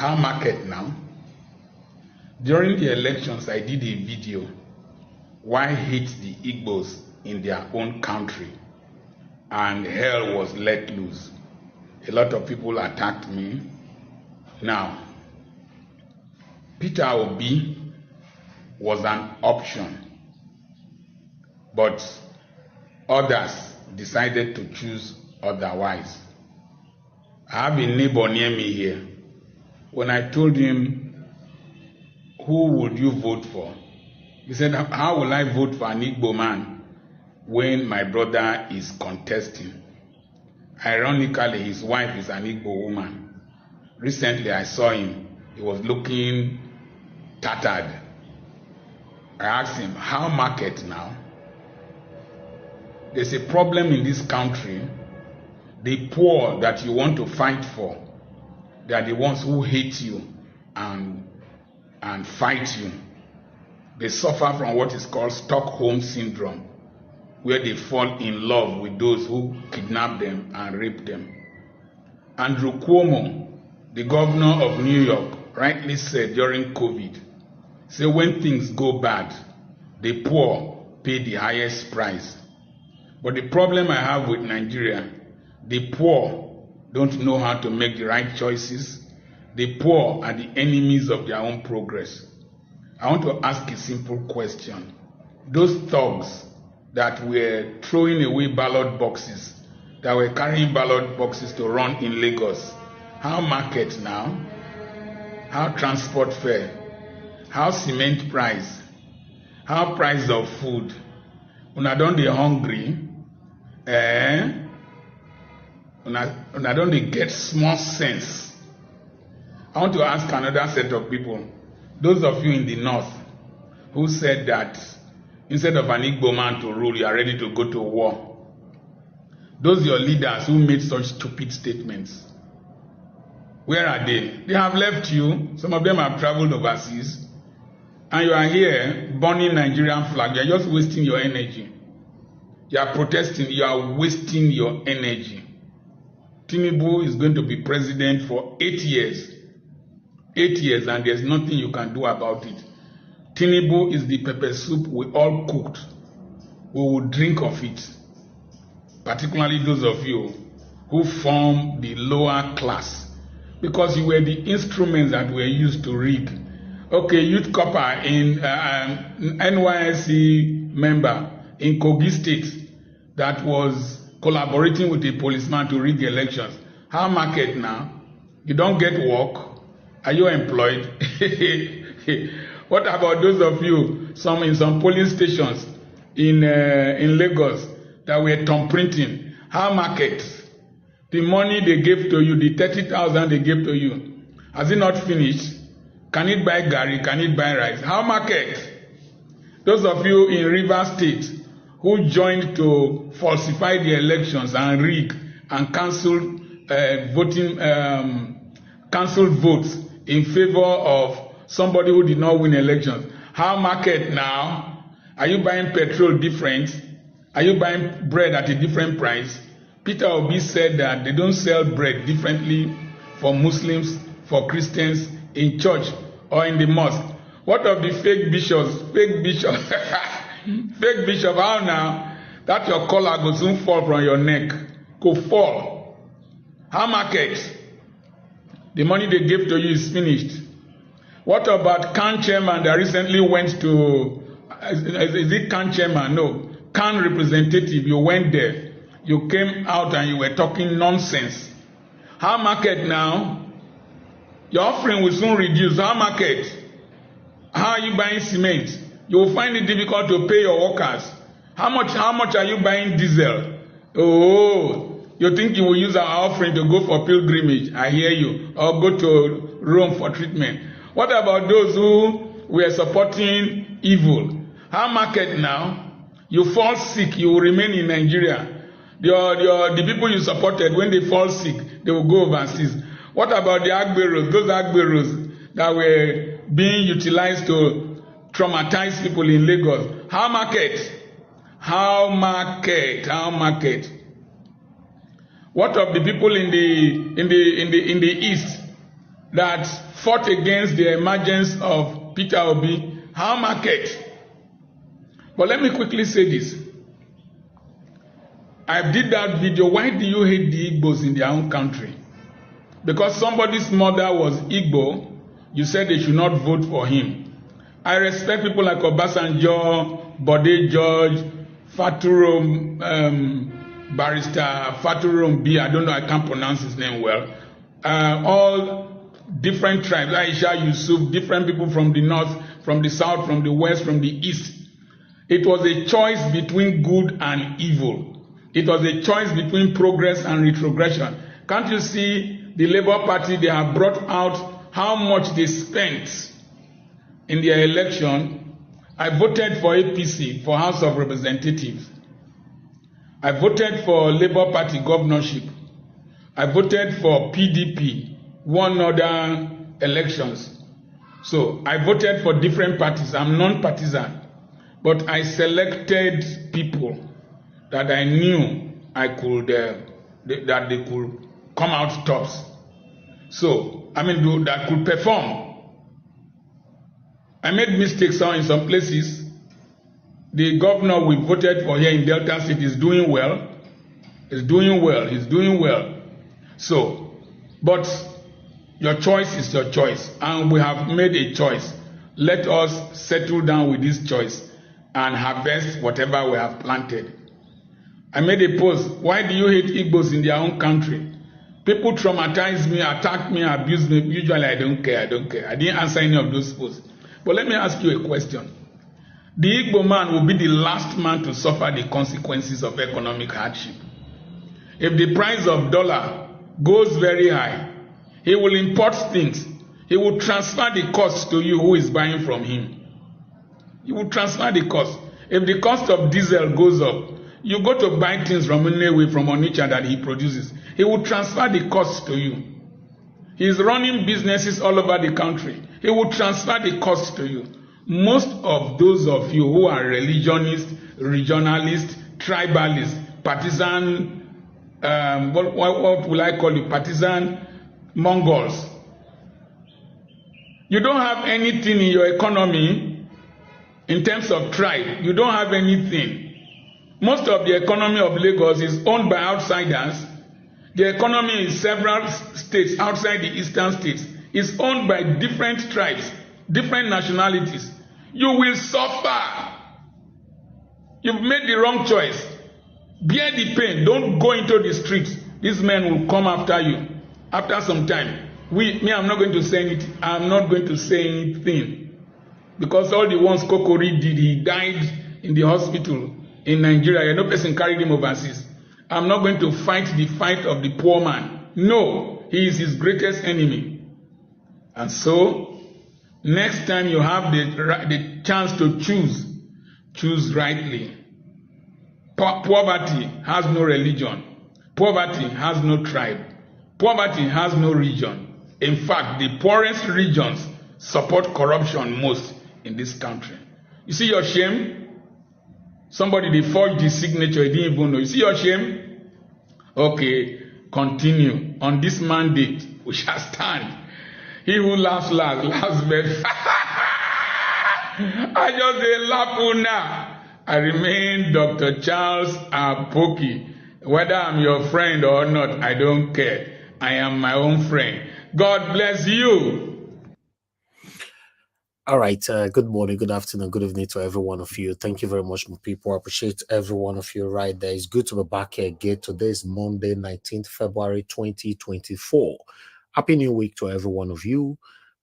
How market now? During the elections, I did a video why hate the Igbos in their own country, and hell was let loose. A lot of people attacked me. Now, Peter Obi was an option, but others decided to choose otherwise. I have a neighbor near me here. When I told him, who would you vote for? He said, how will I vote for an Igbo man when my brother is contesting? Ironically, his wife is an Igbo woman. Recently, I saw him. He was looking tattered. I asked him, how market now? There's a problem in this country. The poor that you want to fight for, they are the ones who hate you and fight you. They suffer from what is called Stockholm Syndrome, where they fall in love with those who kidnap them and rape them. Andrew Cuomo, the governor of New York, rightly said during COVID, say when things go bad, the poor pay the highest price. But the problem I have with Nigeria, the poor don't know how to make the right choices. The poor are the enemies of their own progress. I want to ask a simple question. Those thugs that were throwing away ballot boxes, that were carrying ballot boxes to run in Lagos, how market now? How transport fare? How cement price? How price of food? Una don dey hungry? Una don dey get small sense? I want to ask another set of people. Those of you in the north who said that instead of an Igbo man to rule, you are ready to go to war. Those your leaders who made such stupid statements, where are they? They have left you. Some of them have traveled overseas. And you are here burning Nigerian flag. You are just wasting your energy. You are protesting. You are wasting your energy. Tinubu is going to be president for 8 years. 8 years, and there's nothing you can do about it. Tinubu is the pepper soup we all cooked. We will drink of it. Particularly those of you who form the lower class, because you were the instruments that were used to rig. Okay, Youth Copper in NYSC member in Kogi State that was collaborating with a policeman to rig elections. How market now? You don't get work? Are you employed? What about those of you in some polling stations in Lagos that were thumbprinting? How market? The money they gave to you, the 30,000 they gave to you, has it not finished? Can it buy garri? Can it buy rice? How market? Those of you in Rivers State who joined to falsify the elections and rig and cancel votes in favor of somebody who did not win elections. How market now? Are you buying petrol different? Are you buying bread at a different price? Peter Obi said that they don't sell bread differently for Muslims, for Christians, in church or in the mosque. What of the fake bishops? Fake bishop. Fake bishop, how now? That your collar will soon fall from your neck. Go fall. How market? The money they gave to you is finished. What about CAN chairman that recently went to, is it CAN chairman? No. CAN representative, you went there. You came out and you were talking nonsense. How market now? Your offering will soon reduce. How market? How are you buying cement? You will find it difficult to pay your workers. How much are you buying diesel? Oh, you think you will use our offering to go for pilgrimage? I hear you. Or go to Rome for treatment. What about those who were supporting evil? How market now? You fall sick, you will remain in Nigeria. The people you supported, when they fall sick, they will go overseas. What about the Agberos? Those Agberos that were being utilized to traumatize people in Lagos. How market? How market? How market? What of the people in the east that fought against the emergence of Peter Obi. How market? But let me quickly say this. I did that video. Why do you hate the Igbos in their own country? Because somebody's mother was Igbo, you said they should not vote for him. I respect people like Obasanjo, Bode George, Faturo, Barrister Faturo B. I don't know, I can't pronounce his name well. All different tribes, Aisha Yusuf, different people from the north, from the south, from the west, from the east. It was a choice between good and evil. It was a choice between progress and retrogression. Can't you see the Labour Party, they have brought out how much they spent in their election? I voted for APC, for House of Representatives. I voted for Labour Party governorship. I voted for PDP, one other elections. So I voted for different parties. I'm non-partisan. But I selected people that I knew I could, that they could come out tops. So, that could perform. I made mistakes in some places. The governor we voted for here in Delta State is doing well. He's doing well. So, but your choice is your choice. And we have made a choice. Let us settle down with this choice and harvest whatever we have planted. I made a post. Why do you hate Igbos in their own country? People traumatize me, attack me, abuse me. Usually I don't care. I didn't answer any of those posts. But let me ask you a question. The Igbo man will be the last man to suffer the consequences of economic hardship. If the price of dollar goes very high, he will import things. He will transfer the cost to you who is buying from him. He will transfer the cost. If the cost of diesel goes up, you go to buy things from Nnewi, from Onitsha that he produces. He will transfer the cost to you. He is running businesses all over the country. He will transfer the cost to you. Most of those of you who are religionists, regionalists, tribalists, partisan, what will I call you? Partisan Mongols. You don't have anything in your economy in terms of tribe. You don't have anything. Most of the economy of Lagos is owned by outsiders. The economy in several states outside the eastern states is owned by different tribes, different nationalities. You will suffer. You've made the wrong choice. Bear the pain. Don't go into the streets. These men will come after you. After some time. I'm not going to say anything. I'm not going to say anything. Because all the ones Kokori did, he died in the hospital in Nigeria. No person carried him overseas. I'm not going to fight the fight of the poor man. No, he is his greatest enemy. And so, next time you have the chance to choose rightly. Poverty has no religion. Poverty has no tribe. Poverty has no region. In fact, the poorest regions support corruption most in this country. You see your shame? Somebody, they forged the signature, you didn't even know. You see your shame? Okay, continue. On this mandate, we shall stand. He who laughs laughs best. I just say laugh now. I remain Dr. Charles Apoki. Whether I'm your friend or not, I don't care. I am my own friend. God bless you. All right. Good morning, good afternoon, good evening to every one of you. Thank you very much, my people. I appreciate every one of you right there. It's good to be back here again. Today is Monday, 19th February, 2024. Happy New Week to every one of you.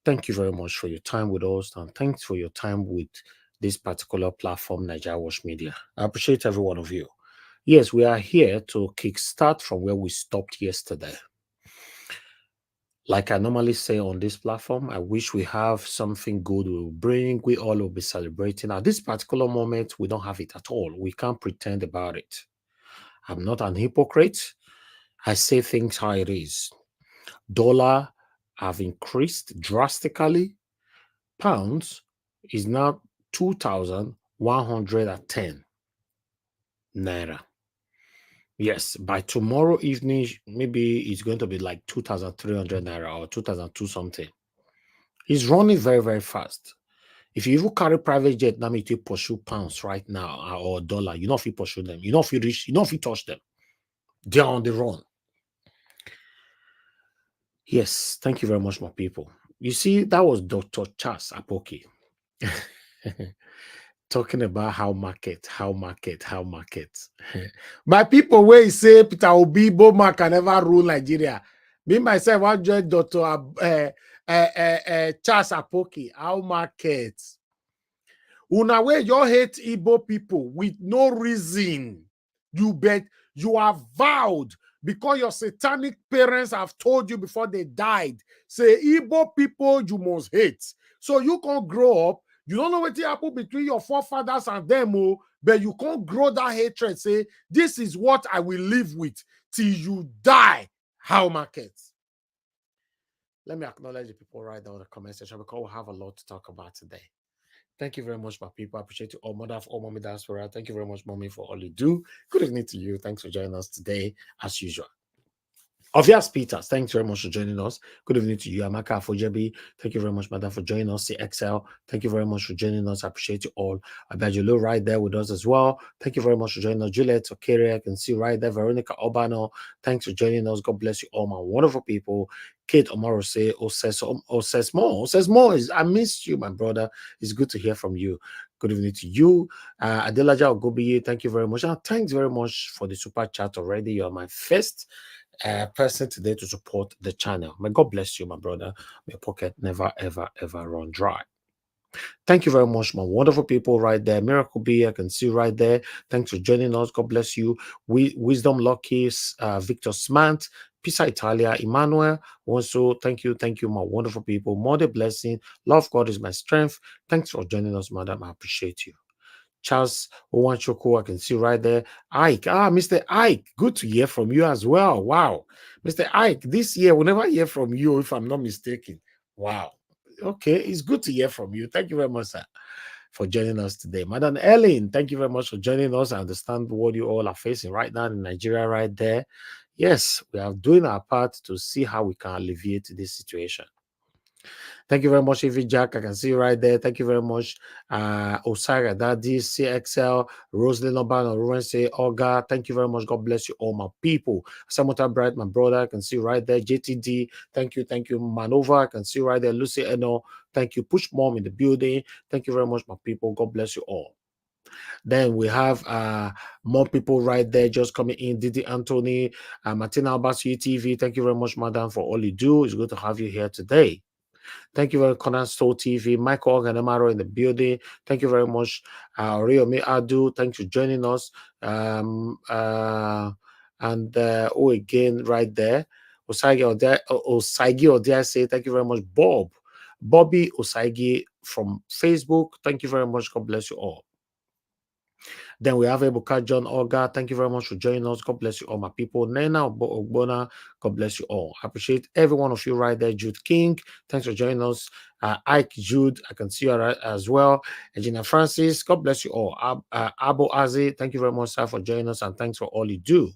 Thank you very much for your time with us, and thanks for your time with this particular platform, Naija Wash Media. I appreciate every one of you. Yes, we are here to kickstart from where we stopped yesterday. Like I normally say on this platform, I wish we have something good we will bring. We all will be celebrating. At this particular moment, we don't have it at all. We can't pretend about it. I'm not an hypocrite. I say things how it is. Dollar have increased drastically. Pounds is now 2,110 naira. Yes, by tomorrow evening, maybe it's going to be like 2,300 naira or 2,002 something. He's running very, very fast. If you even carry private jet, now you pursue pounds right now or dollar, you know if you pursue them, you know if you reach, you know if you touch them. They're on the run. Yes, thank you very much, my people. You see, that was Dr. Charles Apoki talking about how market. My people, where he say Peter Obi, Boma can never rule Nigeria. Me myself, I join Dr. Charles Apoki. How market? Una way you hate Igbo people with no reason. You bet you are vowed because your satanic parents have told you before they died. Say Igbo people you must hate. So you can't grow up. You don't know what happened between your forefathers and them, but you can't grow that hatred. Say this is what I will live with till you die. How markets? Let me acknowledge the people right there in the comment section because we have a lot to talk about today. Thank you very much, my people. I appreciate you all, mother of all mommy diaspora. Thank you very much, mommy, for all you do. Good evening to you. Thanks for joining us today, as usual. Obvious Peters, thanks very much for joining us. Good evening to you, Amaka Fojebi. Thank you very much, madam, for joining us. CXL, thank you very much for joining us. I appreciate you all. Abajulu right there with us as well. Thank you very much for joining us. Juliet Okere, I can see right there. Veronica Obano, thanks for joining us. God bless you all, my wonderful people. Kate Omaro say, says more. I missed you, my brother. It's good to hear from you. Good evening to you. Adelaja Ogobiye, thank you very much. And thanks very much for the super chat already. You're my first person today to support the channel. May God bless you, my brother. May your pocket never, ever, ever run dry. Thank you very much, my wonderful people right there. Miracle B, I can see right there. Thanks for joining us. God bless you. Wisdom Lucky, Victor Smart, Pisa Italia, Emmanuel. Also, thank you, my wonderful people. More the blessing. Love God is my strength. Thanks for joining us, madam. I appreciate you. Charles Owanchoko, I can see right there. Ike, Mr. Ike, good to hear from you as well. Wow. Mr. Ike, this year we'll never hear from you if I'm not mistaken. Wow. Okay, it's good to hear from you. Thank you very much, sir, for joining us today. Madam Ellen, thank you very much for joining us. I understand what you all are facing right now in Nigeria right there. Yes, we are doing our part to see how we can alleviate this situation. Thank you very much, Evie Jack. I can see you right there. Thank you very much. Osaka Daddy, CXL, Rosalind Obano, Rurense, Olga. Thank you very much. God bless you all, my people. Samota Bright, my brother. I can see you right there. JTD, thank you. Manova, I can see you right there. Lucy Eno, thank you. Push Mom in the building. Thank you very much, my people. God bless you all. Then we have more people right there just coming in. Didi Anthony, Martina Albasu TV. Thank you very much, madam, for all you do. It's good to have you here today. Thank you very much, Conan Soul TV, Michael Organamaro in the building. Thank you very much, Riomi Adu. Thanks for joining us. Again, right there, Osaigi Odia say, thank you very much, Bobby Osaigi from Facebook. Thank you very much. God bless you all. Then we have Ebuka John Olga. Thank you very much for joining us. God bless you all, my people. Nena Ogbona, God bless you all. I appreciate every one of you right there. Jude King, thanks for joining us. Ike Jude, I can see you as well. Gina Francis, God bless you all. Abo Azi, thank you very much, sir, for joining us, and thanks for all you do.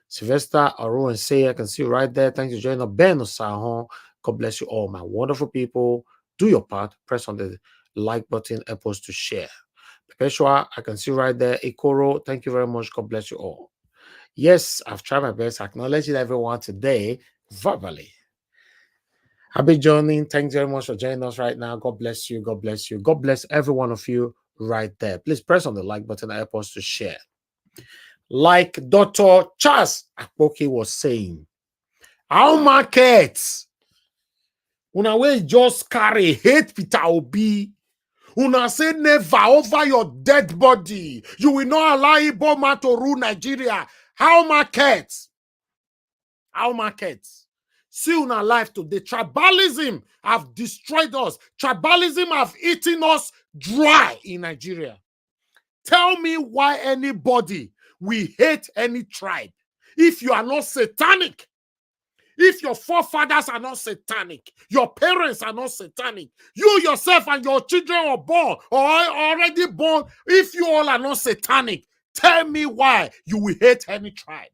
Sylvester Aru and Say, I can see you right there. Thanks for joining us. Ben Osahon, God bless you all, my wonderful people. Do your part. Press on the like button, opposed to share. Peshwa, I can see right there. Ikoro, thank you very much. God bless you all. Yes, I've tried my best acknowledging everyone today verbally. Happy joining. Thanks very much for joining us right now. God bless you. God bless you. God bless every one of you right there. Please press on the like button and help us to share. Like Dr. Charles Apoki was saying, our markets, una we just carry hate Peter Obi. Una say never over your dead body. You will not allow Igbo man to rule Nigeria. How markets? How markets? See una life today. Tribalism have destroyed us. Tribalism have eaten us dry in Nigeria. Tell me why anybody will hate any tribe if you are not satanic. If your forefathers are not satanic, your parents are not satanic, you yourself and your children are born or already born, if you all are not satanic, tell me why you will hate any tribe.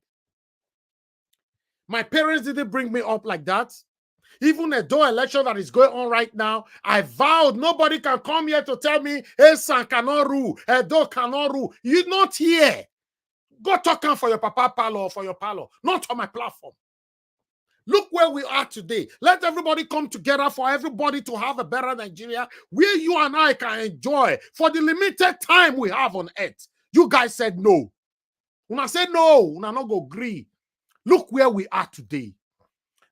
My parents didn't bring me up like that. Even a Edo election that is going on right now, I vowed nobody can come here to tell me Esan cannot rule, Edo cannot rule. You're not here. Go talk for your papa palo or for your palo, not on my platform. Look where we are today. Let everybody come together for everybody to have a better Nigeria where you and I can enjoy for the limited time we have on earth. You guys said no. When I said no, when I not go agree. Look where we are today.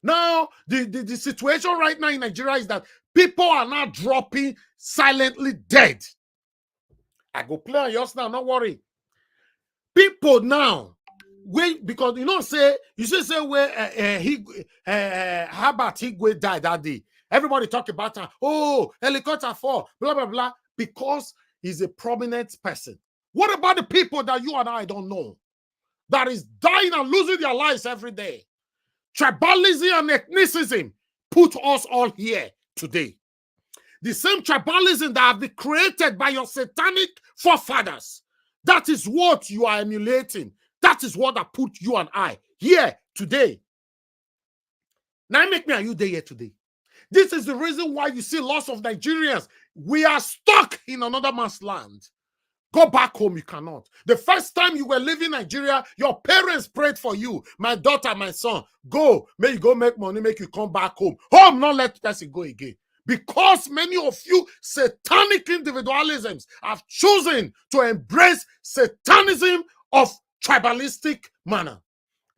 Now, the situation right now in Nigeria is that people are now dropping silently dead. I go play on yours now, don't worry. People now, because you know, say where Herbert Higwe died that day. Everybody talk about helicopter fall, blah blah blah, because he's a prominent person. What about the people that you and I don't know that is dying and losing their lives every day? Tribalism and ethnicism put us all here today. The same tribalism that have been created by your satanic forefathers. That is what you are emulating. That is what that put you and I here today. Now make me and you there here today. This is the reason why you see lots of Nigerians. We are stuck in another man's land. Go back home, you cannot. The first time you were living in Nigeria, your parents prayed for you. My daughter, my son, go. May you go make money, make you come back home. Home, not let person go again. Because many of you satanic individualisms have chosen to embrace satanism of tribalistic manner.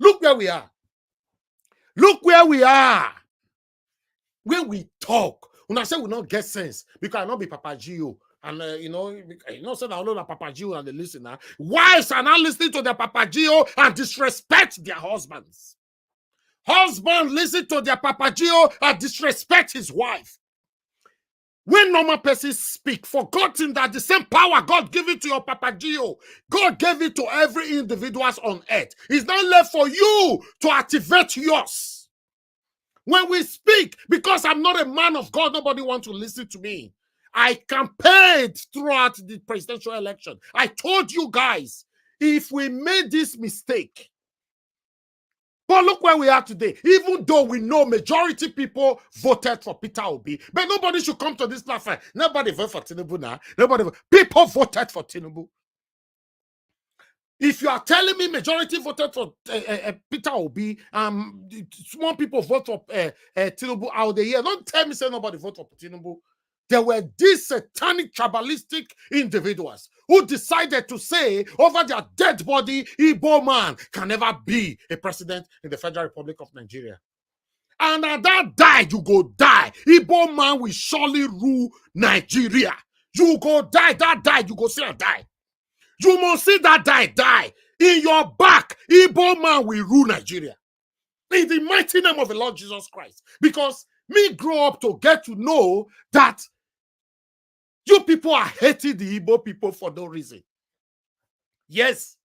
Look where we are. Look where we are. When we talk, when I say we not get sense, because I not be Papa Gio. And you know, say that all of Papa Gio and the listener, wives are not listening to their Papa Gio and disrespect their husbands. Husbands listen to their Papa Gio and disrespect his wife. When normal persons speak, forgetting that the same power God gave it to your Papa Gio, God gave it to every individual on earth. It's not left for you to activate yours. When we speak, because I'm not a man of God, nobody wants to listen to me. I campaigned throughout the presidential election. I told you guys, if we made this mistake, but look where we are today. Even though we know majority people voted for Peter Obi, but nobody should come to this platform. Nobody voted for Tinubu now. People voted for Tinubu. If you are telling me majority voted for Peter Obi, small people vote for Tinubu out the year, don't tell me say nobody voted for Tinubu. There were these satanic tribalistic individuals who decided to say over their dead body, Igbo man can never be a president in the Federal Republic of Nigeria. And at that die, you go die. Igbo man will surely rule Nigeria. You go die, that die, you go see and die. You must see that die. In your back, Igbo man will rule Nigeria. In the mighty name of the Lord Jesus Christ. Because me grow up to get to know that you people are hating the Igbo people for no reason. Yes.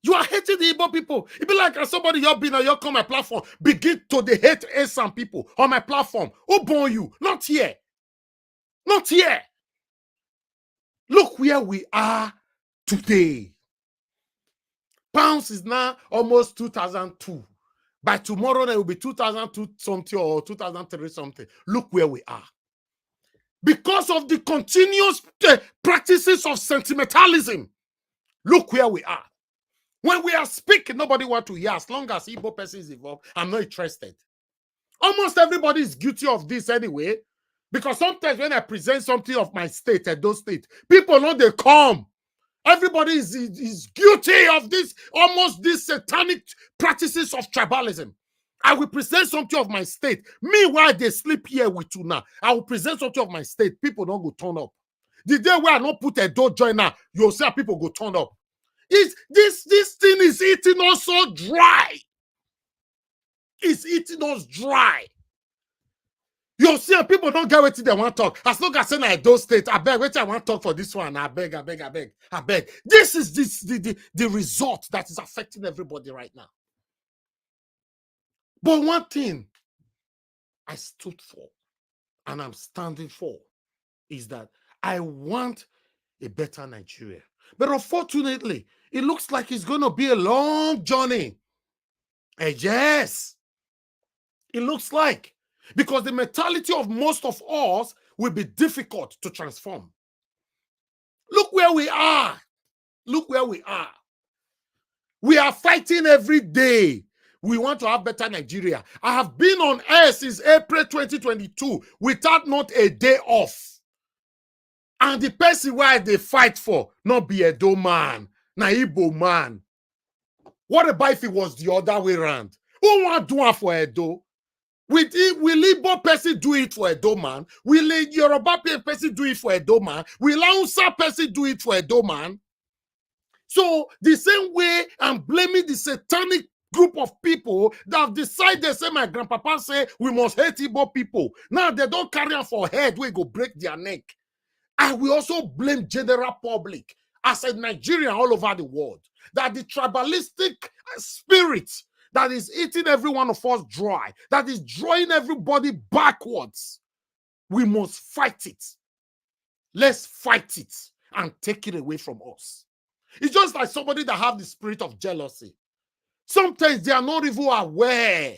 You are hating the Igbo people. It be like somebody you're been on your come my platform, begin to the hate some people on my platform. Who born you? Not here. Not here. Look where we are today. Pounds is now almost 2002. By tomorrow, there will be 2002 something or 2003 something. Look where we are. Because of the continuous practices of sentimentalism, look where we are. When we are speaking, nobody wants to hear. As long as Igbo person is involved, I'm not interested. Almost everybody is guilty of this anyway. Because sometimes when I present something of my state, Edo State, people know they come. Everybody is guilty of this, almost these satanic practices of tribalism. I will present something of my state. Meanwhile, they sleep here with you now. I will present something of my state. People don't go turn up. The day where I don't put a door joiner, you'll see people go turn up. This thing is eating us so dry. It's eating us dry. You'll see people don't get what they want to talk. As long as I say Edo State, I beg, wait, I want to talk for this one. I beg. This is the result that is affecting everybody right now. But one thing I stood for and I'm standing for is that I want a better Nigeria. But unfortunately, it looks like it's going to be a long journey. Yes, it looks like. Because the mentality of most of us will be difficult to transform. Look where we are. Look where we are. We are fighting every day. We want to have better Nigeria. I have been on air since April 2022 without not a day off. And the person why they fight for, not be a Edo man, na Igbo man. What about if it was the other way around? Who want to do it for Edo? Will Igbo person do it for Edo man? Will a Yoruba person do it for Edo man? Will Hausa person do it for Edo man? So the same way I'm blaming the satanic group of people that have decided, say my grandpapa say, we must hate Igbo people. Now they don't carry on for head, we go break their neck. I will also blame general public as a Nigerian all over the world that the tribalistic spirit that is eating every one of us dry, that is drawing everybody backwards, we must fight it. Let's fight it and take it away from us. It's just like somebody that have the spirit of jealousy. Sometimes they are not even aware.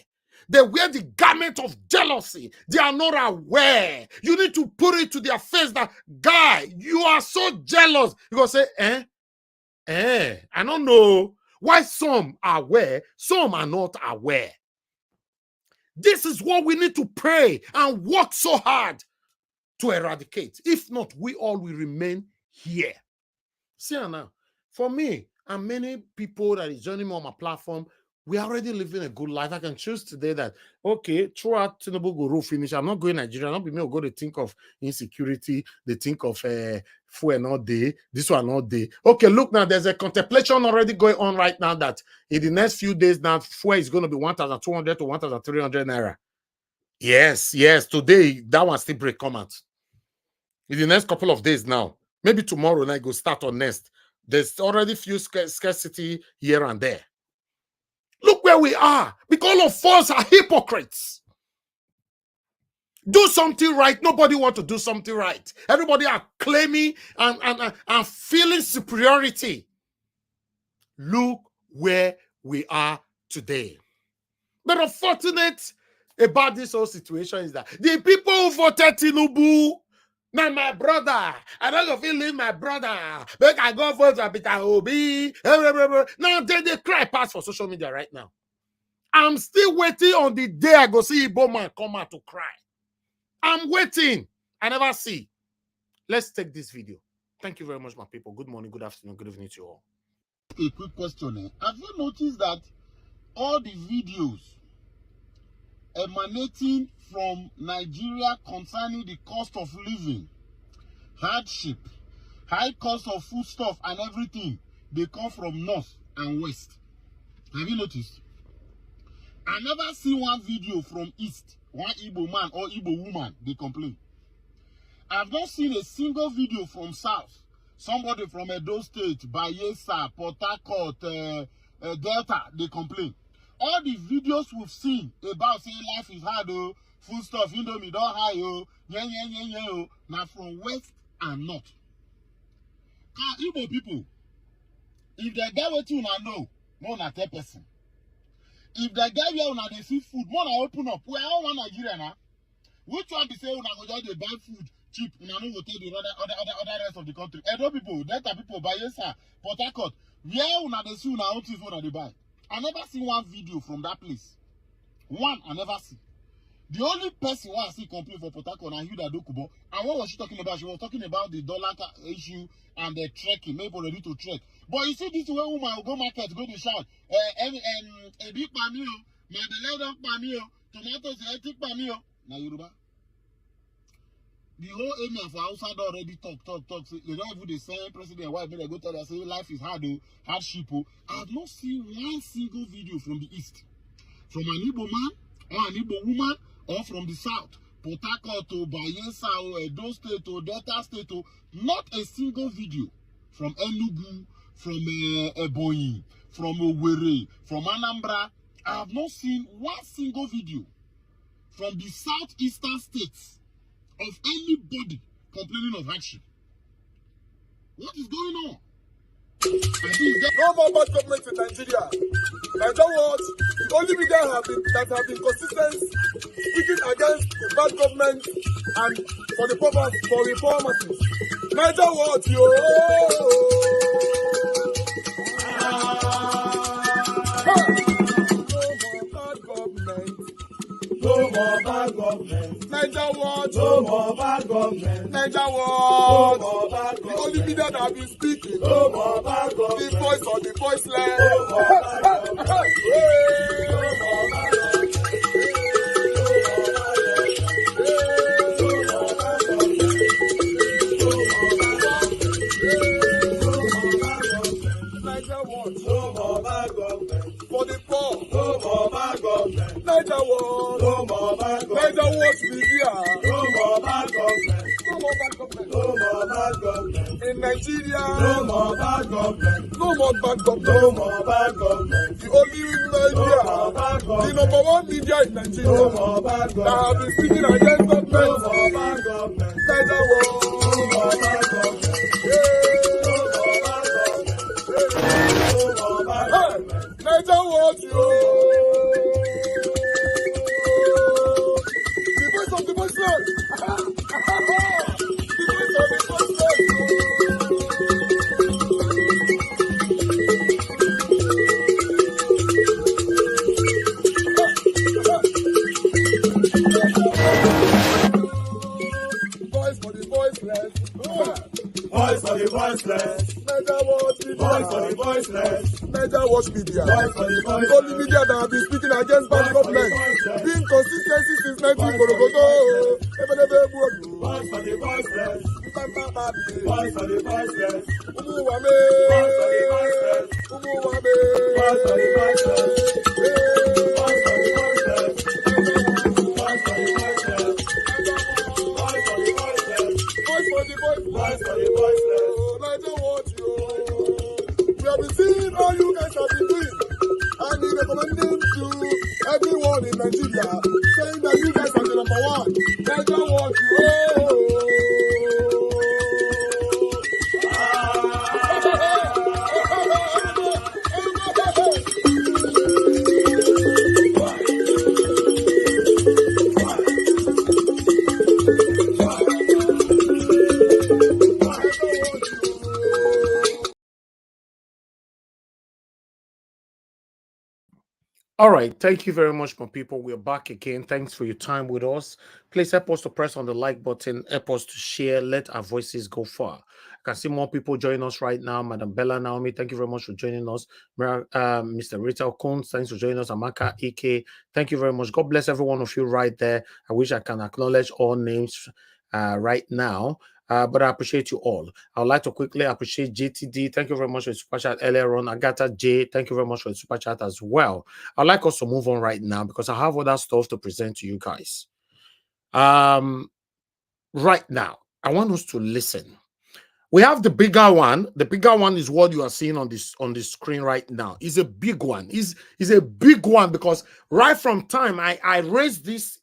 They wear the garment of jealousy. They are not aware. You need to put it to their face that, guy, you are so jealous. You go say, I don't know why some are aware, some are not aware. This is what we need to pray and work so hard to eradicate. If not, we all will remain here. See now, for me and many people that is joining me on my platform, we are already living a good life. I can choose today that, okay, throughout Tinubu go finish. I'm not going to Nigeria. Not be me go to think of insecurity. They think of fuel not day. This one not day. Okay, look now, there's a contemplation already going on right now that in the next few days now, fuel is going to be 1,200 to 1,300 naira. Yes, today, that one still break comment. In the next couple of days now, maybe tomorrow night go start on next. There's already few scarcity here and there. Look where we are. Because all of us are hypocrites. Do something right. Nobody wants to do something right. Everybody are claiming and feeling superiority. Look where we are today. But unfortunate about this whole situation is that the people who voted Tinubu, now my brother, I don't go feel leave my brother. But I go vote for Peter Obi. Now they cry pass for social media right now. I'm still waiting on the day I go see Igbo man come out to cry. I'm waiting. I never see. Let's take this video. Thank you very much, my people. Good morning, good afternoon, good evening to you all. A quick question. Have you noticed that all the videos emanating from Nigeria concerning the cost of living, hardship, high cost of foodstuff and everything, they come from north and west? Have you noticed? I never see one video from east, one Igbo man or Igbo woman, they complain. I've not seen a single video from south. Somebody from Edo State, Bayelsa, Port Harcourt, Delta, they complain. All the videos we've seen about saying life is hard, oh, food stuff, Indomie don't high, oh, oh, now from west and north. Igbo people, if they get what you know, more than 10%. If they get where una dey see food, more than open up. We are one Nigeria now. Which one be say una go just dey buy food cheap, una no go take the other rest of the country? Edo people, Delta people, Bayelsa, Port Harcourt, where una dey see una own things una dey buy? I never see one video from that place. One, I never see. The only person who I see complain for Port Harcourt and Hilda Dokubo. And what was she talking about? She was talking about the dollar issue and the trekking, maybe ready to trek. But you see this way woman will go market, go to shout, a big pamio, my beloved pamio, tomatoes, electric pamio. Now Yoruba. The whole area for outside already talk. They don't even the same president wife they go tell us say life is hard, hardship. I have not seen one single video from the east, from an Igbo man or an Igbo woman, or from the south, Port Harcourt to Bayelsa or Edo State or Delta State. Not a single video from Enugu, from Ebonyi, from Owerri, from Anambra. I have not seen one single video from the southeastern states of anybody complaining of hardship. What is going on? No more bad government in Nigeria. In other words, the only media that have been consistent speaking against bad government, and for the poor masses. Niger what yo? No more bad government. Niger what? No more bad government. Niger what? No more bad government. The only media that have been speaking. No more bad government. The voice of the voiceless. No more bad government. No more bad for the poor. No more bad government. Niger what? No more bad government. Niger what media? No more bad government. No more bad government. No more bad government. In Nigeria. No more bad government. No more bad government. No more bad government. The only media. No more bad government. The number one media in Nigeria. No more bad government. That have been speaking against government. No more bad government. Niger what? No more bad government. Niger what yo? The voice of the voiceless. The voice of the voiceless. Voice for the voiceless. Voice for the voiceless. Niger what media? Voice for the voiceless. Niger Watch Media. The only media that have been speaking against bad government. Being consistency since 1944. Voice for the voiceless. Voice for the voiceless. Umuwame. Voice for the voiceless. Umuwame. Voice for the voiceless. Voice for the voiceless. Voice for the voiceless. Voice for the voiceless. Voice for the voiceless. Voice for the voiceless. Niger Watch yo. We have been seeing all you guys have been doing, and we recommending to everyone in Nigeria, saying that you guys are the number one. Niger Watch All right. Thank you very much, my people. We're back again. Thanks for your time with us. Please help us to press on the like button, help us to share, let our voices go far. I can see more people joining us right now. Madam Bella Naomi, thank you very much for joining us. Mr. Rita Coons, thanks for joining us. Amaka Ike, thank you very much. God bless every one of you right there. I wish I can acknowledge all names right now. But I appreciate you all. I would like to quickly appreciate JTD. Thank you very much for the super chat earlier on. Agatha J, thank you very much for the super chat as well. I'd like us to move on right now because I have other stuff to present to you guys. Right now, I want us to listen. We have the bigger one. The bigger one is what you are seeing on the screen right now. It's a big one. It's a big one because right from time I raised this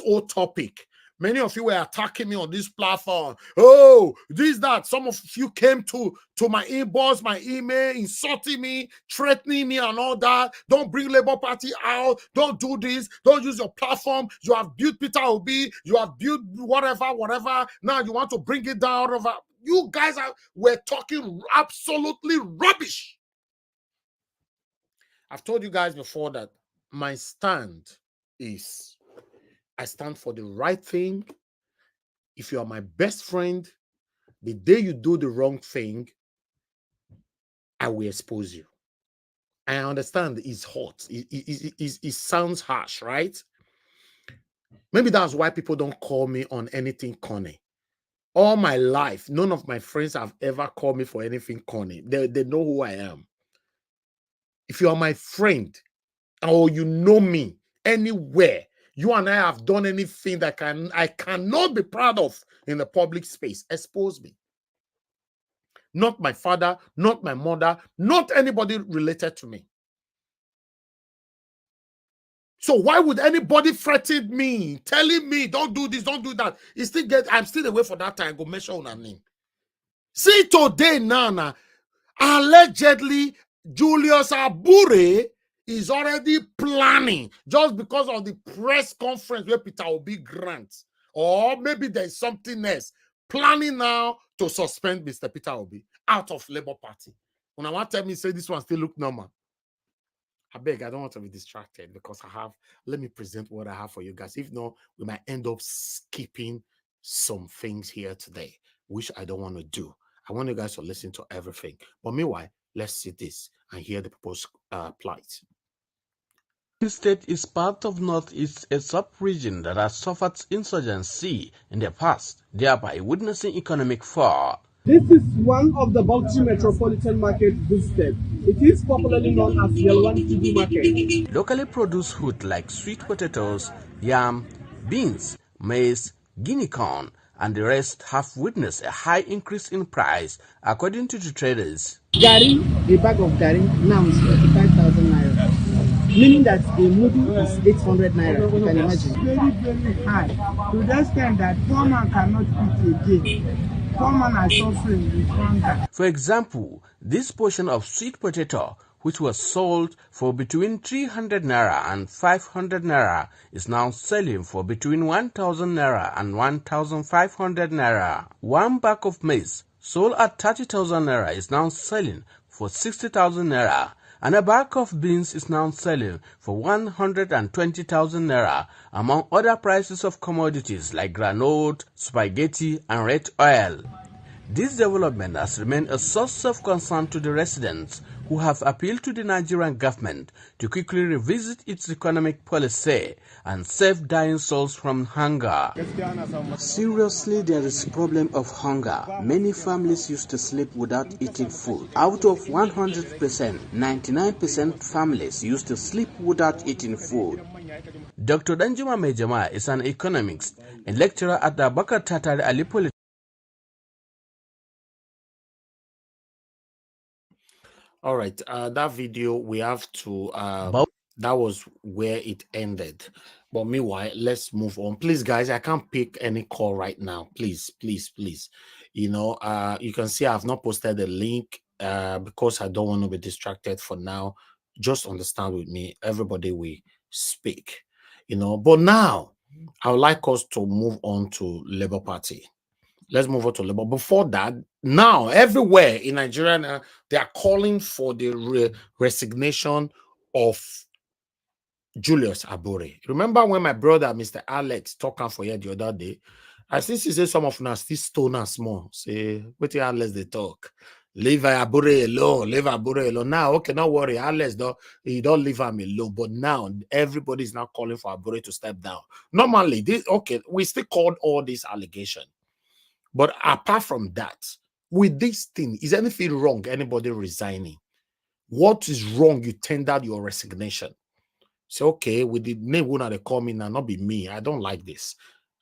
whole topic. Many of you were attacking me on this platform. Oh, this, that. Some of you came to my inbox, my email, insulting me, threatening me and all that. Don't bring Labour Party out. Don't do this. Don't use your platform. You have built Peter Obi. You have built whatever. Now you want to bring it down. You guys were talking absolutely rubbish. I've told you guys before that my stand is I stand for the right thing. If you are my best friend, the day you do the wrong thing, I will expose you. I understand it's hot. It sounds harsh, right? Maybe that's why people don't call me on anything corny. All my life, none of my friends have ever called me for anything corny. They know who I am. If you are my friend, or you know me anywhere, you and I have done anything that I cannot be proud of in the public space, expose me. Not my father, not my mother, not anybody related to me. So why would anybody threaten me, telling me, don't do this, don't do that? I'm still away for that time. Go measure on a name. See today, Nana, allegedly, Julius Abure is already planning just because of the press conference where Peter Obi grants, or maybe there's something else, planning now to suspend Mr. Peter Obi out of Labour Party. When I want to tell me, say this one still look normal. I beg, I don't want to be distracted because let me present what I have for you guys. If not, we might end up skipping some things here today, which I don't want to do. I want you guys to listen to everything. But meanwhile, let's see this and hear the proposed plight. The state is part of Northeast, a sub-region that has suffered insurgency in the past, thereby witnessing economic fall. This is one of the Bauchi Metropolitan Market boosted. It is popularly known as Yelwan TV Market. Locally produced food like sweet potatoes, yam, beans, maize, guinea corn, and the rest have witnessed a high increase in price, according to the traders. Gari, a bag of gari now is 45,000 naira, meaning that a noodle is 800 naira. You can imagine. Very, very high. To the extent that poor man cannot eat again. Poor man are suffering with hunger. For example, this portion of sweet potato, which was sold for between 300 naira and 500 naira, is now selling for between 1,000 naira and 1,500 naira. One bag of maize sold at 30,000 naira is now selling for 60,000 naira, and a bag of beans is now selling for 120,000 naira, among other prices of commodities like granite, spaghetti, and red oil. This development has remained a source of concern to the residents, who have appealed to the Nigerian government to quickly revisit its economic policy and save dying souls from hunger. Seriously, there is a problem of hunger. Many families used to sleep without eating food. Out of 100%, 99% families used to sleep without eating food. Dr. Danjuma Mejama is an economist and lecturer at the Abubakar Tatari Ali Polytechnic. All right, that video we have to that was where it ended. But meanwhile, let's move on. Please, guys, I can't pick any call right now. Please. You know, you can see I've not posted the link because I don't want to be distracted for now. Just understand with me, everybody will speak, you know. But now I would like us to move on to Labour Party. Let's move on to Labour. Before that, now everywhere in Nigeria, they are calling for the resignation of Julius Abure. Remember when my brother, Mr. Alex, talking for you the other day? I still see some of us still stone and small. Say, wait till Alex they talk. Leave Abure alone. Leave Abure alone. Now, okay, don't worry. Alex, he don't leave him alone. But now everybody is now calling for Abure to step down. Normally, we still called all these allegations. But apart from that, with this thing, is anything wrong? Anybody resigning? What is wrong? You tendered your resignation. Say, okay, with the name when they call me now, not be me. I don't like this.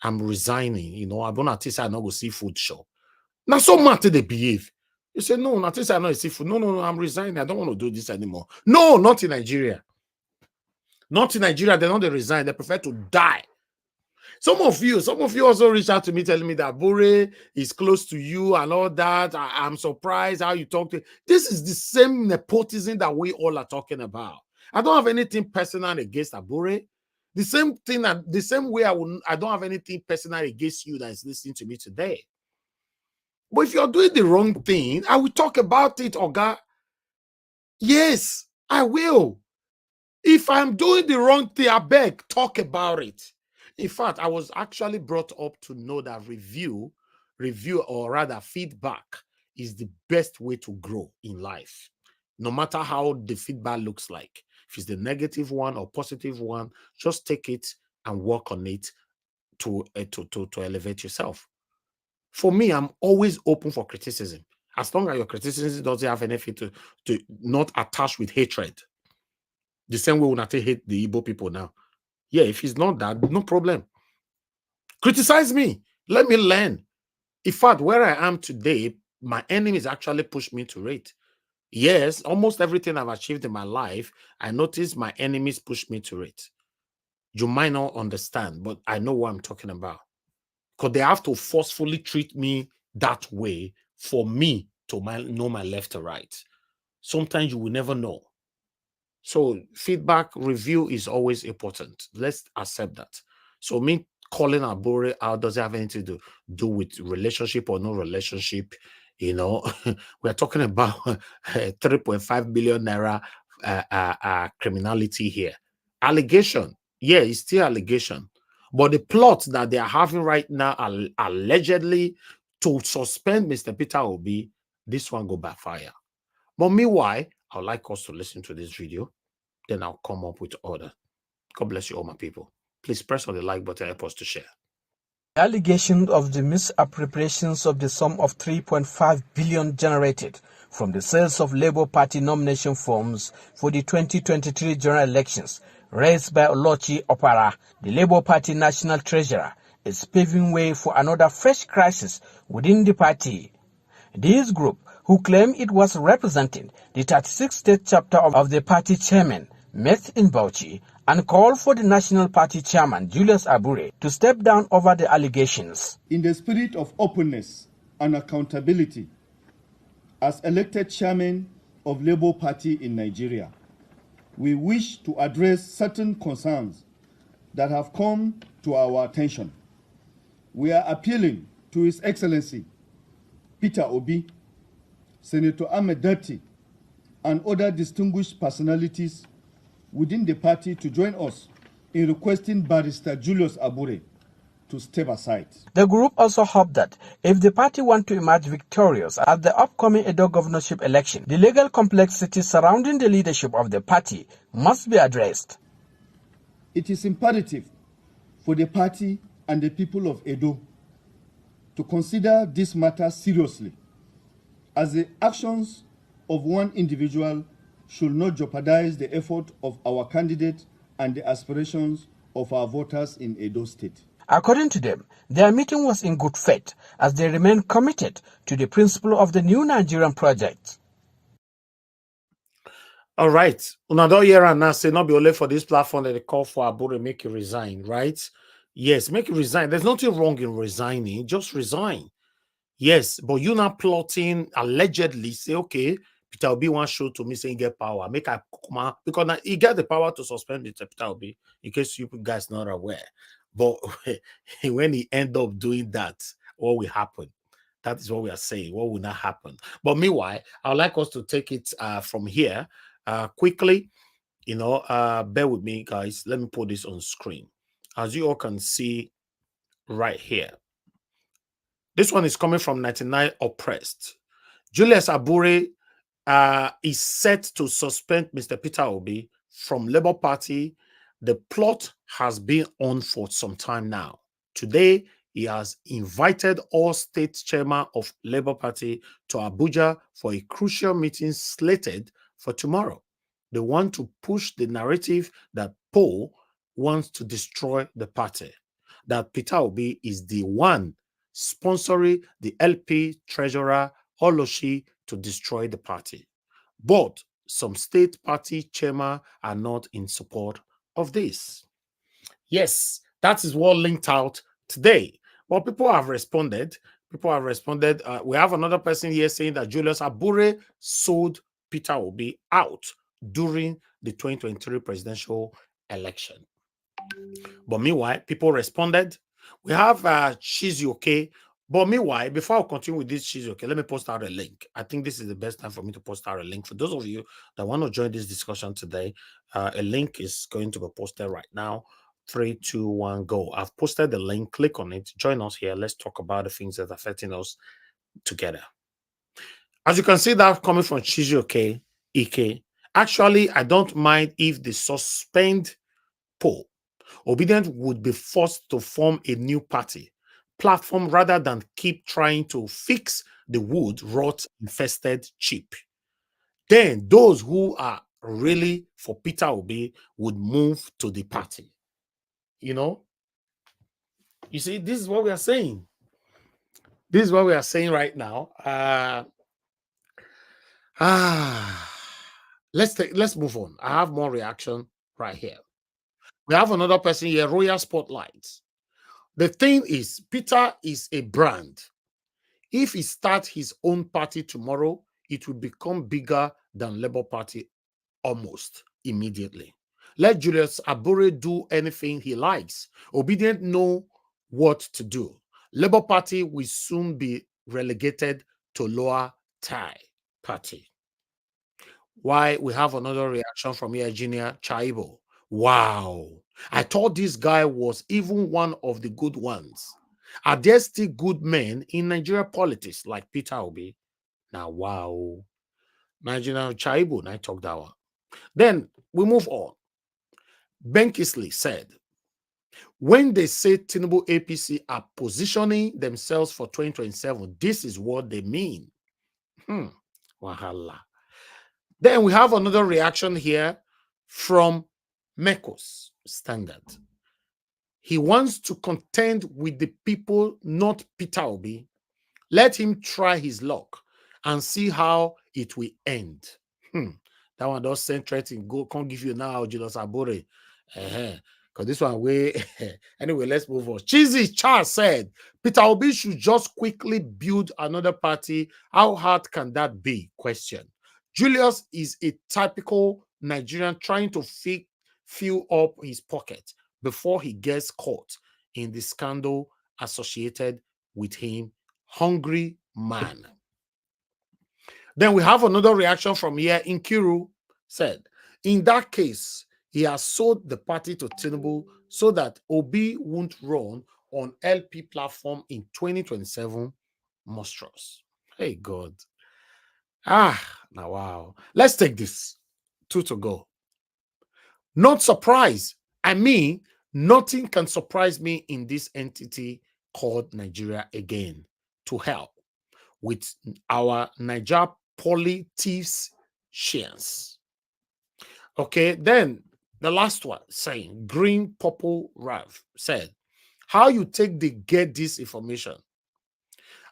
I'm resigning. You know, I'm gonna say I not go see food shop. Now, so much they behave. You say, no, not I not see food. No, I'm resigning. I don't want to do this anymore. No, not in Nigeria. Not in Nigeria. They don't resign. They prefer to die. Some of you also reach out to me telling me that Bure is close to you and all that. I'm surprised how you talk to. This is the same nepotism that we all are talking about. I don't have anything personal against Abure. The same thing, the same way I don't have anything personal against you that is listening to me today. But if you're doing the wrong thing, I will talk about it, Oga. Yes, I will. If I'm doing the wrong thing, I beg, talk about it. In fact, I was actually brought up to know that review, or rather feedback, is the best way to grow in life. No matter how the feedback looks like. If it's the negative one or positive one, just take it and work on it to elevate yourself. For me, I'm always open for criticism. As long as your criticism doesn't have anything to not attach with hatred. The same way when I hate the Igbo people now. Yeah, if it's not that, no problem. Criticize me. Let me learn. In fact, where I am today, my enemies actually pushed me to it. Yes, almost everything I've achieved in my life, I noticed my enemies pushed me to it. You might not understand, but I know what I'm talking about. Because they have to forcefully treat me that way for me to know my left or right. Sometimes you will never know. So feedback review is always important. Let's accept that. So me calling Abure out doesn't have anything to do with relationship or no relationship. You know, we're talking about 3.5 billion naira criminality here. Allegation, yeah, it's still allegation. But the plot that they are having right now, allegedly to suspend Mr. Peter Obi, this one go backfire. But meanwhile, I would like us to listen to this video. Then I'll come up with order. God bless you all, my people. Please press on the like button, help us to share. The allegation of the misappropriations of the sum of 3.5 billion generated from the sales of Labour Party nomination forms for the 2023 general elections raised by Olochi Opara, the Labour Party national treasurer, is paving way for another fresh crisis within the party. This group, who claim it was representing the 36th state chapter of the party chairman, met in Bauchi and called for the national party chairman, Julius Abure, to step down over the allegations. In the spirit of openness and accountability, as elected chairman of Labour Party in Nigeria, we wish to address certain concerns that have come to our attention. We are appealing to His Excellency Peter Obi, Senator Ahmed Datti, and other distinguished personalities within the party to join us in requesting Barrister Julius Abure to step aside. The group also hoped that if the party want to emerge victorious at the upcoming Edo governorship election, the legal complexity surrounding the leadership of the party must be addressed. It is imperative for the party and the people of Edo to consider this matter seriously, as the actions of one individual should not jeopardize the effort of our candidate and the aspirations of our voters in Edo State. According to them, their meeting was in good faith as they remain committed to the principle of the new Nigerian project. All right. Another year and now say not be only for this platform that they call for Abure make you resign, right? Yes, make you resign. There's nothing wrong in resigning. Just resign. Yes, but you're not plotting allegedly say, okay, Peter Obi wants show to me saying get power. Make I come out because now he get the power to suspend Peter Obi, in case you guys not aware. But when he end up doing that, what will happen? That is what we are saying. What will not happen? But meanwhile, I would like us to take it from here quickly. You know, bear with me, guys. Let me put this on screen. As you all can see right here. This one is coming from 99 Oppressed. Julius Abure is set to suspend Mr. Peter Obi from Labour Party. The plot has been on for some time now. Today, he has invited all state chairmen of Labour Party to Abuja for a crucial meeting slated for tomorrow. They want to push the narrative that Paul wants to destroy the party, that Peter Obi is the one sponsoring the LP treasurer Oloshi to destroy the party. But some state party chairmen are not in support of this. Yes, that is what linked out today. Well, people have responded. We have another person here saying that Julius Abure sold Peter Obi out during the 2023 presidential election. But meanwhile, people responded. We have Chizioke. But meanwhile, before I continue with this Chizioke, let me post out a link. I think this is the best time for me to post out a link. For those of you that want to join this discussion today, a link is going to be posted right now. 3, 2, 1, go. I've posted the link. Click on it. Join us here. Let's talk about the things that are affecting us together. As you can see, that coming from Chizioke Ike. Actually, I don't mind if they suspend Paul. Obedient would be forced to form a new party platform rather than keep trying to fix the wood rot infested chip. Then those who are really for Peter Obi would move to the party. You know, you see, this is what we are saying. This is what we are saying right now. Let's move on. I have more reaction right here. We have another person here, Royal Spotlights. The thing is, Peter is a brand. If he starts his own party tomorrow, it will become bigger than Labour Party almost. immediately. Let Julius Abure do anything he likes. Obedient know what to do. Labour Party will soon be relegated to lower tie party. Why we have another reaction from Virginia Chaibo. Wow. I thought this guy was even one of the good ones. Are there still good men in Nigeria politics like Peter Obi? Now, wow. Virginia Chaibo, I talked that one. Then we move on. Ben Kisley said, when they say Tinubu APC are positioning themselves for 2027, this is what they mean. Wahala. Then we have another reaction here from Mekos Standard. He wants to contend with the people, not Peter Obi. Let him try his luck and see how it will end. That one does send threatening. Go, can't give you now, Julius Abure. Because this one way. Anyway, let's move on. Cheesy Charles said, Peter Obi should just quickly build another party. How hard can that be? Question. Julius is a typical Nigerian trying to fill up his pocket before he gets caught in the scandal associated with him. Hungry man. Then we have another reaction from here. Nkiru said, in that case, he has sold the party to Tinubu so that Obi won't run on LP platform in 2027 monstrous. Hey, God. Now, wow. Let's take this. 2 to go. Not surprised. I mean, nothing can surprise me in this entity called Nigeria again. To help with our Niger politicians. Okay, then the last one saying, Green Purple Rav said, how you get this information?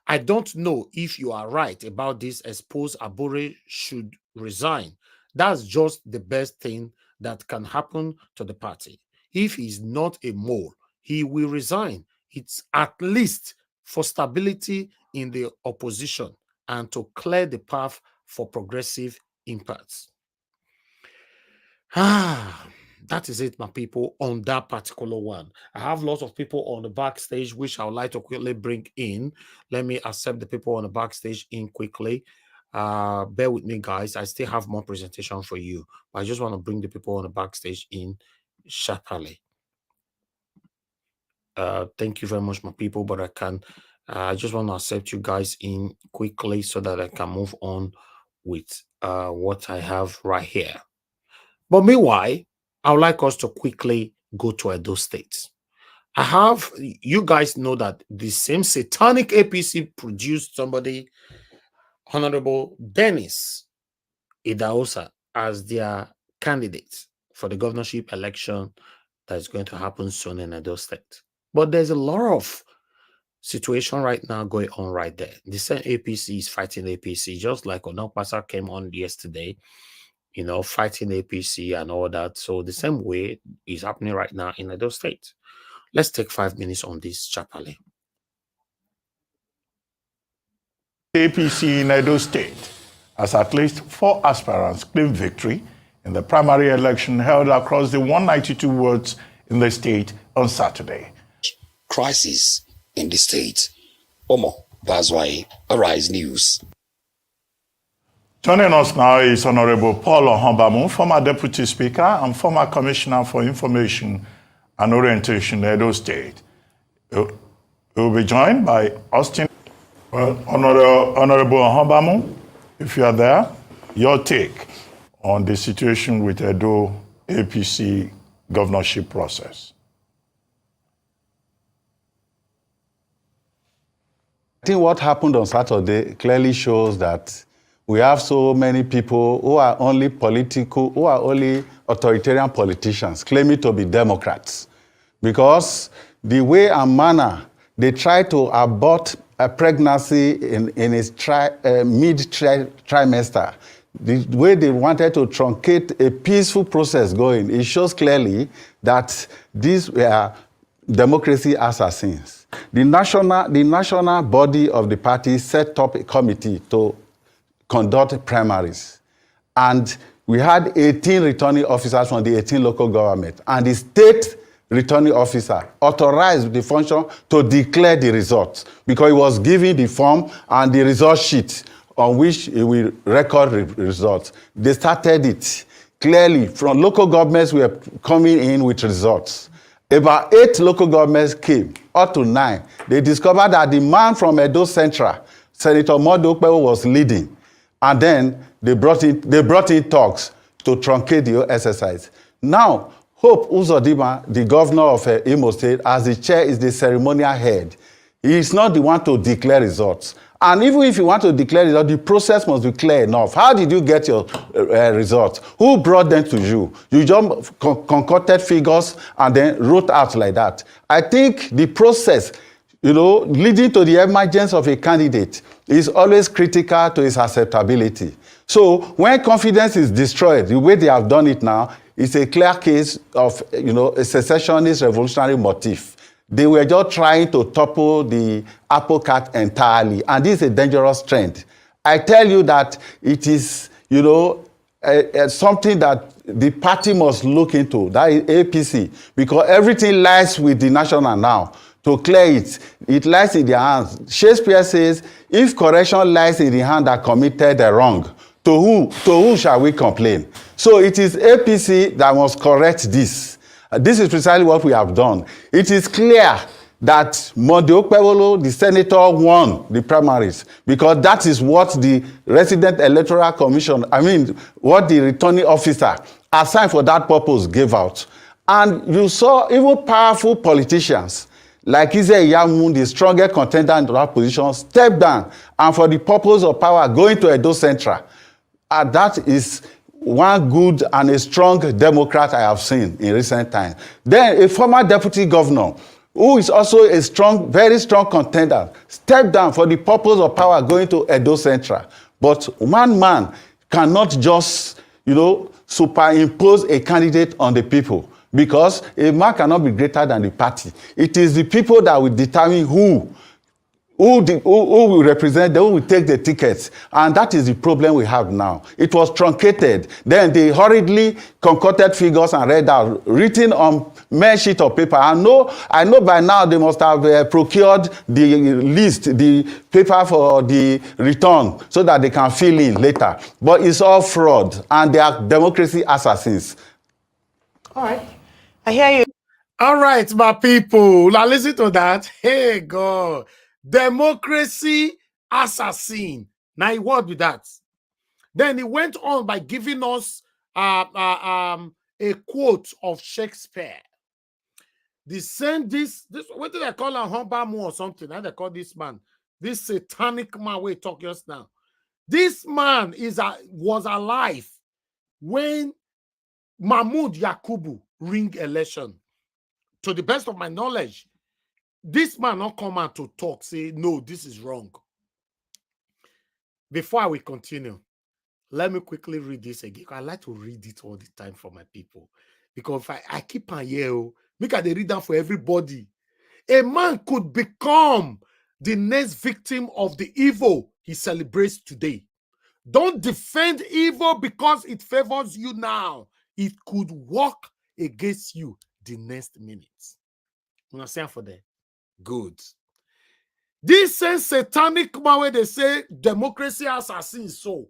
I don't know if you are right about this. Expose Abure should resign. That's just the best thing that can happen to the party. If he's not a mole, he will resign. It's at least for stability in the opposition and to clear the path for progressive impacts. That is it, my people, on that particular one. I have lots of people on the backstage, which I would like to quickly bring in. Let me accept the people on the backstage in quickly. Bear with me, guys. I still have more presentation for you, but I just want to bring the people on the backstage in sharply. Thank you very much, my people, but I just want to accept you guys in quickly so that I can move on with what I have right here. But meanwhile, I would like us to quickly go to Edo State. You guys know that the same satanic APC produced somebody, Honorable Dennis Idahosa, as their candidate for the governorship election that is going to happen soon in Edo State. But there's a lot of situation right now going on right there. The same APC is fighting APC, just like Onokpasa came on yesterday, fighting APC and all that. So the same way is happening right now in Edo State. Let's take 5 minutes on this, Chapali. APC in Edo State has at least 4 aspirants claimed victory in the primary election held across the 192 wards in the state on Saturday. Crisis in the state. Omo Bazwai, Arise News. Joining us now is Honorable Paul Ohonbamu, former Deputy Speaker and former Commissioner for Information and Orientation in Edo State. He will be joined by Austin. Well, Honorable Ohonbamu, if you are there, your take on the situation with Edo APC governorship process. I think what happened on Saturday clearly shows that we have so many people who are only authoritarian politicians claiming to be Democrats. Because the way and manner they try to abort a pregnancy in its mid-trimester, the way they wanted to truncate a peaceful process going, it shows clearly that these were democracy assassins. The national body of the party set up a committee to conduct primaries. And we had 18 returning officers from the 18 local government, and the state returning officer authorized the function to declare the results because he was given the form and the result sheet on which he will record results. They started it. Clearly, from local governments, we are coming in with results. About 8 local governments came, up to 9. They discovered that the man from Edo Central, Senator Mondo Okpebholo, was leading. And then they brought in talks to truncate the exercise. Now, Hope Uzodinma, the governor of Imo State, as the chair, is the ceremonial head. He is not the one to declare results. And even if you want to declare results, the process must be clear enough. How did you get your results? Who brought them to you? You just concocted figures and then wrote out like that. I think the process, leading to the emergence of a candidate is always critical to his acceptability. So when confidence is destroyed, the way they have done it now, it's a clear case of, a secessionist revolutionary motif. They were just trying to topple the apple cart entirely, and this is a dangerous trend. I tell you that it is, something that the party must look into, that is APC, because everything lies with the national now. To clear it, it lies in their hands. Shakespeare says, if correction lies in the hand that committed the wrong, to who shall we complain? So it is APC that must correct this. This is precisely what we have done. It is clear that Mondo Okpebholo, the senator, won the primaries because that is what the resident electoral commission, what the returning officer assigned for that purpose gave out. And you saw even powerful politicians like Ize Iyamu, the strongest contender in that position, step down and for the purpose of power going to Edo Central. That is one good and a strong Democrat I have seen in recent times. Then a former deputy governor, who is also a strong, very strong contender, stepped down for the purpose of power going to Edo Central. But one man cannot just, superimpose a candidate on the people because a man cannot be greater than the party. It is the people that will determine who will represent them, who will take the tickets. And that is the problem we have now. It was truncated. Then they hurriedly concocted figures and read out, written on mere sheet of paper. I know by now they must have procured the list, the paper for the return, so that they can fill in later. But it's all fraud, and they are democracy assassins. All right. I hear you. All right, my people. Now listen to that. Hey, God. Democracy assassin. Now he what with that? Then he went on by giving us a quote of Shakespeare. This what did I call him? Humbamu or something? How they call this man? This satanic man we talk just now. This man was alive when Mahmoud Yakubu ring election. To the best of my knowledge, this man not come out to talk, say, no, this is wrong. Before I will continue, let me quickly read this again. I like to read it all the time for my people. Because if I keep on here, make they read that for everybody. A man could become the next victim of the evil he celebrates today. Don't defend evil because it favors you now. It could work against you the next minute. You understand for that? Good. This same satanic man where they say democracy assassins so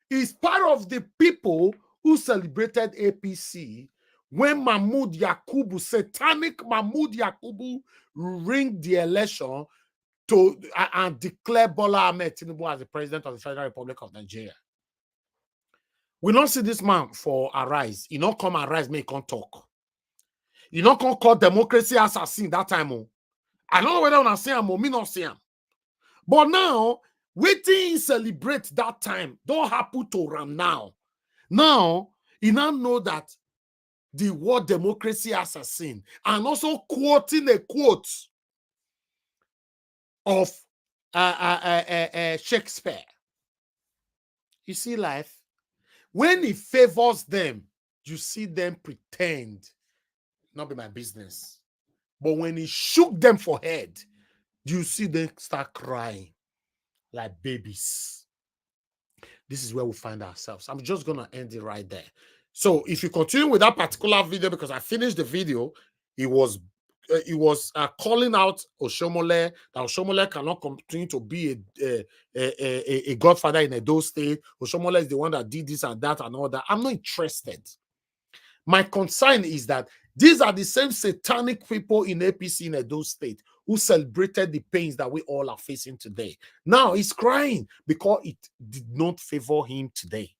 is part of the people who celebrated APC when Mahmoud Yakubu, satanic Mahmoud Yakubu, ring the election to and declare Bola Ahmed Tinubu as the president of the Federal Republic of Nigeria. We don't see this man for Arise. You don't come Arise, make him talk. You don't come call democracy assassin that time. I don't know whether I see him or me not see him. But now, waiting celebrate that time don't happen to Ram now. Now, you now know that the word democracy assassin and also quoting a quote of Shakespeare. You see life? When it favors them, you see them pretend not be my business. But when he shook them for head, you see them start crying like babies. This is where we find ourselves. I'm just going to end it right there. So if you continue with that particular video, because I finished the video, it was calling out Oshomole, that Oshomole cannot continue to be a godfather in Edo State. Oshomole is the one that did this and that and all that. I'm not interested. My concern is that these are the same satanic people in APC in Edo State who celebrated the pains that we all are facing today. Now he's crying because it did not favor him today.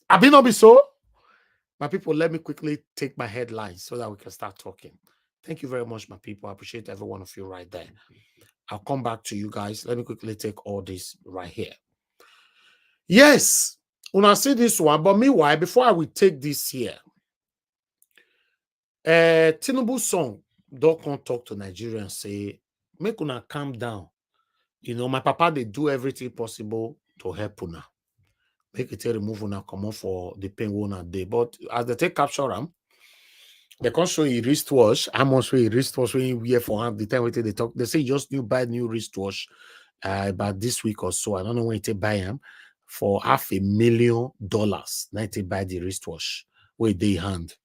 Have it not be so? My people, let me quickly take my headlines so that we can start talking. Thank you very much, my people. I appreciate every one of you right there. I'll come back to you guys. Let me quickly take all this right here. Yes, when I see this one, but meanwhile, before I will take this here, Tinubu's song, don't come talk to Nigeria and say, make una calm down. You know, my papa, they do everything possible to help una. Make it remove una come on for the pain one day. But as they take capture them, they can't show you wristwatch. How much we wristwatch when you wear for the time they talk. They say just buy new wristwatch about this week or so. I don't know when you buy them for $500,000. Now they buy the wristwatch where they hand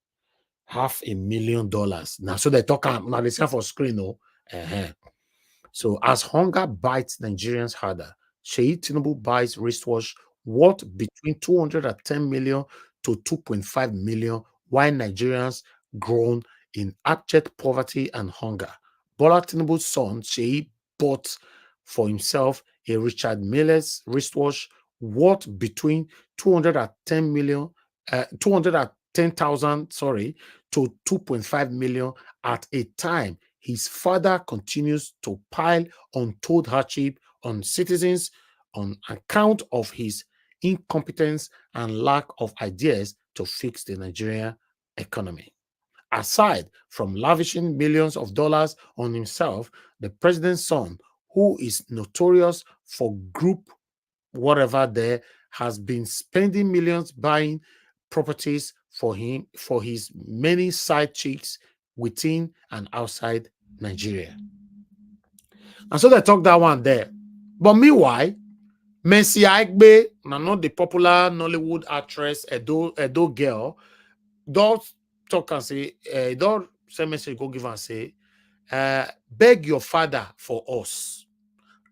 $500,000. Now so they talk now they say for screen no. So as hunger bites Nigerians harder, Sheyi Tinubu buys wristwatch worth between 210 million to 2.5 million, while Nigerians groan in abject poverty and hunger. Bola Tinubu's son, Sheyi, bought for himself a Richard Miller's wristwatch worth between 210,000 to 2.5 million at a time his father continues to pile untold hardship on citizens on account of his incompetence and lack of ideas to fix the Nigerian economy. Aside from lavishing millions of dollars on himself, the president's son, who is notorious for group whatever there, has been spending millions buying properties for him, for his many side chicks within and outside Nigeria. And so they talk that one there. But meanwhile, Mercy Aigbe, not the popular Nollywood actress, Edo girl, don't talk and say, don't send message, go give and say, beg your father for us.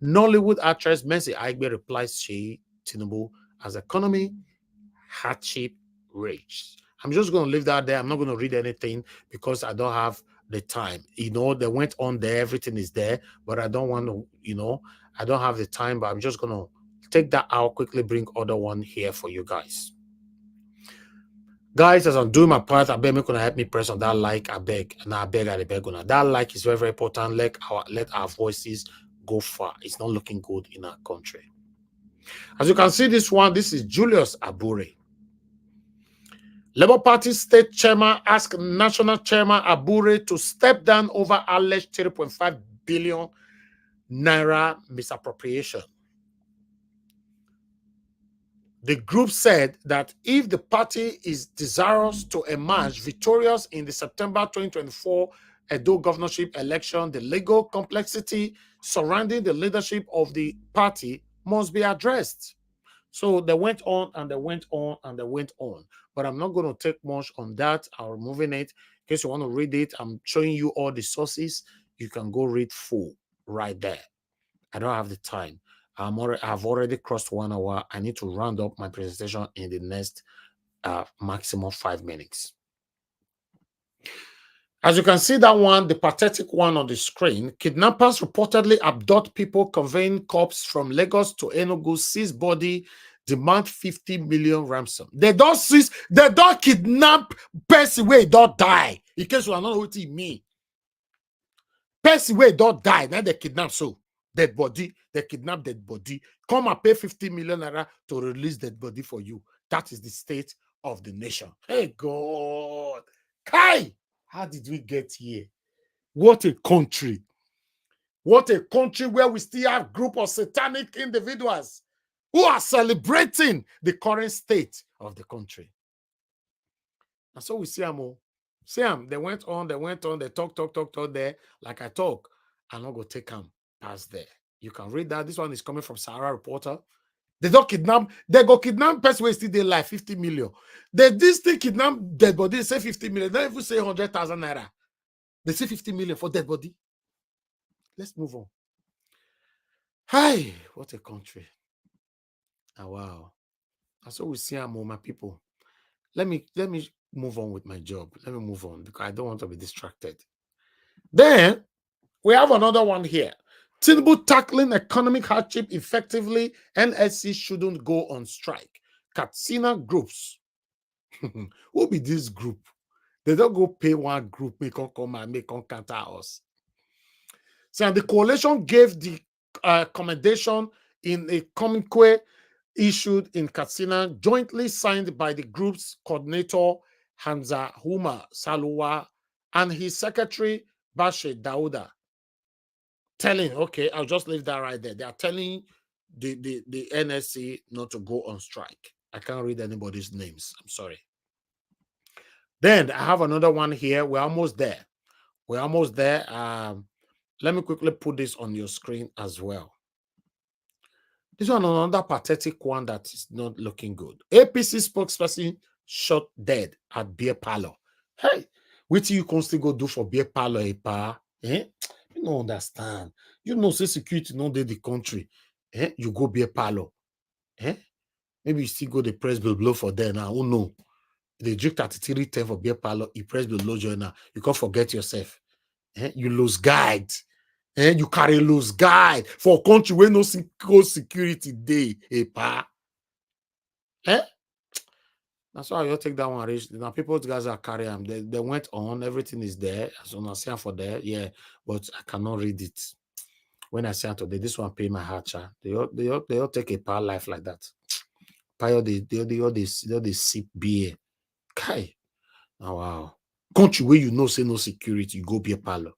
Nollywood actress Mercy Aigbe replies Sheyi Tinubu as economy hardship rage. I'm just going to leave that there. I'm not going to read anything because I don't have the time. You know, they went on there, everything is there, but I don't want to, you know, I don't have the time, but I'm just going to take that out, quickly bring other one here for you guys. Guys, as I'm doing my part, I beg me gonna help me press on that like, I beg. And I beg. That like is very, very important. Let our voices go far. It's not looking good in our country. As you can see, this one, this is Julius Abure. Labour Party State Chairman asked National Chairman Abure to step down over alleged 3.5 billion naira misappropriation. The group said that if the party is desirous to emerge victorious in the September 2024 Edo governorship election, the legal complexity surrounding the leadership of the party must be addressed. So they went on and they went on and they went on. But I'm not going to take much on that. I'm removing it. In case you want to read it, I'm showing you all the sources. You can go read full right there. I don't have the time. I've already crossed 1 hour. I need to round up my presentation in the next maximum 5 minutes. As you can see that one, the pathetic one on the screen, kidnappers reportedly abduct people conveying corpse from Lagos to Enugu, seize body, demand 50 million ransom. They don't kidnap person where he don't die. In case you are not what it mean. Person where he don't die, now they kidnap so. Dead body, they kidnap dead body. Come and pay 50 million naira to release dead body for you. That is the state of the nation. Hey God. Kai! How did we get here? What a country. What a country where we still have a group of satanic individuals who are celebrating the current state of the country. And so we see them. See them. They went on, they talk there. Like I talk, I'm not going to take them past there. You can read that. This one is coming from Sahara Reporter. They don't kidnap, they go kidnap person who still they like 50 million. This thing kidnap dead body, they say 50 million. They don't even say 100,000 naira. They say 50 million for dead body. Let's move on. Hi, what a country. Oh, wow. That's what we see among my people. Let me move on with my job. Let me move on because I don't want to be distracted. Then we have another one here. Tinubu tackling economic hardship effectively. NSC shouldn't go on strike. Katsina groups. Who be this group? They don't go pay one group, make them come and make them counter us. So the coalition gave the commendation in a communique issued in Katsina, jointly signed by the group's coordinator Hamza Huma Saluwa and his secretary Bashe Dauda. Telling, okay, I'll just leave that right there. They are telling the NSC not to go on strike. I can't read anybody's names. I'm sorry. Then I have another one here. We're almost there. We're almost there. Let me quickly put this on your screen as well. This one, another pathetic one that is not looking good. APC spokesperson shot dead at beer parlor. Hey, what you can still go do for beer parlor, Epa? Eh? You don't understand. You know, say security not dey the country. Eh? You go beer parlor. Eh? Maybe you still go the press bill blow for there now. Who know? They drink 3310 for beer parlor. You press bill blow joiner. You can't forget yourself. Eh? You lose guide. And you carry loose guide for a country where no security day, Epa. Eh? That's why you take that one, Rich. Now people's guys are carrying them. They went on, everything is there. As on I say for there, yeah, but I cannot read it. When I say today, this one pay my heart, cha. They all take a power life like that. Pio they sip beer. Kai. Oh, wow. Country where you know say no security, you go beer parlor.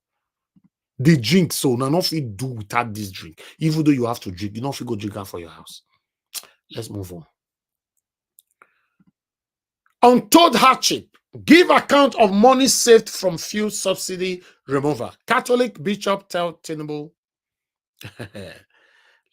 They drink, so now nothing do without this drink. Even though you have to drink, you don't feel go drink out for your house. Let's move on. Untold hardship. Give account of money saved from fuel subsidy removal. Catholic bishop tell Tinubu. That's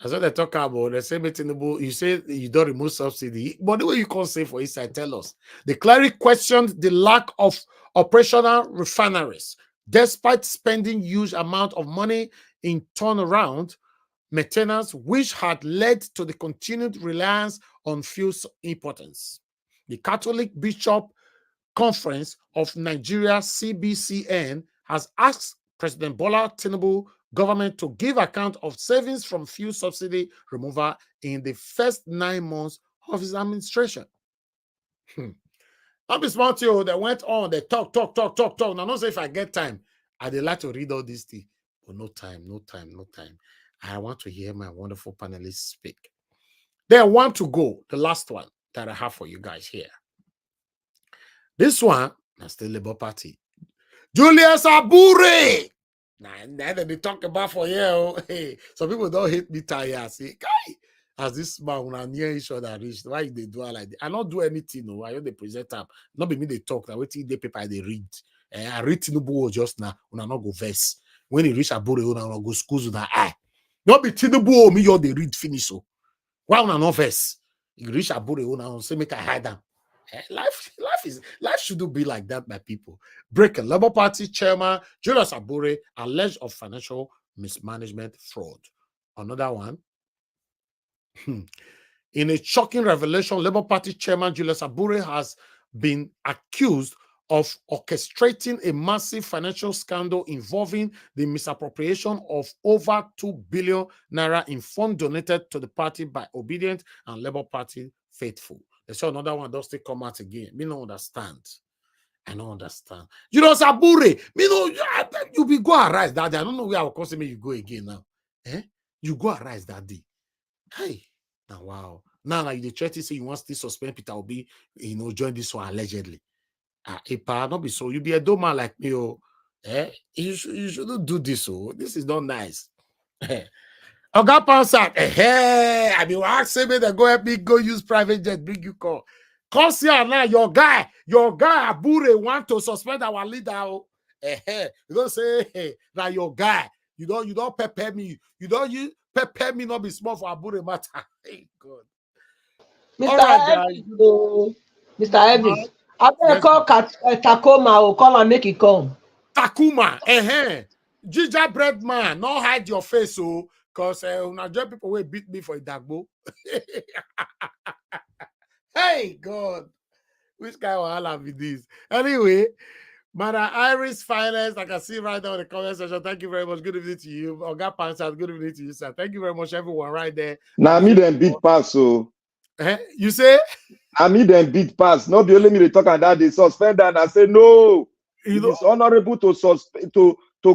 what they talk about. They say, Tinubu, you say you don't remove subsidy, but the way you can't say for inside, tell us. The cleric questioned the lack of operational refineries. Despite spending huge amount of money in turnaround maintenance, which had led to the continued reliance on fuel importance. The Catholic Bishop Conference of Nigeria, CBCN, has asked President Bola Tinubu government to give account of savings from fuel subsidy removal in the first 9 months of his administration. I'll be smart to you. They went on, they talk. Now, not say if I get time, I'd like to read all these things, but no time. I want to hear my wonderful panelists speak. They want to go, the last one that I have for you guys here. This one, that's the Labour Party. Julius Abure. Now they talk about for you. Hey, some people don't hate me tired. Say, guy, as this man when I near each other reach, why they do like that? I not do anything. No, I don't present them. Not be me they talk. I wait till the paper they read. I read Tinubu just now. When I not go verse. When he reach Abure, when I not go schools with that eye. Not be Tinubu me. You they read finish so. Why when I not verse? You reach Abure, when I say make I hide them. Life shouldn't be like that, my people. Breaking Labour Party chairman Julius Abure alleged of financial mismanagement fraud. Another one. In a shocking revelation, Labour Party chairman Julius Abure has been accused of orchestrating a massive financial scandal involving the misappropriation of over 2 billion naira in funds donated to the party by Obedient and Labour Party faithful. They say another one does still come out again. Me don't understand. I don't understand. Julius Abure, me know you be go arise that day. I don't know where I will come say me you go again now. Eh? You go arise that day. Hey, now wow. Now you try to say you want to suspend Peter Obi, join this one allegedly. Epa, not be so. You be a dumb man like me, oh. Eh? You shouldn't do this, oh. This is not nice. Oga Pansat, I mean, asking me to go help me go use private jet, bring you call. Come see now, your guy, Abure want to suspend our leader. Oh. You don't say, hey, now your guy, you don't prepare me. You don't pepper me, not be small for Abure matter. Hey, God. Mr. Evans, I better call Takoma or call and make it come. Takuma, gingerbread man, not hide your face, so because Nigerian people will beat me for a dagbo. Hey God, which guy will have with this? Anyway, Madam Iris Finance, I can see right now in the comment section. Thank you very much. Good evening to you. Oga Pansat, good evening to you, sir. Thank you very much, everyone, right there. Now me then beat pass, so you say? I me then beat pass. Not be only me they talk and that they suspend and I say no. It is honorable to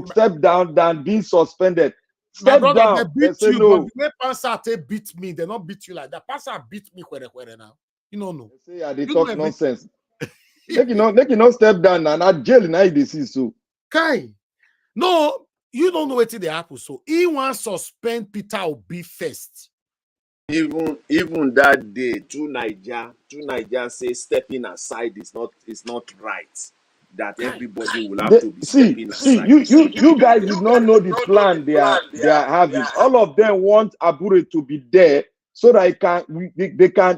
step down than being suspended. Step My brother, down. they beat say you, no. but the way Pansat beat me, they not beat you like that. Pansat beat me where now. You know no. They say yeah, they talk nonsense. Make you not step down and not jail now they see so. Kai, no, you don't know what they happen. So he wants to suspend Peter Obi first. Even that day, two Niger say stepping aside is not right. That everybody will have to be stepping aside. You guys did not know the plan they are having. All of them want Abure to be there so that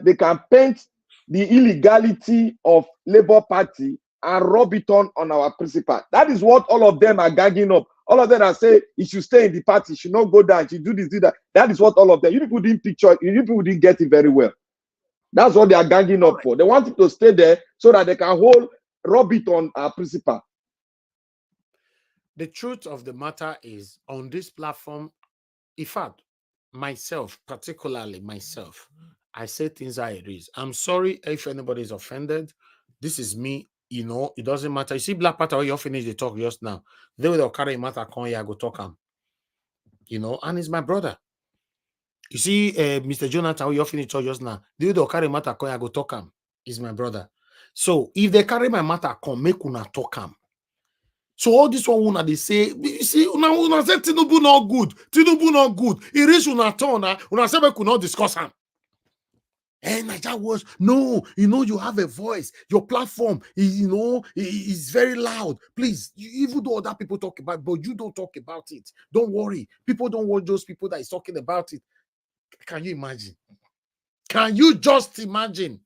they can paint the illegality of Labour Party and rub it on our principal. That is what all of them are ganging up. All of them are saying he should stay in the party, should not go down, should do this, do that. That is what all of them. You people didn't picture it. You people didn't get it very well. That's what they are ganging up for. They want him to stay there so that they can rub it on our principal. The truth of the matter is, on this platform, in fact, myself, particularly myself, I say things how it is. I'm sorry if anybody is offended. This is me. You know, it doesn't matter. You see, Black Panther, you finish the talk just now. They will carry matter come here, go talk him. You know, and he's my brother. You see, Mr. Jonathan, you finish talk just now. They will carry matter come here, go talk him. He's my brother. So if they carry my matter come, make una talk him. So all this one una they say, you see, una say Tinubu not good. Tinubu not good. He reach una turn, una say we could not discuss him. And Niger was no, you have a voice. Your platform, is very loud. Please, even though other people talk about it, but you don't talk about it. Don't worry. People don't want those people that is talking about it. Can you imagine? Can you just imagine?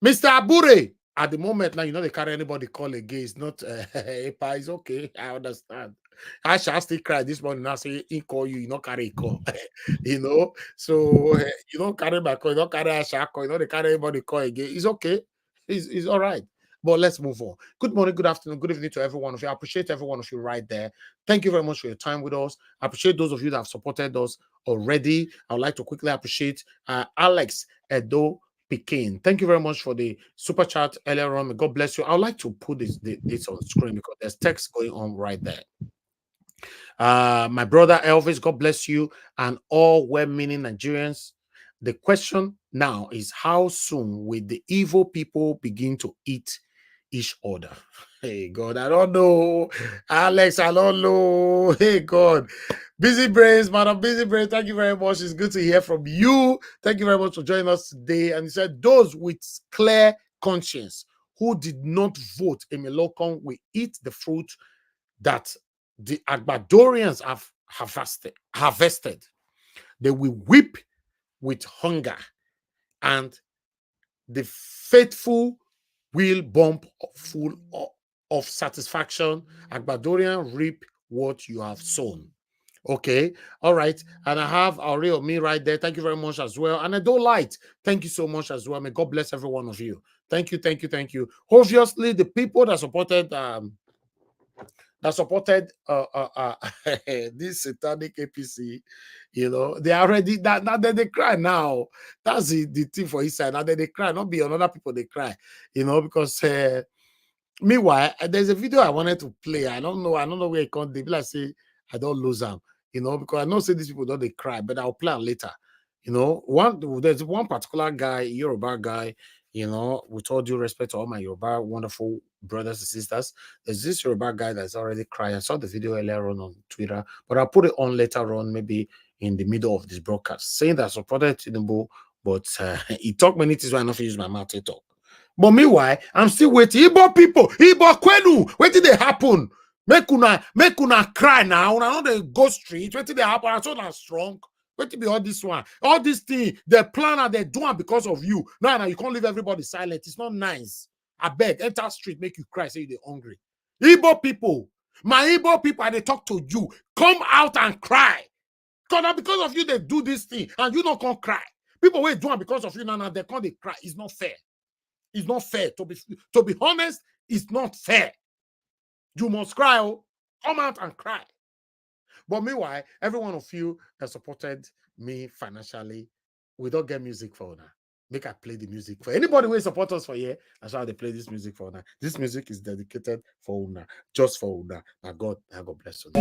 Mr. Abure, at the moment now, they carry anybody call again. It's not it's okay. I understand. I shall still cry this morning. Now say he call you not carry a call. So you don't carry my call, you don't carry a call, you don't carry anybody call again. It's okay. It's all right. But let's move on. Good morning, good afternoon, good evening to every one of you. I appreciate every one of you right there. Thank you very much for your time with us. I appreciate those of you that have supported us already. I would like to quickly appreciate Alex Edo Pekin. Thank you very much for the super chat earlier on. God bless you. I would like to put this on the screen because there's text going on right there. My brother Elvis, God bless you, and all well-meaning Nigerians. The question now is, how soon will the evil people begin to eat each other? Hey God, I don't know. Alex, I don't know. Hey God. Busy Brains, Madam Busy Brains, thank you very much. It's good to hear from you. Thank you very much for joining us today. And he said, those with clear conscience who did not vote Emelokun will eat the fruit that the Agbadorians have harvested. They will weep with hunger, and the faithful will bump full of satisfaction. Agbadorian reap what you have sown. Okay, all right. And I have Aureo me right there. Thank you very much as well. And I don't light. Thank you so much as well. May God bless every one of you. Thank you, thank you, thank you. Obviously, the people that supported this satanic APC, they are already now that they cry now. That's the thing for his side. Now that they cry, not be another people they cry, because meanwhile, there's a video I wanted to play. I don't know where it can't. They be like say I don't lose them, because I know say these people don't they cry, but I'll play later. There's one particular guy, Yoruba guy. With all due respect to all my Yoruba wonderful brothers and sisters, there's this Yoruba guy that's already crying. I saw the video earlier on Twitter, but I'll put it on later on, maybe in the middle of this broadcast, saying that I supported Tinubu, but he talked many things why I not use my mouth to talk. But meanwhile, I'm still waiting. Igbo people, Igbo Kwenu, what did they happen? Make una cry now. Una know they go street. What did they happen? I'm so not strong. What to be all this one? All this thing, the plan and they do it because of you. Now you can't leave everybody silent. It's not nice. I beg, enter street, make you cry, say you're hungry. Igbo people, my Igbo people, they talk to you. Come out and cry. Because of you, they do this thing, and you don't come cry. People wait do it because of you now, they can't they cry. It's not fair. It's not fair. To be honest, it's not fair. You must cry. Oh, come out and cry. But meanwhile, every one of you has supported me financially. We don't get music for now. Make I play the music for anybody who support us for here. That's why they play this music for now. This music is dedicated for Una, just for Una. Now God bless you.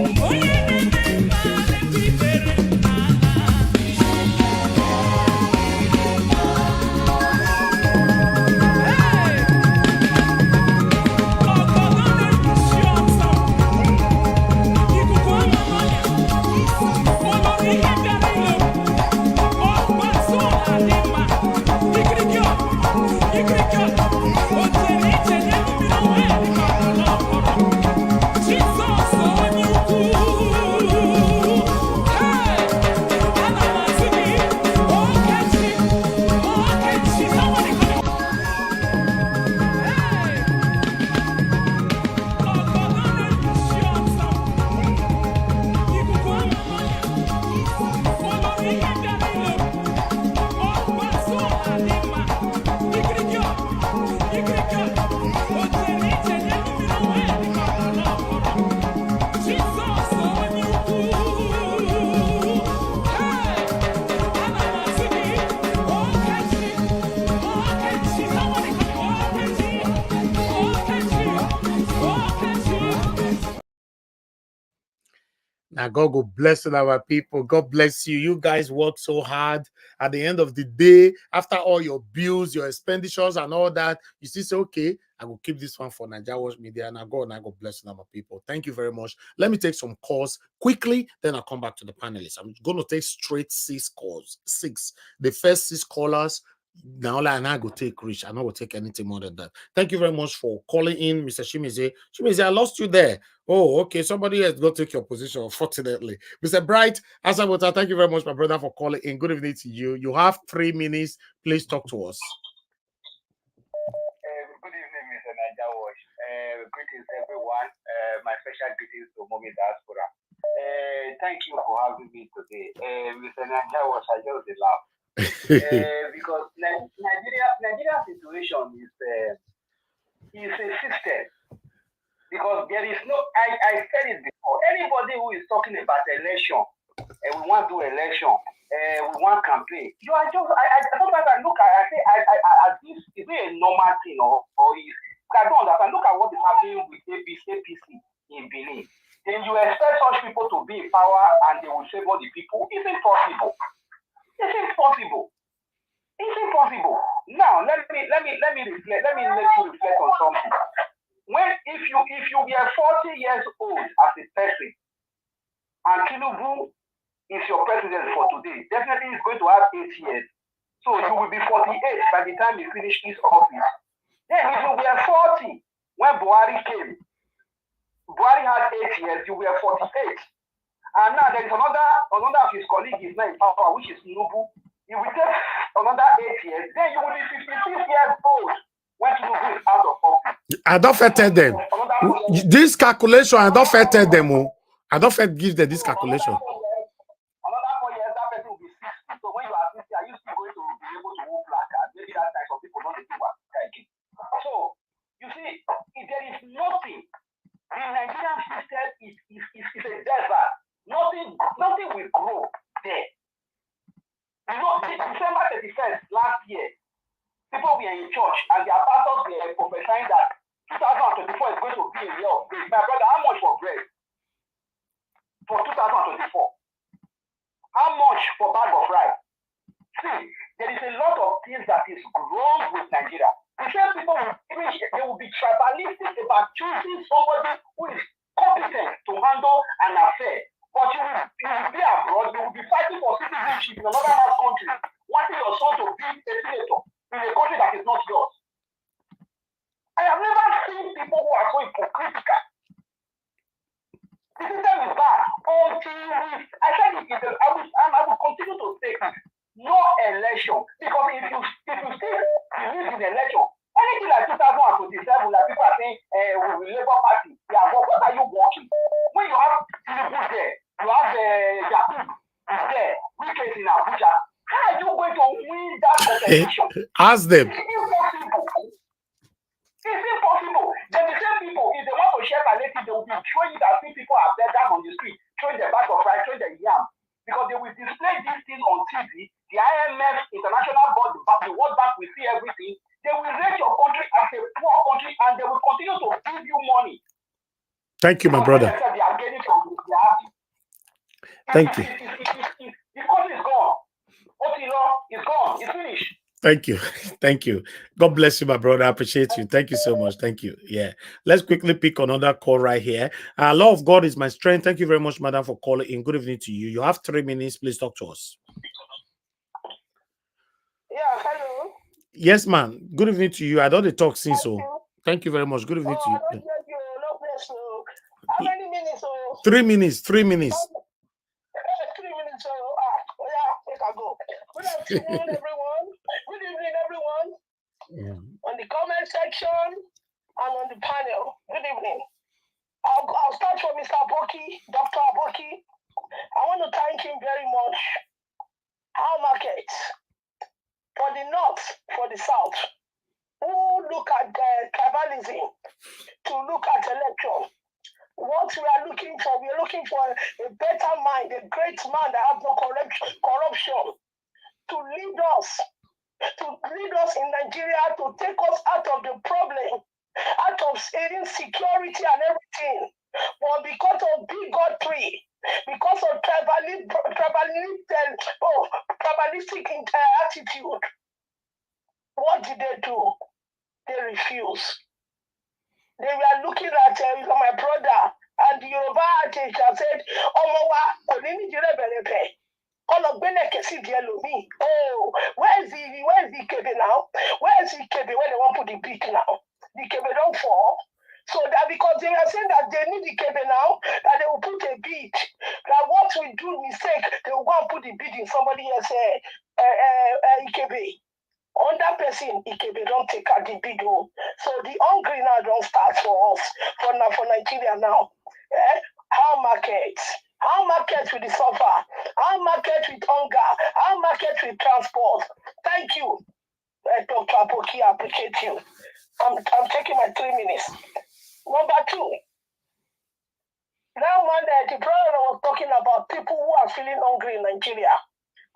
Now, God will bless our people. God bless you. You guys work so hard. At the end of the day, after all your bills, your expenditures, and all that, you still say, okay, I will keep this one for Naija Watch Media. And God bless our people. Thank you very much. Let me take some calls quickly, then I'll come back to the panelists. I'm going to take straight 6 calls. 6. The first 6 callers. Now I go take Rich. I don't take anything more than that. Thank you very much for calling in, Mr. Shimize. Shimize, I lost you there. Oh, okay. Somebody has got to take your position, unfortunately. Mr. Bright, Asabota, thank you very much, my brother, for calling in. Good evening to you. You have 3 minutes. Please talk to us. Good evening, Mr. Naija Watch. Greetings, everyone. My special greetings to Momi Diaspora. Thank you for having me today. Mr. Naija Watch, I just laugh. Because Nigeria situation is a system. Because there is no, I said it before, anybody who is talking about election, we want to do election, we want campaign, you are just, sometimes I look at, I say, as this, is it a normal thing or is, I don't understand, look at what is happening with APC in Benin. Then you expect such people to be in power and they will favor the people. It's impossible. It's impossible. It's impossible. Now let me reflect. Let me let you reflect on something. If you were 40 years old as a person, and Tinubu is your president for today, definitely he's going to have 8 years. So you will be 48 by the time you finish his office. Then if you were 40 when Buhari came, Buhari had 8 years. You were 48. And now there is another of his colleagues is now in power, which is Tinubu. It will take another 8 years. Then you will be 56 years old when Tinubu is out of office. I don't tell them. This calculation, I don't tell them. I don't give them this calculation. Another 4 years, that person will be 60. So when you are 60, are you still going to be able to move like that? Maybe that time some people don't do what again. So you see, there is nothing. The Nigerian system is a desert. Nothing will grow there. You know, December 31st last year, people were in church and their pastors were prophesying that 2024 is going to be a year of bread. My brother, how much for bread? For 2024. How much for bag of rice? See, there is a lot of things that is wrong with Nigeria. The same people they will be tribalistic about choosing somebody who is competent to handle an affair. But you will be abroad, you will be fighting for citizenship in another country, wanting your son to be a senator in a country that is not yours. I have never seen people who are so hypocritical. The system is bad. I said I will continue to say no election, because if you still believe in election, anything like 2027, like people are saying, with Labour Party, yeah, but what are you working? When you have people there, you have Yakub is there, which is in Abuja. How are you going to win that competition? Ask them. It's impossible. It's impossible. Then the same people, if they want to share palliative, they will be showing you that people are beggars on the street, showing the bag of rice, showing the yam. Because they will display this thing on TV. The IMF, International Board, the World Bank will see everything. They will rate your country as a poor country, and they will continue to give you money. Thank you, my brother. They are getting from Thank you. The country is gone. Otilo is gone. It's finished. Thank you. Thank you. God bless you, my brother. I appreciate you. Thank you so much. Thank you. Yeah. Let's quickly pick another call right here. Law of God is my strength. Thank you very much, madam, for calling in. Good evening to you. You have 3 minutes. Please talk to us. Yeah, hello. Yes, ma'am. Good evening to you. I don't talk since so. Thank you very much. Good evening to you. Thank you. No bless you. How many minutes? 3 minutes. 3 minutes. 3 minutes. Yeah, take a go. Good afternoon, everyone. Good evening, everyone. Yeah. On the comment section and on the panel. Good evening. I'll start from Mr. Aboki, Dr. Aboki. I want to thank him very much. Our market for the north, for the south, who look at tribalism, to look at election. What we are looking for a better mind, a great man that has no corruption, to lead us in Nigeria, to take us out of the problem, out of insecurity and everything. But because of bigotry, because of tribalistic attitude, what did they do? They refused. They were looking at my brother, and the Yoruba artist said, Omowa, oh, where's the Kebe now? Where's the Kebe when they want to put the beat now? The Kebe don't fall. So that because they are saying that they need the Kebe now, that they will put a beat. That what we do mistake, they will go and put the beat in somebody else's Kebe. On that person, Ikebe don't take out the big home. So the hungry now don't start for us, for Nigeria now. How market with the suffer, how market with hunger, how market with transport. Thank you, Dr. Aboki, I appreciate you. I'm taking my 3 minutes. Number 2. Now, the brother was talking about people who are feeling hungry in Nigeria.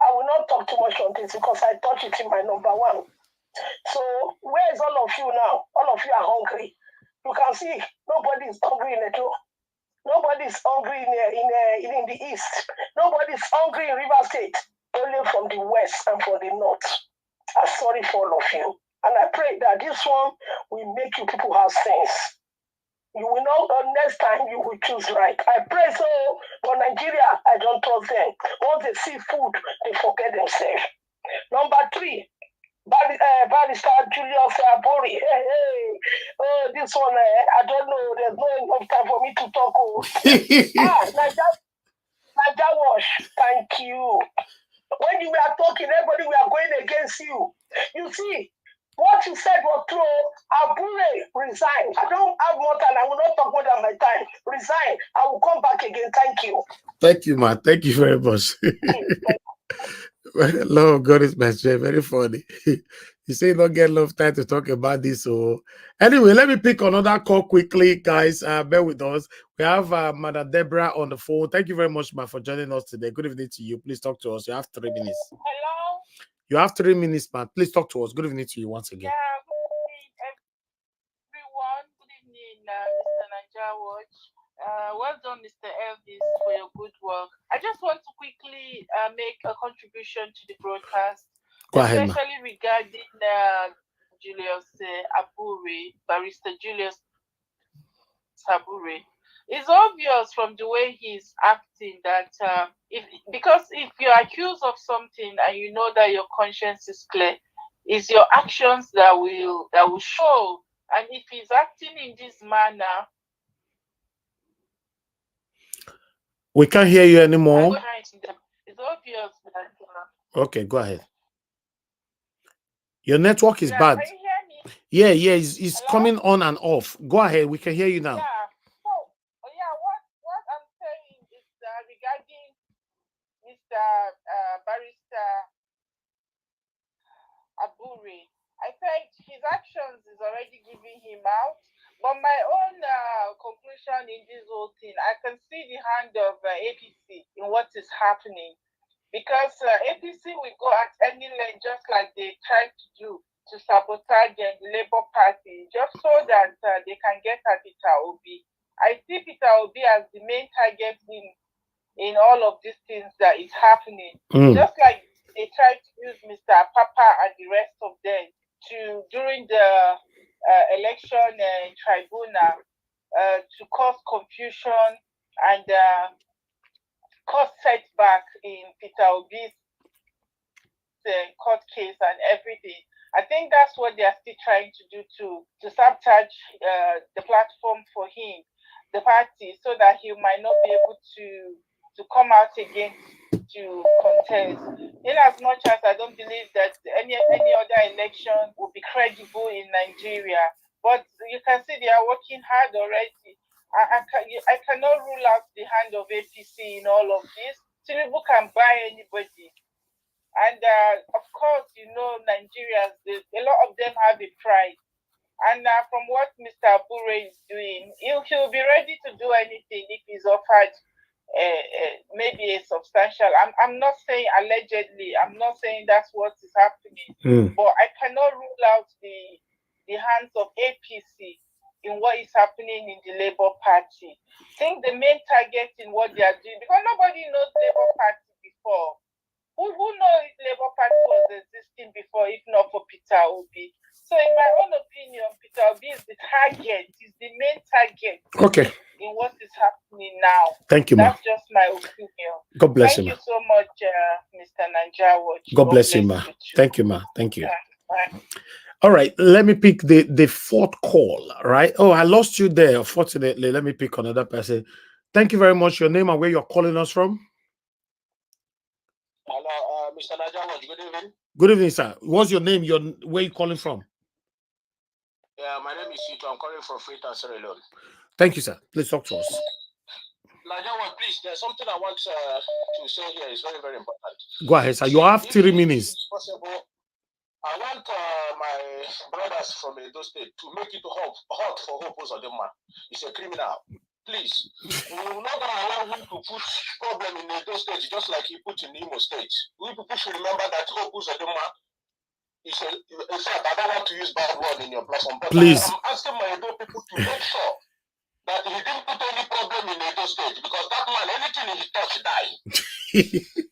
I will not talk too much on this because I touched it in my number 1. So where is all of you now? All of you are hungry. You can see nobody is hungry in the door. Nobody is hungry in the east. Nobody is hungry in River State. Only from the west and from the north. I'm sorry for all of you. And I pray that this one will make you people have sense. You will know next time you will choose right. I pray so for Nigeria. I don't trust them. Once they see food, they forget themselves. Number 3, Barrister Julius Abori. Hey. Oh, this one, I don't know. There's no enough time for me to talk. Naija Wash. Thank you. When you were talking, everybody were going against you. You see, what you said was true. Abure resign. I don't have more time. I will not talk more than my time. Resign. I will come back again. Thank you. Thank you, man. Thank you very much. Lord God is my strength. Very funny. You say you don't get enough time to talk about this. So anyway, let me pick another call quickly, guys. Bear with us. We have Madam Deborah on the phone. Thank you very much, man, for joining us today. Good evening to you. Please talk to us. You have 3 minutes. Hello. You have 3 minutes, man. Please talk to us. Good evening to you once again. Yeah, good evening, everyone. Good evening, Mr. Naija Watch. Well done, Mr. Elvis, for your good work. I just want to quickly make a contribution to the broadcast, Go ahead, especially regarding Julius Abure, Barrister Julius Abure. It's obvious from the way he's acting that because if you're accused of something and you know that your conscience is clear, it's your actions that will show. And if he's acting in this manner, We can't hear you anymore. It's obvious that. Okay, go ahead. Your network is bad. Can you hear me? Yeah, it's coming on and off. Go ahead, we can hear you now. Yeah. So, what I'm saying is regarding Mr. Barrister Abure. I think his actions is already giving him out. But my own conclusion in this whole thing, I can see the hand of APC in what is happening. Because APC will go at any length, just like they tried to do to sabotage the Labour Party, just so that they can get at Peter Obi. I see Peter Obi as the main target in all of these things that is happening. Just like they tried to use Mr. Papa and the rest of them during the election tribunal to cause confusion and cause setback in Peter Obi's court case and everything. I think that's what they are still trying to do to sabotage the platform for him, the party, so that he might not be able to come out again to contest. In as much as I don't believe that any other election will be credible in Nigeria, but you can see they are working hard already. I cannot rule out the hand of APC in all of this. Tinubu can buy anybody. And of course, Nigerians, a lot of them have a pride. And from what Mr. Abure is doing, he'll be ready to do anything if he's offered maybe a substantial. I'm not saying allegedly. I'm not saying that's what is happening. But I cannot rule out the hands of APC in what is happening in the Labour Party. I think the main target in what they are doing, because nobody knows Labour Party before. Who knows if Labour Party was existing before, if not for Peter Obi? So in my own opinion, Peter Obi is the target, is the main target in what is happening now. Thank you, ma. That's just my opinion. God bless you, ma. Thank you so much, Mr. Naija Watch. God bless you, ma. Thank you, ma. Thank you. Bye. All right, let me pick the fourth call, right? Oh, I lost you there, unfortunately. Let me pick another person. Thank you very much. Your name and where you're calling us from? Hello, Mr. Naija Watch. Good evening. Good evening, sir. What's your name? Where you calling from? Yeah, my name is Sito. I'm calling from Freetown, Sierra Leone. Thank you, sir. Please talk to us. Naija Watch, please. There's something I want to say here. It's very, very important. Go ahead, sir. You have 3 minutes. If possible, I want my brothers from Edo State to make it hot for Hope Uzodinma. He's a criminal. Please, we're not going to allow him to put problem in Edo State just like he put in Imo State. We people should remember that Hope Uzodinma is in fact, I don't want to use bad word in your platform, but please. I'm asking my Edo people to make sure that he didn't put any problem in Edo State, because that man, anything he touch, die.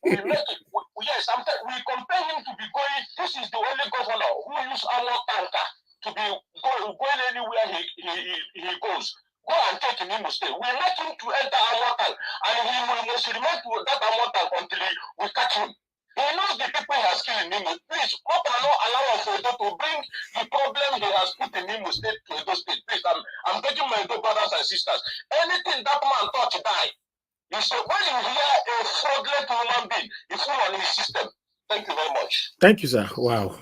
We make it. Yes, we compare him to be going. This is the only governor who use our tanker to be going anywhere he goes. Go and take him in state. We make him to enter our tank, and he must remain to that our tank until we catch him. He knows the people he has killed in Imo. Please, God cannot allow us to bring the problem he has put in Imo State to Edo State. Please, I'm begging my Edo brothers and sisters. Anything that man touch, die. You say, when you hear a fraudulent human being, you fall on his system. Thank you very much. Thank you, sir. Wow.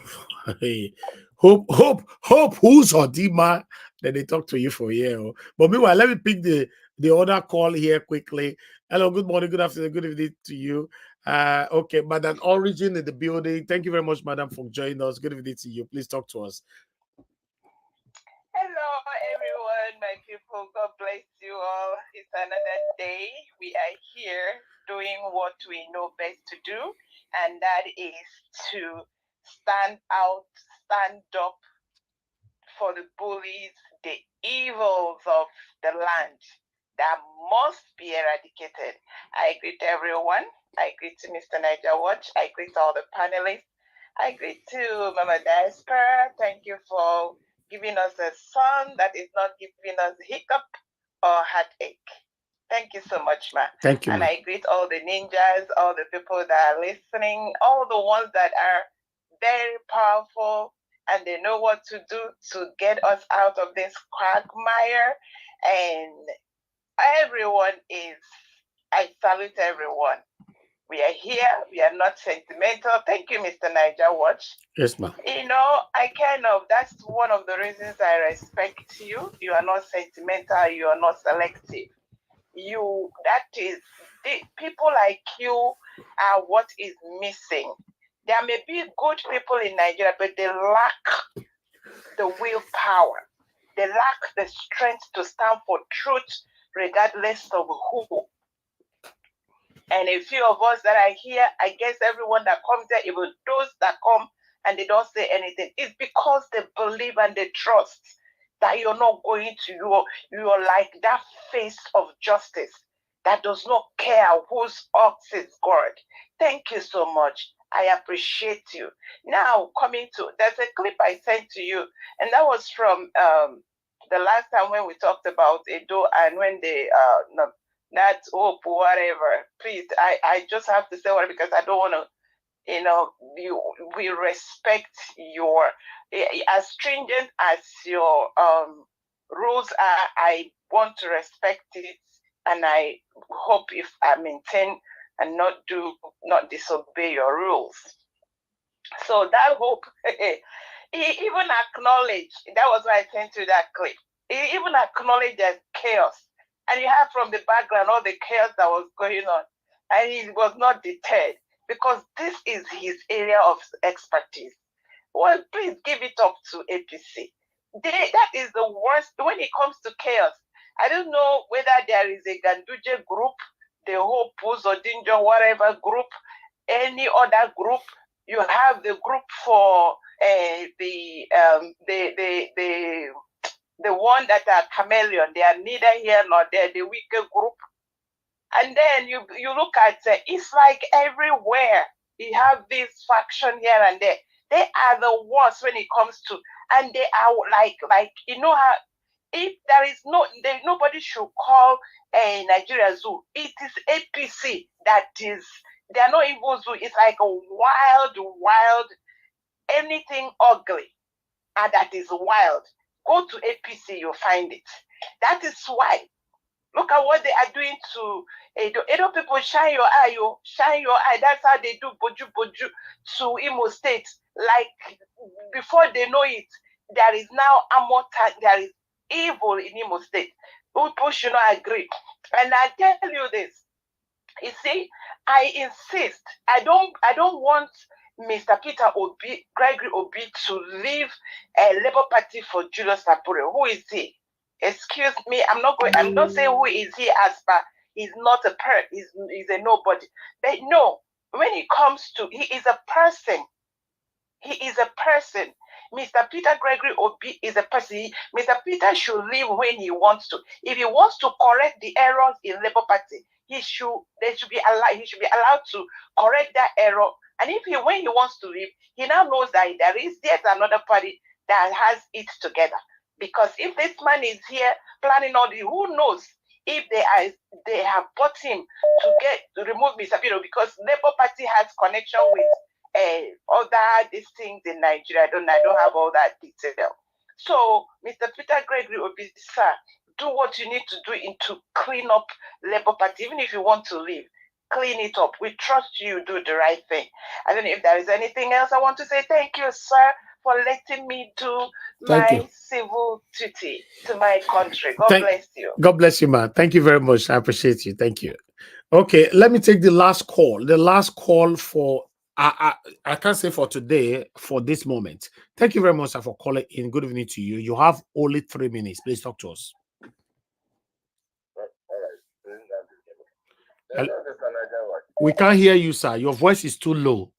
Hope, who's Odima? Then they talk to you for a year. But meanwhile, let me pick the other call here quickly. Hello, good morning, good afternoon, good evening to you. Okay, Madam Origin in the building. Thank you very much, Madam, for joining us. Good evening to you. Please talk to us. Hello, everyone, my people. God bless you all. It's another day. We are here doing what we know best to do, and that is to stand out, stand up for the bullies, the evils of the land that must be eradicated. I greet everyone. I greet Mr. Naija Watch. I greet all the panelists. I greet to Mama Diaspora. Thank you for giving us a song that is not giving us hiccup or heartache. Thank you so much, ma. Thank you. And I greet all the ninjas, all the people that are listening, all the ones that are very powerful and they know what to do to get us out of this quagmire. And everyone is, I salute everyone. We are here. We are not sentimental. Thank you, Mr. Niger Watch. Yes, ma'am. That's one of the reasons I respect you. You are not sentimental. You are not selective. People like you are what is missing. There may be good people in Nigeria, but they lack the willpower. They lack the strength to stand for truth, regardless of who. And a few of us that are here, I guess everyone that comes here, even those that come and they don't say anything, it's because they believe and they trust that you're not going to, you're like that face of justice that does not care whose ox is God. Thank you so much. I appreciate you. Now, there's a clip I sent to you, and that was from the last time when we talked about Edo and when they, not hope, whatever. Please, I just have to say whatever because I don't want to, we respect your, as stringent as your rules are, I want to respect it, and I hope if I maintain and not disobey your rules. So that hope, he even acknowledged, that was why I sent you that clip. He even acknowledged there's chaos. And you have from the background all the chaos that was going on. And he was not deterred because this is his area of expertise. Well, please give it up to APC. That is the worst when it comes to chaos. I don't know whether there is a Ganduje group, the whole Puz or Dinjo, whatever group, any other group. You have the group for the one that are chameleon. They are neither here nor there, the weaker group. And then you look at it's like everywhere you have this faction here and there. They are the worst when it comes to, and they are like how if there is nobody should call Nigeria zoo. It is APC that is. They are not even zoo. It's like a wild, anything ugly, and that is wild. Go to APC, you'll find it. That is why. Look at what they are doing to Edo. Edo people, shine your eye, yo. Shine your eye. That's how they do boju to Imo State. Like, before they know it, there is now there is evil in Imo State. People should not agree. And I tell you this. You see, I insist. I don't want Mr. Peter Obi, Gregory Obi, to leave a Labour Party for Julius Sapure. Who is he? Excuse me, I'm not saying who is he as per. He's not a he's a nobody. But no, when it comes to, he is a person. He is a person. Mr. Peter Gregory Obi is a person. Mr. Peter should leave when he wants to. If he wants to correct the errors in Labour Party, he should be allowed to correct that error. And when he wants to leave, he now knows that there is yet another party that has it together. Because if this man is here planning all the, who knows if they have bought him to remove Mr. Peter, because Labour Party has connection with other these things in Nigeria. I don't have all that detail. So, Mr. Peter Gregory Obi, sir, do what you need to do to clean up Labour Party. Even if you want to leave, clean it up. We trust you do the right thing. I don't know if there is anything else I want to say. Thank you, sir, for letting me do my civil duty to my country. God bless you. God bless you, man. Thank you very much. I appreciate you. Thank you. Okay, let me take the last call. The last call for I can't say for today, for this moment. Thank you very much, sir, for calling in. Good evening to you. You have only 3 minutes. Please talk to us. We can't hear you, sir. Your voice is too low.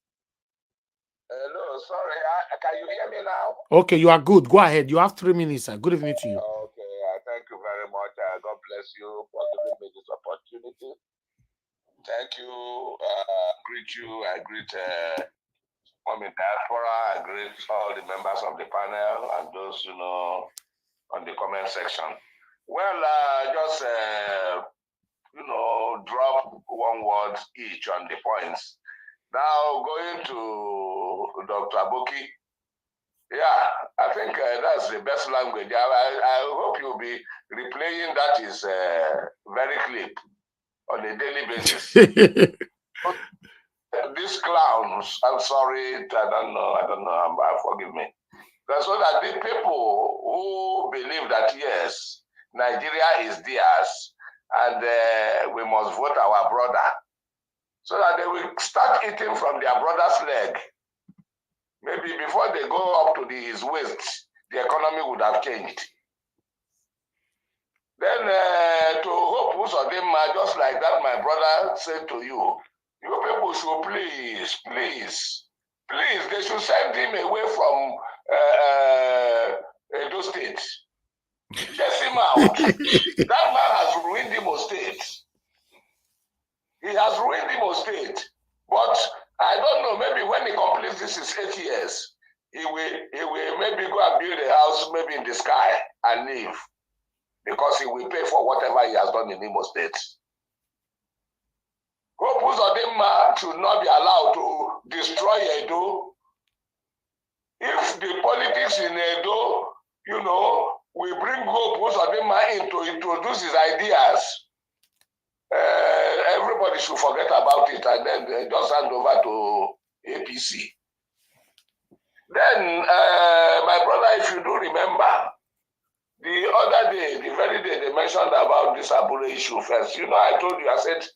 Hello, sorry. Can you hear me now? Okay, you are good. Go ahead. You have 3 minutes, sir. Good evening to you. Okay, thank you very much. God bless you for giving me this opportunity. Thank you. I greet Mommy Diaspora. I greet all the members of the panel and those on the comment section. Well, just drop one word each on the points. Now going to Dr. Aboki. Yeah, I think that's the best language. I hope you'll be replaying that is very clip on a daily basis. These clowns, I'm sorry, I don't know, forgive me. So that the people who believe that, yes, Nigeria is theirs, and we must vote our brother, so that they will start eating from their brother's leg. Maybe before they go up to his waist, the economy would have changed. Then to hope Uzodinma, just like that my brother said to you, you people should please, they should send him away from Edo State. Chase him out. That man has ruined Imo State. He has ruined Imo State. But I don't know, maybe when he completes this is 8 years, he will maybe go and build a house maybe in the sky and live. Because he will pay for whatever he has done in Imo State. Hope Uzodinma should not be allowed to destroy Edo. If the politics in Edo, we bring Hope Uzodinma in to introduce his ideas, everybody should forget about it and then just hand over to APC. Then, my brother, if you do remember, the other day, the very day they mentioned about this Abure issue first, I told you, I said,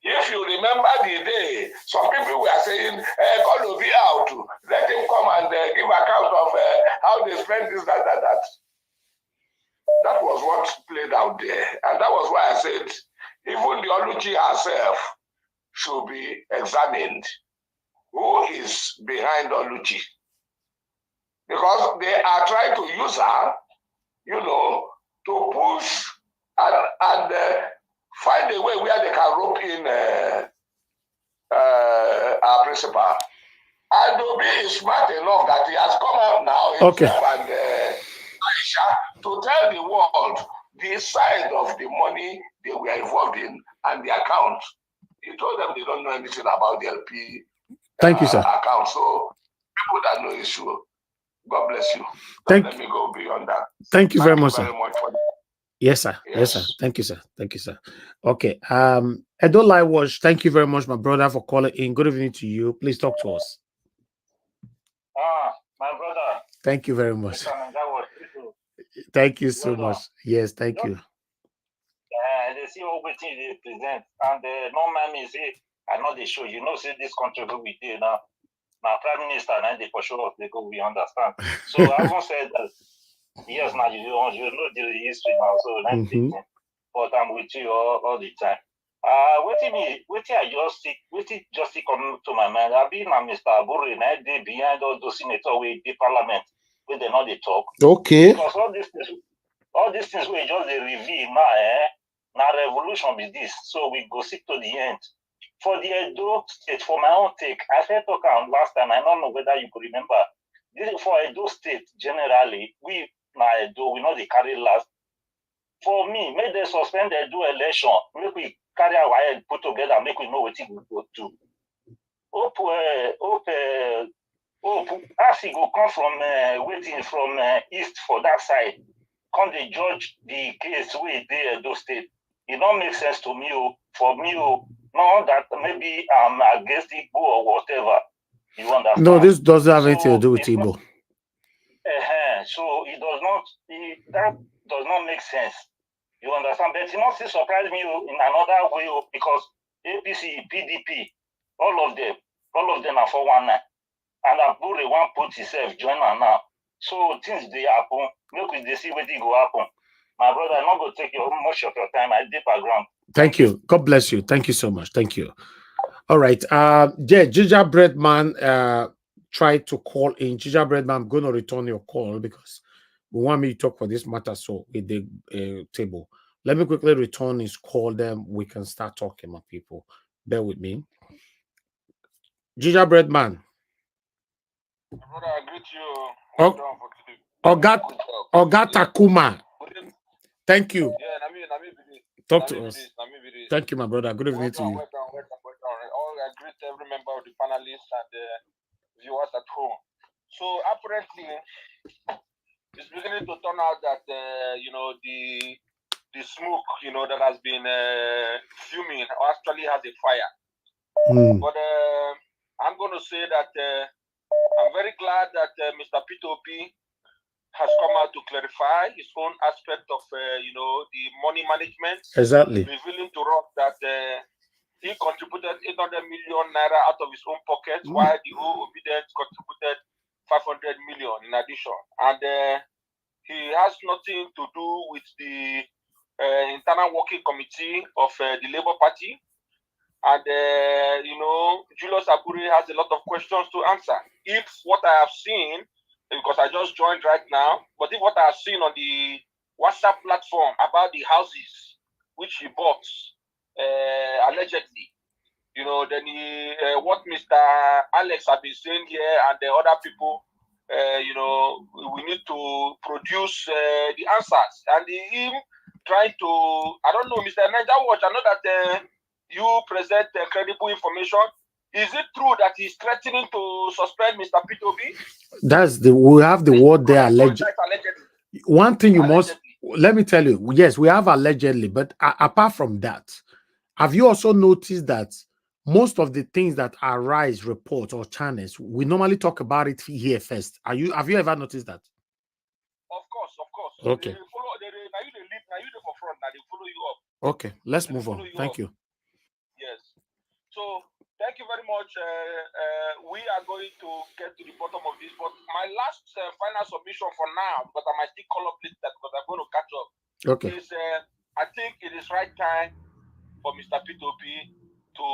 if you remember the day, some people were saying, call Obi out, let him come and give account of how they spent this, that. That was what played out there. And that was why I said, even the Oluchi herself should be examined. Who is behind Oluchi? Because they are trying to use her, to push and find a way where they can rope in our principal. And Obi is smart enough that he has come out now himself and Aisha to tell the world the side of the money they were involved in and the account. He told them they don't know anything about the LP Thank you, sir. account. So people that know issue. God bless you. Let me go beyond that. Thank you very much, sir. For Yes, sir. Yes, sir. Thank you, sir. Thank you, sir. Okay. Edo Live Watch, thank you very much, my brother, for calling in. Good evening to you. Please talk to us. My brother. Thank you very much. Thank you so much. Yes, thank you. They see everything they present, and normal me say, I know they show say this country we did now. My prime minister and they for sure they go, we understand. So I haven't said that. Yes, now you know the history now, so but I'm with you all the time. Waiting I just come to my mind. I've been Mr. Abure, and they behind all those senators with the parliament when they know they talk. Okay. Because all these things we just they reveal now, now revolution with this. So we go sit to the end. For the Edo State, for my own take, I said talk on last time, I don't know whether you could remember. This for Edo State, generally, we now Edo, we know they carry last. For me, make they suspend the Edo election, make we carry our head put together, make we know what we go do. Hope as he go come from waiting from east for that side, come they judge the case with the Edo State. It don't make sense to me, for me, no, that maybe I'm against Igbo or whatever. You understand? No, this doesn't have anything to do with Igbo. So it does not. That does not make sense. You understand? But it must surprise me in another way because APC, PDP, all of them are for one night, and Abure one put himself join her now. So things they happen. Make we see what it go happen. My brother, I'm not going to take much of your time. I dip ground. Thank you. God bless you. Thank you so much. Thank you. All right. Gingerbread Man tried to call in. Gingerbread Man, I'm going to return your call because we want me to talk for this matter. So with the table, let me quickly return his call. Then we can start talking, my people. Bear with me. Gingerbread Man. Brother, I greet you. Oga Takuma. Thank you. Yeah, Talk to us. Thank you, my brother. Good evening to you. Welcome. I greet every member of the panelists and viewers at home. So apparently, it's beginning to turn out that the the smoke, that has been fuming actually has a fire. But I'm going to say that I'm very glad that Mr. P2P has come out to clarify his own aspect of, the money management. Exactly. Revealing to us that he contributed 800 million naira out of his own pocket, while the whole obedience contributed 500 million in addition. And he has nothing to do with the internal working committee of the Labour Party. And, Julius Abure has a lot of questions to answer. If what I have seen, because I just joined right now, but if what I have seen on the WhatsApp platform about the houses which he bought, allegedly, then what Mr. Alex has been saying here and the other people, we need to produce the answers. And him trying to, I don't know, Mr. Niger Watch, I know that you present credible information. Is it true that he's threatening to suspend Mr. P2B? We have the word there, allegedly. One thing you must, let me tell you, yes, we have allegedly, but apart from that, have you also noticed that most of the things that arise, reports or channels, we normally talk about it here first? Have you ever noticed that? Of course. Okay. They follow, they lead, now you for front, now they follow you up. Okay, let's move on. Thank you. Yes. So thank you very much. We are going to get to the bottom of this, but my last final submission for now, because I might still call up later because I'm going to catch up. Okay. Is I think it is right time for Mr. P2P to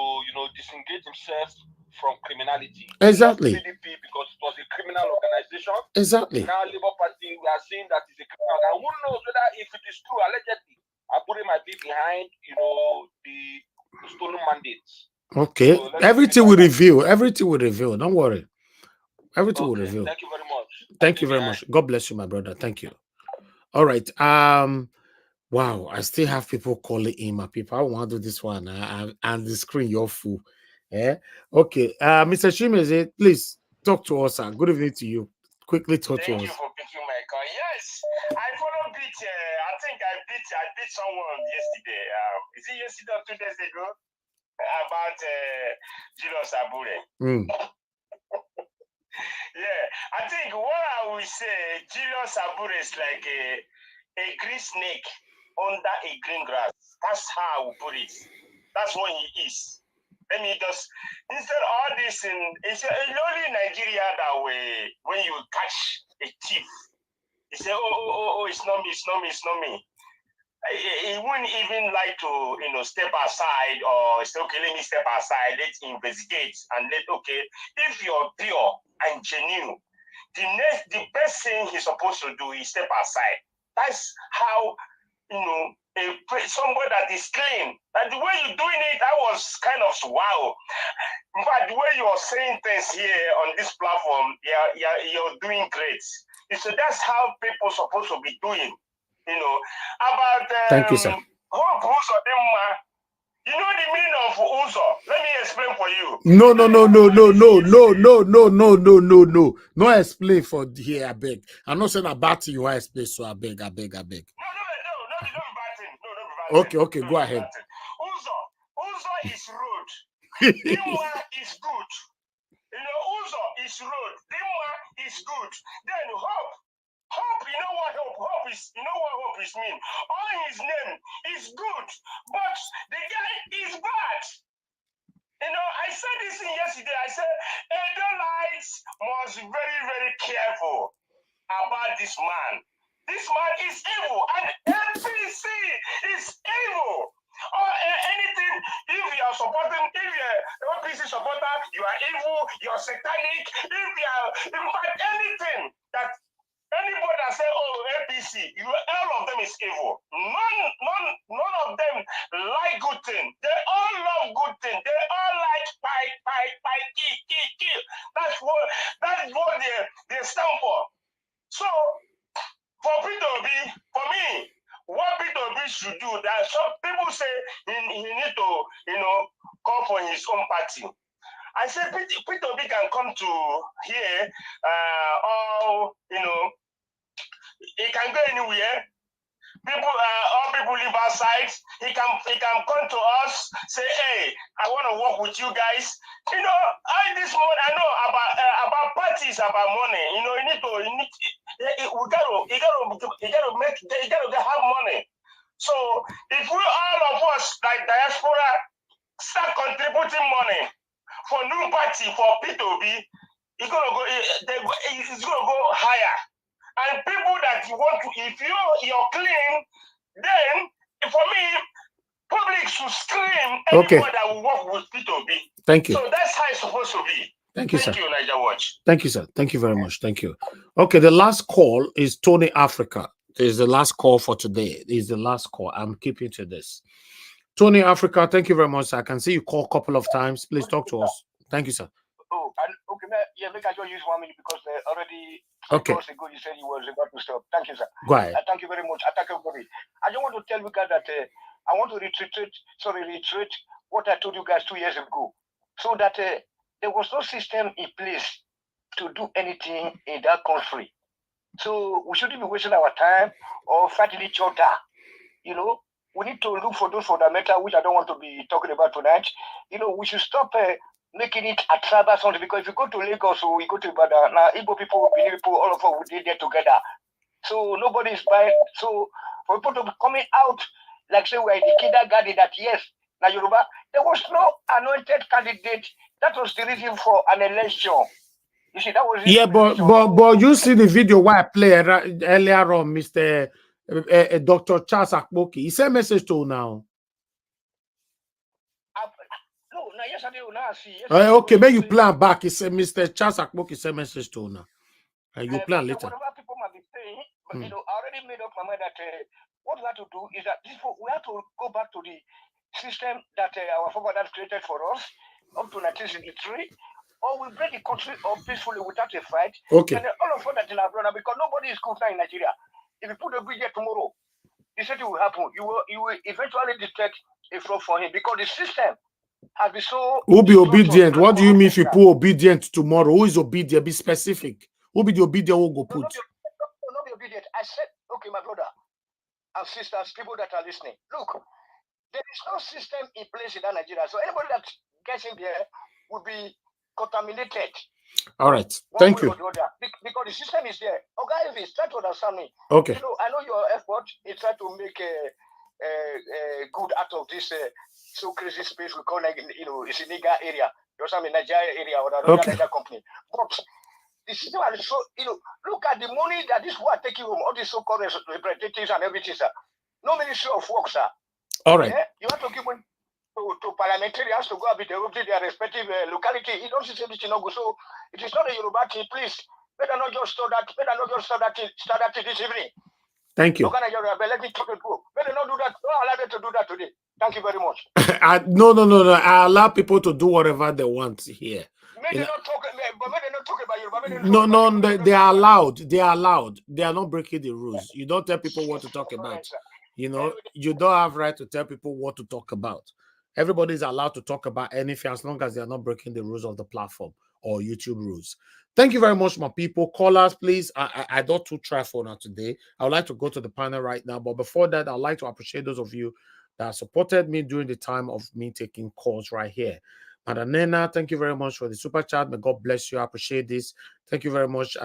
disengage himself from criminality. Exactly. PDP, because it was a criminal organization. Exactly. Now Labour Party, we are seeing that it's a criminal. Now who knows whether if it is true, allegedly, Abure might be behind, the stolen mandates. Okay. So everything will reveal. Everything will reveal. Don't worry. Everything will reveal. Thank you very much. Thank you very much. God bless you, my brother. Thank you. All right. Wow, I still have people calling in, my people. I want to do this one. And the screen, you're full. Yeah. Okay. Mr. Chimeze, please talk to us. Good evening to you. Quickly talk to us. Thank you for picking my call. Yes, I follow beat. I think I beat someone yesterday. Is it yesterday or 2 days ago? About Julius Abure. Yeah, I think what I will say, Julius Abure is like a green snake under a green grass. That's how I will put it. That's what he is. Let me just, instead of all this, it's only in Nigeria that way, when you catch a thief, you say, oh, it's not me. He wouldn't even like to, step aside or say, okay, let me step aside, let's investigate, and if you're pure and genuine, the best thing he's supposed to do is step aside. That's how, somebody that is clean. And the way you're doing it, I was kind of wow. In fact, the way you're saying things here on this platform, you're doing great. So that's how people are supposed to be doing. About thank you, sir. Hope Uzo Demma. You know the meaning of Uzo? Let me explain for you. No. No explain for here, I beg. I'm not saying about you, I explain, so I beg. No, bad thing. Okay, go ahead. Uzo is road. Dimma is good. Uzo is road. Dimma is good. Then hope, you know what hope is mean? All his name is good, but the guy is bad. I said this thing yesterday. I said Edoites must be very, very careful about this man. This man is evil, and NPC is evil. Or anything, if you are supporting, if you're NPC supporter, you are evil, you're satanic. If you are, in fact, anything that anybody that say, oh, APC, all of them is evil. None of them like good thing. They all love good thing. They all like kill. That is what they stand for. So, for P2B, for me, what P2B should do, that some people say he need to, call for his own party. I said P2B can come to here, he can go anywhere. People, all people live outside. He can come to us, say, hey, I want to work with you guys. You know, this money, I know about parties, about money. You know, you gotta have money. So if we all of us like diaspora start contributing money for new party for P2B, it's gonna go higher. And people that you want to, if you're clean, then for me, public should scream anybody that will work with P2B. Thank you. So that's how it's supposed to be. Thank you, sir. Thank you, Niger Watch. Thank you, sir. Thank you very much. Thank you. Okay, the last call is Tony Africa. This is the last call for today. This is the last call. I'm keeping to this. Tony Africa, thank you very much, sir. I can see you call a couple of times. Please talk to us. Thank you, sir. Oh, and okay, yeah, make I just use 1 minute because already Okay. hours ago you said you was about to stop. Thank you, sir. Go ahead. Thank you very much. I thank everybody. I just want to tell you guys that I want to reiterate what I told you guys 2 years ago, so that there was no system in place to do anything in that country. So we shouldn't be wasting our time or fighting each other. You know, we need to look for those fundamentals, which I don't want to be talking about tonight. You know, we should stop making it a tribal something, because if you go to Lagos or we go to Ibadan, now Igbo people, Benin people, all of us will be there together. So nobody is buying. So for people to be coming out, like say we're in the kindergarten, that yes, now Yoruba, there was no anointed candidate. That was the reason for an election. You see, that was but you see the video where I played earlier on, Mr. Dr. Charles Akpoki. He sent a message to you now. No, yesterday now I see. Okay, when you plan back, he said Mr. Charles Akpoki sent a message to you now. And you plan later. Whatever people might be saying, but you know, I already made up my mind that what we have to do is that we have to go back to the system that our forefathers created for us up to 1963. Or we break the country up peacefully without a fight. Okay. And all of us that in our brother, because nobody is good now in Nigeria. If you put a bridge tomorrow, the same thing will happen. You will eventually detect a fraud for him, because the system has been so. Who be obedient? What do you mean if you put obedient tomorrow? Who is obedient? Be specific. Who be the obedient who go put? Not be obedient. I said, okay, my brother and sisters, people that are listening, look, there is no system in place in that Nigeria. So anybody that gets in there will be contaminated. All right. Thank you. Because the system is there. Okay, if it's try to understand me. Okay. You know, I know your effort is try to make a good out of this so crazy space we call, you know, it's a nigger area. You know, in Nigeria area or another Niger company. But the system is so, you know, look at the money that this war taking home, all these so-called representatives and everything, sir. No ministry of work, sir. All right. Yeah? You have to give money to parliamentarians to go up with their respective locality. It don't say this, no go. So it is not a Yoruba thing, please. Better not just start that this evening. Thank you. Let me talk to you. Better not do that. Don't allow them to do that today. Thank you very much. No. I allow people to do whatever they want here. Maybe they not talk about Yoruba. No, they are allowed. They are allowed. They are not breaking the rules. You don't tell people what to talk about. You know, you don't have right to tell people what to talk about. Everybody is allowed to talk about anything as long as they are not breaking the rules of the platform or YouTube rules. Thank you very much, my people. Callers, please. I don't try for now today. I would like to go to the panel right now. But before that, I'd like to appreciate those of you that supported me during the time of me taking calls right here. Madam Nena, thank you very much for the super chat. May God bless you. I appreciate this. Thank you very much.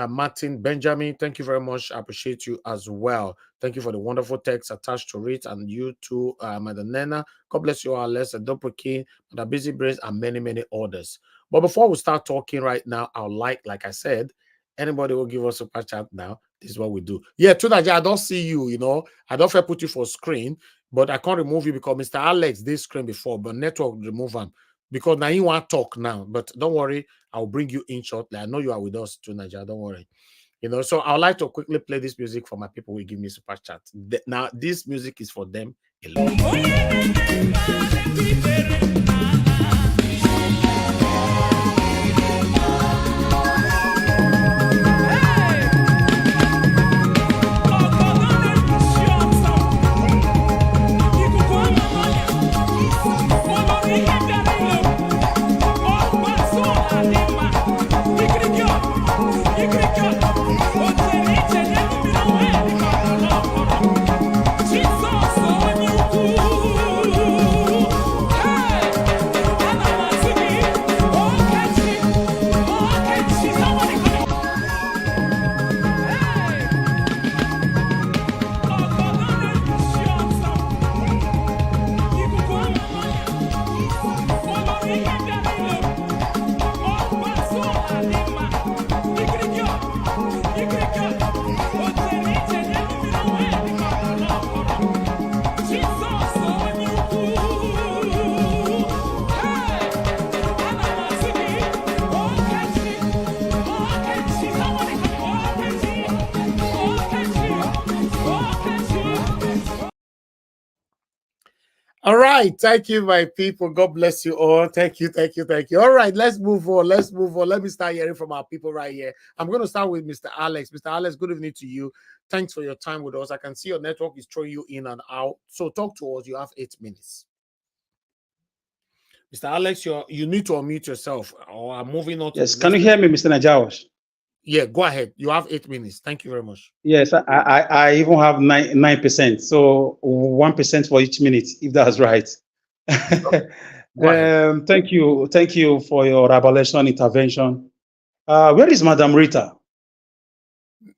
Martin Benjamin, thank you very much. I appreciate you as well. Thank you for the wonderful text attached to it, and you too, Madam Nena. God bless you all. Let's Double King, Madam Busy Brains, and many others. But before we start talking right now, I would like I said, anybody will give us a super chat now. This is what we do. Yeah, Tudaja, I don't see you. You know, I don't fair put you for screen, but I can't remove you because Mr. Alex did screen before, but network remove him. Because now you want to talk now, but don't worry, I'll bring you in shortly. I know you are with us too, Nigeria. Don't worry. You know, so I would like to quickly play this music for my people who give me super chat. Now, this music is for them alone. All right. Thank you, my people. God bless you all. Thank you. Thank you. Thank you. All right. Let's move on. Let's move on. Let me start hearing from our people right here. I'm going to start with Mr. Alex. Mr. Alex, good evening to you. Thanks for your time with us. I can see your network is throwing you in and out. So talk to us. You have 8 minutes. Mr. Alex, you need to unmute yourself, or I'm moving on. Yes. Can you hear me, Mr. Najawash? Yeah, go ahead. You have 8 minutes. Thank you very much. Yes, I even have 9%. So 1% for each minute, if that's right. Thank you for your revelation intervention. Where is Madam Rita?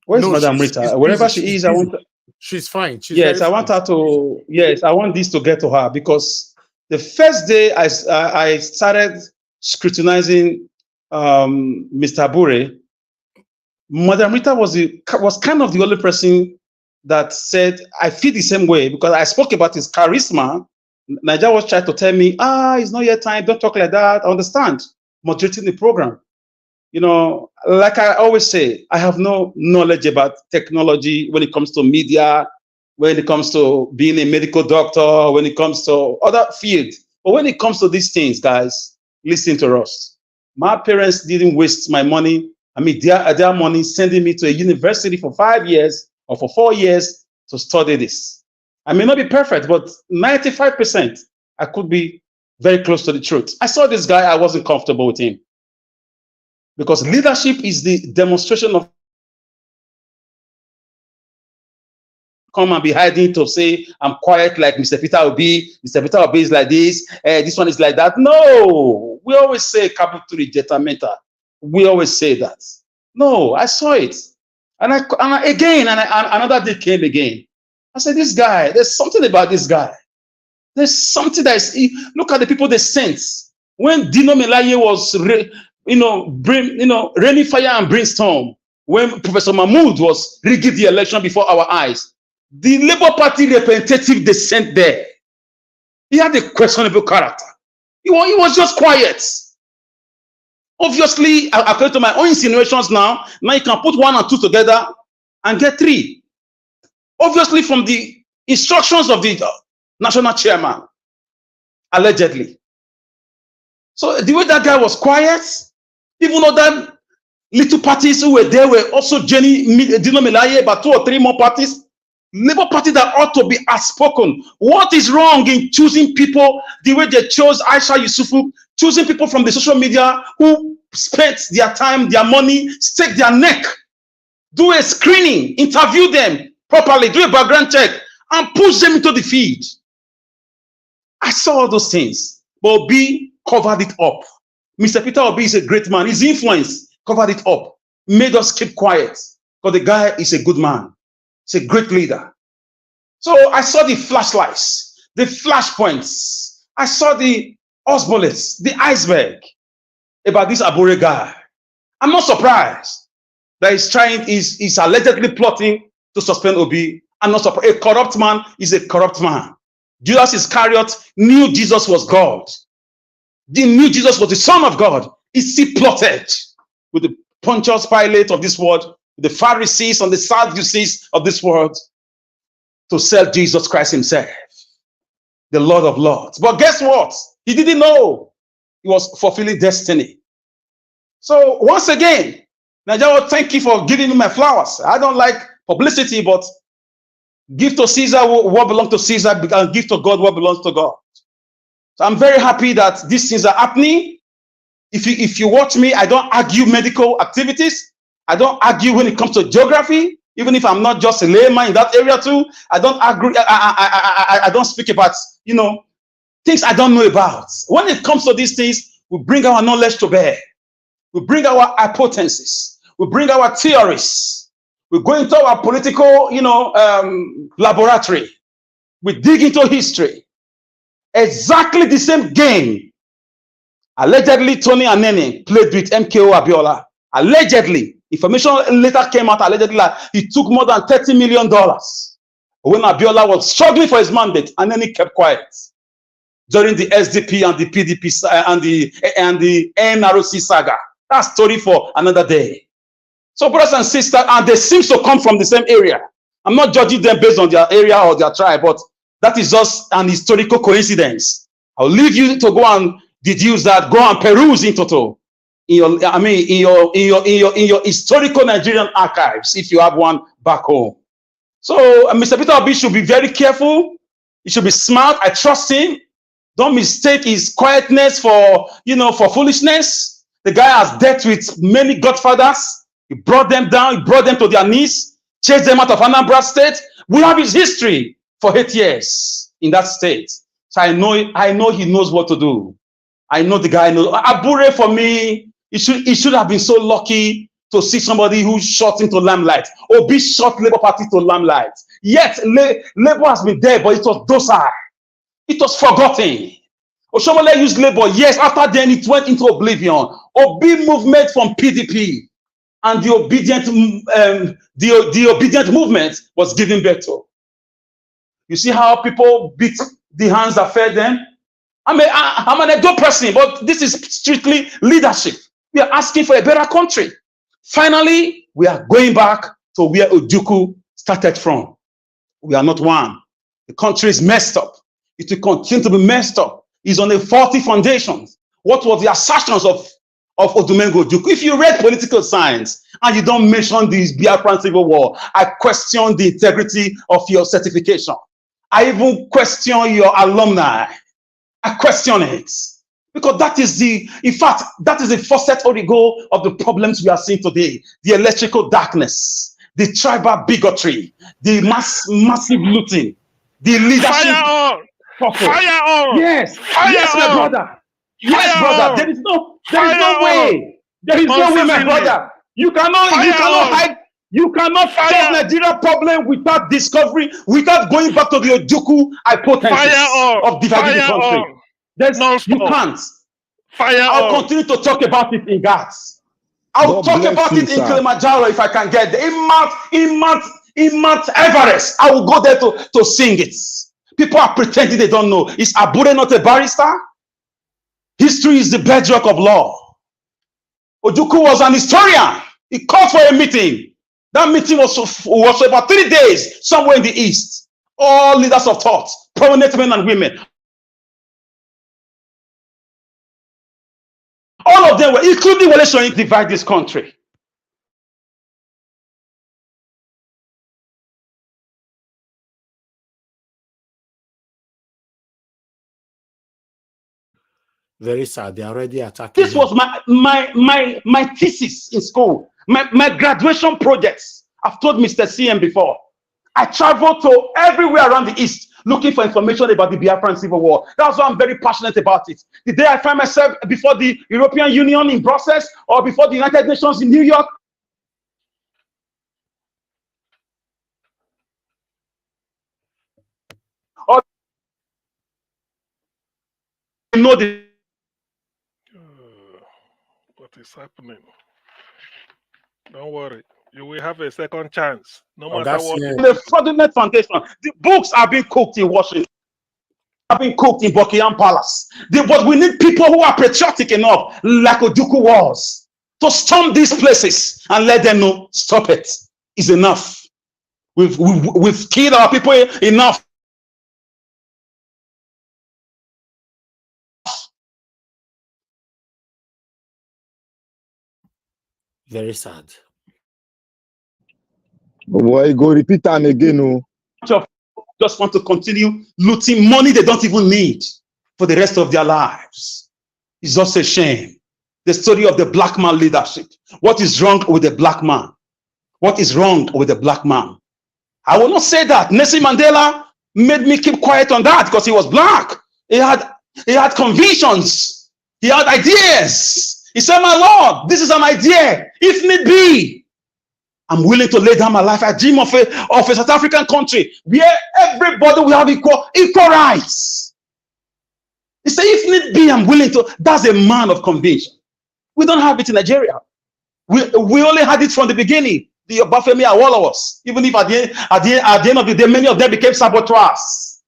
Where's Madam Rita? Wherever she is, I want. She's fine. Yes, I want her to. Yes, I want this to get to her, because the first day I started scrutinizing Mr. Abure, Madam Rita was kind of the only person that said, I feel the same way, because I spoke about his charisma. Nigeria was trying to tell me, it's not yet time, don't talk like that. I understand, moderating the program. You know, like I always say, I have no knowledge about technology when it comes to media, when it comes to being a medical doctor, when it comes to other fields. But when it comes to these things, guys, listen to us. My parents didn't waste my money. I mean, their money sending me to a university for 5 years or for 4 years to study this. I may not be perfect, but 95%, I could be very close to the truth. I saw this guy, I wasn't comfortable with him. Because leadership is the demonstration of come and be hiding to say, I'm quiet like Mr. Peter Obi. Mr. Peter Obi is like this. This one is like that. No, we always say capital jetamenta. We always say that. No, I saw it. And another day came again. I said, this guy, there's something about this guy. There's something that is, look at the people they sent. When Dino Melaye was, raining fire and brimstone, when Professor Mahmoud was rigging the election before our eyes, the Labour Party representative they sent there, he had a questionable character. He was just quiet. Obviously, according to my own insinuations now you can put 1 and 2 together and get 3. Obviously, from the instructions of the national chairman, allegedly. So the way that guy was quiet, even other little parties who were there were also Dino Melaye, about 2 or 3 more parties. Labour Party that ought to be outspoken. What is wrong in choosing people the way they chose Aisha Yusufu, choosing people from the social media who spent their time, their money, stake their neck, do a screening, interview them properly, do a background check, and push them into the feed? I saw all those things, but Obi covered it up. Mr. Peter Obi is a great man. His influence covered it up, made us keep quiet, because the guy is a good man. He's a great leader. So I saw the flashlights, the flashpoints. I saw the bullets, the iceberg about this Abure guy. I'm not surprised that he's allegedly plotting to suspend Obi. I'm not surprised. A corrupt man is a corrupt man. Judas Iscariot knew Jesus was God. He knew Jesus was the Son of God. He plotted with the Pontius Pilate of this world, the Pharisees and the Sadducees of this world, to sell Jesus Christ himself, the Lord of Lords. But guess what? He didn't know he was fulfilling destiny. So once again, Nigeria, thank you for giving me my flowers. I don't like publicity, but give to Caesar what belongs to Caesar and give to God what belongs to God. So I'm very happy that these things are happening. If you watch me, I don't argue medical activities. I don't argue when it comes to geography, even if I'm not just a layman in that area too. I don't agree. I don't speak about, things I don't know about. When it comes to these things, we bring our knowledge to bear. We bring our hypotheses. We bring our theories. We go into our political, laboratory. We dig into history. Exactly the same game. Allegedly, Tony Anene played with MKO Abiola. Allegedly. Information later came out allegedly like he took more than $30 million when Abiola was struggling for his mandate, and then he kept quiet during the SDP and the PDP and the NRC saga. That's story for another day. So brothers and sisters, and they seem to come from the same area. I'm not judging them based on their area or their tribe, but That is just an historical coincidence. I'll leave you to go and deduce that, go and peruse in total. In your historical Nigerian archives, if you have one back home. So Mr. Peter Obi should be very careful. He should be smart. I trust him. Don't mistake his quietness for foolishness. The guy has dealt with many godfathers. He brought them down. He brought them to their knees. Chased them out of Anambra State. We have his history for 8 years in that state. So I know he knows what to do. I know the guy knows. Abure, for me, he should have been so lucky to see somebody who shot into limelight. Obi shot Labour Party to limelight. Yet Labour has been there, but it was docile. It was forgotten. Oshomole used Labour. Yes, after then it went into oblivion. Obi movement from PDP, and the obedient movement was given birth to. You see how people beat the hands that fed them? I'm an Edo person, but this is strictly leadership. We are asking for a better country. Finally, we are going back to where Ojukwu started from. We are not one. The country is messed up. It will continue to be messed up. It's on a faulty foundation. What were the assertions of Odumengo Ojukwu? If you read political science and you don't mention this Biafran Civil War, I question the integrity of your certification. I even question your alumni. I question it. Because that is the faucet origo of the problems we are seeing today. The electrical darkness, the tribal bigotry, the massive looting, the leadership. Fire on! Fire on! Yes, Fire yes, my on! brother. Yes, Fire brother. on! There is no Fire way. There is no way, my brother. You cannot hide. You cannot solve Nigeria problem without discovery, without going back to the Ojukwu hypothesis of dividing the country. You can't. I'll continue to talk about it in Ghats. I'll talk about it in Kilimanjaro if I can get there. In Mount Everest, I will go there to sing it. People are pretending they don't know. Is Abure not a barrister? History is the bedrock of law. Ojukwu was an historian. He called for a meeting. That meeting was for about 3 days, somewhere in the east. All leaders of thought, prominent men and women. All of them were, including Wole Soyinka, divide this country. Very sad. They already attacking. This was my thesis in school. My graduation projects. I've told Mr. CM before. I traveled to everywhere around the East looking for information about the Biafran Civil War. That's why I'm very passionate about it. The day I find myself before the European Union in Brussels or before the United Nations in New York, or you know what is happening? Don't worry. You will have a second chance. No matter what. The fraudulent foundation. The books are being cooked in Washington. Have been cooked in Buckingham Palace. But we need people who are patriotic enough, like Ojukwu was, to storm these places and let them know, stop it. It's enough. We've killed our people enough. Very sad. Boy, go repeat them again. Just want to continue looting money they don't even need for the rest of their lives. It's just a shame. The story of the black man leadership. What is wrong with the black man? What is wrong with the black man? I will not say that. Nelson Mandela made me keep quiet on that because he was black. He had convictions. He had ideas. He said, my Lord, this is an idea. If need be, I'm willing to lay down my life. I dream of a South African country where everybody will have equal rights. He said, if need be, I'm willing to. That's a man of conviction. We don't have it in Nigeria. We only had it from the beginning. The Obafemi Awolowo's, even if at the end of the day, many of them became saboteurs.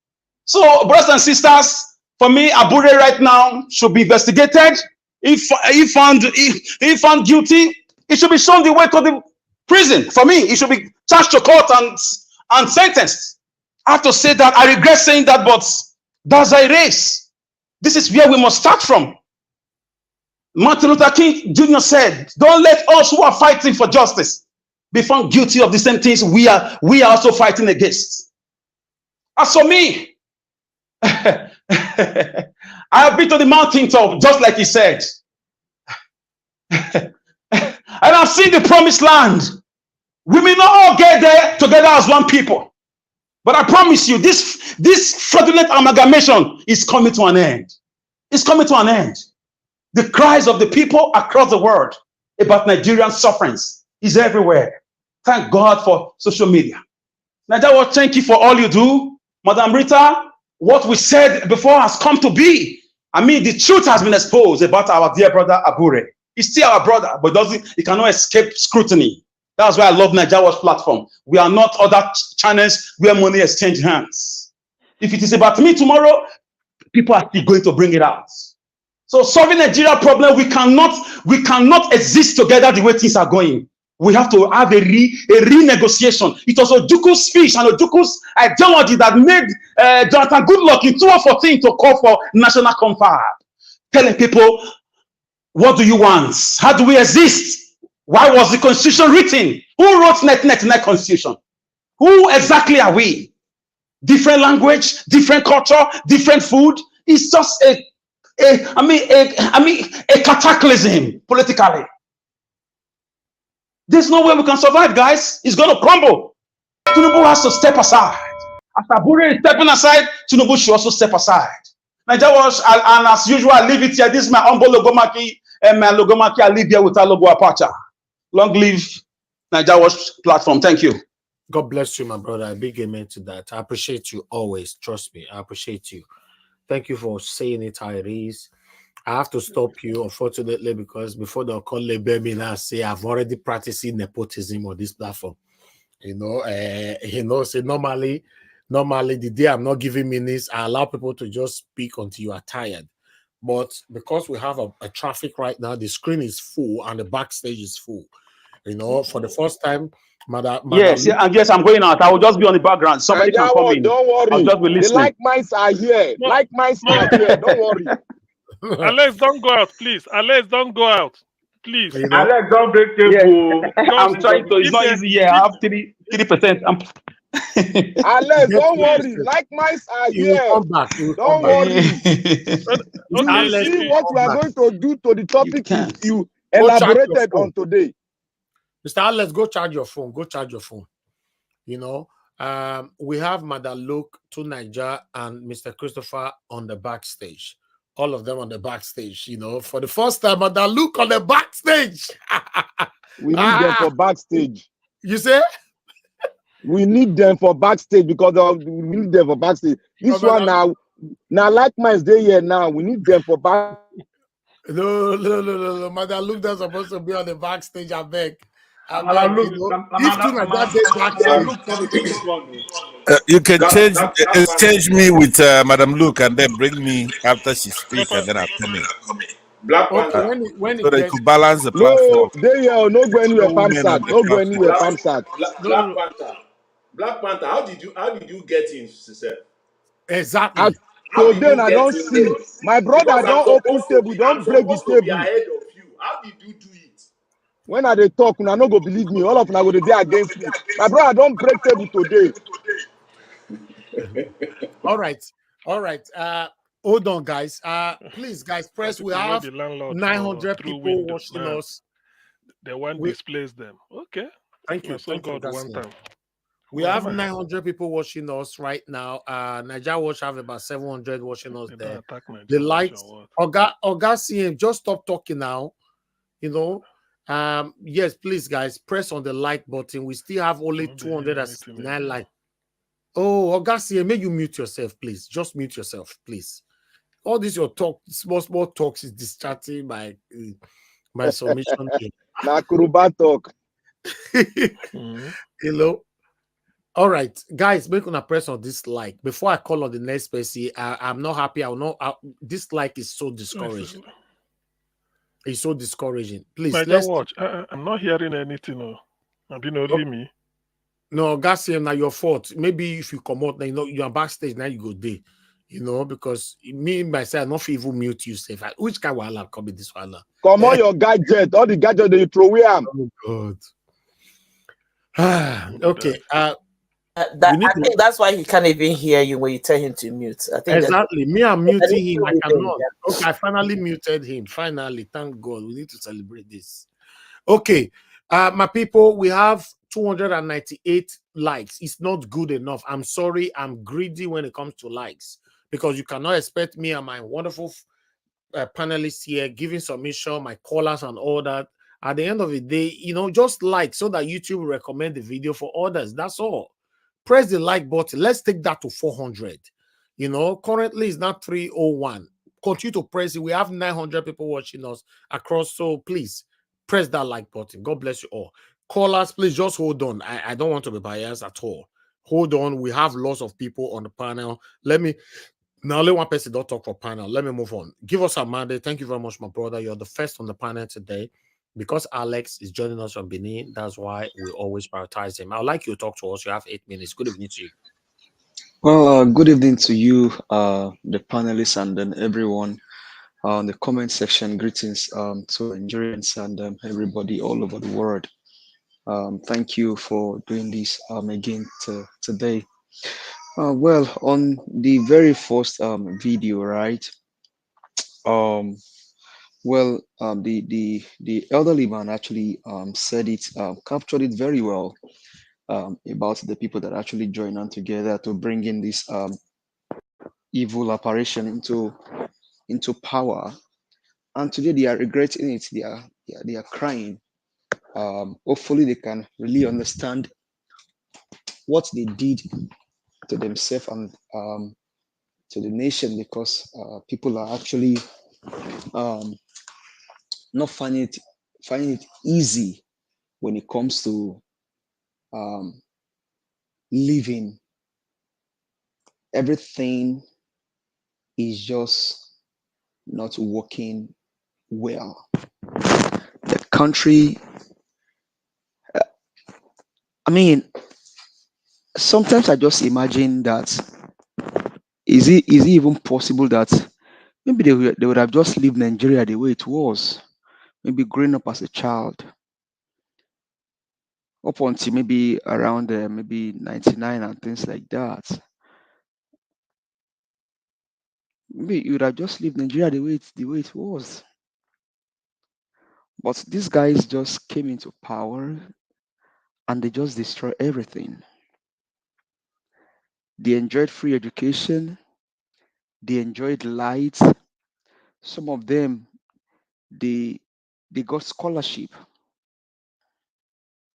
So, brothers and sisters, for me, Abure right now should be investigated. If found guilty, it should be shown the way to the prison. For me, he should be charged to court and sentenced. I have to say that. I regret saying that, but that's a race. This is where we must start from. Martin Luther King Jr. said, don't let us who are fighting for justice be found guilty of the same things we are also fighting against. As for me, I have been to the mountaintop, just like he said. And I've seen the promised land. We may not all get there together as one people. But I promise you, this fraudulent amalgamation is coming to an end. It's coming to an end. The cries of the people across the world about Nigerian sufferings is everywhere. Thank God for social media. Nigeria, thank you for all you do. Madam Rita, what we said before has come to be. I mean, the truth has been exposed about our dear brother Abure. He's still our brother, but he cannot escape scrutiny. That's why I love Nigeria's platform. We are not other channels where money exchange hands. If it is about me tomorrow, people are still going to bring it out. So solving Nigeria problem, we cannot exist together the way things are going. We have to have a renegotiation. It was Ojuku's speech and Ojuku's ideology that made Jonathan Goodluck in 2014 to call for national confab, telling people, what do you want? How do we exist? Why was the constitution written? Who wrote 1999 constitution? Who exactly are we? Different language, different culture, different food. It's just a cataclysm politically. There's no way we can survive, guys. It's going to crumble. Tinubu has to step aside. After Abure is stepping aside, Tinubu should also step aside. Nigeria was, and as usual, I leave it here. This is my humble Logomaki, and my Logomaki, I leave here with our logo Apacha. Long live Nigeria Watch platform. Thank you. God bless you, my brother. A big amen to that. I appreciate you always. Trust me, I appreciate you. Thank you for saying it how it is. I have to stop you, unfortunately, because before they'll call me now, say I've already practicing nepotism on this platform. So normally the day I'm not giving minutes, I allow people to just speak until you are tired. But because we have a traffic right now, the screen is full and the backstage is full. For the first time, Yes, I'm going out. I will just be on the background. Somebody can come in. Don't worry. I'll just be listening. The like minds are here. No. Like minds are here. Don't worry. Alex, don't go out, please. Alex, don't go out, please. Alex, don't break table. I'm trying to. It's not easy here. I have 3%. Alex, don't worry. Like minds are here. Come back. Don't worry. You see what we are going to do to the topic you elaborated on today. Mr. Alex, go charge your phone. Go charge your phone. We have Madam Luke, to Niger, and Mr. Christopher on the backstage. All of them on the backstage. For the first time, Madam Luke on the backstage. We need them for backstage. You say? We need them for backstage because we need them for backstage. This one now like minds they here now. We need them for back. No. Madam Luke, they're supposed to be on the backstage. I beg. You can exchange me with Madam Luke and then bring me after she speaks, and then I'll come in. Black Panther. So they could balance the platform. No, no go anywhere, Pamsat. No go anywhere, Pamsat. Black Panther. How did you get in, sister? Exactly. So then I don't see. My brother don't open table, don't break the table. Ahead of you. How did you do it? When I they talk, una no go believe me. All of them go dey against me. My brother don't break table today. All right. Hold on, guys. Please, guys, press. We have 900 people watching us. They want to displace them. Okay. Thank you. Thank God one time. We have 900 people watching us right now. Nigeria Watch have about 700 watching us there. The lights. Oga CM, just stop talking now. Yes, please, guys, press on the like button. We still have only 269 likes. Oh, Oga CM, may you mute yourself, please. Just mute yourself, please. All this your talk, small talks is distracting my submission. Nakuruba talk. All right, guys, make una press on this like before I call on the next person. I'm not happy. This like is so discouraging. It's so discouraging. Please, let's watch. I'm not hearing anything. I've been only me. No, Gassium, now your fault. Maybe if you come out, now you know you're backstage, now you go there. Because me myself, not even mute you, say, which kind of wahala come in this wahala? Come on, your gadget, all the gadget that you throw away. Oh God. Okay. I think that's why he can't even hear you when you tell him to mute. I think exactly. Me, I'm muting him. I cannot. Okay, I finally muted him. Finally, thank God. We need to celebrate this. Okay, my people, we have 298 likes. It's not good enough. I'm sorry. I'm greedy when it comes to likes because you cannot expect me and my wonderful panelists here giving submission, my callers and all that. At the end of the day, just like so that YouTube will recommend the video for others. That's all. Press the like button. Let's take that to 400. Currently it's not 301. Continue to press it. We have 900 people watching us across. So please press that like button. God bless you all. Callers, please just hold on. I don't want to be biased at all. Hold on. We have lots of people on the panel. Now, only one person don't talk for panel. Let me move on. Give us a mandate. Thank you very much, my brother. You're the first on the panel today. Because Alex is joining us from Benin, that's why we always prioritize him. I'd like you to talk to us. You have 8 minutes. Good evening to you. Well, good evening to you, the panelists, and then everyone in the comment section. Greetings to Nigerians and everybody all over the world. Thank you for doing this again today. Well, on the very first video, right? The elderly man actually said it, captured it very well about the people that actually join on together to bring in this evil apparition into power, and today they are regretting it. They are crying. Hopefully, they can really understand what they did to themselves and to the nation, because people are actually not finding it easy when it comes to living. Everything is just not working well. The country, sometimes I just imagine that is it even possible that maybe they would have just lived Nigeria the way it was, maybe growing up as a child, up until maybe around maybe 99 and things like that. Maybe you would have just lived Nigeria the way it was. But these guys just came into power and they just destroy everything. They enjoyed free education. They enjoyed light. Some of them, they got scholarship.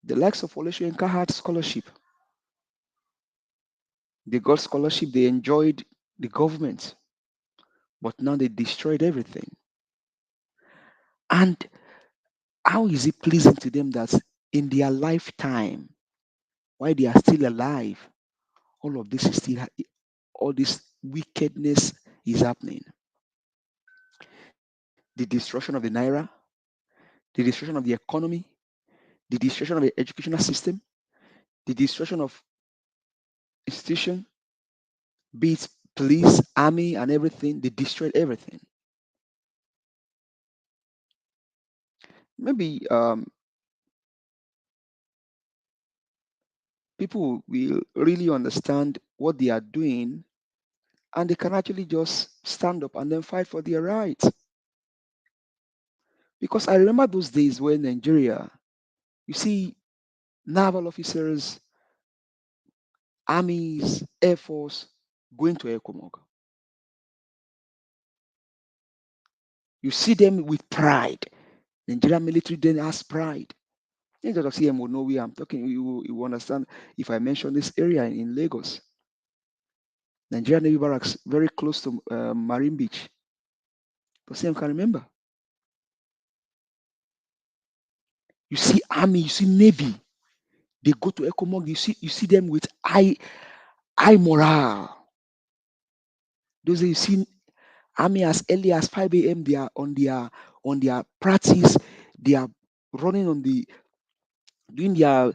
The likes of Olusegun had scholarship. They got scholarship. They enjoyed the government. But now they destroyed everything. And how is it pleasing to them that in their lifetime, while they are still alive, all of this is still, all this wickedness is happening? The destruction of the naira, the destruction of the economy, the destruction of the educational system, the destruction of institution, be it police, army, and everything. They destroyed everything. Maybe people will really understand what they are doing, and they can actually just stand up and then fight for their rights. Because I remember those days when Nigeria, you see naval officers, armies, air force going to Ekomog. You see them with pride. Nigerian military then has pride. You just see CMO know where I'm talking. You understand if I mention this area in Lagos. Nigerian Navy barracks very close to Marine Beach. The same can remember. You see army, you see navy. They go to Ekomog. You see them with high morale. Those days you see army as early as 5 a.m. They are on their practice. They are running on doing their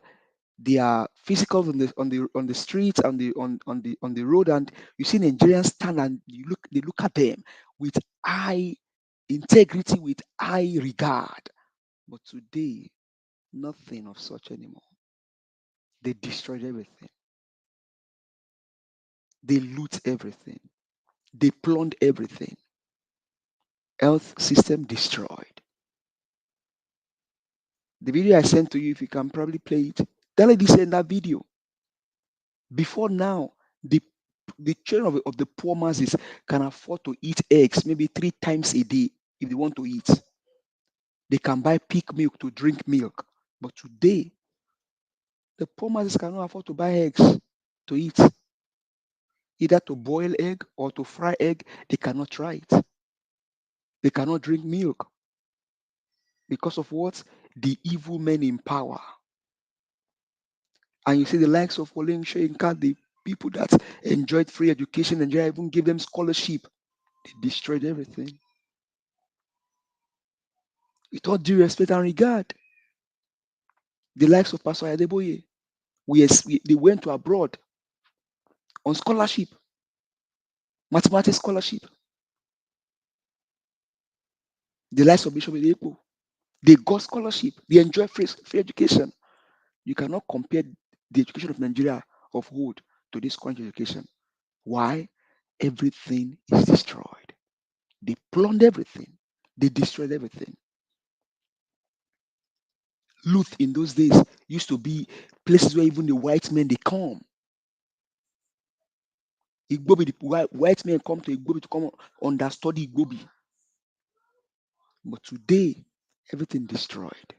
They are physical on the streets and on the road, and you see Nigerians stand and they look at them with high integrity, with high regard. But today, nothing of such anymore. They destroyed everything. They loot everything. They plunder everything. Health system destroyed. The video I sent to you, if you can probably play it, tell lady said in that video. Before now, the children of the poor masses can afford to eat eggs maybe 3 times a day if they want to eat. They can buy pig milk to drink milk. But today, the poor masses cannot afford to buy eggs to eat. Either to boil egg or to fry egg, they cannot try it. They cannot drink milk. Because of what? The evil men in power. And you see the likes of Olen Shoyinka, the people that enjoyed free education, Nigeria even gave them scholarship. They destroyed everything. With all due respect and regard, the likes of Pastor Adeboye, they went to abroad on scholarship, mathematics scholarship. The likes of Bishop Edepo, they got scholarship. They enjoy free education. You cannot compare the education of Nigeria of old to this current education. Why? Everything is destroyed. They plundered everything. They destroyed everything. Loot in those days used to be places where even the white men they come. Igbobi, the white men come to Igbobi to come understudy Igbobi. But today, everything destroyed.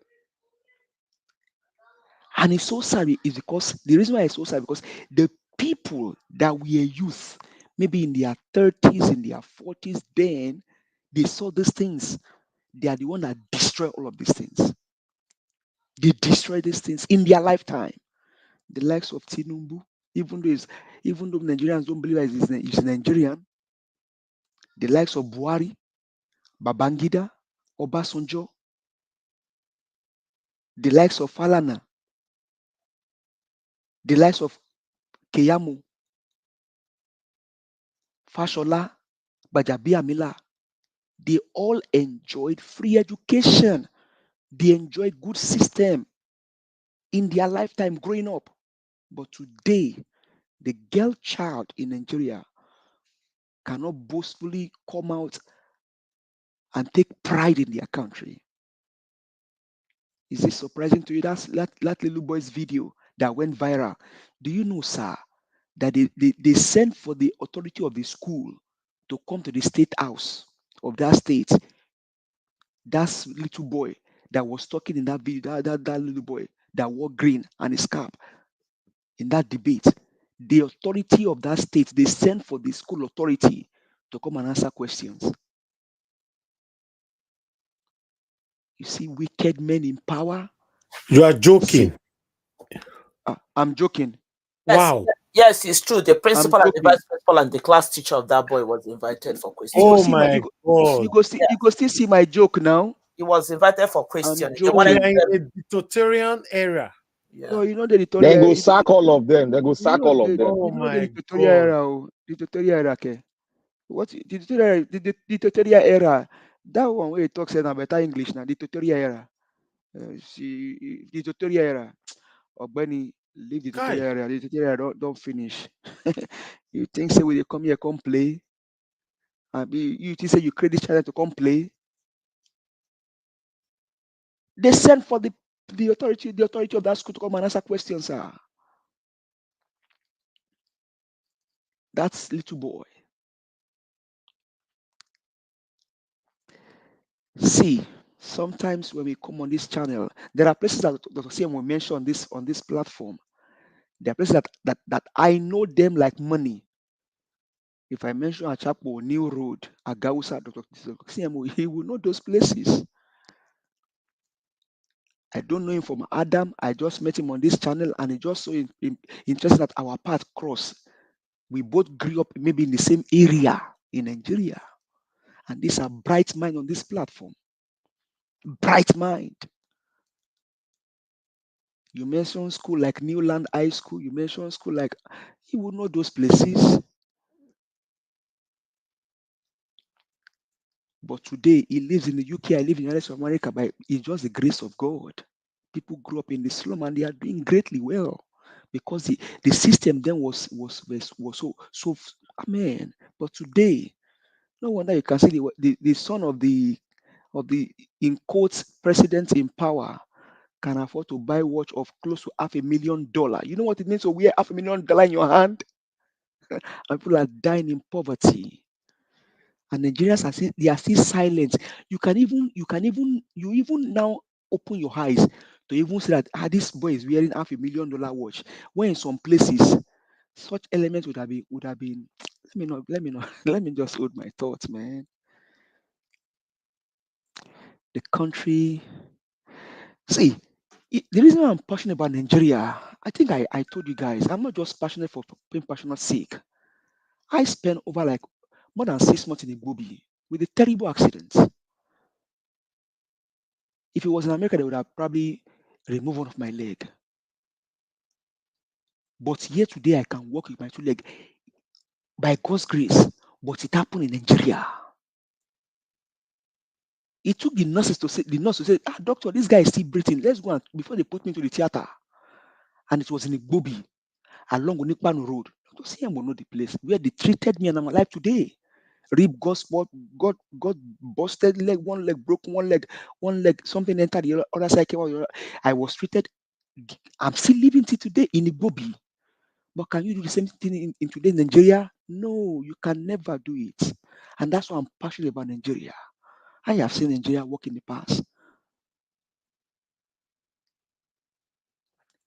And it's so sad is because the reason why it's so sad because the people that were youth, maybe in their 30s, in their 40s, then they saw these things. They are the one that destroy all of these things. They destroy these things in their lifetime. The likes of Tinubu, even though Nigerians don't believe that he's Nigerian, the likes of Buhari, Babangida, Obasanjo, the likes of Falana, the likes of Keyamo, Fashola, Bajabiamila, they all enjoyed free education. They enjoyed good system in their lifetime growing up. But today, the girl child in Nigeria cannot boastfully come out and take pride in their country. Is it surprising to you? That's that little boy's video that went viral. Do you know, sir, that they sent for the authority of the school to come to the state house of that state? That little boy that was talking in that video, that little boy that wore green and his cap in that debate, the authority of that state, they sent for the school authority to come and answer questions. You see wicked men in power. You are joking. I'm joking. Yes, Wow. yes, it's true. The principal and the vice principal and the class teacher of that boy was invited for questions. Oh my God. You go still see my joke now. He was invited for questions. We are in a dictatorial era. Yeah. No, you know the dictatorial. Then go sack all of them. They go sack all of them. You know the dictatorial era. Dictatorial era. Okay. What the dictatorial era? That one where you talk saying better English now. Dictatorial era. See, dictatorial era. Ogbeni, leave the dictatorial era. The dictatorial era don't finish. You think say we come here come play? You think say you create this channel to come play? They send for the authority of that school to come and answer questions, sir. That's little boy. See, sometimes when we come on this channel, there are places that Dr. CM will mention on this platform. There are places that I know them like money. If I mention Achapo, New Road, Agausa, Dr. CM, he will know those places. I don't know him from Adam. I just met him on this channel, and it just so interesting that our path cross. We both grew up maybe in the same area in Nigeria. And these are bright minds on this platform. Bright mind. You mention school like Newland High School. You mention school like, he would know those places. But today he lives in the UK. I live in the United States of America. But it's just the grace of God. People grew up in the slum and they are doing greatly well because the system then was so amen. But today, no wonder you can see the son of the in quotes president in power can afford to buy watch of close to $500,000. You know what it means to wear $500,000 in your hand? And people are dying in poverty. And Nigerians are still silent. You even now open your eyes to even see that this boy is wearing $500,000 watch. When in some places, such elements would have been. Let me just hold my thoughts, man. The country. See, the reason why I'm passionate about Nigeria, I think I told you guys, I'm not just passionate for being passionate sake. I spent over like more than 6 months in Igbobi with a terrible accident. If it was in America, they would have probably removed one of my leg. But here today, I can walk with my 2 legs by God's grace. But it happened in Nigeria. It took the nurse to say, doctor, this guy is still breathing. Let's go before they put me into the theater. And it was in Igbobi, along Onikpanu Road. Dr. CM will know the place where they treated me and I'm alive today. Rib got spot, got busted leg, one leg broken, one leg, something entered the other side came out. I was treated. I'm still living till today in Igbobi. But can you do the same thing in today's Nigeria? No, you can never do it. And that's why I'm passionate about Nigeria. I have seen Nigeria work in the past.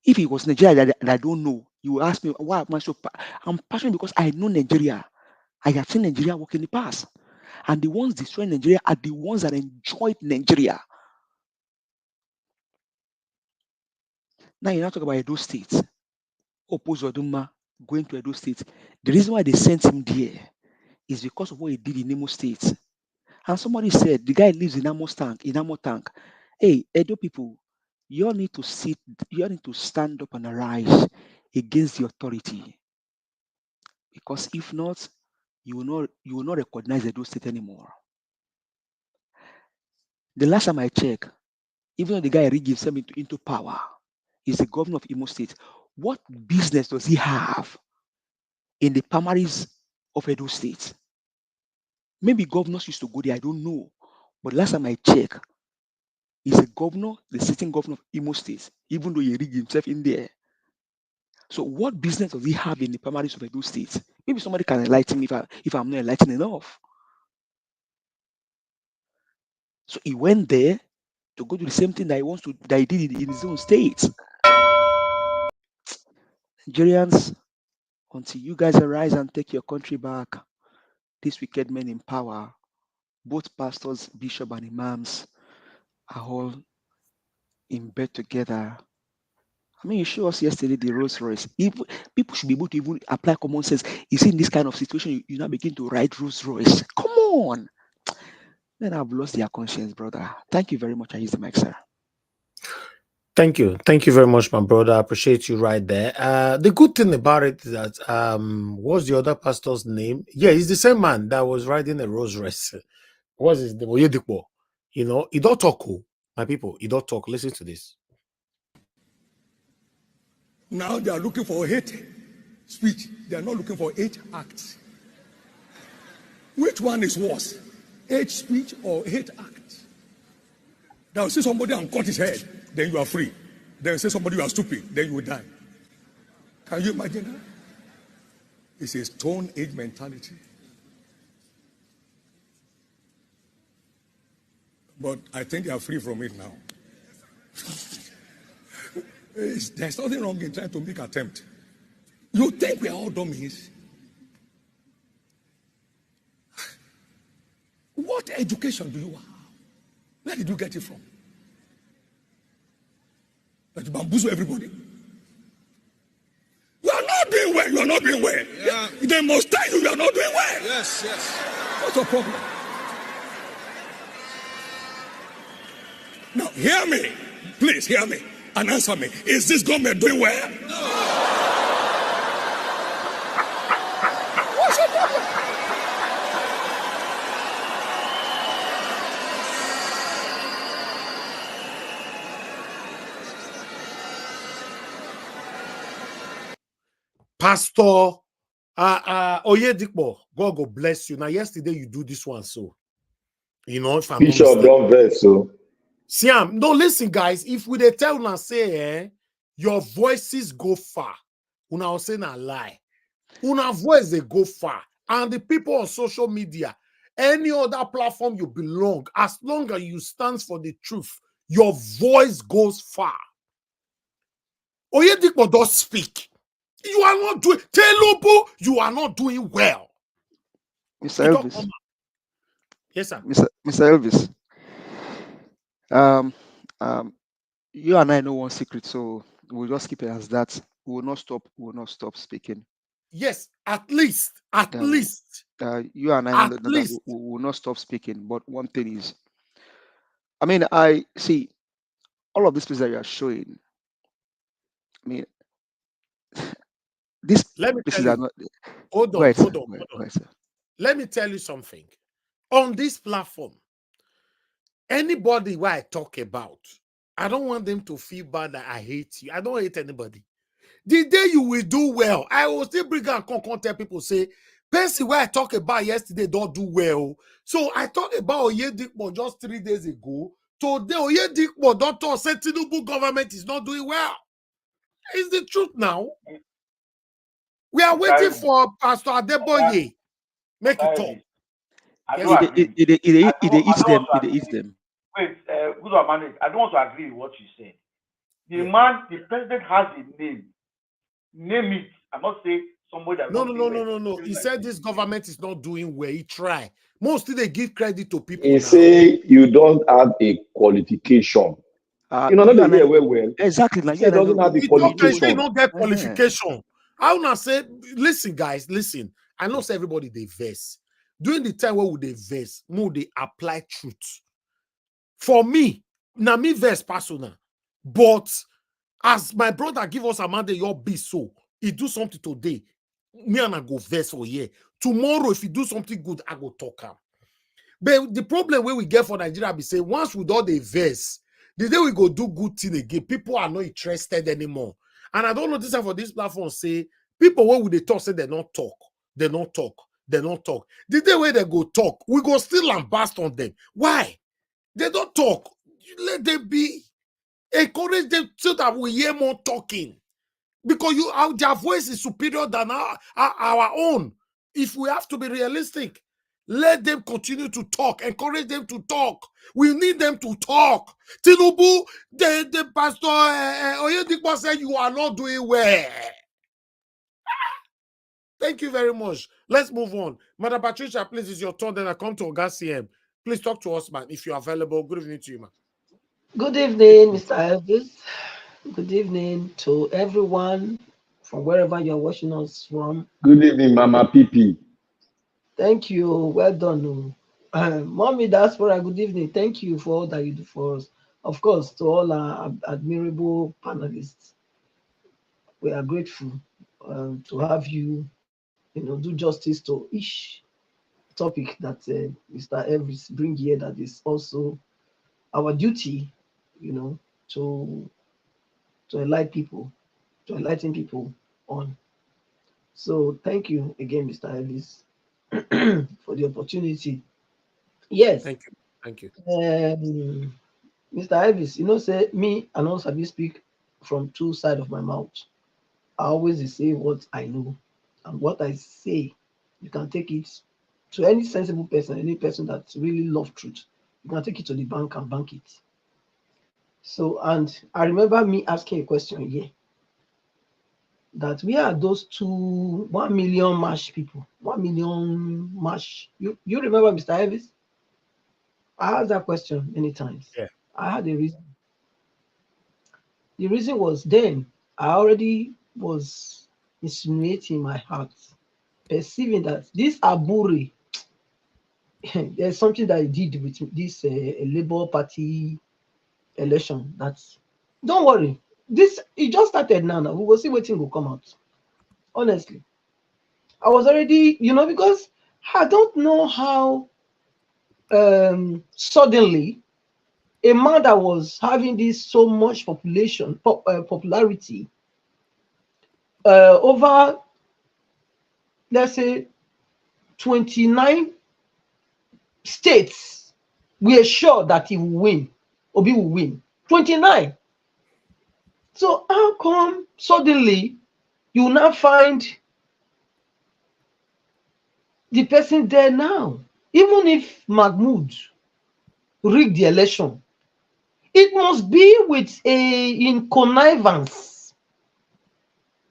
If it was Nigeria that I don't know, you will ask me, why am I so I'm passionate because I know Nigeria. I have seen Nigeria work in the past. And the ones destroying Nigeria are the ones that enjoyed Nigeria. Now you now talk about Edo State. Oppose Oduma going to Edo State. The reason why they sent him there is because of what he did in Imo State. And somebody said the guy lives in Amo Tank. Hey, Edo people, you all need to stand up and arise against the authority. Because if not, you will not recognize Edo State anymore. The last time I checked, even though the guy rigged himself into power, he's the governor of Imo State. What business does he have in the primaries of Edo State? Maybe governors used to go there, I don't know. But last time I checked, he's a governor, the sitting governor of Imo State, even though he rigged himself in there. So what business does he have in the primaries of Edo State? Maybe somebody can enlighten me if I'm not enlightened enough. So he went there to go do the same thing that he did in his own state. Nigerians, until you guys arise and take your country back, these wicked men in power, both pastors, bishops, and imams, are all in bed together. I mean, you showed us yesterday the Rolls Royce. People should be able to even apply common sense. You see, in this kind of situation, you now begin to ride Rolls Royce. Come on. Then I've lost their conscience, brother. Thank you very much. I use the mic, sir. Thank you. Thank you very much, my brother. I appreciate you right there. The good thing about it is that, what's the other pastor's name? Yeah, he's the same man that was riding a Rolls Royce. What's his name? Oyedipo. You know, he don't talk. My people, he don't talk. Listen to this. Now they are looking for hate speech. They are not looking for hate acts. Which one is worse? Hate speech or hate act? They will say somebody and cut his head, then you are free. They will say somebody you are stupid, then you will die. Can you imagine that? It's a Stone Age mentality. But I think they are free from it now. There's nothing wrong in trying to make an attempt. You think we are all dummies? What education do you have? Where did you get it from? That you bamboozle everybody? You are not doing well. You are not doing well. Yeah. They must tell you are not doing well. Yes. What's your problem? Now, hear me. Please hear me. and answer me. Is this government doing well? What's your problem? Pastor Oyedipo, God go bless you. Now, yesterday you do this one, so you know if I'm Bishop don't vex so. Siam, no, listen, guys. If we they tell una say your voices go far, una will say na lie. Una voice they go far, and the people on social media, any other platform you belong, as long as you stand for the truth, your voice goes far. Oyedipo don't speak. You are not doing Telubu, you are not doing well. Mr. Elvis. Yes, sir. Mr. Elvis. You and I know one secret, so we'll just keep it as that. We will not stop. We will not stop speaking. Yes, at least. You and I know that we will not stop speaking. But one thing is, I mean, I see all of these things that you are showing. I mean, Let me tell you. Hold on. Let me tell you something. On this platform, anybody where I talk about, I don't want them to feel bad that I hate you. I don't hate anybody. The day you will do well, I will still bring and tell people say, person where I talk about yesterday don't do well. So I talked about Oyedipo just 3 days ago. Today, Oyedipo don't talk, say Tinubu government is not doing well. It's the truth now. We are waiting for Pastor Adeboye. Make it talk. It is them. Wait, good man, I don't want to agree with what you said. The president has a name. Name it. I must say somebody that No. He said this government is not doing well. He tried. Mostly they give credit to people. He say you don't have a qualification. You know, not the well. Exactly. Like he doesn't have the qualification. He don't get qualification. I wanna say, listen, guys, listen. I know everybody they verse. During the time where would they verse, more they apply truth. For me, now me verse personal, but as my brother give us a man your be so he do something today, me and I go verse for a year. Tomorrow, if he do something good, I go talk him. But the problem where we get for Nigeria be say once we do the verse, the day we go do good thing again, people are not interested anymore. And I don't know this for this platform say people when they talk say they don't talk, they don't talk. The day where they go talk, we go still lambast on them. Why? They don't talk. Let them be. Encourage them so that we hear more talking. Because their voice is superior than our own. If we have to be realistic, let them continue to talk. Encourage them to talk. We need them to talk. Tinubu, the pastor Oyedipo said you are not doing well. Thank you very much. Let's move on. Madam Patricia, please, it's your turn. Then I come to Oga CM. Please talk to us, man, if you're available. Good evening to you, man. Good evening, Mr. Elvis. Good evening to everyone from wherever you're watching us from. Good evening, Mama Pipi. Thank you. Well done. Mommy Diaspora, good evening. Thank you for all that you do for us. Of course, to all our admirable panelists, we are grateful to have you, do justice to each topic that Mr. Elvis bring here. That is also our duty, to enlighten people on. So thank you again, Mr. Elvis, for the opportunity. Yes. Thank you. Mr. Elvis, say me and also I speak from two sides of my mouth. I always say what I know, and what I say, you can take it to any sensible person, any person that really loves truth. You can take it to the bank and bank it. So, and I remember me asking a question here, that we are those 1 million MASH people, 1 million MASH. You remember, Mr. Elvis? I asked that question many times. Yeah. I had a reason. The reason was then I already was insinuating in my heart, perceiving that this Abure, there's something that he did with this Labour Party election. Don't worry, This it just started now. We will see what thing will come out. Honestly, I was already, because I don't know how suddenly a man that was having this so much popularity over, let's say, 29 states, we are sure that he will win. Obi will win. 29. So how come suddenly you now find the person there now? Even if Mahmoud rigged the election, it must be with in connivance.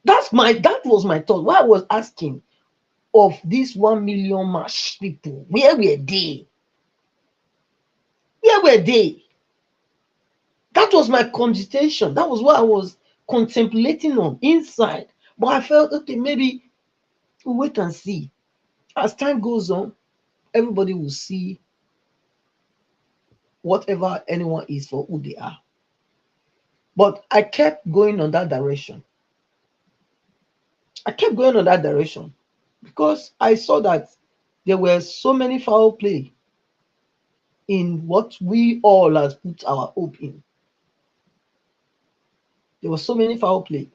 That was my thought. Why I was asking of these 1 million mash people, where were they? Where were they? That was my cogitation. That was what I was contemplating on inside. But I felt, okay, maybe we'll wait and see. As time goes on, everybody will see whatever anyone is for who they are. But I kept going on that direction. Because I saw that there were so many foul play in what we all has put our hope in. There was so many foul play.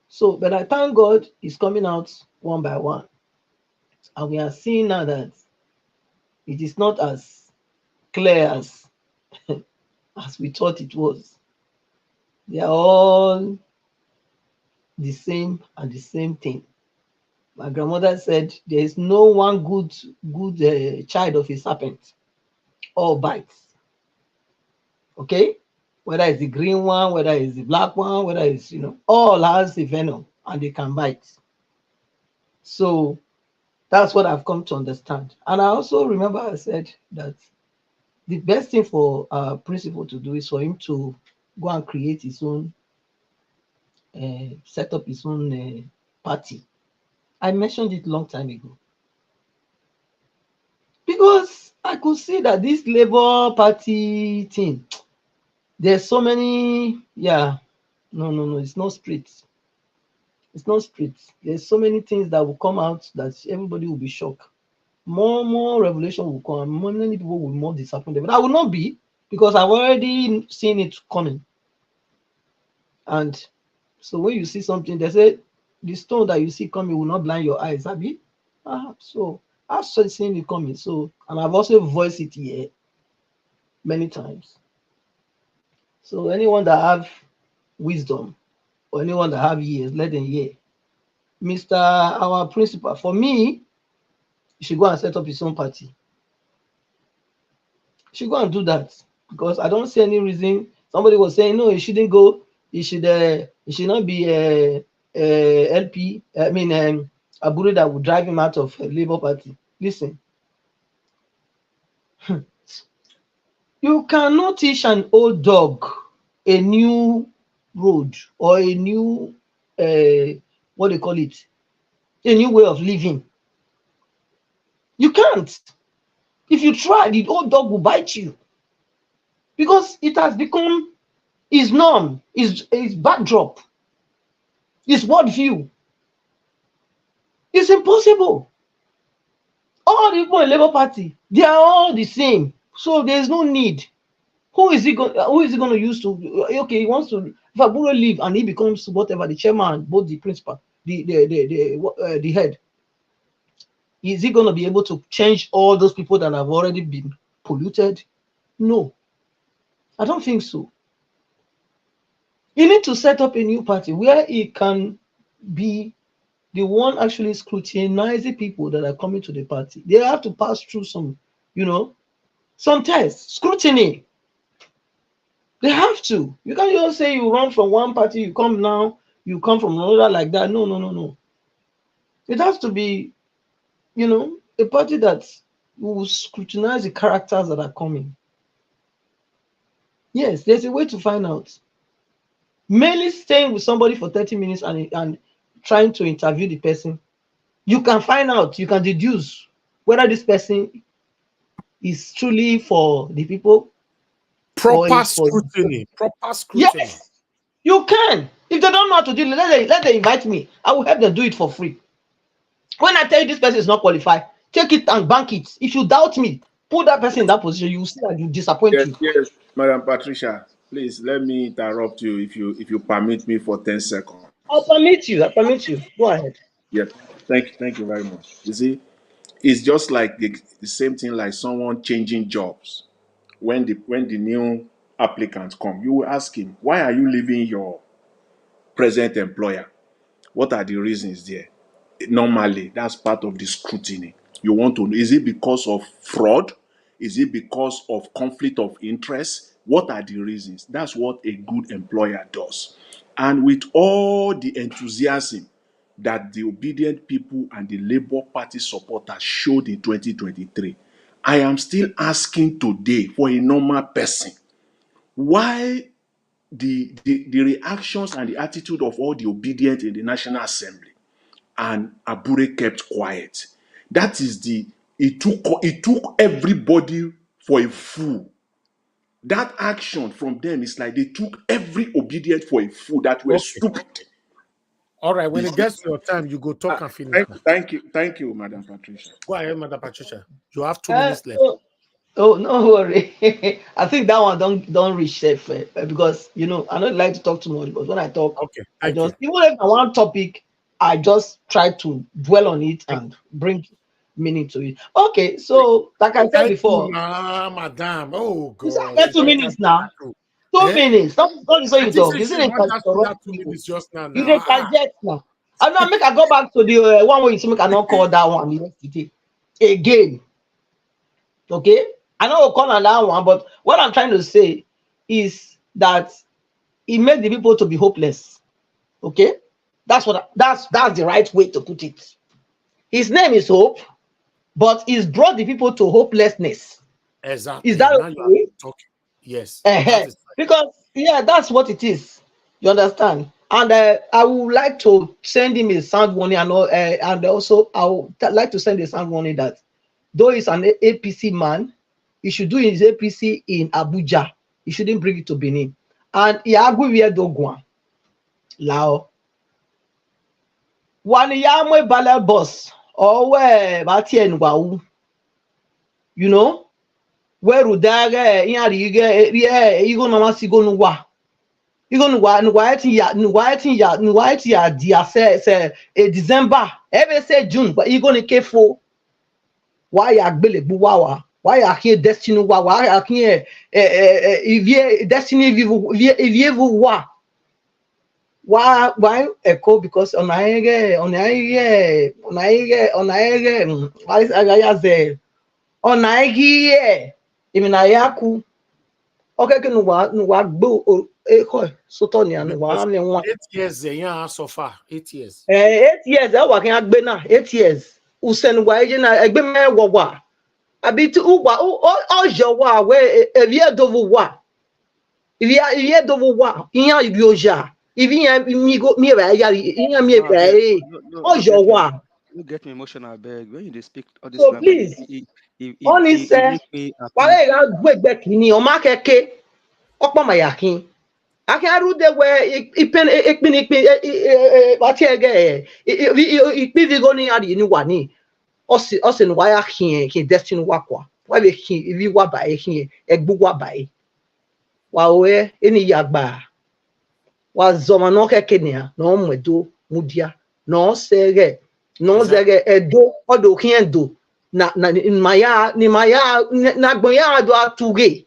So, but I thank God it's coming out one by one. And we are seeing now that it is not as clear as we thought it was. They are all the same and the same thing. My grandmother said there is no one good child of a serpent. All bites. Okay? Whether it's the green one, whether it's the black one, whether it's, all has a venom and they can bite. So that's what I've come to understand. And I also remember I said that the best thing for our principal to do is for him to go and create his own, set up his own party. I mentioned it a long time ago. Because I could see that this Labour Party thing, there's so many, no, it's not straight. It's not straight. There's so many things that will come out that everybody will be shocked. More revelation will come. Many people will be more disappointed. But I will not be, because I've already seen it coming. And so when you see something, they say the stone that you see coming will not blind your eyes, Abi. So I've seen it coming. So, and I've also voiced it here many times. So anyone that have wisdom or anyone that have ears, let them hear. Mr. Our principal, for me, he should go and set up his own party. He should go and do that, because I don't see any reason. Somebody was saying no, he shouldn't go. He should not be LP. I mean, Abure that would drive him out of Labour Party. Listen, you cannot teach an old dog a new road or a new what they call it, a new way of living. You can't. If you try, the old dog will bite you, because it has become his norm, his backdrop, his worldview. It's impossible. All the people in Labour Party, they are all the same. So there's no need. Who is he going to use to? Okay, he wants to. If Abure leave and he becomes whatever, the chairman, both the principal, the head, is he going to be able to change all those people that have already been polluted? No, I don't think so. You need to set up a new party where it can be the one actually scrutinizing people that are coming to the party. They have to pass through some, some tests, scrutiny. They have to. You can't just say you run from one party, you come from another like that. No. It has to be, a party that will scrutinize the characters that are coming. Yes, there's a way to find out. Mainly staying with somebody for 30 minutes and trying to interview the person, you can find out, you can deduce whether this person is truly for the people. Proper scrutiny. Proper scrutiny. Yes. You can. If they don't know how to do it, let them invite me. I will help them do it for free. When I tell you this person is not qualified, take it and bank it. If you doubt me, put that person in that position. You will see that you disappoint Yes, you. yes, Madam Patricia, please let me interrupt you if you permit me for 10 seconds. I'll permit you. I permit you. Go ahead. Yeah, thank you very much. You see, it's just like the same thing like someone changing jobs. When the new applicants come, you will ask him, why are you leaving your present employer? What are the reasons there? Normally, that's part of the scrutiny. You want to know, is it because of fraud? Is it because of conflict of interest? What are the reasons? That's what a good employer does. And with all the enthusiasm that the obedient people and the Labour Party supporters showed in 2023, I am still asking today for a normal person why the reactions and the attitude of all the obedient in the National Assembly and Abure kept quiet. That is it took everybody for a fool. That action from them is like they took every obedient for a fool that were stupid. All right, when it gets to your time, you go talk and finish. Thank you, Madam Patricia. Go ahead, Madam Patricia. You have 2 minutes left. Oh, no worry. I think that one don't reach safe because I don't like to talk too much, but when I talk, okay, I just even if I want topic, I just try to dwell on it and bring meaning to it. Okay, so like I said before, madam. Oh God. I get 2 minutes now. 2 minutes. Don't so you talk. Isn't it that 2 minutes just now? You can project now. I know. Make I go back to the one where you say make I not call that one yesterday again. Okay, I know we'll call on that one, but what I'm trying to say is that it made the people to be hopeless. Okay, that's the right way to put it. His name is Hope, but he's brought the people to hopelessness. Exactly. Is that now okay? Yes. Because that's what it is. You understand? And I would like to send him a sound warning, and also I would like to send a sound warning that though he's an APC man, he should do his APC in Abuja. He shouldn't bring it to Benin. And Iaguiwe Dogwan, Lao. One Yamwe Bala boss, or where Batien Wau, where Rudaga, Igo Namasigo Nuwa. Igo Nuwaiti ya dia say December, every say June, but Igo Nikefo. Why are Bele Buwawa? Why are here destiny? Why are here destiny? If you wa? Why echo? Because on aige even ayaku. Okay, can nuwa gbo echo sotonia nuwa 8 years yeah so far 8 years. 8 years. I working agbe na 8 years. Usen wa eje na egbe mewa. Abiti uwa ojo wa we evie dovu wa. Evie dovu wa. Iya ibioja. Evie mi ba ya iya mi ba ojo wa. You get me emotional, beg. When you speak all this So language, please, honest wale ga gbegbe kini o ma keke opo mayakin. Akaru de we ipin bati ege ipi vigo ni ari ni wa ni. Osin why here ki destiny wakwa why be ki if you wa ba here egbu wa ba wa we eni yagba wa zoma no kekenia no mwedo mudia no sege edo odo kiendo na in maya ni maya na gboya do atuge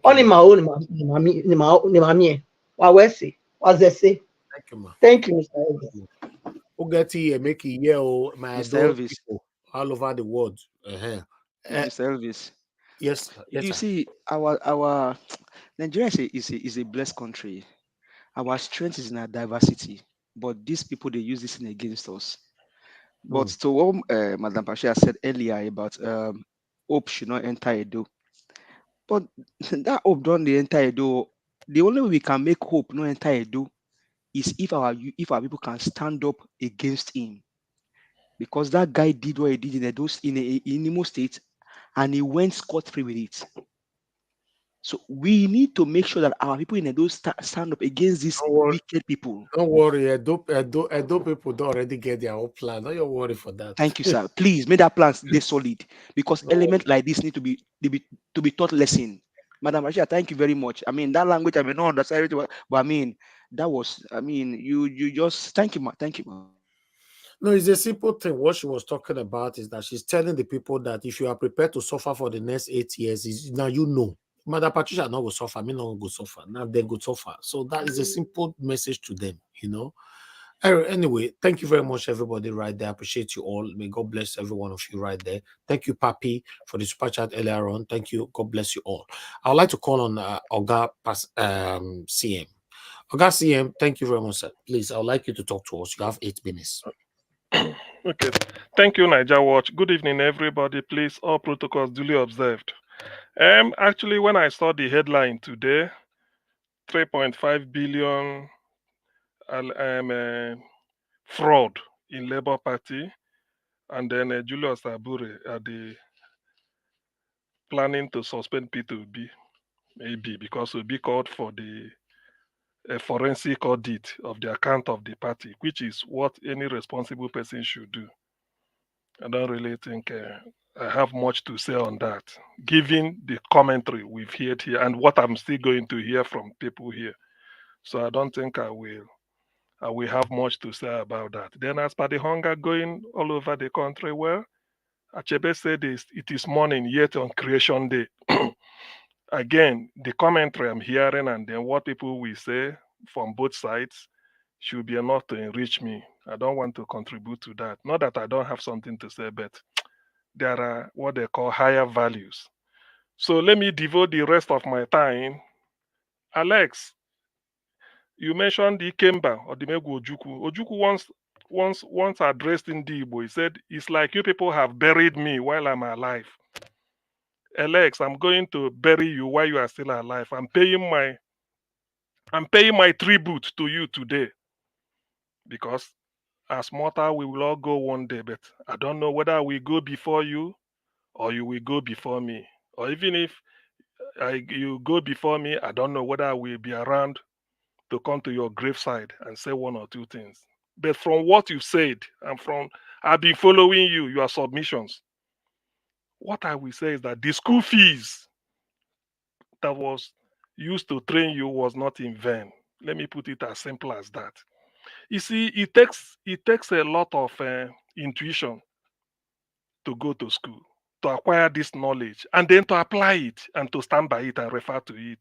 oni ma o ni mami wa we se wa zese. Thank you, Mr. Elvis. Who get here make it here my Elvis all over the world. Mr. Elvis. Yes. You see, our Nigeria is a blessed country. Our strength is in our diversity, but these people they use this thing against us. But to what Madam Patricia said earlier about hope should not enter Edo, but that hope don't enter Edo. The only way we can make hope not enter Edo is if our people can stand up against him, because that guy did what he did in Imo State, and he went scot-free with it. So we need to make sure that our people in Edo stand up against these wicked people. Don't worry, Edo people don't already get their own plan. Don't you worry for that. Thank you, sir. Please make that plan stay solid, because elements like this need to be taught lesson. Madam Rashida, thank you very much. I mean, that language I may not understand it, but I mean, that was, I mean, you just thank you, ma. Thank you, ma. No, it's a simple thing. What she was talking about is that she's telling the people that if you are prepared to suffer for the next 8 years, is now you know. Mother Patricia not go suffer, me not go suffer. Now they go suffer. So that is a simple message to them, you know. Anyway, thank you very much, everybody right there. I appreciate you all. May God bless every one of you right there. Thank you, Papi, for the super chat earlier on. Thank you. God bless you all. I would like to call on Oga CM. Oga CM, thank you very much, sir. Please, I would like you to talk to us. You have 8 minutes. Okay. Thank you, Niger Watch. Good evening, everybody. Please, all protocols duly observed. Actually, when I saw the headline today, 3.5 billion fraud in Labour Party, and then Julius Abure are the planning to suspend P2B, maybe because Obi called for the forensic audit of the account of the party, which is what any responsible person should do. I don't really think I have much to say on that, given the commentary we've heard here and what I'm still going to hear from people here. So I don't think I will have much to say about that. Then as per the hunger going all over the country, well, Achebe said it is morning yet on Creation Day. Again, the commentary I'm hearing and then what people will say from both sides should be enough to enrich me. I don't want to contribute to that. Not that I don't have something to say, but there are what they call higher values. So let me devote the rest of my time. Alex, you mentioned the Ikemba or the Megu Ojukwu. Ojukwu once addressed in Igbo, he said, "It's like you people have buried me while I'm alive. Alex, I'm going to bury you while you are still alive. I'm paying my tribute to you today, because as mortal we will all go one day, but I don't know whether we go before you or you will go before me, or even if you go before me, I don't know whether I will be around to come to your graveside and say one or two things. But from what you said and from I've been following your submissions, what I will say is that the school fees that was used to train you was not in vain. Let me put it as simple as that. You see, it takes a lot of intuition to go to school, to acquire this knowledge, and then to apply it and to stand by it and refer to it.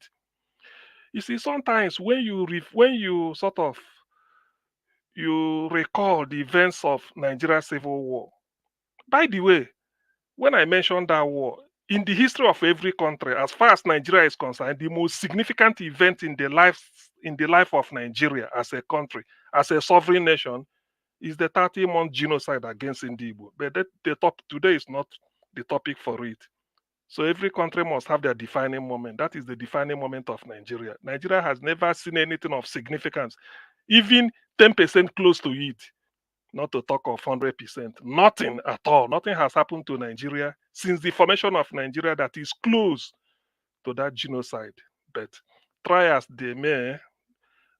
You see, sometimes when you recall the events of Nigeria Civil War. By the way, when I mentioned that war, in the history of every country, as far as Nigeria is concerned, the most significant event in the life of Nigeria as a country, as a sovereign nation, is the 30-month genocide against Igbo. But today is not the topic for it. So every country must have their defining moment. That is the defining moment of Nigeria. Nigeria has never seen anything of significance, even 10% close to it, not to talk of 100%. Nothing at all. Nothing has happened to Nigeria since the formation of Nigeria that is close to that genocide. But try as they may,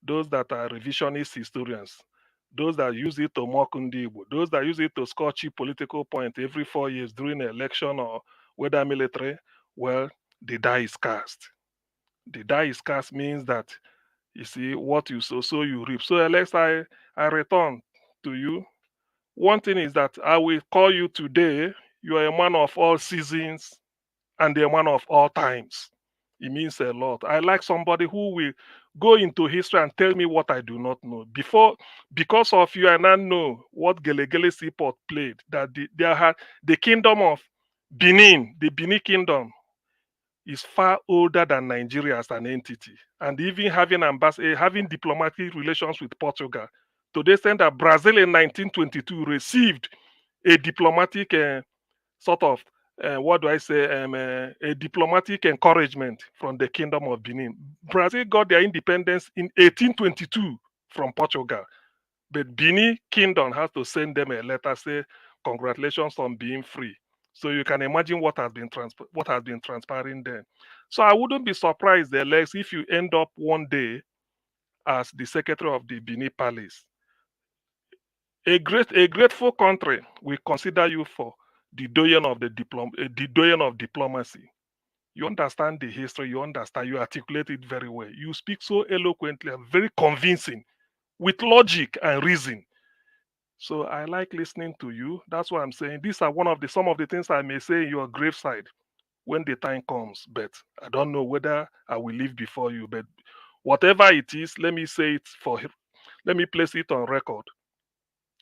those that are revisionist historians, those that use it to mock Ndi Igbo, those that use it to score cheap political point every 4 years during an election or whether military, well, the die is cast. The die is cast means that, you see, what you sow, so you reap. So Alex, I return to you. One thing is that I will call you today, you are a man of all seasons and a man of all times. It means a lot. I like somebody who will go into history and tell me what I do not know. Because of you, I now know what Gelegele Seaport played. That the kingdom of Benin, the Benin kingdom, is far older than Nigeria as an entity. And even having diplomatic relations with Portugal, to the extent that Brazil in 1922 received a diplomatic a diplomatic encouragement from the Kingdom of Benin. Brazil got their independence in 1822 from Portugal, but Benin Kingdom has to send them a letter say, congratulations on being free. So you can imagine what has been transpiring then. So I wouldn't be surprised, Alex, if you end up one day as the secretary of the Benin Palace. A grateful country will consider you for the doyen of diplomacy. You understand the history, you articulate it very well. You speak so eloquently and very convincing with logic and reason. So I like listening to you. That's why I'm saying these are some of the things I may say in your graveside when the time comes. But I don't know whether I will live before you. But whatever it is, let me place it on record.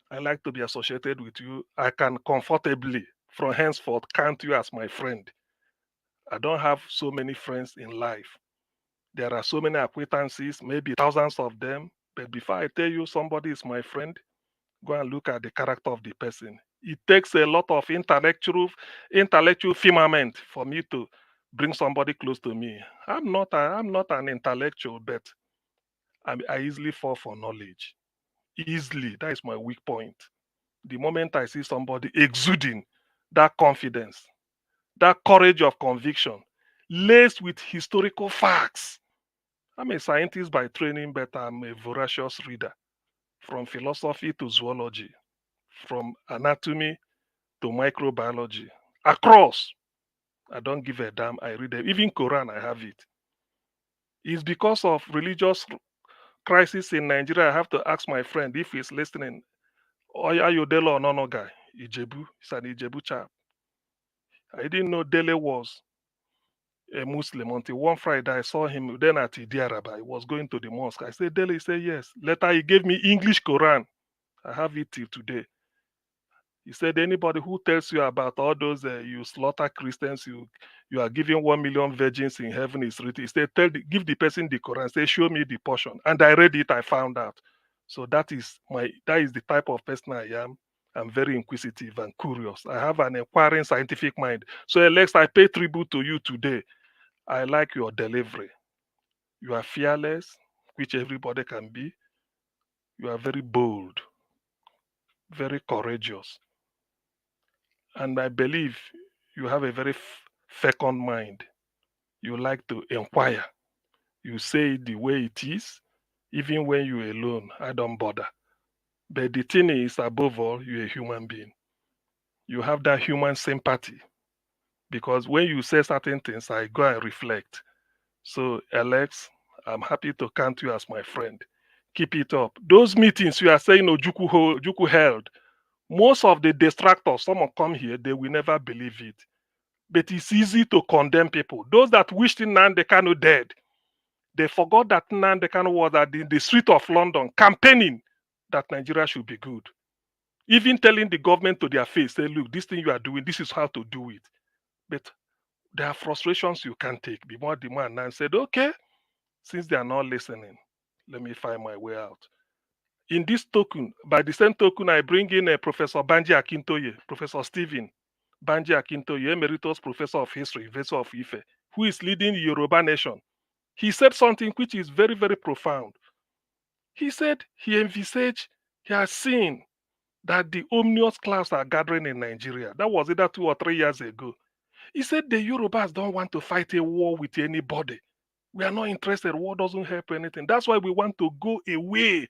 I like to be associated with you. I can comfortably, from henceforth, count you as my friend. I don't have so many friends in life. There are so many acquaintances, maybe thousands of them. But before I tell you somebody is my friend, go and look at the character of the person. It takes a lot of intellectual firmament for me to bring somebody close to me. I'm not an intellectual, but I easily fall for knowledge. Easily. That is my weak point. The moment I see somebody exuding that confidence, that courage of conviction, laced with historical facts. I'm a scientist by training, but I'm a voracious reader. From philosophy to zoology, from anatomy to microbiology. Across, I don't give a damn. I read it. Even Quran, I have it. It's because of religious crisis in Nigeria. I have to ask my friend if he's listening. Oyayodele Onono guy, Ijebu. He's an Ijebu chap. I didn't know Dele was a Muslim until one Friday I saw him then at Idiaraba. He was going to the mosque. I said, Dele, he said, yes. Later he gave me English Quran. I have it till today. He said, anybody who tells you about all those you slaughter Christians, you are giving 1 million virgins in heaven is written. He said, give the person the Quran. Say, show me the portion. And I read it. I found out. So that is the type of person I am. I'm very inquisitive and curious. I have an inquiring scientific mind. So Alex, I pay tribute to you today. I like your delivery. You are fearless, which everybody can be. You are very bold, very courageous. And I believe you have a very fecund mind. You like to inquire. You say it the way it is, even when you're alone. I don't bother. But the thing is, above all, you're a human being. You have that human sympathy. Because when you say certain things, I go and reflect. So, Alex, I'm happy to count you as my friend. Keep it up. Those meetings you are saying Ojukwu held, most of the distractors, someone come here, they will never believe it. But it's easy to condemn people. Those that wished Nnamdi Kanu dead, they forgot that Nnamdi Kanu was at the street of London campaigning that Nigeria should be good. Even telling the government to their face, say, look, this thing you are doing, this is how to do it. But there are frustrations you can't take. Be more demand and said, okay, since they are not listening, let me find my way out. In this token, by the same token, I bring in Professor Banji Akintoye, Professor Stephen Banji Akintoye, Emeritus Professor of History, University of Ife, who is leading the Yoruba nation. He said something which is very, very profound. He said he has seen that the ominous clouds are gathering in Nigeria. That was either 2 or 3 years ago. He said the Yorubas don't want to fight a war with anybody. We are not interested. War doesn't help anything. That's why we want to go away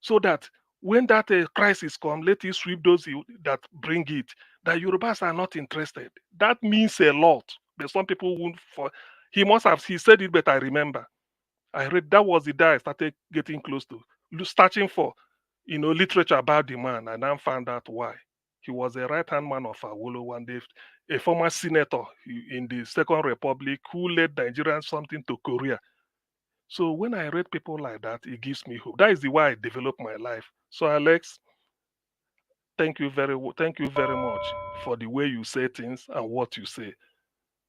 so that when that crisis comes, let it sweep those that bring it. The Yorubas are not interested. That means a lot. But some people won't. He said it, but I remember. I read that was the day I started getting close to searching for, literature about the man, and I found out why. He was a right-hand man of Awolowo, and a former senator in the Second Republic who led Nigeria something to Korea. So when I read people like that, it gives me hope. That is the way I develop my life. So Alex, thank you very much for the way you say things and what you say.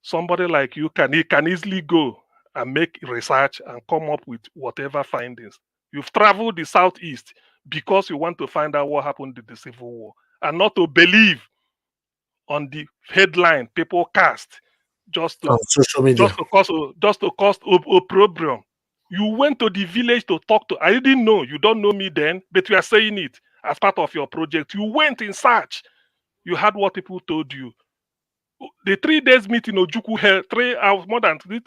Somebody like you can easily go and make research and come up with whatever findings. You've traveled the Southeast because you want to find out what happened in the Civil War and not to believe on the headline people cast just to social media, just to cause opprobrium. You went to the village to talk to. I didn't know. You don't know me then, but you are saying it as part of your project. You went in search. You heard what people told you. The 3 days meeting Ojukwu held, 3 hours, more than 3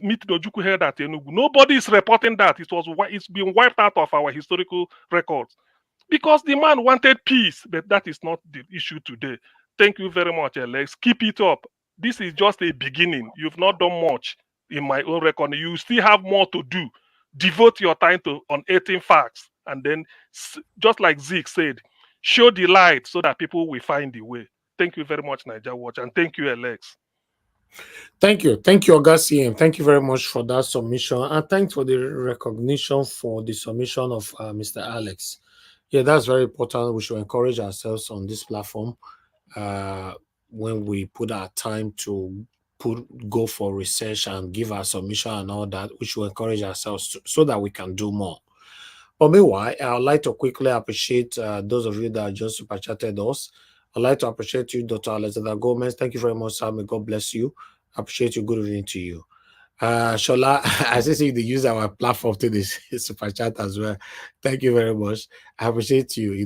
meeting Ojukwu held at Enugu. Nobody is reporting that. It's been wiped out of our historical records. Because the man wanted peace, but that is not the issue today. Thank you very much, Alex. Keep it up. This is just a beginning. You've not done much in my own record. You still have more to do. Devote your time to unearthing facts. And then, just like Zeke said, show the light so that people will find the way. Thank you very much, Niger Watch. And thank you, Alex. Thank you, Augustine. Thank you very much for that submission. And thanks for the recognition for the submission of Mr. Alex. Yeah, that's very important. We should encourage ourselves on this platform when we put our time to go for research and give our submission and all that. We should encourage ourselves so that we can do more. But meanwhile, I would like to quickly appreciate those of you that just super chatted us. I'd like to appreciate you, Dr. Alexander Gomez. Thank you very much, sir. May God bless you. I appreciate you. Good evening to you. Shola, I see they use our platform to this super chat as well. Thank you very much. I appreciate you,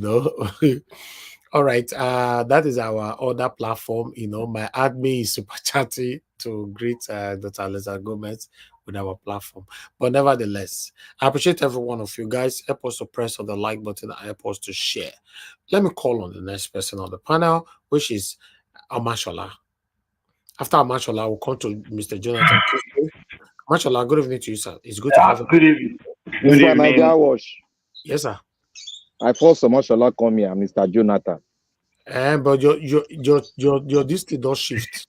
All right. That is our other platform. My admin is super chatty to greet Dr. Alexander Gomez with our platform. But nevertheless, I appreciate every one of you guys. Help us to press on the like button and help us to share. Let me call on the next person on the panel, which is Amashola. After Amashola, we'll come to Mr. Jonathan. Amashola, good evening to you, sir. It's good to have you. Good evening. Mr. Niger Wash. Yes, sir. I thought Amashola come here, Mr. Jonathan. But your district does shift.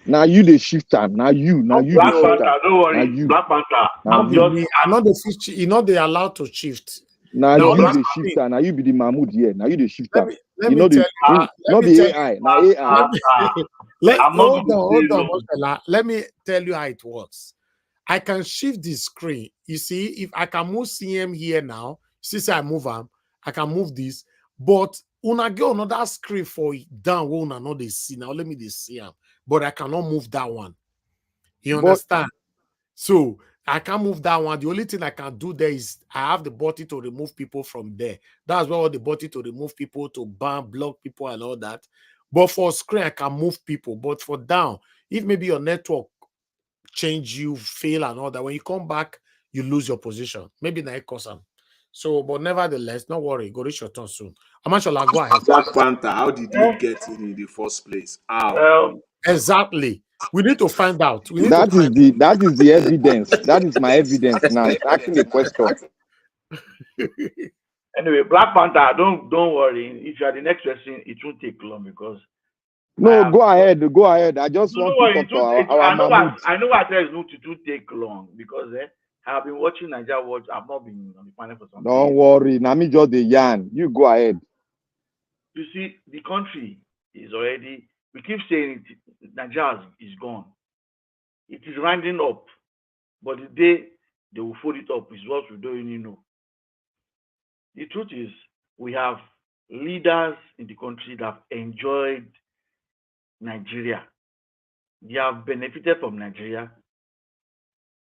Now you the shifter. Now you Black the shifter. Panther, don't worry. Now you. Black Panther. I'm not they allowed to shift. Now you the shifter. Now you be the Mahmoud here. Now you the shifter. Let me tell you. Not the AI. Now AI. Hold on. Let me tell you how it works. I can shift the screen. You see, if I can move CM here now, since I move them, I can move this. But when I get another screen for down, when I know they see now, let me see them. But I cannot move that one. You understand? So I can't move that one. The only thing I can do there is I have the button to remove people from there. That's why the button to remove people, to ban, block people, and all that. But for screen, I can move people. But for down, if maybe your network change, you fail and all that, when you come back, you lose your position. Maybe not cause them. So, but nevertheless, don't worry. Go reach your turn soon. Amashola, go ahead. Black Panther, how did you get in the first place? How? Exactly. We need to find out. That is the evidence. That is my evidence now. Asking the question. Anyway, Black Panther, don't worry. If you are the next person, it won't take long because. No, go ahead. I just want to talk to our Mahmoud. I know what there is no to take long because I have been watching Niger Watch. I've not been on the panel for some time. Don't worry. Nami just the yarn. You go ahead. You see, the country is already. We keep saying Nigeria is gone. It is rounding up, but the day they will fold it up is what we don't even know. The truth is, we have leaders in the country that have enjoyed Nigeria. They have benefited from Nigeria,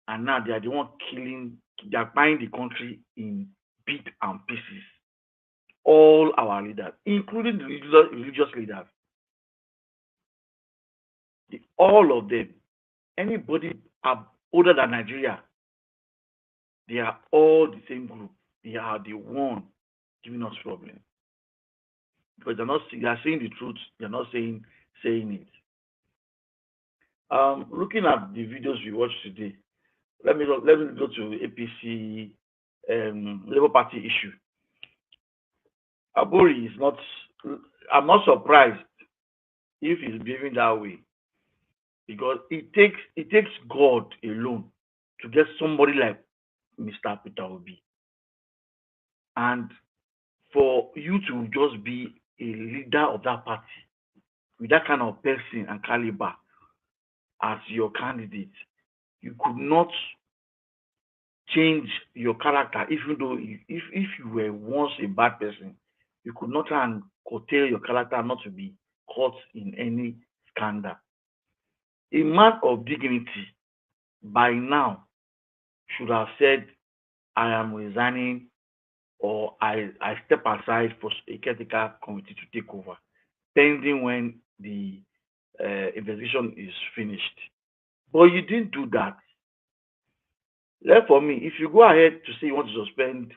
and now they are the one killing. They are buying the country in bits and pieces. All our leaders, including the religious leaders. All of them, anybody older than Nigeria, they are all the same group. They are the one giving us problems because they are saying the truth. They're not saying it. Looking at the videos we watched today, let me go to APC Labour Party issue. Aburi is not. I'm not surprised if he's behaving that way. Because it takes God alone to get somebody like Mr. Peter Obi. And for you to just be a leader of that party with that kind of person and caliber as your candidate, you could not change your character, even though if you were once a bad person, you could not try and curtail your character not to be caught in any scandal. A man of dignity by now should have said, I am resigning or I step aside for a caretaker committee to take over, pending when the investigation is finished. But you didn't do that. Therefore, me, if you go ahead to say you want to suspend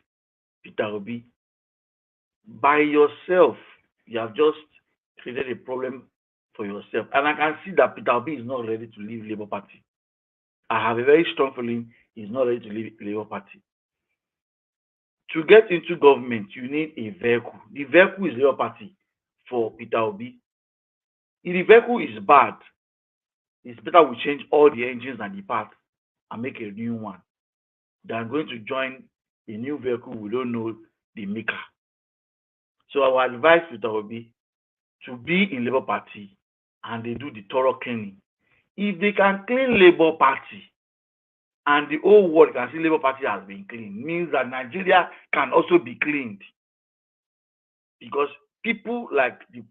Peter Obi, by yourself, you have just created a problem for yourself. And I can see that Peter Obi is not ready to leave Labour Party. I have a very strong feeling he's not ready to leave Labour Party. To get into government, you need a vehicle. The vehicle is Labour Party for Peter Obi. If the vehicle is bad, it's better we change all the engines and the parts and make a new one than going to join a new vehicle we don't know the maker. So I will advise Peter Obi to be in Labour Party and they do the thorough cleaning. If they can clean Labour Party and the whole world can see Labour Party has been cleaned, means that Nigeria can also be cleaned. Because people like the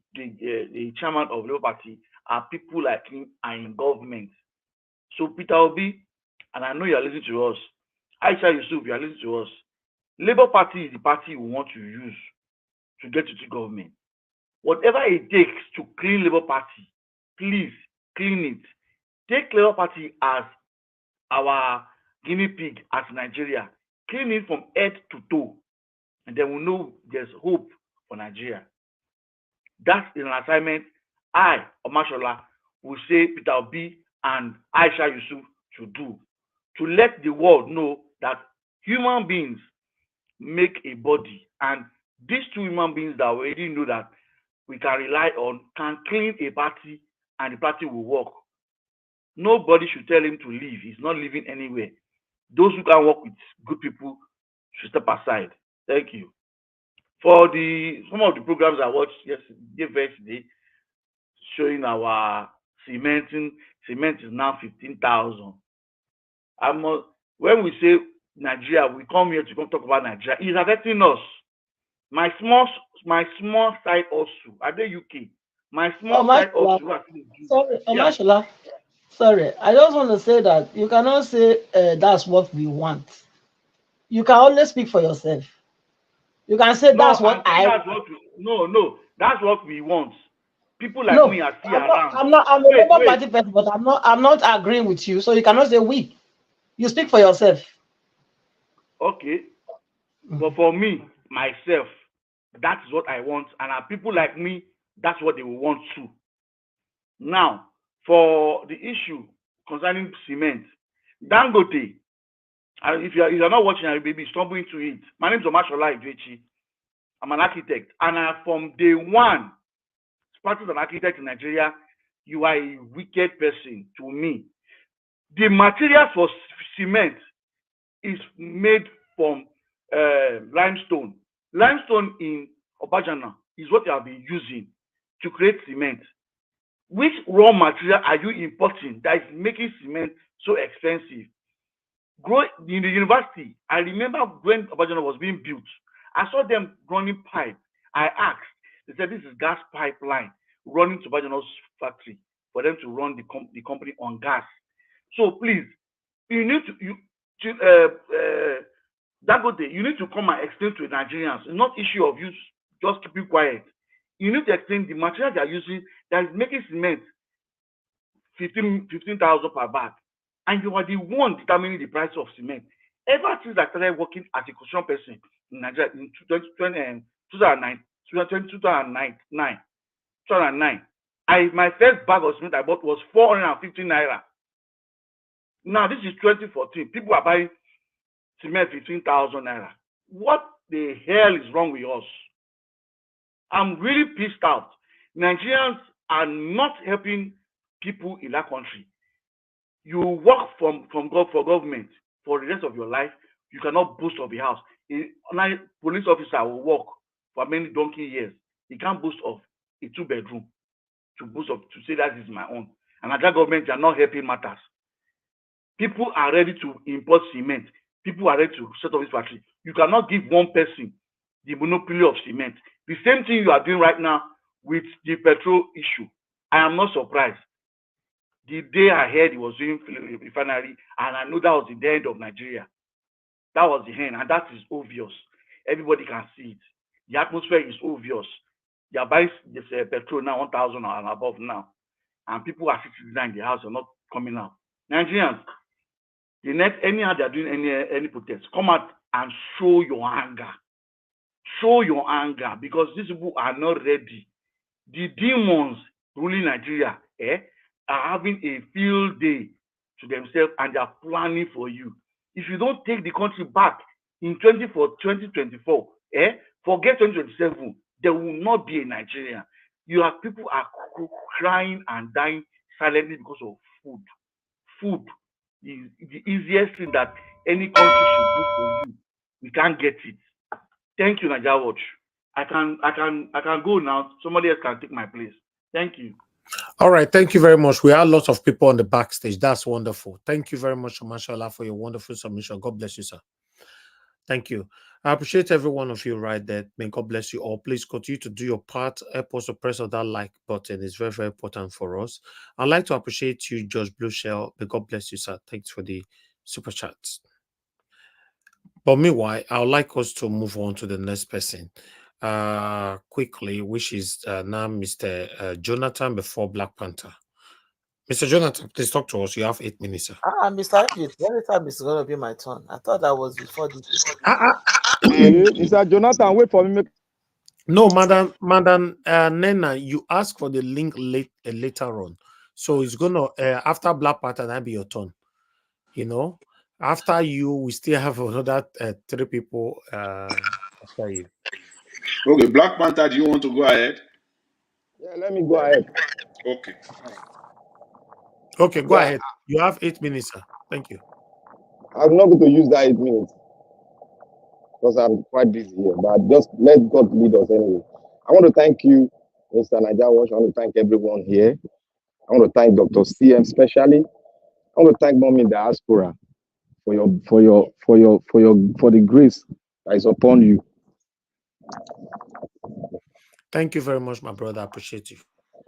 chairman of Labour Party are people like him and in government. So Peter Obi, and I know you are listening to us, Aisha Yusuf, you are listening to us. Labour Party is the party we want to use to get into government. Whatever it takes to clean Labour Party, please clean it. Take Labour Party as our guinea pig as Nigeria. Clean it from head to toe. And then we know there's hope for Nigeria. That's an assignment I, Omashola, will say Peter Obi and Aisha Yusuf should do. To let the world know that human beings make a body. And these two human beings that we already know that we can rely on can clean a party and the party will work. Nobody should tell him to leave. He's not leaving anywhere. Those who can work with good people should step aside. Thank you. For some of the programs I watched yesterday, showing our cement is now 15,000. When we say Nigeria, we come here to come talk about Nigeria. It's affecting us. My small side also. Are they UK? My small side also. Sorry, Omashola. Sorry, I just want to say that you cannot say that's what we want. You can always speak for yourself. You can say that's what that's what we want. People like me are still around. I'm a Labour Party person, but I'm not agreeing with you. So you cannot say we. You speak for yourself. Okay. But for me, myself, that's what I want. And people like me, that's what they will want too. Now, for the issue concerning cement, Dangote, if you're not watching, I baby stumble into it. My name is Omashola Ivechi. I'm an architect, and from day one, starting as an architect in Nigeria, you are a wicked person to me. The material for cement is made from limestone. Limestone in Obajana is what you have been using to create cement. Which raw material are you importing that is making cement so expensive? In the university, I remember when Obajana was being built, I saw them running pipe. I asked, they said this is gas pipeline running to Obajana's factory for them to run the company on gas. So please, you need Dangote, you need to come and explain to the Nigerians. It's not issue of you just keeping quiet. You need to explain the material they are using that is making cement 15,000 per bag. And you are the one determining the price of cement. Ever since I started working as a construction person in Nigeria in 2009, my first bag of cement I bought was 450 naira. Now this is 2014. People are buying cement 15,000 naira. What the hell is wrong with us? I'm really pissed out. Nigerians are not helping people in that country. You work for government for the rest of your life. You cannot boast of a house. A police officer will work for many donkey years. He can't boast of a 2-bedroom to say that is my own. And Nigeria government are not helping matters. People are ready to import cement. People are ready to set up this factory. You cannot give one person the monopoly of cement. The same thing you are doing right now with the petrol issue. I am not surprised. The day I heard he was doing refinery, and I know that was the end of Nigeria. That was the end, and that is obvious. Everybody can see it. The atmosphere is obvious. They are buying this petrol now 1,000 and above now, and people are sitting down in the house, are not coming out. Nigerians, the next anyhow they're doing any protest, come out and show your anger. Show your anger, because these people are not ready. The demons ruling Nigeria are having a field day to themselves, and they are planning for you. If you don't take the country back in 2024, forget 2027, there will not be a Nigeria. People are crying and dying silently because of food. Food is the easiest thing that any country should do for you. We can't get it. Thank you, Nigeria Watch. I can go now. Somebody else can take my place. Thank you. All right, thank you very much. We have lots of people on the backstage. That's wonderful. Thank you very much, Mashallah, for your wonderful submission. God bless you, sir. Thank you. I appreciate every one of you right there. May God bless you all. Please continue to do your part. Help us to press on that like button. It's very, very important for us. I'd like to appreciate you, George Blue Shell. May God bless you, sir. Thanks for the super chats. But meanwhile, I would like us to move on to the next person quickly, which is now Mr. Jonathan before Black Panther. Mr. Jonathan, please talk to us. You have 8 minutes, sir. Mr. David, every time it's going to be my turn. I thought that was before this. Mr. Jonathan, wait for me. No, Madam Nena, you ask for the link later on. So it's going to, after Black Panther, that'll be your turn. You know, after you, we still have another 3 people after you. Okay, Black Panther, do you want to go ahead? Yeah, let me go ahead. Okay. Okay, go ahead. You have 8 minutes, sir. Thank you. I'm not going to use that 8 minutes because I'm quite busy here, but just let God lead us anyway. I want to thank you, Mr. Nigeria Watch. I want to thank everyone here. I want to thank Dr. CM especially. I want to thank Mommy Diaspora for the grace that is upon you. Thank you very much, my brother. I appreciate you.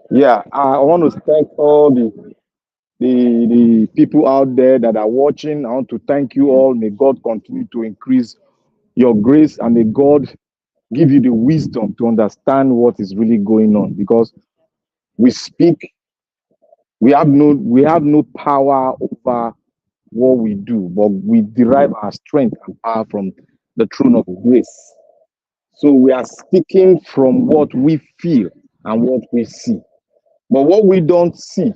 Yeah, I want to thank all the people out there that are watching. I want to thank you all. May God continue to increase your grace, and may God give you the wisdom to understand what is really going on, because we have no power over what we do, but we derive our strength and power from the throne of grace. So we are speaking from what we feel and what we see. But what we don't see,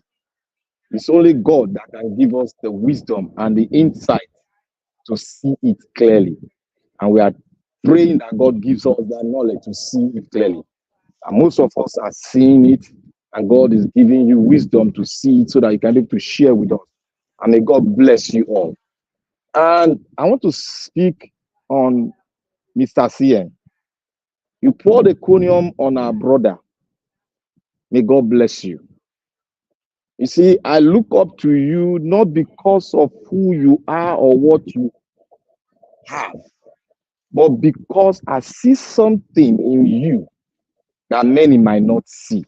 it's only God that can give us the wisdom and the insight to see it clearly. And we are praying that God gives us that knowledge to see it clearly. And most of us are seeing it, and God is giving you wisdom to see it so that you can be able to share with us. And may God bless you all. And I want to speak on Mr. CN. You poured a conium on our brother. May God bless you. You see, I look up to you not because of who you are or what you have, but because I see something in you that many might not see.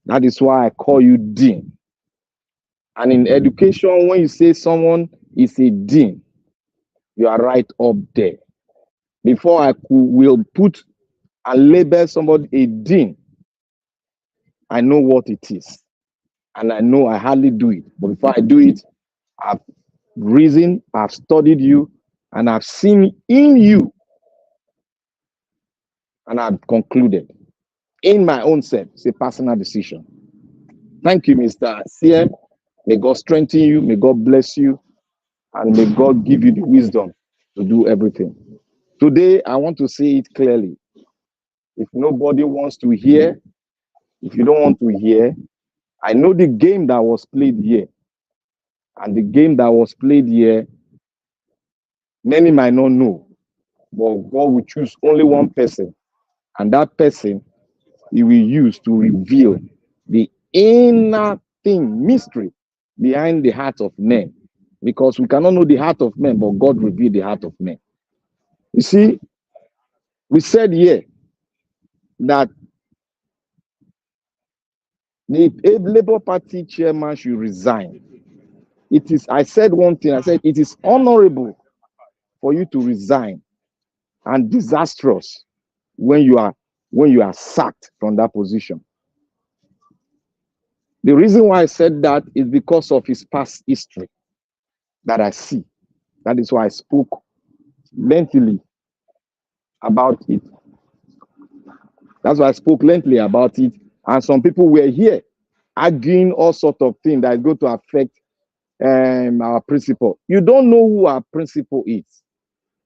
That is why I call you Dean. And in education, when you say someone is a Dean, you are right up there. Before I will put and label somebody a Dean, I know what it is. And I know I hardly do it. But before I do it, I've reasoned, I've studied you, and I've seen in you. And I've concluded in my own self. It's a personal decision. Thank you, Mr. CM. May God strengthen you. May God bless you. And may God give you the wisdom to do everything. Today, I want to say it clearly. If nobody wants to hear, if you don't want to hear, I know the game that was played here. And the game that was played here, many might not know. But God will choose only one person. And that person, He will use to reveal the inner thing, mystery behind the heart of men. Because we cannot know the heart of men, but God revealed the heart of men. You see, we said here that the Labour Party chairman should resign. I said one thing, I said it is honorable for you to resign and disastrous when you are sacked from that position. The reason why I said that is because of his past history that I see. That is why I spoke lengthily about it. That's why I spoke lengthily about it. And some people were here arguing all sorts of things that go to affect our principal. You don't know who our principal is.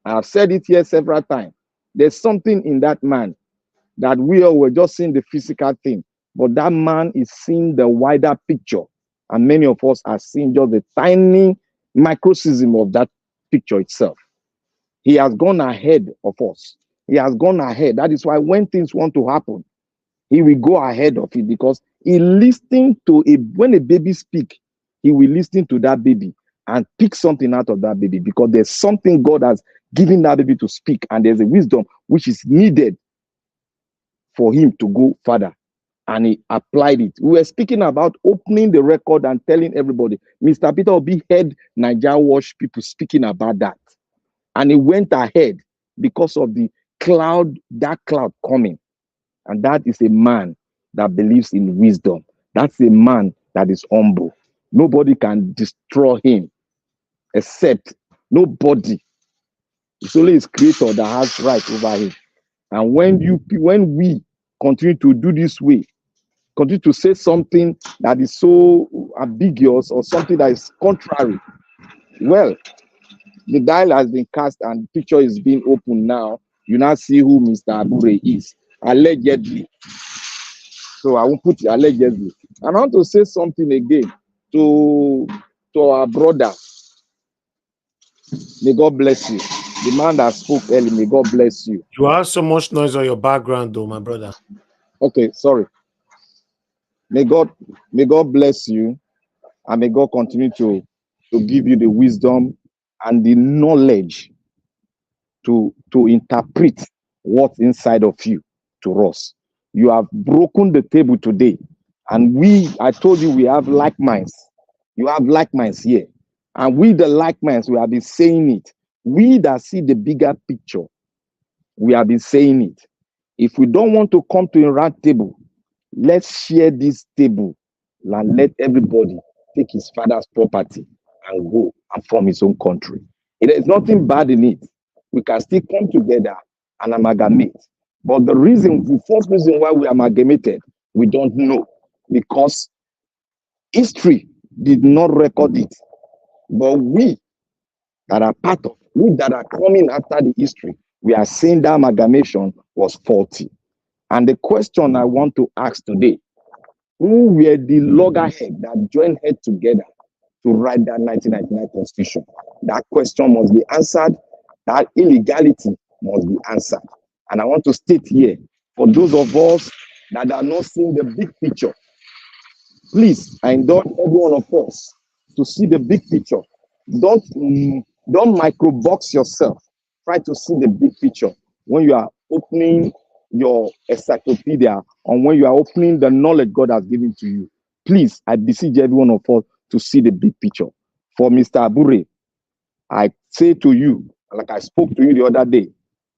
I've said it here several times. There's something in that man that we all were just seeing the physical thing, but that man is seeing the wider picture. And many of us are seeing just the tiny microcosm of that picture itself. He has gone ahead of us. He has gone ahead. That is why when things want to happen, he will go ahead of it, because he listening to when a baby speak, he will listen to that baby and pick something out of that baby, because there's something God has given that baby to speak, and there's a wisdom which is needed for him to go further. And he applied it. We were speaking about opening the record and telling everybody. Mr. Peter Obi heard Nigeria Watch people speaking about that. And he went ahead because of the cloud, that cloud coming. And that is a man that believes in wisdom. That's a man that is humble. Nobody can destroy him except nobody. It's only his creator that has right over him. And when we continue to do this way, continue to say something that is so ambiguous or something that is contrary, well, the dial has been cast and the picture is being opened now. You now see who Mr. Abure is, allegedly. So I won't put it allegedly. I want to say something again to our brother. May God bless you. The man that spoke earlier, may God bless you. You have so much noise on your background, though, my brother. Okay, sorry. May God bless you, and may God continue to give you the wisdom and the knowledge to interpret what's inside of you to us. You have broken the table today, and I told you we have like minds. You have like minds here, and we the like minds, we have been saying it. We that see the bigger picture, we have been saying it. If we don't want to come to a round table, let's share this table and let everybody take his father's property and go and form his own country. There is nothing bad in it. We can still come together and amalgamate. But the first reason why we amalgamated, we don't know, because history did not record it. But we that are part of, we that are coming after the history, we are saying that amalgamation was faulty. And the question I want to ask today, who were the loggerheads that joined head together to write that 1999 constitution? That question must be answered. That illegality must be answered. And I want to state here, for those of us that are not seeing the big picture, please, I indulge every one of us to see the big picture. Don't microbox yourself. Try to see the big picture when you are opening your encyclopedia, or when you are opening the knowledge God has given to you. Please, I beseech every one of us to see the big picture. For Mr. Abure, I say to you, like I spoke to you the other day,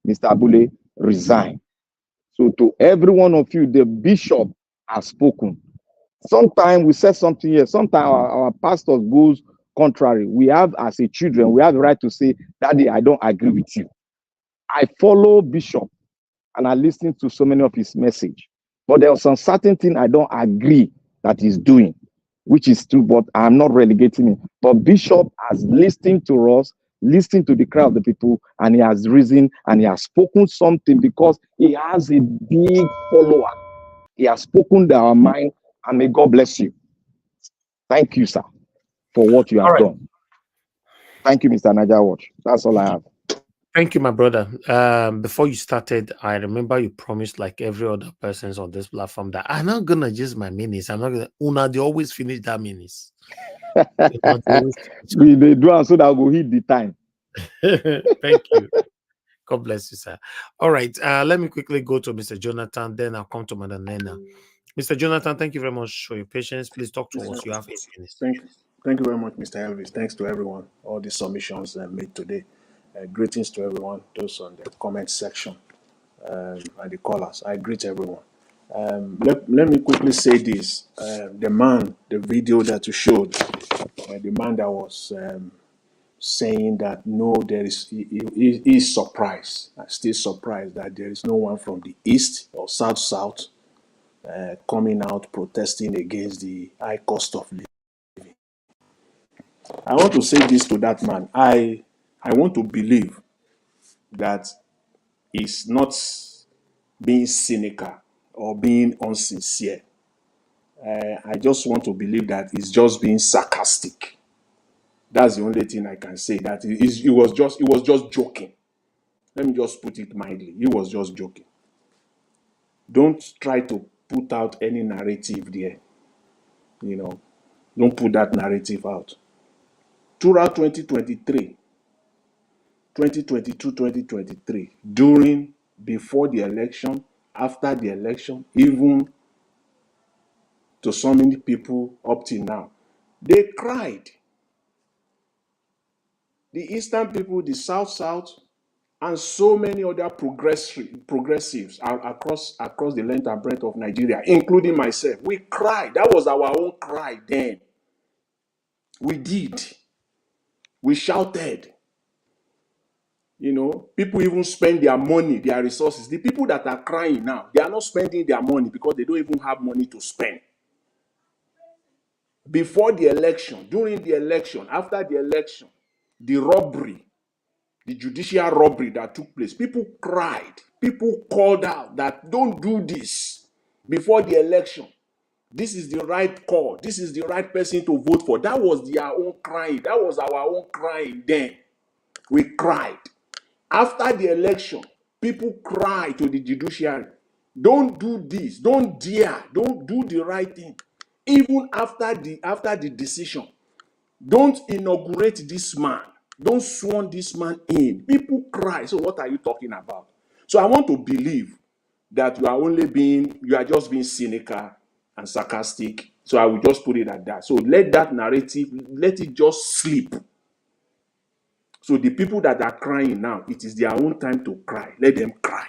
Mr. Abure, resign. So to every one of you, the bishop has spoken. Sometimes we say something here, sometimes our pastor goes contrary. We have, as a children, we have the right to say, Daddy, I don't agree with you. I follow Bishop and I listen to so many of his message, but there was some certain thing I don't agree that he's doing, which is true, but I'm not relegating him. But Bishop has listened to us, listened to the cry of the people, and he has risen and he has spoken something, because he has a big follower. He has spoken to our mind, and may God bless you. Thank you, sir, for what you have done. Thank you, Mr. Nigeria Watch. That's all I have. Thank you, my brother. Before you started, I remember you promised, like every other persons on this platform, that I'm not gonna use my minutes. I'm not gonna. Una, they always finish that minutes. They do it so that we'll hit the time. Thank you. God bless you, sir. All right. Let me quickly go to Mr. Jonathan. Then I'll come to Madam Nena. Mr. Jonathan, thank you very much for your patience. Please talk to us. You have 8 minutes. Thank you very much, Mr. Elvis. Thanks to everyone, all the submissions made today. Greetings to everyone, those on the comment section and the callers. I greet everyone. Let me quickly say this. The video that you showed, the man that was saying that no, he's surprised, still surprised that there is no one from the east or south coming out protesting against the high cost of living. I want to say this to that man. I want to believe that he's not being cynical or being unsincere. I just want to believe that he's just being sarcastic. That's the only thing I can say. That he was just joking. Let me just put it mildly. He was just joking. Don't try to put out any narrative there. Don't put that narrative out. Throughout 2023, 2022, 2023, during, before the election, after the election, even to so many people up till now, they cried. The Eastern people, the South, and so many other progressives across the length and breadth of Nigeria, including myself, we cried. That was our own cry then. We did. We shouted. People even spend their money, their resources. The people that are crying now, they are not spending their money because they don't even have money to spend. Before the election, during the election, after the election, the robbery, the judicial robbery that took place, people cried. People called out that don't do this before the election. This is the right call. This is the right person to vote for. That was their own crying. That was our own crying then. We cried. After the election, people cried to the judiciary. Don't do this. Don't dare. Don't do the right thing. Even after the decision, don't inaugurate this man. Don't sworn this man in. People cry. So what are you talking about? So I want to believe that you are just being cynical and sarcastic. So I will just put it at that. So let that narrative, let it just sleep. So the people that are crying now, it is their own time to cry. Let them cry.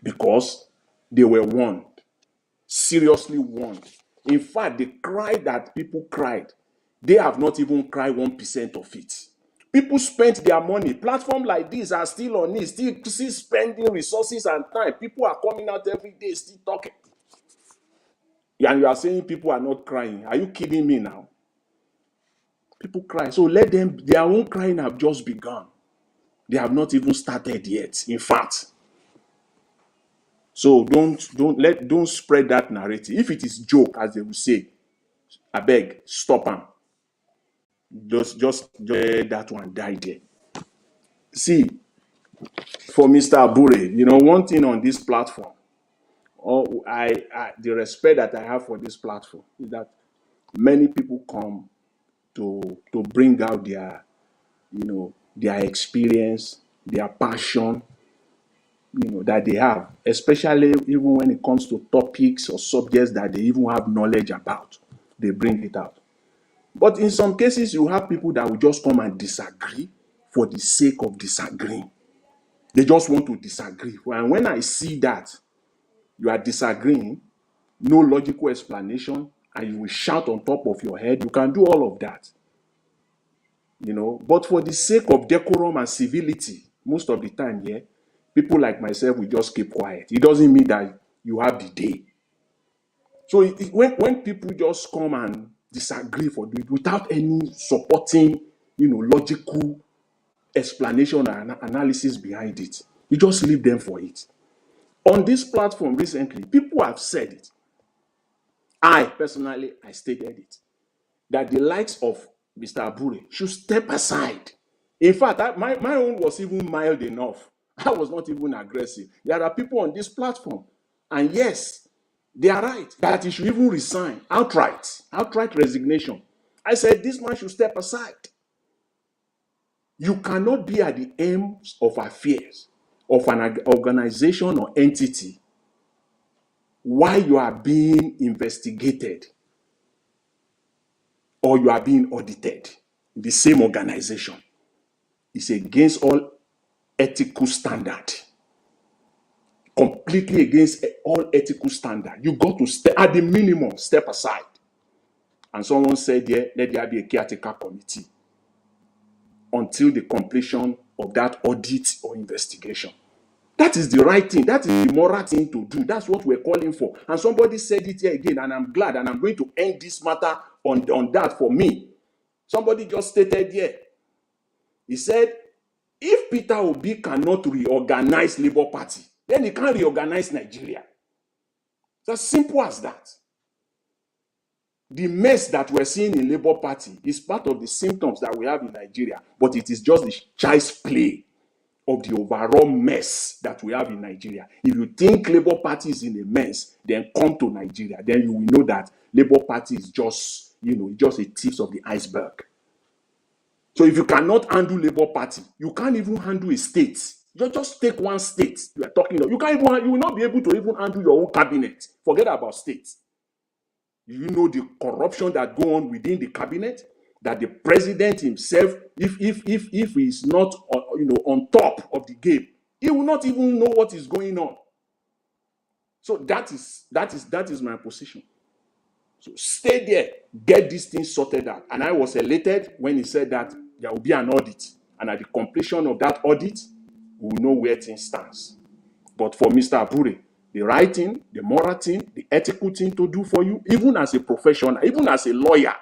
Because they were warned. Seriously warned. In fact, the cry that people cried, they have not even cried 1% of it. People spent their money. Platforms like this are still on it, still spending resources and time. People are coming out every day, still talking. And you are saying people are not crying. Are you kidding me now? People cry. So let them, their own crying have just begun. They have not even started yet, in fact. So don't spread that narrative. If it is joke, as they will say, I beg, stop them. Just let that one die there. See, for Mr. Abure, one thing on this platform, the respect that I have for this platform is that many people come to bring out their experience, their passion, that they have, especially even when it comes to topics or subjects that they even have knowledge about. They bring it out. But in some cases, you have people that will just come and disagree for the sake of disagreeing. They just want to disagree. And when I see that you are disagreeing, no logical explanation, and you will shout on top of your head, you can do all of that. But for the sake of decorum and civility, most of the time, people like myself will just keep quiet. It doesn't mean that you have the day. So when people just come and disagree for it without any supporting, logical explanation and analysis behind it, you just leave them for it. On this platform recently, people have said it. I personally stated it, that the likes of Mr. Abure should step aside. In fact, my own was even mild enough. I was not even aggressive. There are people on this platform, and yes, they are right, that he should even resign outright resignation. I said this man should step aside. You cannot be at the aims of affairs of an organization or entity while you are being investigated or you are being audited in the same organization. It's against all ethical standard. completely against all ethical standard. You got to at the minimum, step aside. And someone said, yeah, let there be a caretaker committee until the completion of that audit or investigation. That is the right thing. That is the moral thing to do. That's what we're calling for. And somebody said it here again, and I'm glad, and I'm going to end this matter on that for me. Somebody just stated here. He said, if Peter Obi cannot reorganize Labour Party, then he can't reorganize Nigeria. It's as simple as that. The mess that we're seeing in Labour Party is part of the symptoms that we have in Nigeria, but it is just the child's play of the overall mess that we have in Nigeria. If you think Labour Party is in a mess, then come to Nigeria. Then you will know that Labour Party is just, just a tip of the iceberg. So if you cannot handle Labour Party, you can't even handle a state. You just take one state you are talking about. You will not be able to even handle your own cabinet. Forget about states. You know the corruption that go on within the cabinet, that the president himself, if he is not on top of the game, he will not even know what is going on. So that is my position. So stay there, get this thing sorted out. And I was elated when he said that there will be an audit, and at the completion of that audit, we will know where things stands. But for Mr. Abure, the right thing, the moral thing, the ethical thing to do for you, even as a professional, even as a lawyer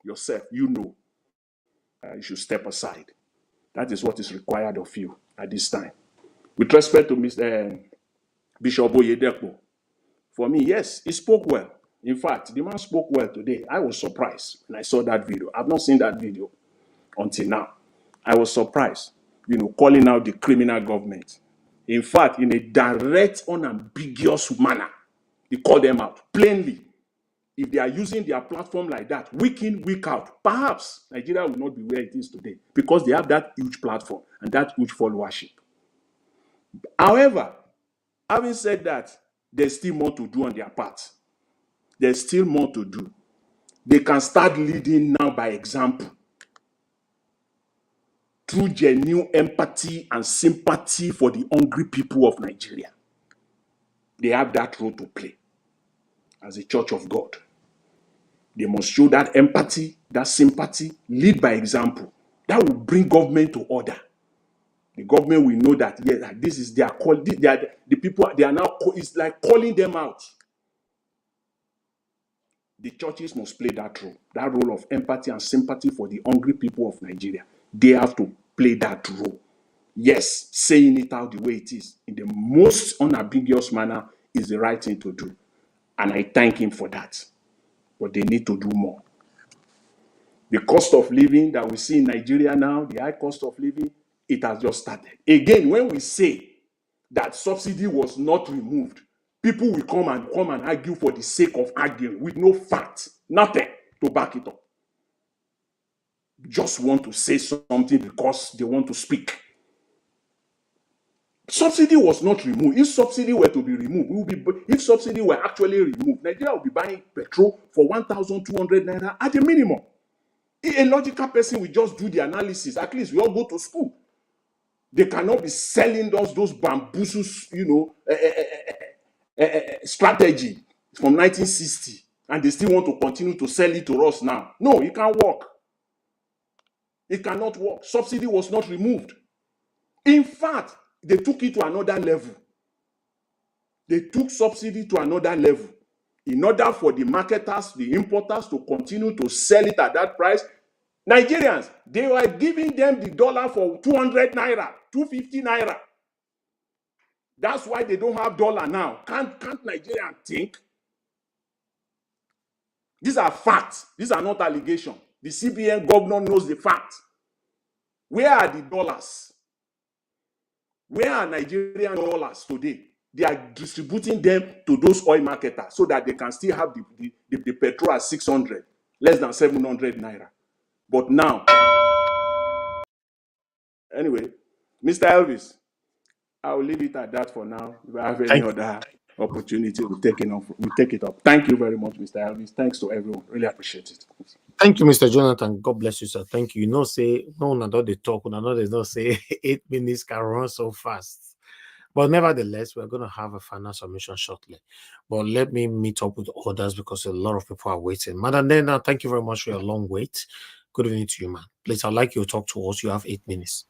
yourself, you should step aside. That is what is required of you at this time. With respect to Mr. Bishop Oyedepo, for me, yes, he spoke well. In fact, the man spoke well today. I was surprised when I saw that video. I've not seen that video until now. I was surprised, calling out the criminal government. In fact, in a direct, unambiguous manner, he called them out plainly. If they are using their platform like that, week in, week out, perhaps Nigeria will not be where it is today because they have that huge platform and that huge followership. However, having said that, there's still more to do on their part. There's still more to do. They can start leading now by example, through genuine empathy and sympathy for the hungry people of Nigeria. They have that role to play as a church of God. They must show that empathy, that sympathy, lead by example. That will bring government to order. The government will know that, yes, this is their call. The people, they are now, it's like calling them out. The churches must play that role of empathy and sympathy for the hungry people of Nigeria. They have to play that role. Yes, saying it out the way it is, in the most unambiguous manner, is the right thing to do. And I thank him for that. But they need to do more. The cost of living that we see in Nigeria now, the high cost of living, it has just started. Again, when we say that subsidy was not removed, people will come and argue for the sake of arguing with no fact, nothing to back it up. Just want to say something because they want to speak. Subsidy was not removed. If subsidy were to be removed, if subsidy were actually removed, Nigeria would be buying petrol for 1,200 naira at the minimum. A logical person will just do the analysis. At least we all go to school. They cannot be selling us those bamboozles, strategy from 1960, and they still want to continue to sell it to us now. No, it can't work. It cannot work. Subsidy was not removed. In fact, they took it to another level. They took subsidy to another level. In order for the marketers, the importers to continue to sell it at that price, Nigerians, they were giving them the dollar for 200 naira, 250 naira. That's why they don't have dollar now. Can't Nigerians think? These are facts. These are not allegations. The CBN governor knows the fact. Where are the dollars? Where are Nigerian dollars today? They are distributing them to those oil marketers so that they can still have the petrol at 600, less than 700 naira. But now, anyway, Mr. Elvis, I will leave it at that for now. If I have any other opportunity, we'll take it up. Thank you very much, Mr. Elvis. Thanks to everyone. Really appreciate it. Thank you, Mr. Jonathan. God bless you, sir. Thank you. Say, no, not they talk, no, they don't say 8 minutes can run so fast. But nevertheless, we're going to have a final submission shortly. But let me meet up with others because a lot of people are waiting. Madam Nena, thank you very much for your long wait. Good evening to you, man. Please, I'd like you to talk to us. You have 8 minutes.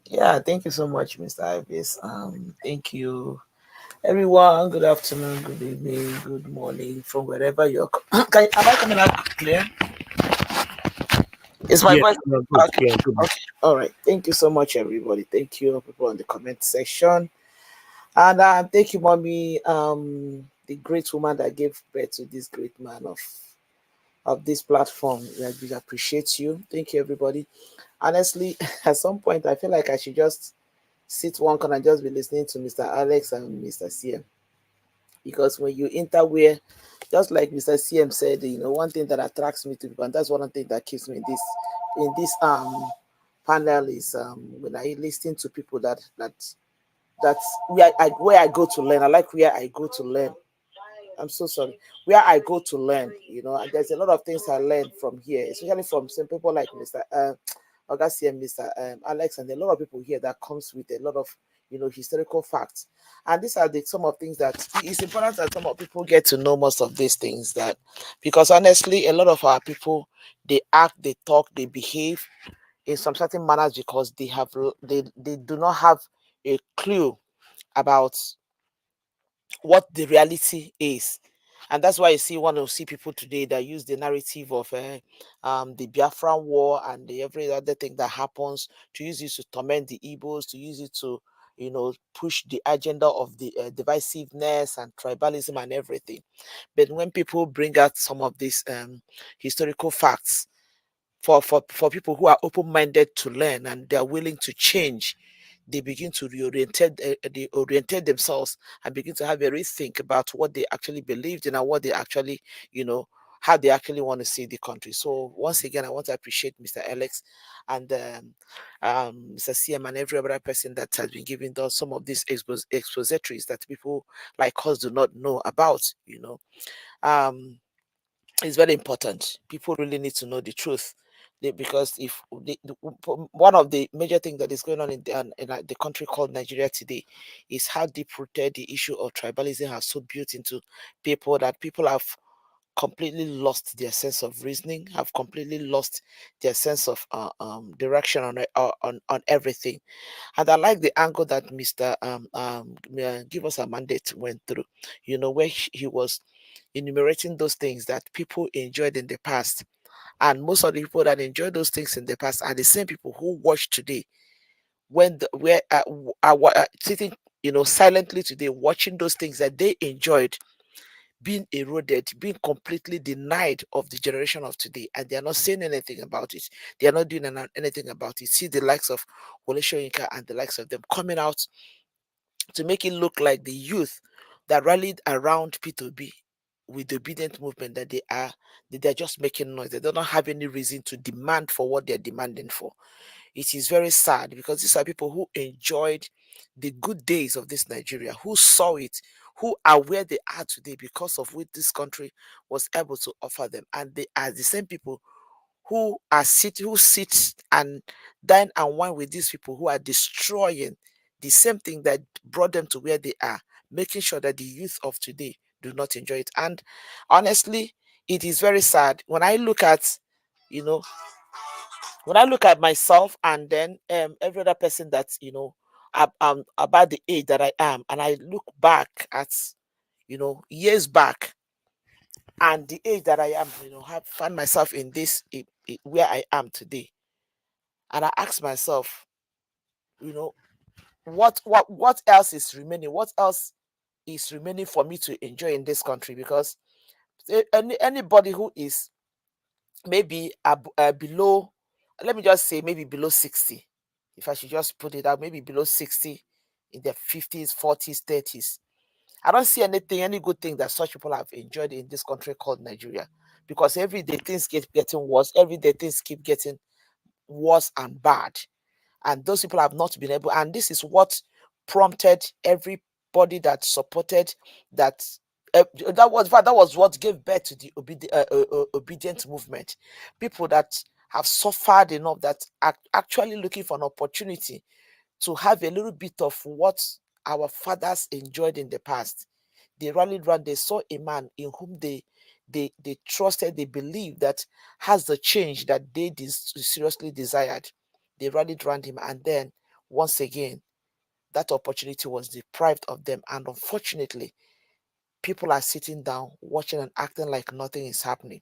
Yeah, thank you so much, Mr. Ibis. Thank you, everyone. Good afternoon, good evening, good morning from wherever you're. Am I coming out clear? Is my voice good. okay? Yeah, good. Okay, all right. Thank you so much, everybody. Thank you, people in the comment section, and thank you, mommy. The great woman that gave birth to this great man of this platform. We appreciate you. Thank you, everybody. Honestly, at some point, I feel like I should just sit one corner and just be listening to Mr. Alex and Mr. CM. Because when you enter where, just like Mr. CM said, one thing that attracts me to people, and that's one thing that keeps me in this panel is when I listen to people that's where I go to learn. I like where I go to learn. I'm so sorry. Where I go to learn, and there's a lot of things I learned from here, especially from some people like Mr. Augusty and Mr. Alex, and a lot of people here that comes with a lot of historical facts. And these are some of things that it's important that some of people get to know most of these things, that because honestly, a lot of our people, they act, they talk, they behave in some certain manners because they do not have a clue about what the reality is. And that's why you see one of people today that use the narrative of the Biafran war and every other thing that happens, to use it to torment the Igbos, to use it to push the agenda of the divisiveness and tribalism and everything. But when people bring out some of these historical facts for people who are open-minded to learn and they're willing to change, they begin to reorientate themselves and begin to have a rethink about what they actually believed in and what they actually, how they actually want to see the country. So once again, I want to appreciate Mr. Alex and Mr. CM and every other person that has been giving us some of these expositories that people like us do not know about. It's very important. People really need to know the truth. Because if one of the major things that is going on in the country called Nigeria today is how deep-rooted the issue of tribalism has so built into people that people have completely lost their sense of reasoning, have completely lost their sense of direction on everything. And I like the angle that Mr. Give Us a Mandate went through, where he was enumerating those things that people enjoyed in the past. And most of the people that enjoy those things in the past are the same people who watch today, are sitting, silently today, watching those things that they enjoyed being eroded, being completely denied of the generation of today, and they are not saying anything about it. They are not doing anything about it. See the likes of Wole Soyinka and the likes of them coming out to make it look like the youth that rallied around P2B with the obedient movement, that they're just making noise. They don't have any reason to demand for what they're demanding for. It is very sad because these are people who enjoyed the good days of this Nigeria, who saw it, who are where they are today because of what this country was able to offer them. And they are the same people who sit and dine and wine with these people who are destroying the same thing that brought them to where they are, making sure that the youth of today do not enjoy it. And honestly, it is very sad when I look at, when I look at myself and then every other person that, about the age that I am, and I look back at, years back, and the age that I am, have found myself in this, where I am today. And I ask myself, what else is remaining? What else is remaining for me to enjoy in this country? Because anybody who is maybe below, let me just say maybe below 60, if I should just put it out, maybe below 60, in their 50s, 40s, 30s. I don't see any good thing that such people have enjoyed in this country called Nigeria. Because every day things keep getting worse. Every day things keep getting worse and bad. And those people have not been able, and this is what prompted everybody that supported that. That was what gave birth to the obedient movement. People that have suffered enough, that are actually looking for an opportunity to have a little bit of what our fathers enjoyed in the past. They rallied round, they saw a man in whom they trusted, they believed that has the change that they seriously desired. They rallied round him, and then once again, that opportunity was deprived of them. And unfortunately, people are sitting down, watching and acting like nothing is happening.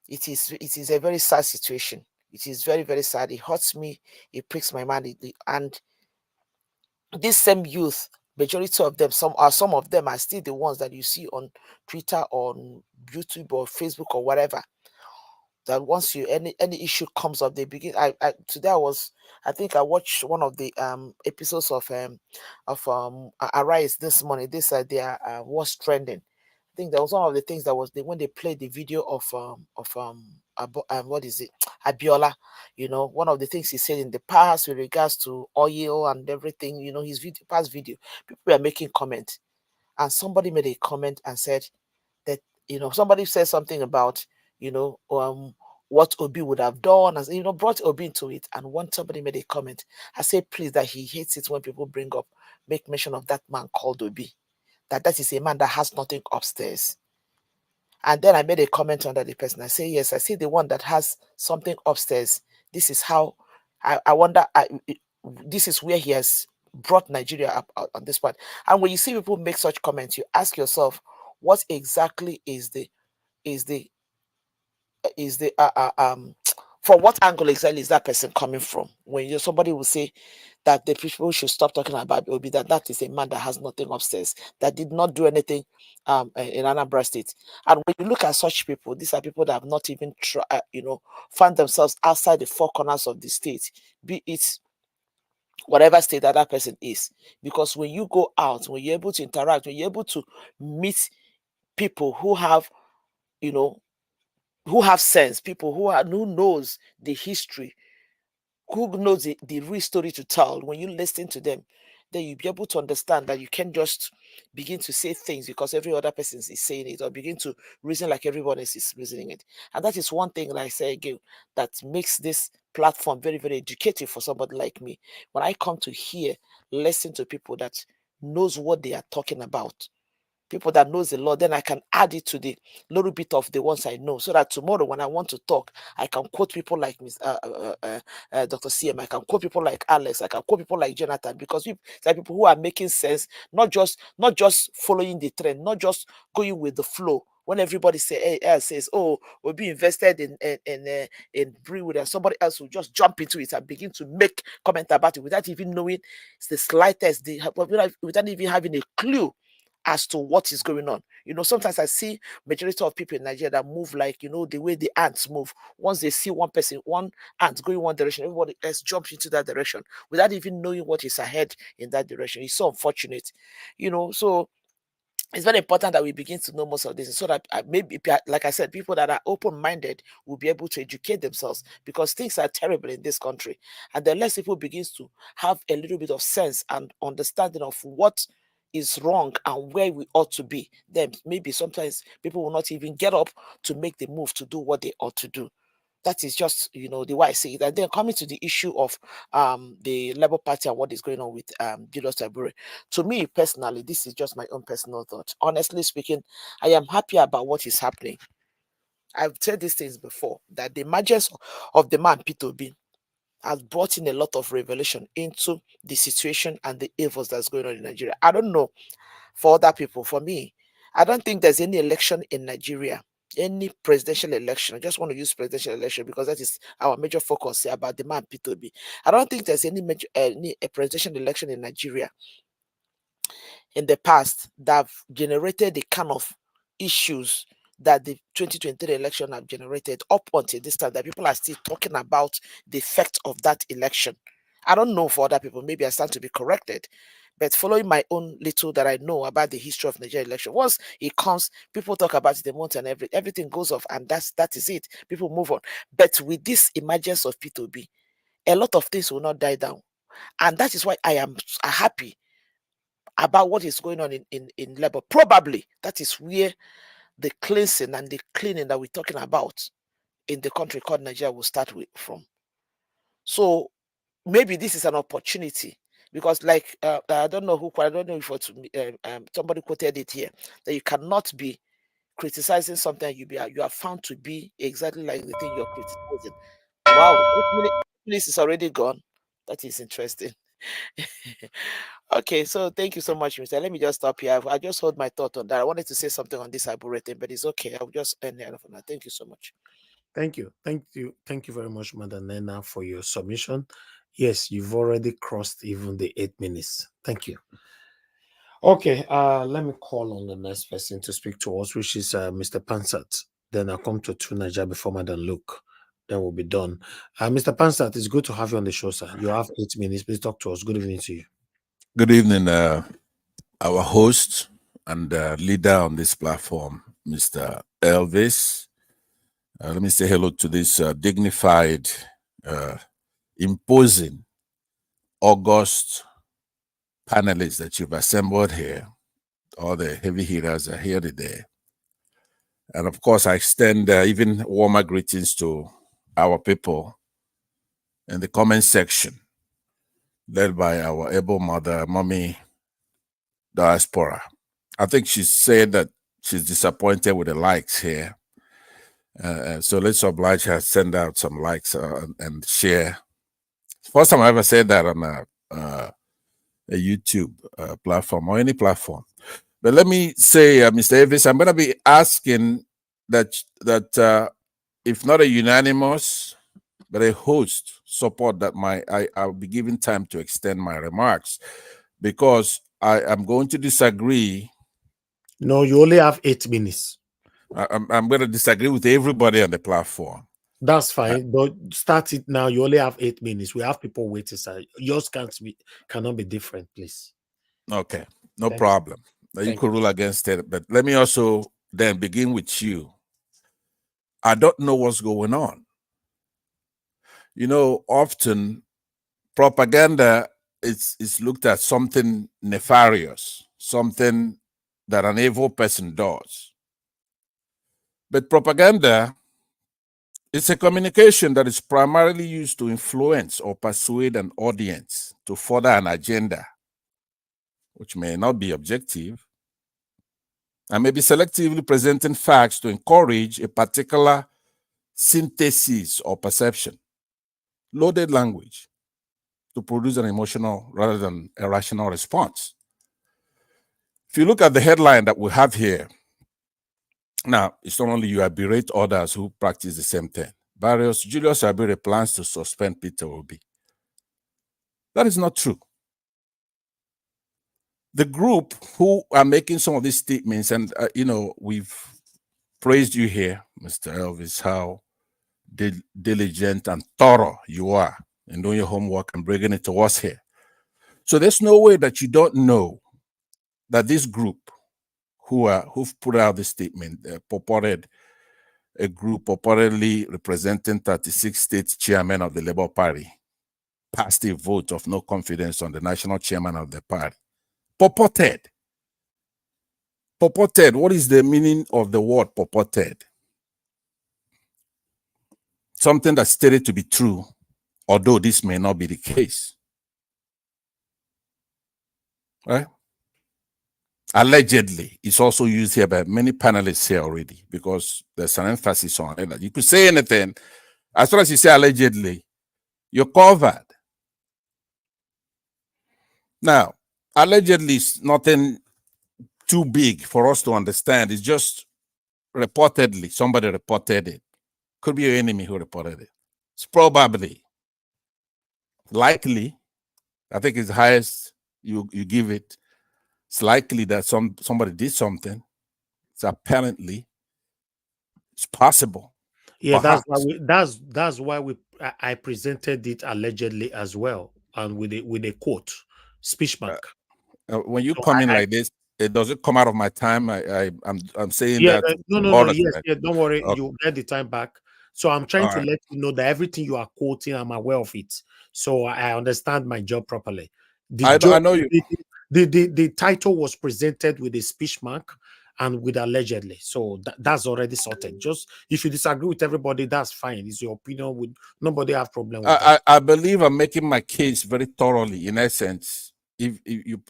It is a very sad situation. It is very, very sad. It hurts me. It pricks my mind. And these same youth, majority of them, some of them are still the ones that you see on Twitter, on YouTube or Facebook or whatever. That once any issue comes up, they begin. Today I think I watched one of the episodes of Arise this morning. This their what's trending. I think that was one of the things that was when they played the video of what is it, Abiola. You know, one of the things he said in the past with regards to oil and everything. You know, his past video. People were making comments, and somebody made a comment and said that, you know, somebody said something about, you know, what Obi would have done, as you know, brought Obi into it. And when somebody made a comment, I said, please, that he hates it when people make mention of that man called Obi, that is a man that has nothing upstairs. And then I made a comment under the person. I say, yes, I see the one that has something upstairs. This is how I wonder. This is where he has brought Nigeria up on this part. And when you see people make such comments, you ask yourself, what exactly is the from what angle exactly is that person coming from? When somebody will say that the people should stop talking about Obi, that is a man that has nothing upstairs, that did not do anything in Anambra State. And when you look at such people, these are people that have not even found themselves outside the four corners of the state, be it whatever state that person is. Because when you go out, when you're able to interact, when you're able to meet people who have, who have sense, people who knows the history, who knows the real story to tell, when you listen to them, then you'll be able to understand that you can't just begin to say things because every other person is saying it, or begin to reason like everyone else is reasoning it. And that is one thing, like I say again, that makes this platform very, very educative for somebody like me. When I come to listen to people that knows what they are talking about, people that knows the law, then I can add it to the little bit of the ones I know, so that tomorrow when I want to talk, I can quote people like Dr. CM, I can quote people like Alex, I can quote people like Jonathan, because they're people who are making sense, not just following the trend, not just going with the flow. When everybody says, "Oh, we'll be invested in Brewood," and somebody else will just jump into it and begin to make comment about it without even knowing the slightest, without even having a clue as to what is going on. Sometimes I see majority of people in Nigeria that move like, the way the ants move. Once they see one ant going one direction, everybody else jumps into that direction without even knowing what is ahead in that direction. It's so unfortunate, so it's very important that we begin to know most of this, so that maybe, like I said, people that are open-minded will be able to educate themselves, because things are terrible in this country. And the less people begins to have a little bit of sense and understanding of what is wrong and where we ought to be, then maybe sometimes people will not even get up to make the move to do what they ought to do. That is just, the way I see it. And then coming to the issue of the Labour Party and what is going on with Julius Tabure. To me personally, this is just my own personal thought. Honestly speaking, I am happy about what is happening. I've said these things before, that the emergence of the man P2B has brought in a lot of revelation into the situation and the evils that's going on in Nigeria. I don't know for other people. For me, I don't think there's any election in Nigeria, any presidential election. I just want to use presidential election because that is our major focus here about the man P2B. I don't think there's any presidential election in Nigeria in the past that have generated the kind of issues that the 2023 election have generated up until this time, that people are still talking about the effect of that election. I don't know for other people, maybe I stand to be corrected, but following my own little that I know about the history of Nigeria election, once it comes, people talk about it a month and everything goes off, and that is it. People move on. But with this emergence of P2B, a lot of things will not die down. And that is why I am happy about what is going on in Labour. Probably that is where the cleansing and the cleaning that we're talking about in the country called Nigeria will start from. So maybe this is an opportunity because like I don't know who, I don't know if somebody quoted it here, that you cannot be criticizing something you are found to be exactly like the thing you're criticizing. Wow, 8 minutes is already gone. That is interesting. Okay, so thank you so much, Mr. Let me just stop here. I just hold my thought on that. I wanted to say something on this arboretum, but it's okay. I'll just end here for now. Thank you so much. Thank you very much, Madam Nena, for your submission. Yes, you've already crossed even the 8 minutes. Thank you. Okay, let me call on the next person to speak to us, which is Mr. Pansat. Then I'll come to Tunaja before Madam Luke. Then we'll be done. Mr. Pansat, it's good to have you on the show, sir. You have 8 minutes. Please talk to us. Good evening to you. Good evening, our host and leader on this platform, Mr. Elvis. Let me say hello to this dignified, imposing, august panelists that you've assembled here. All the heavy hitters are here today. And of course, I extend even warmer greetings to our people in the comment section, led by our able mother, Mommy Diaspora. I think she said that she's disappointed with the likes here. So let's oblige her, send out some likes and share. First time I ever said that on a YouTube platform or any platform. But let me say, Mr. Elvis, I'm going to be asking that if not a unanimous, but a host support that I'll be given time to extend my remarks, because I am going to disagree. No, you only have 8 minutes. I'm going to disagree with everybody on the platform. That's fine, but start it now. You only have 8 minutes. We have people waiting, sir. Yours cannot be different, please. Okay, no problem. You could rule against it, but let me also then begin with you. I don't know what's going on. You know, often propaganda is looked at something nefarious, something that an evil person does. But propaganda is a communication that is primarily used to influence or persuade an audience to further an agenda, which may not be objective, and may be selectively presenting facts to encourage a particular synthesis or perception. Loaded language to produce an emotional rather than a rational response. If you look at the headline that we have here, now, it's not only you, I berate others who practice the same thing. Julius Abire plans to suspend Peter Obi. That is not true. The group who are making some of these statements, and we've praised you here, Mr. Elvis, how diligent and thorough you are in doing your homework and bringing it to us here. So there's no way that you don't know that this group who've put out this statement, purported a group purportedly representing 36 state chairmen of the Labour Party, passed a vote of no confidence on the national chairman of the party. Purported. Purported. What is the meaning of the word purported? Something that's stated to be true, although this may not be the case. Right? Allegedly, it's also used here by many panelists here already, because there's an emphasis on it. You could say anything, as long as you say allegedly, you're covered. Now, allegedly is nothing too big for us to understand. It's just reportedly, somebody reported it. Could be your enemy who reported it. It's probably, likely, I think it's the highest you give it. It's likely that somebody did something. It's apparently, it's possible. Yeah, perhaps. that's why I presented it allegedly as well, and with a quote, speech mark. When you come in like this, it doesn't come out of my time. I'm saying yeah, that. No, yes, yeah, don't worry, Okay. you get the time back. So I'm trying to let you know that everything you are quoting, I'm aware of it. So I understand my job properly. I know you. The title was presented with a speech mark, and with allegedly. So that's already sorted. Just if you disagree with everybody, that's fine. It's your opinion. With nobody have problem with that. I believe I'm making my case very thoroughly. In essence, if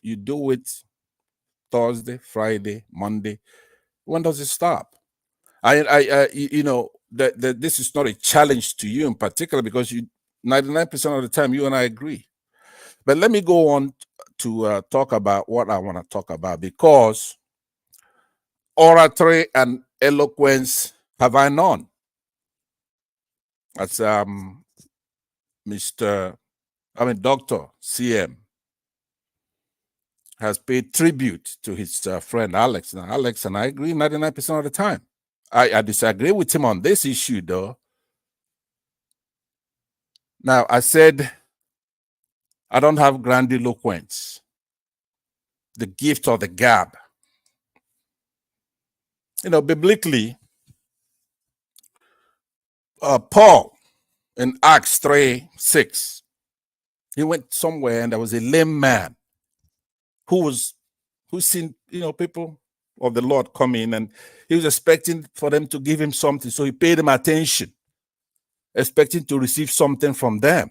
you do it Thursday, Friday, Monday, when does it stop? You know that this is not a challenge to you in particular, because you 99% of the time you and I agree. But let me go on to talk about what I want to talk about, because oratory and eloquence have I none. That's Dr. CM has paid tribute to his friend Alex. Now, Alex and I agree 99% of the time. I disagree with him on this issue, though. Now, I said I don't have grandiloquence, the gift or the gab. You know, biblically, Paul in Acts 3:6, he went somewhere and there was a lame man who seen, you know, people of the Lord come in, and he was expecting for them to give him something. So he paid them attention, expecting to receive something from them.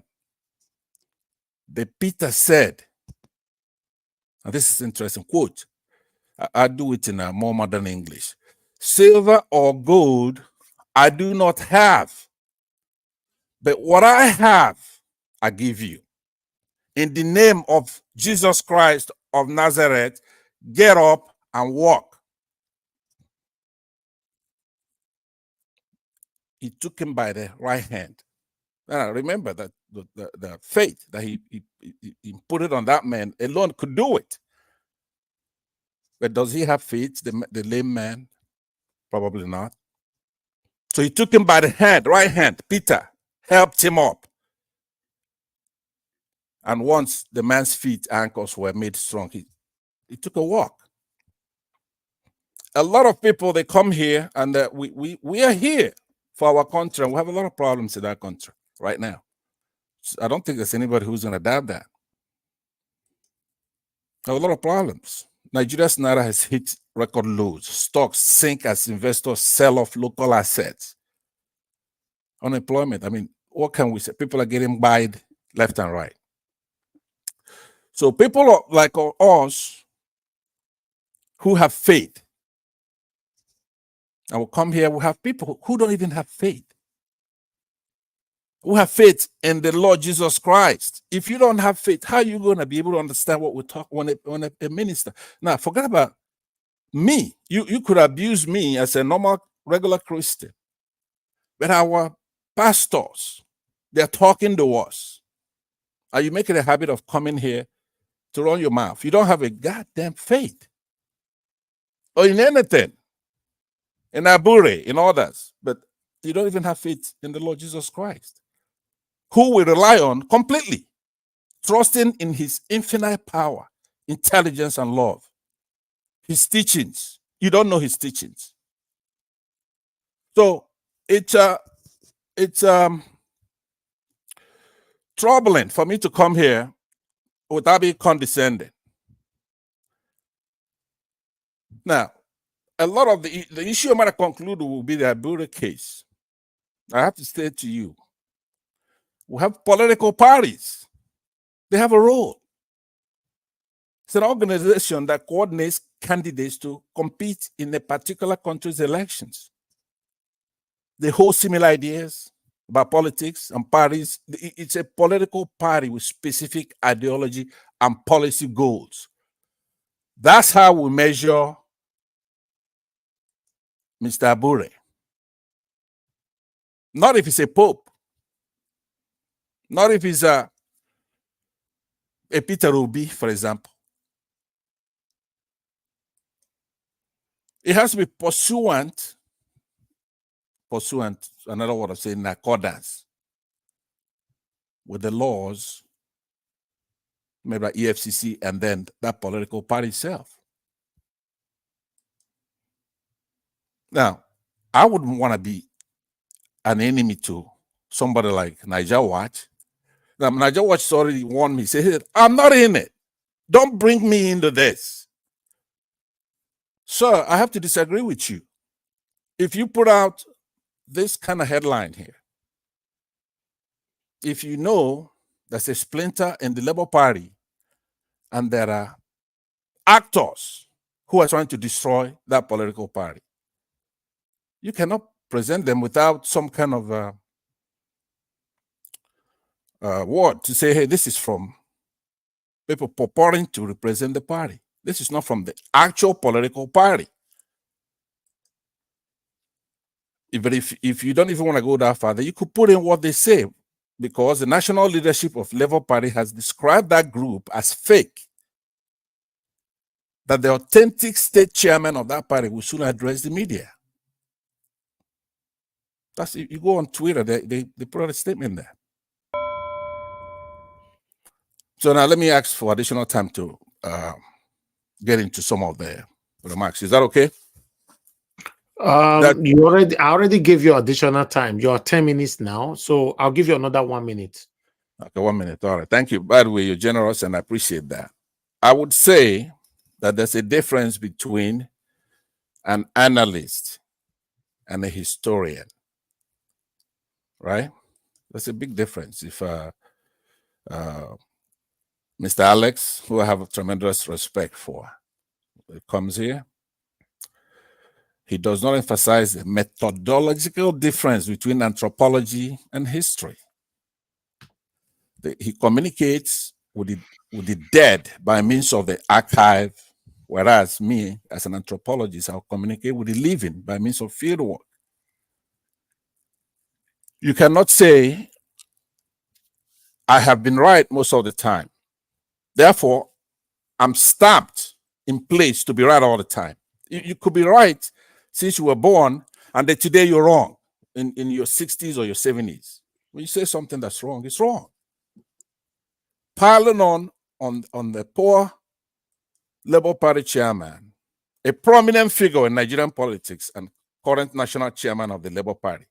But Peter said, and this is interesting, quote, I do it in a more modern English: silver or gold I do not have, but what I have I give you. In the name of Jesus Christ of Nazareth, get up and walk. He took him by the right hand. And I remember that the faith that he put it on that man alone could do it. But does he have faith, the lame man? Probably not. So he took him by the hand, right hand. Peter helped him up. And once the man's feet, ankles were made strong, he took a walk. A lot of people, they come here, and we are here for our country, and we have a lot of problems in that country right now. So I don't think there's anybody who's going to doubt that. We have a lot of problems. Nigeria's naira has hit record lows. Stocks sink as investors sell off local assets. Unemployment, I mean, what can we say? People are getting buyed left and right. So people like us who have faith, and we'll come here, we have people who don't even have faith. Who have faith in the Lord Jesus Christ. If you don't have faith, how are you going to be able to understand what we talk when a minister? Now, forget about me. You could abuse me as a normal, regular Christian. But our pastors, they're talking to us. Are you making a habit of coming here to run your mouth? You don't have a goddamn faith. Or in anything. In Abure, in others. But you don't even have faith in the Lord Jesus Christ, who we rely on completely, trusting in his infinite power, intelligence, and love. His teachings. You don't know his teachings. So it's troubling for me to come here without being condescending. Now, a lot of the issue I'm going to conclude will be the Abure case. I have to say to you, we have political parties. They have a role. It's an organization that coordinates candidates to compete in a particular country's elections. They hold similar ideas about politics and parties. It's a political party with specific ideology and policy goals. That's how we measure Mr. Abure. Not if he's a pope. Not if he's a Peter Obi, for example. It has to be pursuant, another word of saying, in accordance with the laws made by EFCC and then that political party itself. Now, I wouldn't want to be an enemy to somebody like Niger Watch. Now, Niger Watch has already warned me. He said, I'm not in it. Don't bring me into this. Sir, I have to disagree with you. If you put out this kind of headline here, if you know there's a splinter in the Labour Party and there are actors who are trying to destroy that political party, you cannot present them without some kind of word to say, hey, this is from people purporting to represent the party. This is not from the actual political party. But if you don't even want to go that far, then you could put in what they say, because the national leadership of Labour Party has described that group as fake. That the authentic state chairman of that party will soon address the media. That's, you go on Twitter, they put out a statement there. So now let me ask for additional time to get into some of the remarks. Is that okay? I already gave you additional time. You're 10 minutes now, so I'll give you another 1 minute. Okay, 1 minute. All right. Thank you. By the way, you're generous and I appreciate that. I would say that there's a difference between an analyst and a historian, right? There's a big difference. If Mr. Alex, who I have tremendous respect for, comes here, he does not emphasize the methodological difference between anthropology and history. He communicates with the dead by means of the archive, whereas me, as an anthropologist, I'll communicate with the living by means of fieldwork. You cannot say, I have been right most of the time. Therefore, I'm stamped in place to be right all the time. You could be right since you were born, and then today you're wrong in your 60s or your 70s. When you say something that's wrong, it's wrong. Piling on the poor Labour Party chairman, a prominent figure in Nigerian politics and current national chairman of the Labour Party,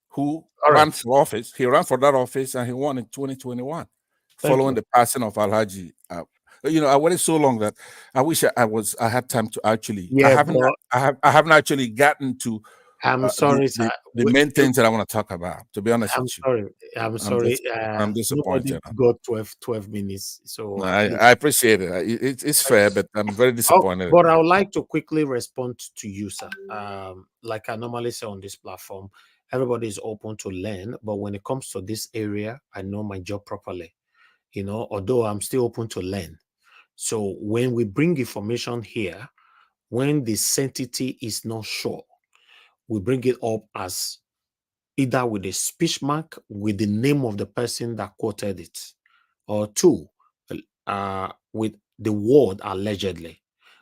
who ran for office. He ran for that office and he won in 2021, following the passing of Alhaji. I waited so long that I wish I had time to actually. Yeah, I haven't actually gotten to. I'm sorry, sir. The main things that I want to talk about. To be honest with you, I'm sorry. I'm disappointed. Got 12 minutes. So I appreciate it. It's fair, but I'm very disappointed. But I would like to quickly respond to you, sir. Like I normally say on this platform, everybody is open to learn, but when it comes to this area, I know my job properly. Although I'm still open to learn. So when we bring information here, when the sanctity is not sure, we bring it up as either with a speech mark with the name of the person that quoted it, or two, with the word allegedly.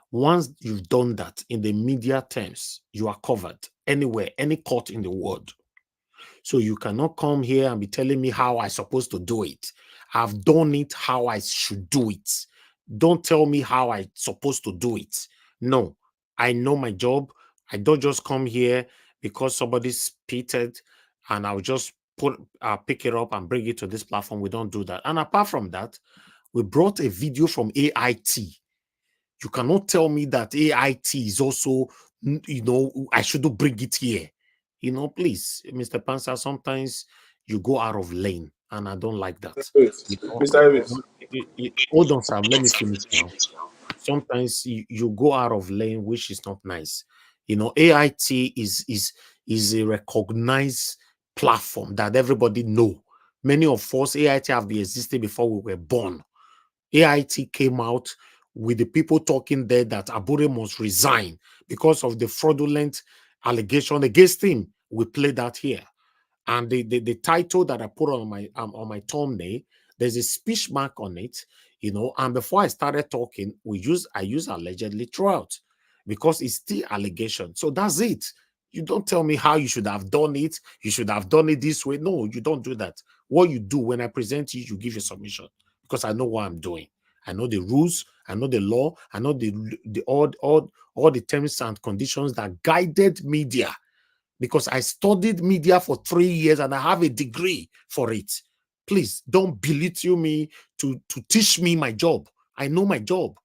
Once you've done that in the media terms, you are covered anywhere, any court in the world. So you cannot come here and be telling me how I'm supposed to do it. I've done it how I should do it. Don't tell me how I'm supposed to do it. No, I know my job. I don't just come here because somebody spitted and I'll just pick it up and bring it to this platform. We don't do that. And apart from that, we brought a video from AIT. You cannot tell me that AIT is also, I shouldn't bring it here. Please, Mr. Pansa, sometimes you go out of lane, and I don't like that. Mr. Evans. Hold on, Sam. Let me finish now. Sometimes you go out of lane, which is not nice. AIT is a recognized platform that everybody know. Many of us, AIT have been existing before we were born. AIT came out with the people talking there that Abure must resign because of the fraudulent allegation against him. We play that here. And the title that I put on my thumbnail, there's a speech mark on it, and before I started talking, I use allegedly throughout because it's still allegation. So that's it. You don't tell me how you should have done it. You should have done it this way. No, you don't do that. What you do when I present you give your submission because I know what I'm doing. I know the rules. I know the law. I know all the terms and conditions that guided media, because I studied media for 3 years and I have a degree for it. Please don't belittle me to teach me my job. I know my job,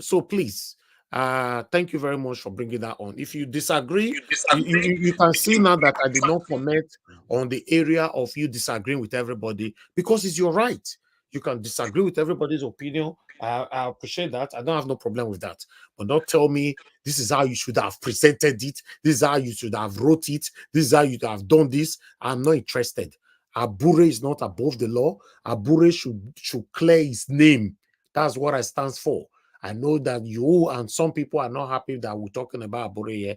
so please, Thank you very much for bringing that on. If you disagree, you can see now that I did not comment on the area of you disagreeing with everybody, because it's your right. You can disagree with everybody's opinion. I appreciate that. I don't have no problem with that. But don't tell me this is how you should have presented it. This is how you should have wrote it. This is how you should have done this. I'm not interested. Abure is not above the law. Abure should clear his name. That's what I stand for. I know that you and some people are not happy that we're talking about Abure here.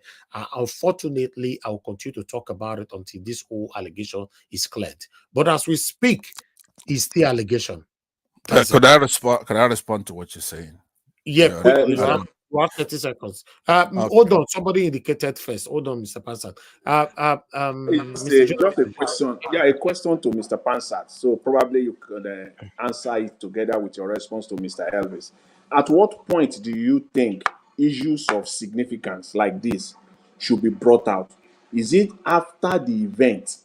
Unfortunately, I will continue to talk about it until this whole allegation is cleared. But as we speak, it's still allegation. Could I respond to what you're saying? Yeah, quickly. You have 30 seconds. Hold on. Somebody indicated first. Hold on, Mr. Pansat. Just a question. Yeah, a question to Mr. Pansat. So probably you could answer it together with your response to Mr. Elvis. At what point do you think issues of significance like this should be brought out? Is it after the event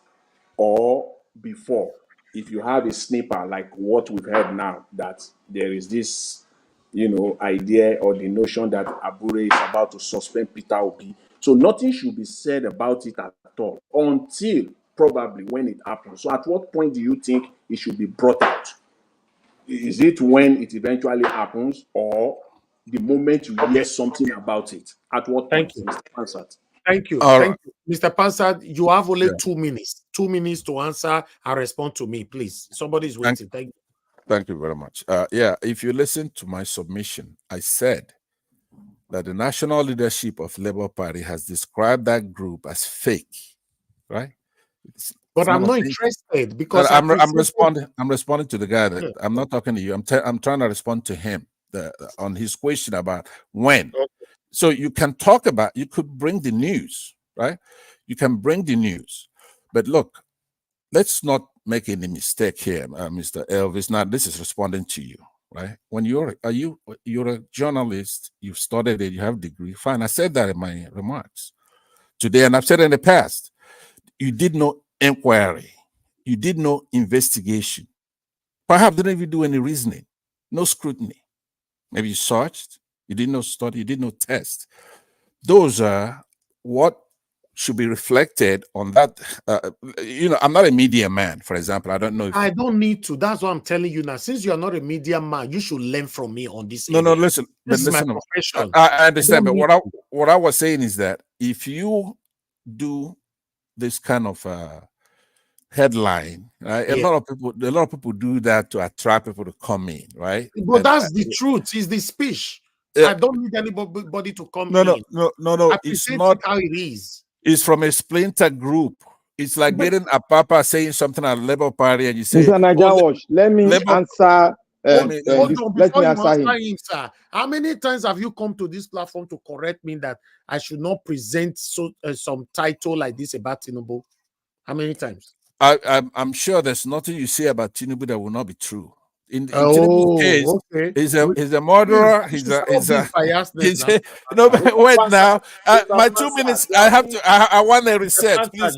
or before? If you have a snipper like what we've heard now, that there is this, idea or the notion that Abure is about to suspend Peter Obi. So nothing should be said about it at all until probably when it happens. So at what point do you think it should be brought out? Is it when it eventually happens, or the moment you hear something about it? At what point, Mr. Pansat? Thank you. Thank you. Mr. Pansat, you have only 2 minutes. 2 minutes to answer and respond to me, please. Somebody's waiting. Thank you. Thank you very much. If you listen to my submission, I said that the national leadership of Labour Party has described that group as fake, right? But I'm not interested because I'm responding to the guy. That I'm not talking to you. I'm trying to respond to him on his question about when. Okay. So you can talk about, you could bring the news, right? You can bring the news, but look, let's not make any mistake here, Mr. Elvis. Now this is responding to you, right? When you're a journalist, you've studied it, you have a degree. Fine, I said that in my remarks today, and I've said it in the past. You did no inquiry, you did no investigation, perhaps didn't even do any reasoning, no scrutiny. Maybe you searched, you did no study, you did no test. Those are what should be reflected on that. I'm not a media man, for example. I don't know if I don't need to. That's what I'm telling you now. Since you are not a media man, you should learn from me on this. No, listen. This is my profession. I understand, but what I was saying is that if you do this kind of headline, right? A lot of people do that to attract people to come in, right? But that's the truth. It's the speech. I don't need anybody to come in. No. It's not how it is. It's from a splinter group. It's like getting a papa saying something at Labour Party, and you say, Mr. Najawash, let me answer. Let me answer him. Sir. How many times have you come to this platform to correct me that I should not present some title like this about Tinubu? How many times? I'm sure there's nothing you say about Tinubu that will not be true. In Tinubu's case, he's a murderer. Wait now. My 2 minutes. I want a reset. Please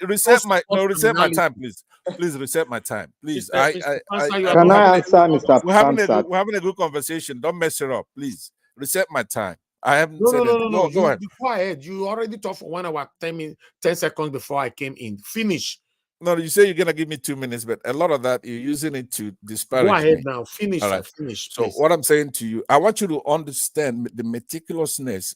reset my time, please. Please reset my time, please. Can I answer, Mr. Pansat? We're having a good conversation. Don't mess it up, please. Reset my time. I haven't said it. No. Go ahead. Go ahead. You already talked for 1 hour, 10 seconds before I came in. Finish. No, you say you're gonna give me 2 minutes, but a lot of that you're using it to disparage. Go ahead me. now. Finish. All right. Finish. So please. what I'm saying to you, I want you to understand the meticulousness.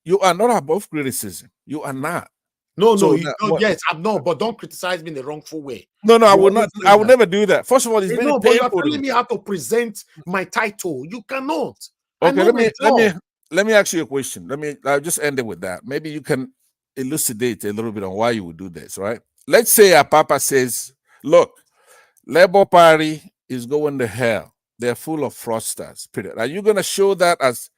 You are not above criticism. You are not. Yes, I'm not. But don't criticize me in the wrongful way. No, I will not. I will never do that. First of all, it's very but painful. you're telling me how to present my title. You cannot. Okay, let me ask you a question. I'll just end it with that. Maybe you can elucidate a little bit on why you would do this, right? Let's say a papa says, look, Labour Party is going to hell. They're full of fraudsters, period. Are you going to show that as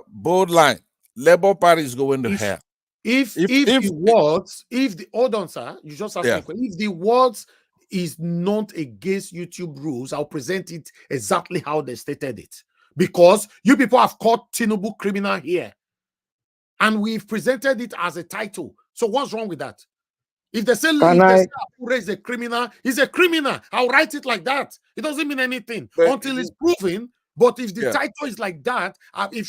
bold line? Labour Party is going to hell. If the words, hold on, sir, you just asked me a question. If the words is not against YouTube rules, I'll present it exactly how they stated it. Because you people have caught Tinubu criminal here. And we've presented it as a title. So what's wrong with that? If they say Apure is a criminal, he's a criminal. I'll write it like that. It doesn't mean anything until it's proven But if the Yeah. title is like that, if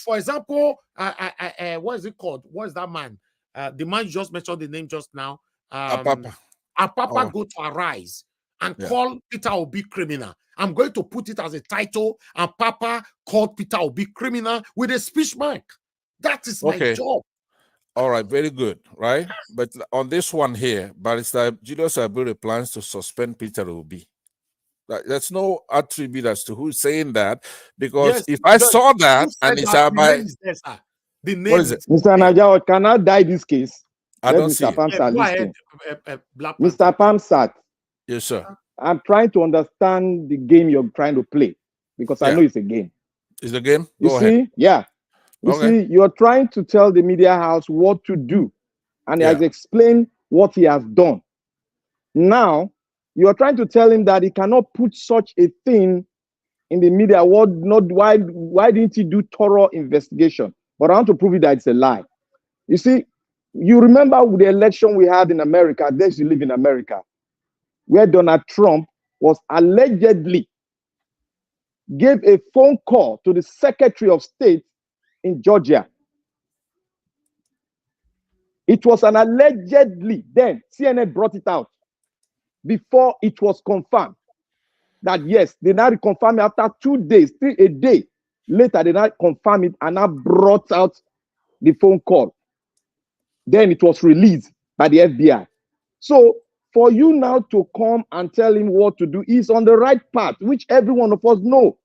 for example, what is it called? What is that man? The man you just mentioned the name just now. Apapa. Apapa Oh. go to Arise and Yeah. call Peter Obi criminal. I'm going to put it as a title, and Papa called Peter Obi criminal with a speech mark. That is my Okay. job. All right, very good, right? But on this one here, Barrister Julius Abure plans to suspend Peter Obi. There's no attribute as to who's saying that, because Yes, if I the- saw that who said and it's that? The by name is there, sir. The name what is it? Mr. Najawa, can I die this case? I Let don't see Mr. it. Pamsat Go ahead, listen. Black Panther. Mr. Pamsat, Yes, sir. I'm trying to understand the game you're trying to play because I Yeah. know it's a game. Is the game? You Go see, ahead. yeah. You Okay. see, you're trying to tell the media house what to do, and he has Yeah. explained what he has done. Now, you're trying to tell him that he cannot put such a thing in the media. Why didn't he do thorough investigation? But I want to prove it that it's a lie. You see, you remember the election we had in America, those who live in America, where Donald Trump was allegedly gave a phone call to the Secretary of State in Georgia. It was an allegedly, then CNN brought it out before it was confirmed that yes, they now confirmed it after 2 days, a day later, they now confirmed it and now brought out the phone call. Then it was released by the FBI. So for you now to come and tell him what to do, he's on the right path, which every one of us know.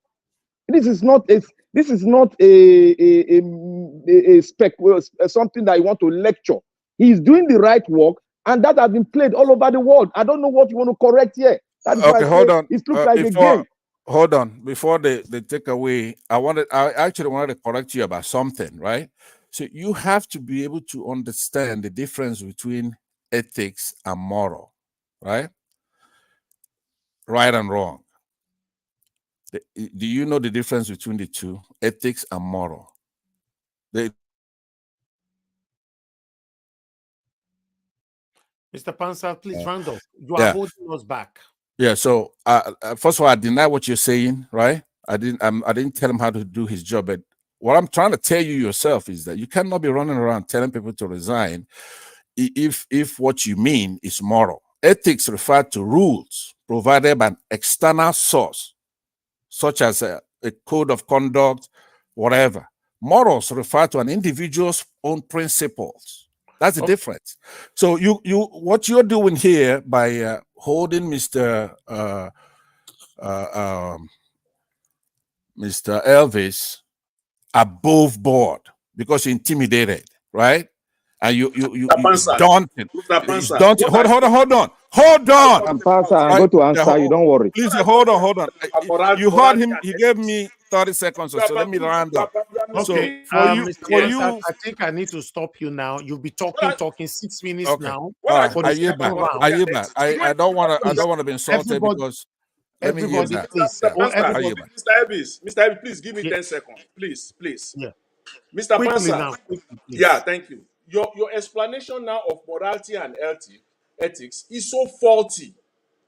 This is not something that you want to lecture. He's doing the right work, and that has been played all over the world. I don't know what you want to correct here. That is why Okay, I hold say on. it looks like a game. Hold on. Before they take away, I actually wanted to correct you about something, right? So you have to be able to understand the difference between ethics and moral, right? Right and wrong. Do you know the difference between the two, ethics and moral? Mr. Panther, please round off. You are Yeah. holding us back. Yeah. So first of all, I deny what you're saying, right? I didn't tell him how to do his job, but what I'm trying to tell you yourself is that you cannot be running around telling people to resign if what you mean is moral. Ethics refer to rules provided by an external source, such as a code of conduct, whatever. Morals refer to an individual's own principles. That's the difference. So what you're doing here by holding Mr. Elvis above board because you're intimidated, right? And it's daunting. It's daunting. Hold on. I'm going to answer you. Don't worry. Please hold on. You heard him. He gave me 30 seconds or so. Let me round up. Okay. So for you, I think I need to stop you now. You'll be talking 6 minutes now. All right. For the second round. I don't want to be insulted because everybody, please. Mr. Elvis, please give me 10 seconds. Please. Yeah. Mr. Quickly Panther. now. Quickly, Yeah, thank you. Your explanation now of morality and ethics is so faulty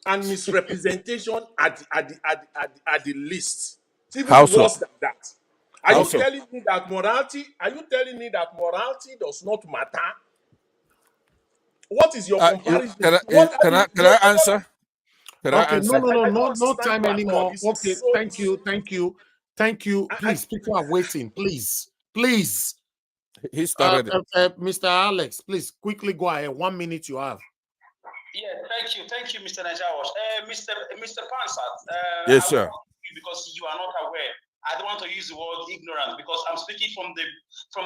and misrepresentation at the least. It's even How so? worse than that. Are you telling me that morality does not matter? What is your comparison? Can I answer? No time anymore. Okay, thank you. Please, people are waiting. Please. He started it. Mr. Alex, please quickly go ahead. 1 minute you have. Yeah, thank you, Mr. Najawas. Mr. Panther. Yes, sir. Because you are not aware. I don't want to use the word ignorant because I'm speaking from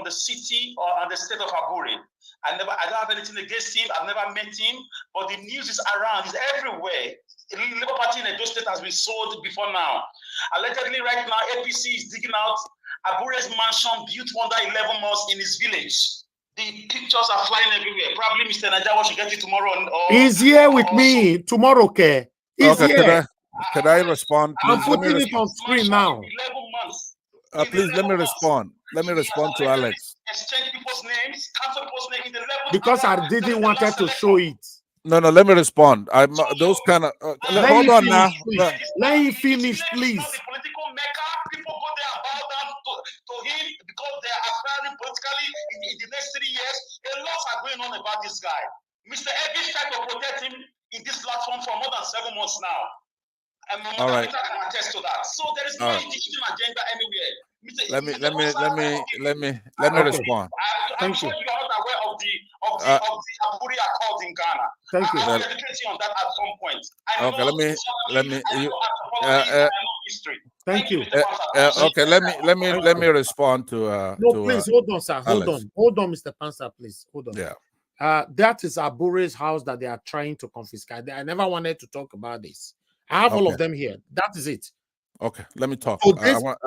the city or the state of Aburi. I don't have anything against him. I've never met him, but the news is around. It's everywhere. The Labour Party in Edo State has been sold before now. Allegedly, right now, APC is digging out Aburi's mansion built under 11 months in his village. The pictures are flying everywhere. Probably Mr. Najawa should get it tomorrow. He's here with me tomorrow, okay? He's here. Can I respond? Please? I'm putting it on screen now. 11 months. Please let me respond. Let me respond to Alex. Exchange people's names, cancel people's names in the 11th Because I didn't want to show it. No, let me respond. I'm those kind of. Hold on now. Let him finish, please. The political maker Mr. Elvis tried to protect him in this platform for more than 7 months now. And All Mother right. Peter can attest to that. So there is no All right. indigenous agenda anywhere. Let me Okay. respond. I'm sure you are not aware of the Aburi Accord in Ghana. Thank you. I will educate you on that at some point. I know Okay, let me I know anthropology and I know history. Thank you. okay, let me respond to No, please hold on, sir. Hold Alex. on, Mr. Panzer, please. Hold on. Yeah. That is Abure's house that they are trying to confiscate. I never wanted to talk about this. I have all of them here. That is it. Okay, let me talk. So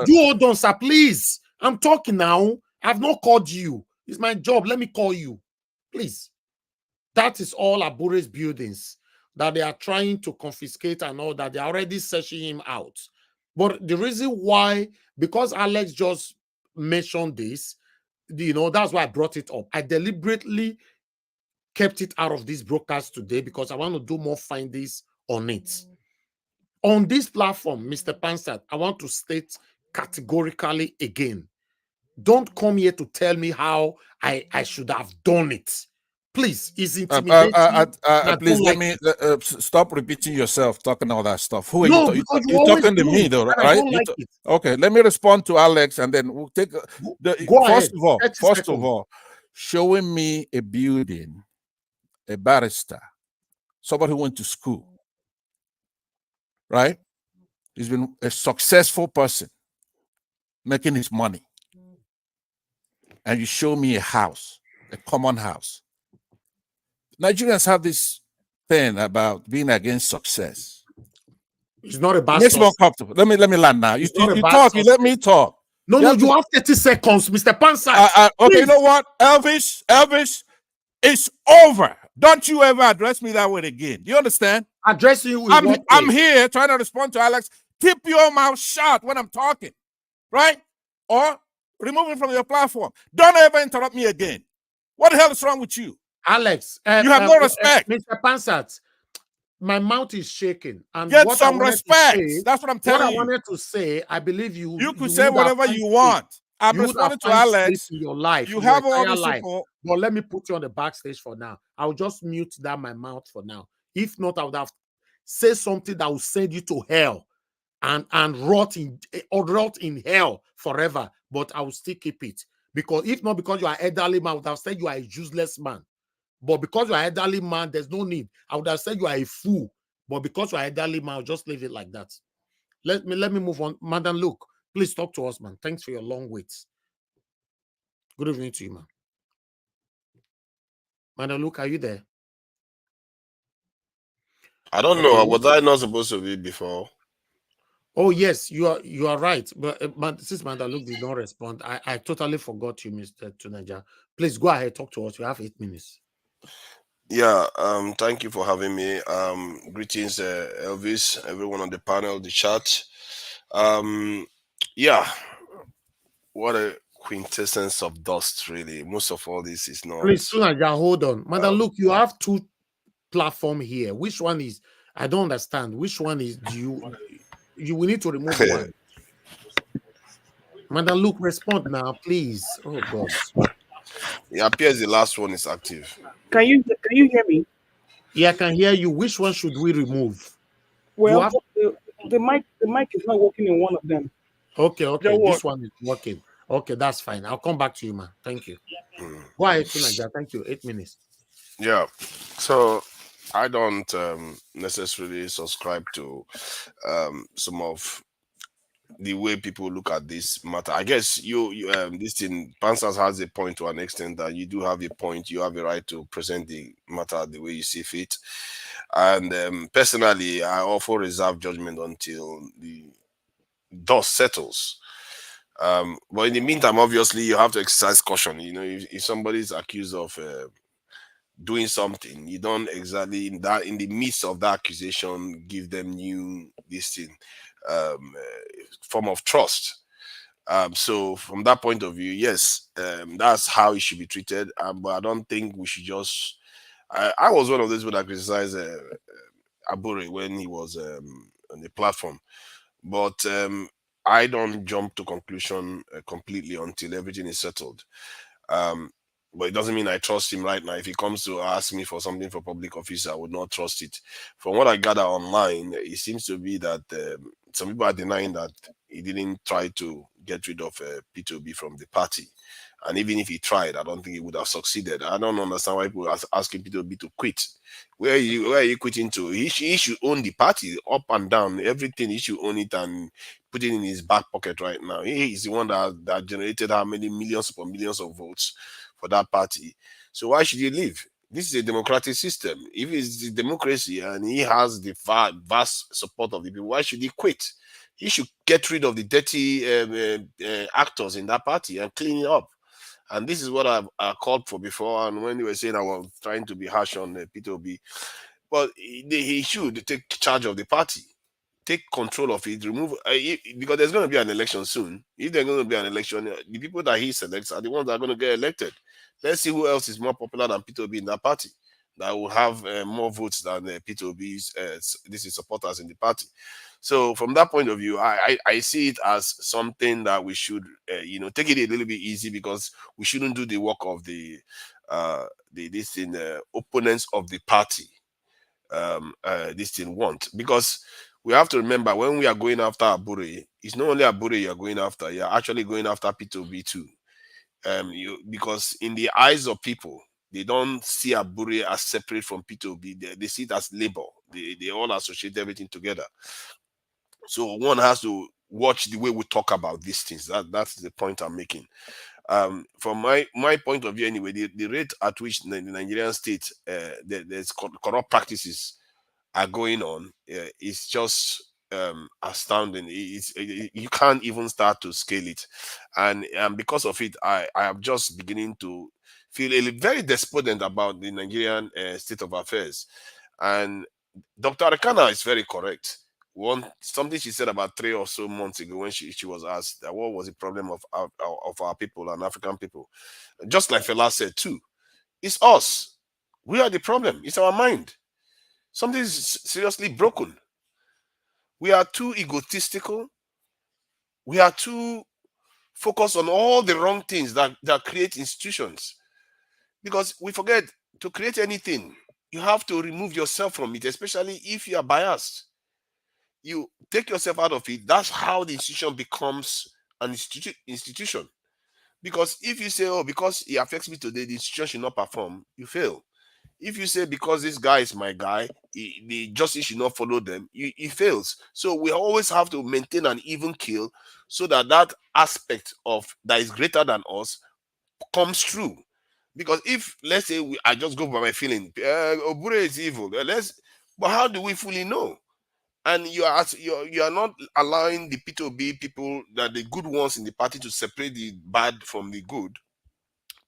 you hold on, sir, please. I'm talking now. I've not called you. It's my job. Let me call you, please. That is all Abure's buildings that they are trying to confiscate and all that. They're already searching him out. But the reason why, because Alex just mentioned this, that's why I brought it up. I deliberately kept it out of this broadcast today because I want to do more findings on it. On this platform, Mr. Pansat, I want to state categorically again, don't come here to tell me how I should have done it. Please, it's intimidating. Please let me stop repeating yourself, talking all that stuff. Who are No, you? because You're always talking to do, me, though, and I right? don't like it. Okay, let me respond to Alex, and then we'll take. Go First ahead. of all, showing me a building, a barrister, somebody who went to school, right? He's been a successful person, making his money, and you show me a house, a common house. Nigerians have this thing about being against success. It's not a bad Makes me success. uncomfortable. Let me land now. You not a bad talk. You let me talk. No, you have 30 seconds, Mr. Pansat. Okay, Please. you know what, Elvis, it's over. Don't you ever address me that way again. Do you understand? Addressing you. I'm here trying to respond to Alex. Keep your mouth shut when I'm talking, right? Or remove me from your platform. Don't ever interrupt me again. What the hell is wrong with you? Alex, you have no respect. Mr. Pansat, my mouth is shaking. And get what some respect. That's what I'm telling you. What I wanted to say, I believe you. You could say whatever you want. I'm responding to Alex. In your life, you have all the life. support. But let me put you on the backstage for now. I'll just mute that my mouth for now. If not, I would have said something that will send you to hell and rot in hell forever. But I will still keep it. Because if not, because you are elderly man, I would have said you are a useless man. But because you are an elderly man, there's no need. I would have said you are a fool. But because you are an elderly man, I'll just leave it like that. Let me move on. Madam Luke, please talk to us, man. Thanks for your long wait. Good evening to you, man. Madam Luke, are you there? I don't know. Was I not supposed to be before? Oh, yes, you are right. But since Madam Luke did not respond, I totally forgot you, Mr. Tunaja. Please go ahead, talk to us. You have 8 minutes. Yeah, thank you for having me. Greetings, Elvis, everyone on the panel, the chat. Yeah, what a quintessence of dust, really. Most of all this is not. Please, Tunaja, hold on. Madam Luke, you have 2 platforms here. Which one is, I don't understand. Which one is, you will need to remove one. Madam Luke, respond now, please. Oh, God. It appears the last one is active. Can you hear me? Yeah, I can hear you. Which one should we remove? Well, the mic is not working in one of them. Okay. This one is working. Okay, that's fine. I'll come back to you, man. Thank you. Go ahead, Tunaja. Thank you. 8 minutes. Yeah. So I don't necessarily subscribe to some of the way people look at this matter. I guess this thing, Pansas has a point to an extent that you do have a point. You have a right to present the matter the way you see fit. And personally, I often reserve judgment until the dust settles. But in the meantime, obviously, you have to exercise caution. You know, if somebody is accused of doing something, you don't exactly in the midst of that accusation give them form of trust. So from that point of view, yes, that's how it should be treated. But I don't think we should just. I was one of those that criticized Abure when he was on the platform, but I don't jump to conclusion completely until everything is settled. But it doesn't mean I trust him right now. If he comes to ask me for something for public office, I would not trust it. From what I gather online, it seems to be that some people are denying that he didn't try to get rid of P2B from the party. And even if he tried, I don't think he would have succeeded. I don't understand why people are asking P2B to quit. Where are you quitting to? He should own the party up and down, everything. He should own it and put it in his back pocket right now. He is the one that generated how many millions upon millions of votes for that party. So why should he leave? This is a democratic system. If it's democracy and he has the vast support of the people, why should he quit? He should get rid of the dirty actors in that party and clean it up. And this is what I called for before. And when they were saying I was trying to be harsh on P2B, but he should take charge of the party, take control of it, remove because there's going to be an election soon. If there's going to be an election, the people that he selects are the ones that are going to get elected. Let's see who else is more popular than P2B in that party, that will have more votes than P2B's supporters in the party. So from that point of view, I see it as something that we should, take it a little bit easy, because we shouldn't do the work of the opponents of the party. This thing want, because we have to remember, when we are going after Abure, it's not only Abure you're going after, you're actually going after P2B too. Because in the eyes of people, they don't see Abure as separate from P2B. They see it as labor. They all associate everything together. So one has to watch the way we talk about these things. That's the point I'm making. From my point of view anyway, the rate at which the Nigerian state there's corrupt practices are going on is just astounding. You can't even start to scale it, and because of it, I am just beginning to feel very despondent about the Nigerian state of affairs. And Dr. Arekana is very correct. Something she said about 3 or so months ago, when she was asked that what was the problem of our people and African people, just like Fela said too, it's us. We are the problem. It's our mind. Something is seriously broken. We are too egotistical. We are too focused on all the wrong things that create institutions. Because we forget, to create anything, you have to remove yourself from it, especially if you are biased. You take yourself out of it. That's how the institution becomes an institution. Because if you say, oh, because it affects me today, the institution should not perform, you fail. If you say, because this guy is my guy, the justice should not follow them, it fails. So we always have to maintain an even keel, so that aspect of that is greater than us comes true. Because if, let's say, I just go by my feeling, Obure is evil, but how do we fully know? And you are not allowing the P2B people, that the good ones in the party, to separate the bad from the good.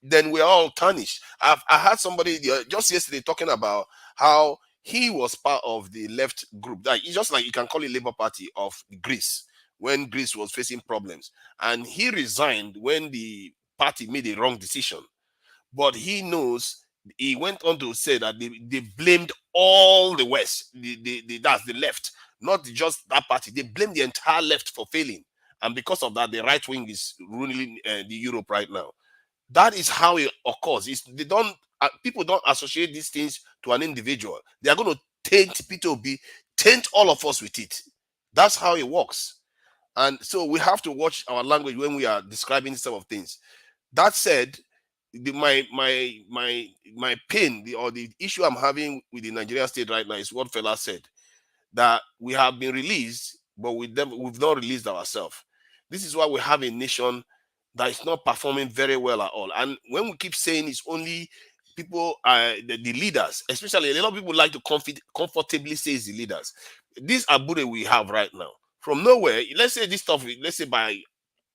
Then we're all tarnished. I had somebody just yesterday talking about how he was part of the left group. That it's just like you can call it Labour Party of Greece, when Greece was facing problems, and he resigned when the party made a wrong decision. But he knows, he went on to say that they blamed all the West, that's the left, not just that party. They blamed the entire left for failing, and because of that, the right wing is ruling the Europe right now. That is how it occurs. People don't associate these things to an individual. They are going to taint P2B, taint all of us with it. That's how it works. And so we have to watch our language when we are describing some of things. That said, my pain, or the issue I'm having with the Nigerian state right now is what Fela said, that we have been released, but we've not released ourselves. This is why we have a nation that is not performing very well at all. And when we keep saying it's only people, the leaders, especially, a lot of people like to comfortably say it's the leaders. This Abure we have right now, from nowhere, let's say this stuff, let's say by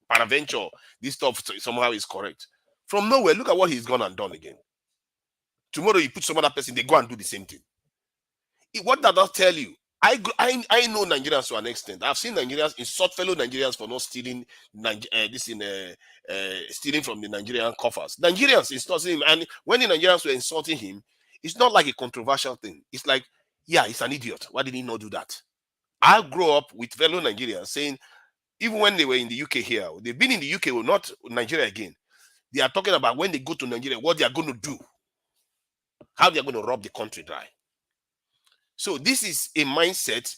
peradventure, this stuff somehow is correct. From nowhere, look at what he's gone and done again. Tomorrow you put some other person, they go and do the same thing. What does that tell you? I know Nigerians to an extent. I've seen Nigerians insult fellow Nigerians for not stealing stealing from the Nigerian coffers. Nigerians insulting him, and when the Nigerians were insulting him, it's not like a controversial thing. It's like, yeah, he's an idiot. Why did he not do that? I grew up with fellow Nigerians saying, even when they were in the UK here, they've been in the UK, not Nigeria again. They are talking about when they go to Nigeria, what they are going to do, how they are going to rob the country dry. So this is a mindset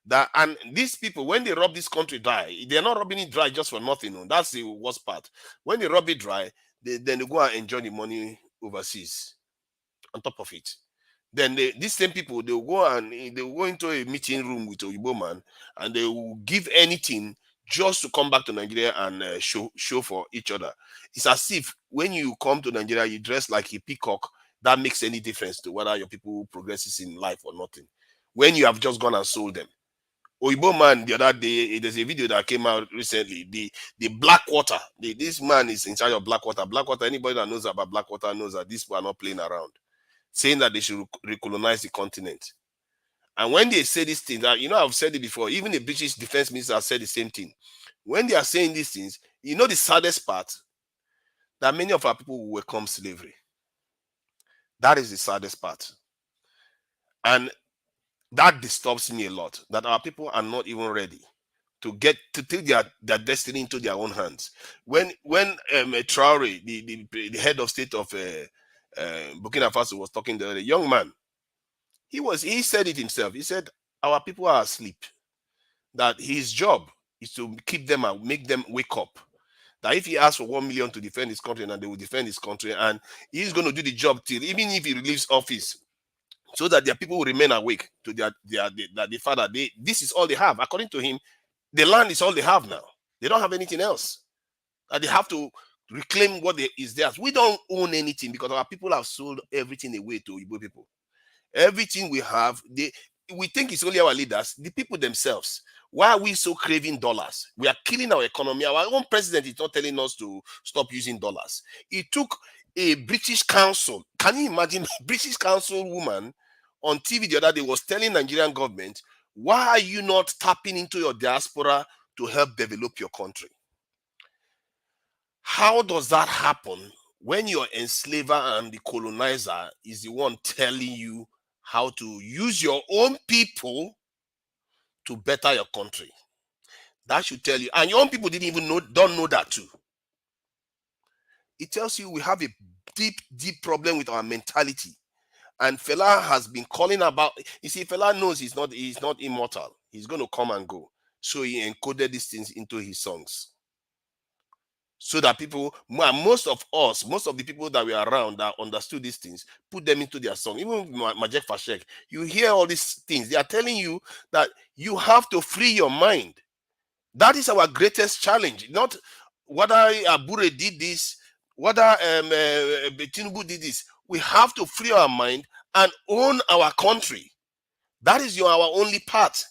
that, and these people, when they rob this country dry, they're not robbing it dry just for nothing. No. That's the worst part. When they rob it dry, then they go and enjoy the money overseas on top of it. Then these same people, they'll go into a meeting room with Oyibo man, and they will give anything just to come back to Nigeria and show for each other. It's as if when you come to Nigeria, you dress like a peacock. That makes any difference to whether your people progresses in life or nothing. When you have just gone and sold them. Oyibo man, the other day, there's a video that came out recently. The Blackwater. This man is in charge of Blackwater. Blackwater, anybody that knows about Blackwater knows that these people are not playing around, saying that they should recolonize the continent. And when they say these things, I've said it before, even the British defense minister has said the same thing. When they are saying these things, the saddest part, that many of our people will welcome slavery. That is the saddest part. And that disturbs me a lot, that our people are not even ready to take their destiny into their own hands. When Traore, the head of state of Burkina Faso, was talking to the young man, he said it himself. He said, our people are asleep. That his job is to keep them and make them wake up. That if he asks for 1 million to defend his country, and they will defend his country, and he's going to do the job till, even if he leaves office, so that their people will remain awake to the fact that this is all they have. According to him, the land is all they have now. They don't have anything else. And they have to reclaim what is theirs. We don't own anything because our people have sold everything away to Igbo people. Everything we have, we think it's only our leaders, the people themselves. Why are we so craving dollars? We are killing our economy. Our own president is not telling us to stop using dollars. It took a British council. Can you imagine a British council woman on TV the other day was telling Nigerian government, why are you not tapping into your diaspora to help develop your country? How does that happen when your enslaver and the colonizer is the one telling you how to use your own people to better your country? That should tell you. And your own people don't know that too. It tells you we have a deep problem with our mentality. And Fela has been calling about, you see, Fela knows he's not immortal. He's going to come and go. So he encoded these things into his songs. So that people, most of the people that were around that understood these things, put them into their song. Even Majek Fashek, you hear all these things. They are telling you that you have to free your mind. That is our greatest challenge. Not whether Abure did this, whether Tinubu did this. We have to free our mind and own our country. That is our only part.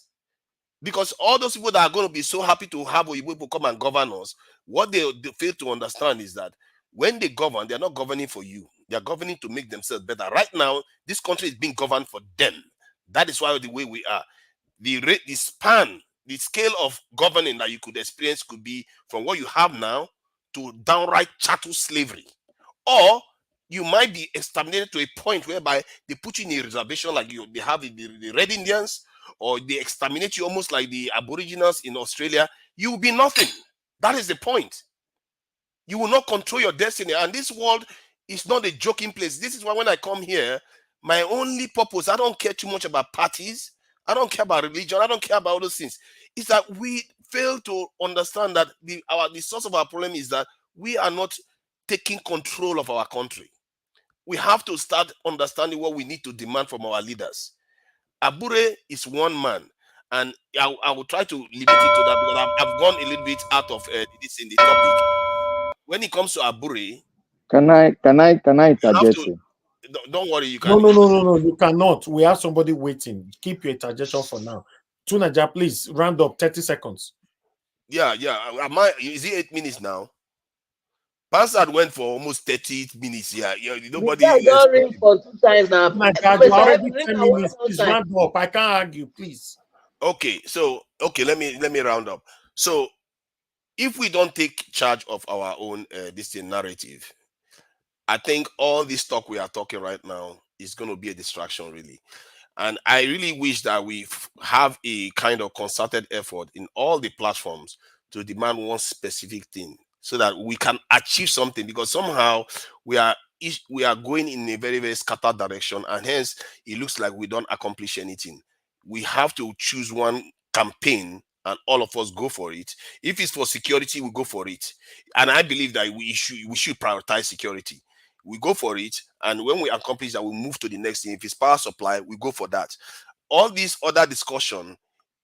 Because all those people that are going to be so happy to have Oyibo people come and govern us, what they fail to understand is that when they govern, they're not governing for you. They're governing to make themselves better. Right now, this country is being governed for them. That is why the way we are. The span, the scale of governing that you could experience could be from what you have now to downright chattel slavery. Or you might be exterminated to a point whereby they put you in a reservation like they have the Red Indians, or they exterminate you almost like the Aboriginals in Australia. You will be nothing. That is the point. You will not control your destiny. And this world is not a joking place. This is why when I come here, my only purpose, I don't care too much about parties. I don't care about religion. I don't care about all those things. It's that we fail to understand that the source of our problem is that we are not taking control of our country. We have to start understanding what we need to demand from our leaders. Abure is one man, and I will try to limit it to that because I've gone a little bit out of this in the topic. When it comes to Abure, can I interject you? Don't worry, you can. No, you cannot. We have somebody waiting. Keep your interjection for now. Tunaja, please round up 30 seconds. Yeah. Is it 8 minutes now? Pansard went for almost 30 minutes. Yeah. Nobody. Don't ring for 2 times now. My God, you already 10 minutes. Please round up. I can't argue, please. Okay, let me round up. So, if we don't take charge of our own narrative, I think all this talk we are talking right now is going to be a distraction, really. And I really wish that we have a kind of concerted effort in all the platforms to demand one specific thing. so that we can achieve something, because somehow we are going in a very, very scattered direction, and hence it looks like we don't accomplish anything. We have to choose one campaign and all of us go for it. If it's for security, we go for it. And I believe that we should prioritize security. We go for it, and when we accomplish that, we move to the next thing. If it's power supply, we go for that. All this other discussion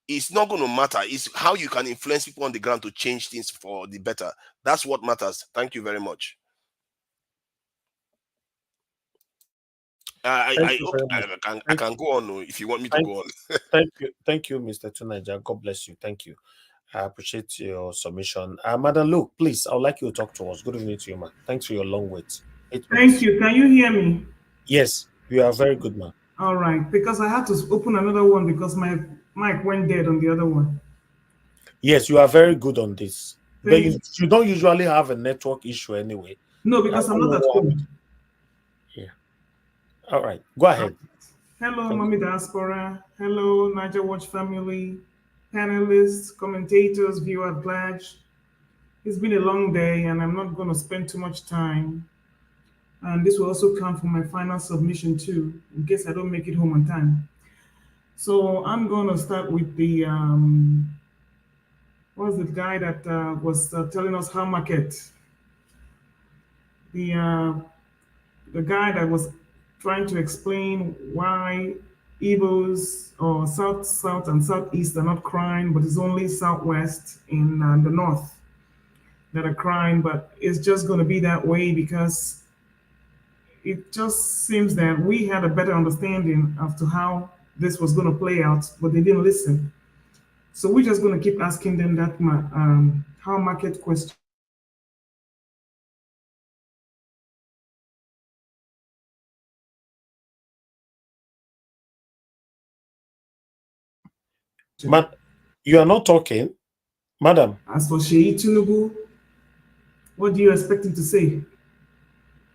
is not going to matter. It's how you can influence people on the ground to change things for the better. That's what matters. Thank you very much. I can go on if you want me to go on. Thank you, Mr. Tunaja. God bless you. Thank you. I appreciate your submission. Madam Luke, please, I would like you to talk to us. Good evening to you, man. Thanks for your long wait. Thank you. Can you hear me? Yes, you are very good, man. All right, because I had to open another one because my mic went dead on the other one. Yes, you are very good on this. But you don't usually have a network issue anyway. No, because I'm not at home. Yeah. All right, go ahead. Hello, Mommy Diaspora. Hello, Niger Watch family, panelists, commentators, viewers at large. It's been a long day, and I'm not going to spend too much time. And this will also count for my final submission too, in case I don't make it home on time. So I'm going to start with the, what was the guy that was telling us how market? The guy that was trying to explain why Igbos or South and Southeast are not crying, but it's only Southwest in the North that are crying. But it's just going to be that way because it just seems that we had a better understanding as to how this was going to play out, but they didn't listen. So we're just going to keep asking them that how market question. You are not talking, madam. As for Sheyi Tinubu, what do you expect him to say?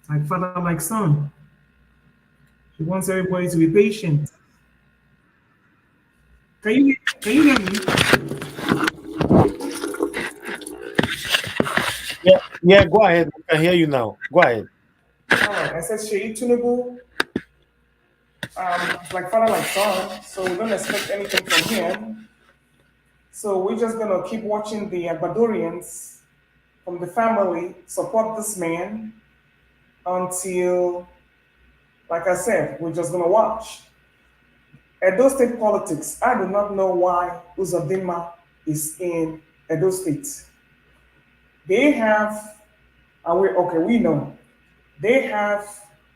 Like father, like son. He wants everybody to be patient. Can you hear me? Yeah, go ahead. I can hear you now. Go ahead. All right, I said Sheyi Tinubu, like father, like son, so we don't expect anything from him. So we're just gonna keep watching the Ecuadorians from the family support this man until, like I said, we're just gonna watch. Edo State politics, I do not know why Uzodinma is in Edo State. They have, we know, they have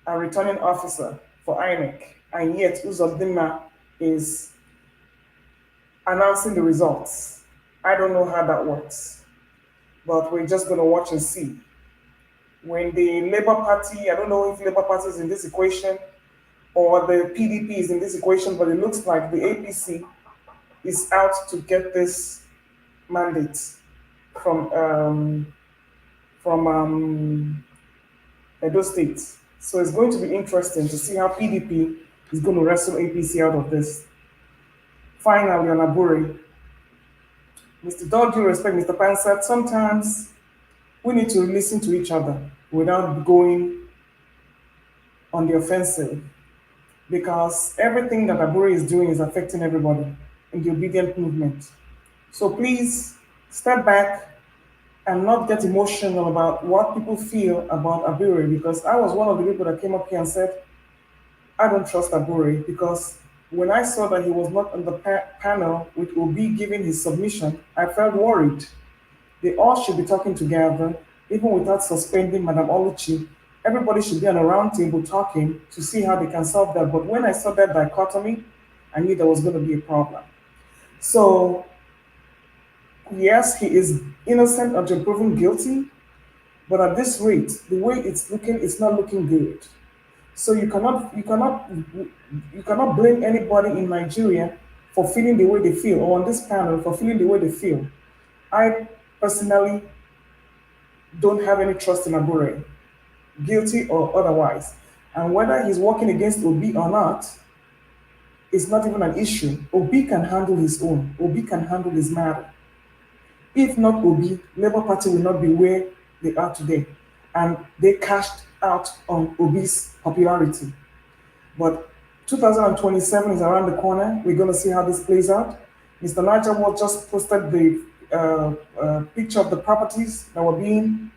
a returning officer for INEC, and yet Uzodinma is announcing the results. I don't know how that works, but we're just gonna watch and see. When the Labour Party, I don't know if Labour Party is in this equation or the PDP is in this equation, but it looks like the APC is out to get this mandate from Edo State. So it's going to be interesting to see how PDP is going to wrestle APC out of this. Finally, on Abure, Mr. Dog, due respect, Mr. Pansat, sometimes we need to listen to each other without going on the offensive, because everything that Abure is doing is affecting everybody in the obedient movement. So please step back and not get emotional about what people feel about Abure, because I was one of the people that came up here and said, I don't trust Abure, because when I saw that he was not on the panel with Obi giving his submission, I felt worried. They all should be talking together, even without suspending Madam Oluchi. Everybody should be on a round table talking to see how they can solve that. But when I saw that dichotomy, I knew there was going to be a problem. So, yes, he is innocent until proven guilty, but at this rate, the way it's looking, it's not looking good. So you cannot blame anybody in Nigeria for feeling the way they feel, or on this panel for feeling the way they feel. I personally don't have any trust in Abure, guilty or otherwise. And whether he's working against Obi or not, it's not even an issue. Obi can handle his own. Obi can handle his matter. If not Obi, Labour Party will not be where they are today. And they cashed out on Obi's popularity. But 2027 is around the corner. We're going to see how this plays out. Mr. Niger Ward just posted the picture of the properties that were being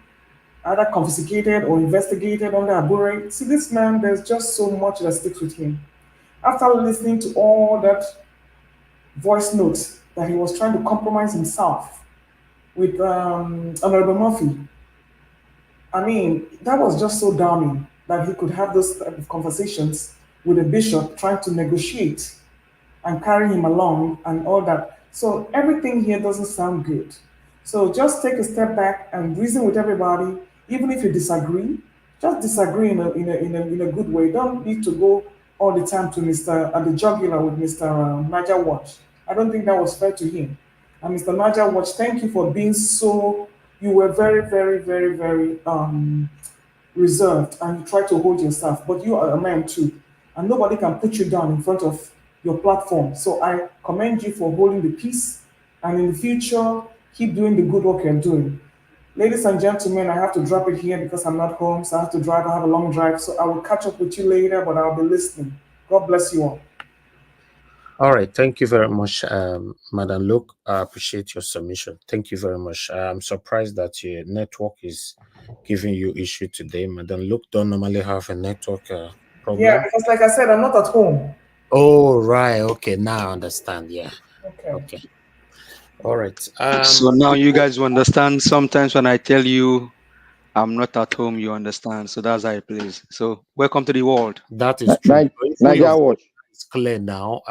either confiscated or investigated under Abure. See, this man, there's just so much that sticks with him. After listening to all that voice notes that he was trying to compromise himself with Honorable Murphy, I mean, that was just so damning that he could have those type of conversations with a bishop trying to negotiate and carry him along and all that. So everything here doesn't sound good. So just take a step back and reason with everybody. Even if you disagree, just disagree in a good way. Don't need to go all the time to Mr. at the jugular with Mr. Niger Watch. I don't think that was fair to him. And Mr. Niger Watch, thank you for being so. You were very, very, very, very reserved, and you try to hold yourself. But you are a man too, and nobody can put you down in front of your platform. So I commend you for holding the peace, and in the future, keep doing the good work you're doing. Ladies and gentlemen, I have to drop it here because I'm not home, so I have to drive. I have a long drive, so I will catch up with you later, but I'll be listening. God bless you all. All right. Thank you very much, Madam Luke. I appreciate your submission. Thank you very much. I'm surprised that your network is giving you issue today. Madam Luke don't normally have a network problem. Yeah, because like I said, I'm not at home. Oh, right. Okay. Now I understand. Yeah. Okay. All right. So now you guys will understand. Sometimes when I tell you I'm not at home, you understand. So that's how it plays. So welcome to the world. That is true. It's clear now.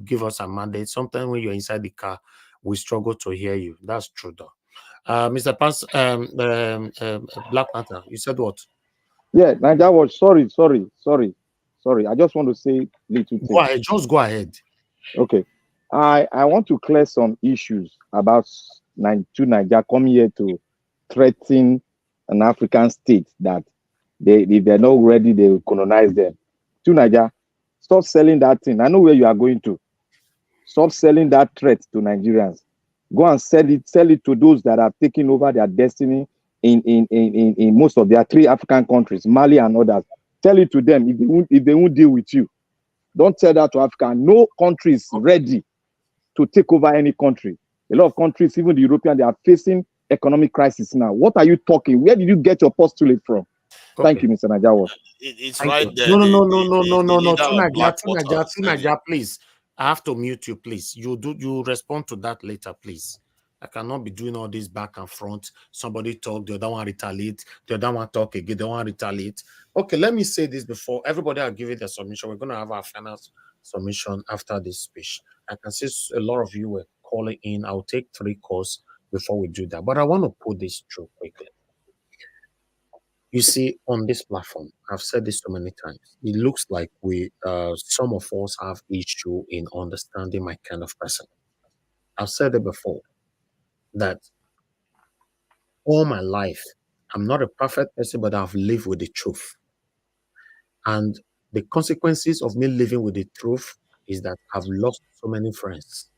Give us a mandate. Sometimes when you're inside the car, we struggle to hear you. That's true, though. Mr. Pans, Black Panther, you said what? Yeah, Niger Watch. Sorry. I just want to say little things. Go ahead. Just go ahead. Okay. I want to clear some issues about Niger coming here to threaten an African state that if they're not ready, they will colonize them. To Niger, stop selling that thing. I know where you are going to. Stop selling that threat to Nigerians. Go and sell it to those that have taken over their destiny in most of their 3 African countries, Mali and others. Tell it to them if they won't deal with you. Don't tell that to Africa. No country is ready to take over any country. A lot of countries, even the European, they are facing economic crisis now. What are you talking? Where did you get your postulate from? Okay. Thank you, Mr. Najawa. It's right there. No. Tinaja, please. I have to mute you, please. You respond to that later, please. I cannot be doing all this back and front. Somebody talk, the other one retaliate, the other one talk again, the other one retaliate. Okay, let me say this before everybody will give it a submission. We're going to have our final submission after this speech. I can see a lot of you were calling in. I'll take 3 calls before we do that. But I want to put this through quickly. You see, on this platform, I've said this so many times. It looks like some of us have issue in understanding my kind of person. I've said it before that all my life, I'm not a perfect person, but I've lived with the truth. And the consequences of me living with the truth is that I've lost so many friends,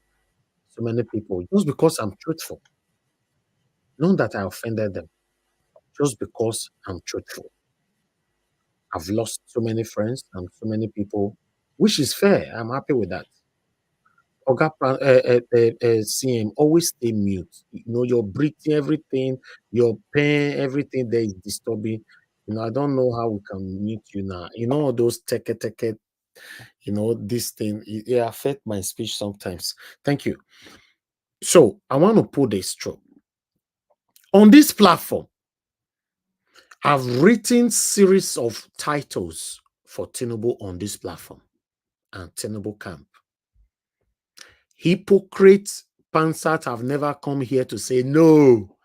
so many people, just because I'm truthful. Not that I offended them, just because I'm truthful. I've lost so many friends and so many people, which is fair. I'm happy with that. Oga CM, always stay mute. You know, you're breathing, everything, your pain, everything there is disturbing. You know, I don't know how we can mute you now. You know, those teke, you know, this thing, it affects my speech sometimes. Thank you. So I want to put this through. On this platform, I've written series of titles for Tinubu on this platform and Tinubu camp. Hypocrites, Pansat have never come here to say, no,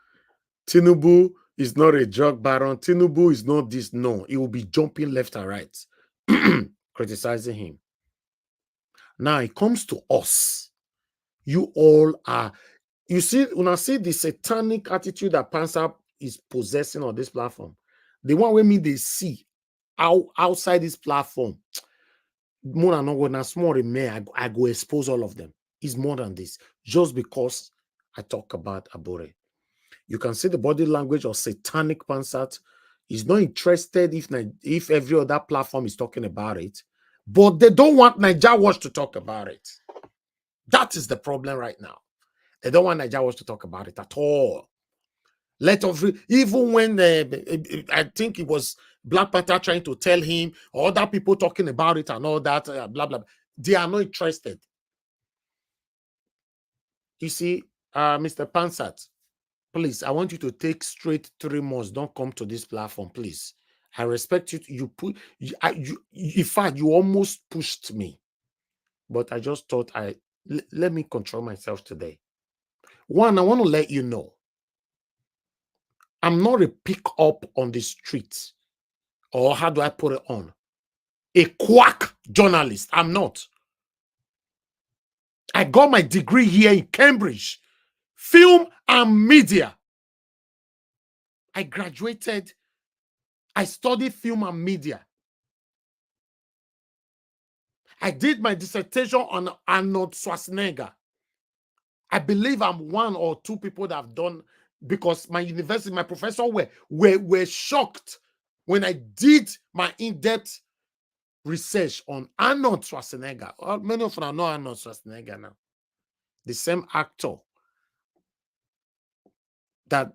Tinubu is not a drug baron. Tinubu is not this. No, he will be jumping left and right, criticizing him. Now it comes to us. You all are, you see, when I see the satanic attitude that Pansat is possessing on this platform, the one with me they see outside this platform, more than not when small I go expose all of them. It's more than this, just because I talk about Abure. You can see the body language of Satanic Pansat. He's not interested if every other platform is talking about it, but they don't want Naija Watch to talk about it. That is the problem right now. They don't want Naija Watch to talk about it at all. Even when I think it was Black Panther trying to tell him, or other people talking about it and all that, blah, blah, blah. They are not interested. You see, Mr. Pansat, please, I want you to take straight 3 months. Don't come to this platform, please. I respect you. In fact, you almost pushed me. But I just thought let me control myself today. One, I want to let you know, I'm not a pick up on the streets, or how do I put it on? A quack journalist. I'm not. I got my degree here in Cambridge, film and media. I graduated. I studied film and media. I did my dissertation on Arnold Schwarzenegger. I believe I'm one or two people that have done, because my university, my professor were shocked when I did my in-depth research on Arnold Schwarzenegger. Many of them know Arnold Schwarzenegger now. The same actor that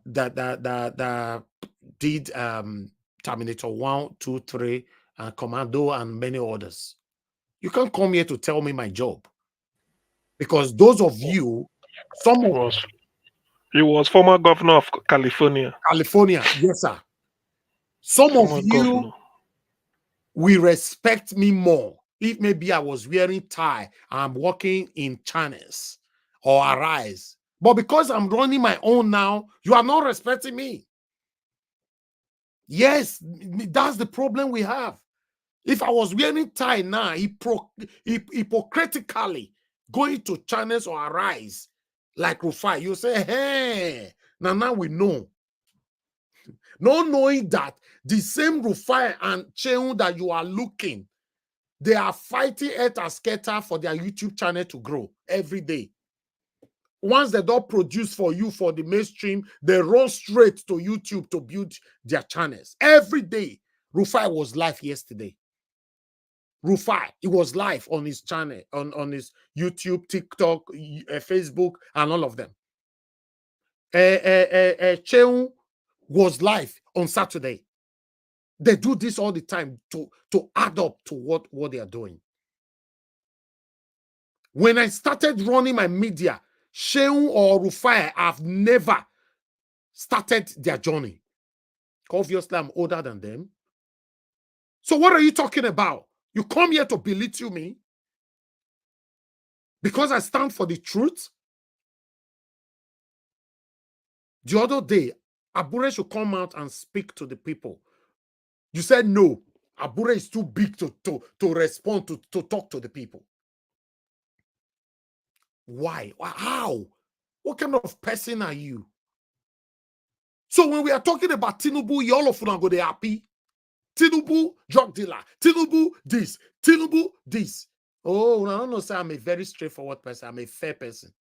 did Terminator 1, 2, 3, and Commando, and many others. You can't come here to tell me my job. Because those of you, he was former governor of California. California, yes, sir. Some of you will respect me more if maybe I was wearing tie, I'm working in channels or Arise. But because I'm running my own now, you are not respecting me. Yes, that's the problem we have. If I was wearing tie now, hypocritically going to channels or Arise like Rufai, you say, hey, now we know. Not knowing that the same Rufai and Cheun that you are looking, they are fighting at a scatter for their YouTube channel to grow every day. Once they don't produce for you for the mainstream, they run straight to YouTube to build their channels. Every day, Rufai was live yesterday. Rufai, he was live on his channel, on his YouTube, TikTok, Facebook, and all of them. Cheun was live on Saturday. They do this all the time to add up to what they are doing. When I started running my media, Cheun or Rufai have never started their journey. Obviously, I'm older than them. So what are you talking about? You come here to belittle me because I stand for the truth? The other day, Abure should come out and speak to the people. You said no. Abure is too big to respond, to talk to the people. Why? How? What kind of person are you? So when we are talking about Tinubu, all of you are going to be happy. Tinubu, drug dealer. Tinubu, this. Tinubu, this. Oh, I don't know, say I'm a very straightforward person. I'm a fair person.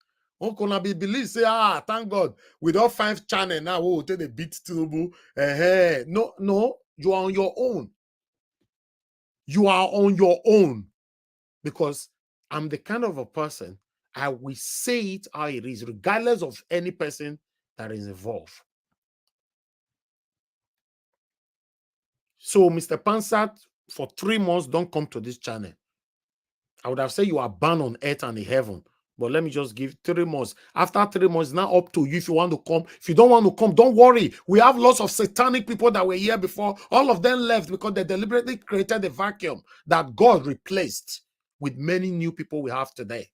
Uncle Nabi believe, say, thank God, we don't 5 channel now, we'll take the beat Tinubu. No, you are on your own. You are on your own. Because I'm the kind of a person, I will say it how it is, regardless of any person that is involved. So, Mr. Pansat, for 3 months, don't come to this channel. I would have said you are banned on earth and in heaven. But let me just give 3 months. After 3 months, now up to you if you want to come. If you don't want to come, don't worry. We have lots of satanic people that were here before. All of them left because they deliberately created a vacuum that God replaced with many new people we have today.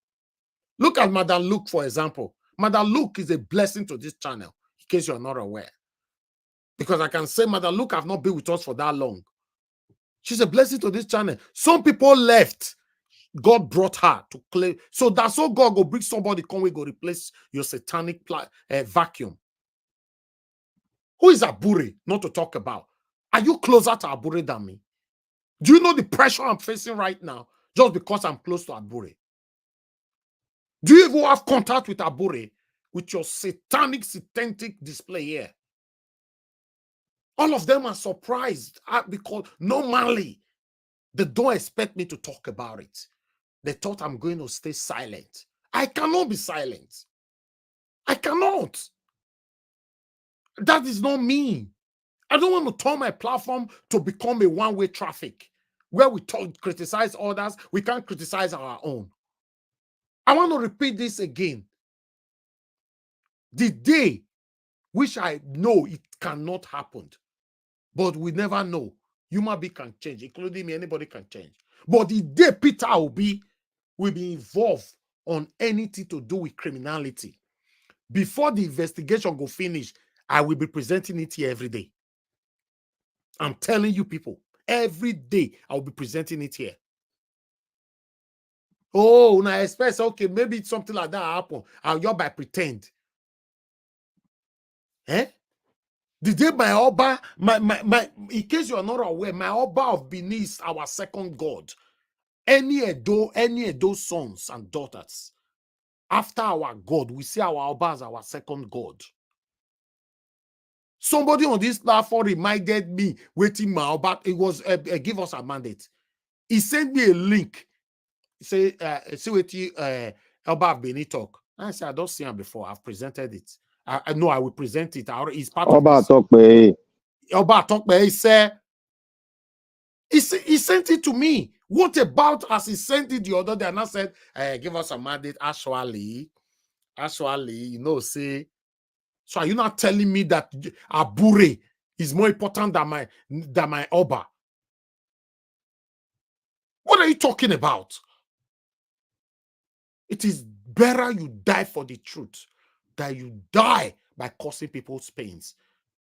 Look at Madam Luke, for example. Madam Luke is a blessing to this channel, in case you're not aware. Because I can say Madam Luke have not been with us for that long. She's a blessing to this channel. Some people left. God brought her to claim. So that's how God will bring somebody come, we go replace your satanic vacuum. Who is Abure? Not to talk about. Are you closer to Abure than me? Do you know the pressure I'm facing right now just because I'm close to Abure? Do you even have contact with Abure? with your satanic display here. All of them are surprised because normally they don't expect me to talk about it. They thought I'm going to stay silent. I cannot be silent. I cannot. That is not me. I don't want to turn my platform to become a one-way traffic where we criticize others, we can't criticize our own. I want to repeat this again. The day, which I know it cannot happen, but we never know. Human being can change, including me, anybody can change. But the day Peter will be involved on anything to do with criminality, before the investigation go finish, I will be presenting it here every day. I'm telling you people, every day I will be presenting it here. Oh, and I expect, okay, maybe something like that happen. I'll just by pretend. Eh? The day my Oba, in case you are not aware, my Oba of Benin is our second god. Any Edo sons and daughters, after our God, we see our Oba as our second god. Somebody on this platform reminded me, waiting my Oba, it was give us a mandate. He sent me a link. He said, see what you Oba Benin talk. I said, I don't see him before. I've presented it. I know I will present it. It's part of Oba this. talk, babe. Oba talk, he said, he sent it to me. What about as he sent it the other day? And I said, give us a mandate. Actually, you know, say, so are you not telling me that Abure is more important than my Oba? What are you talking about? It is better you die for the truth than you die by causing people's pains.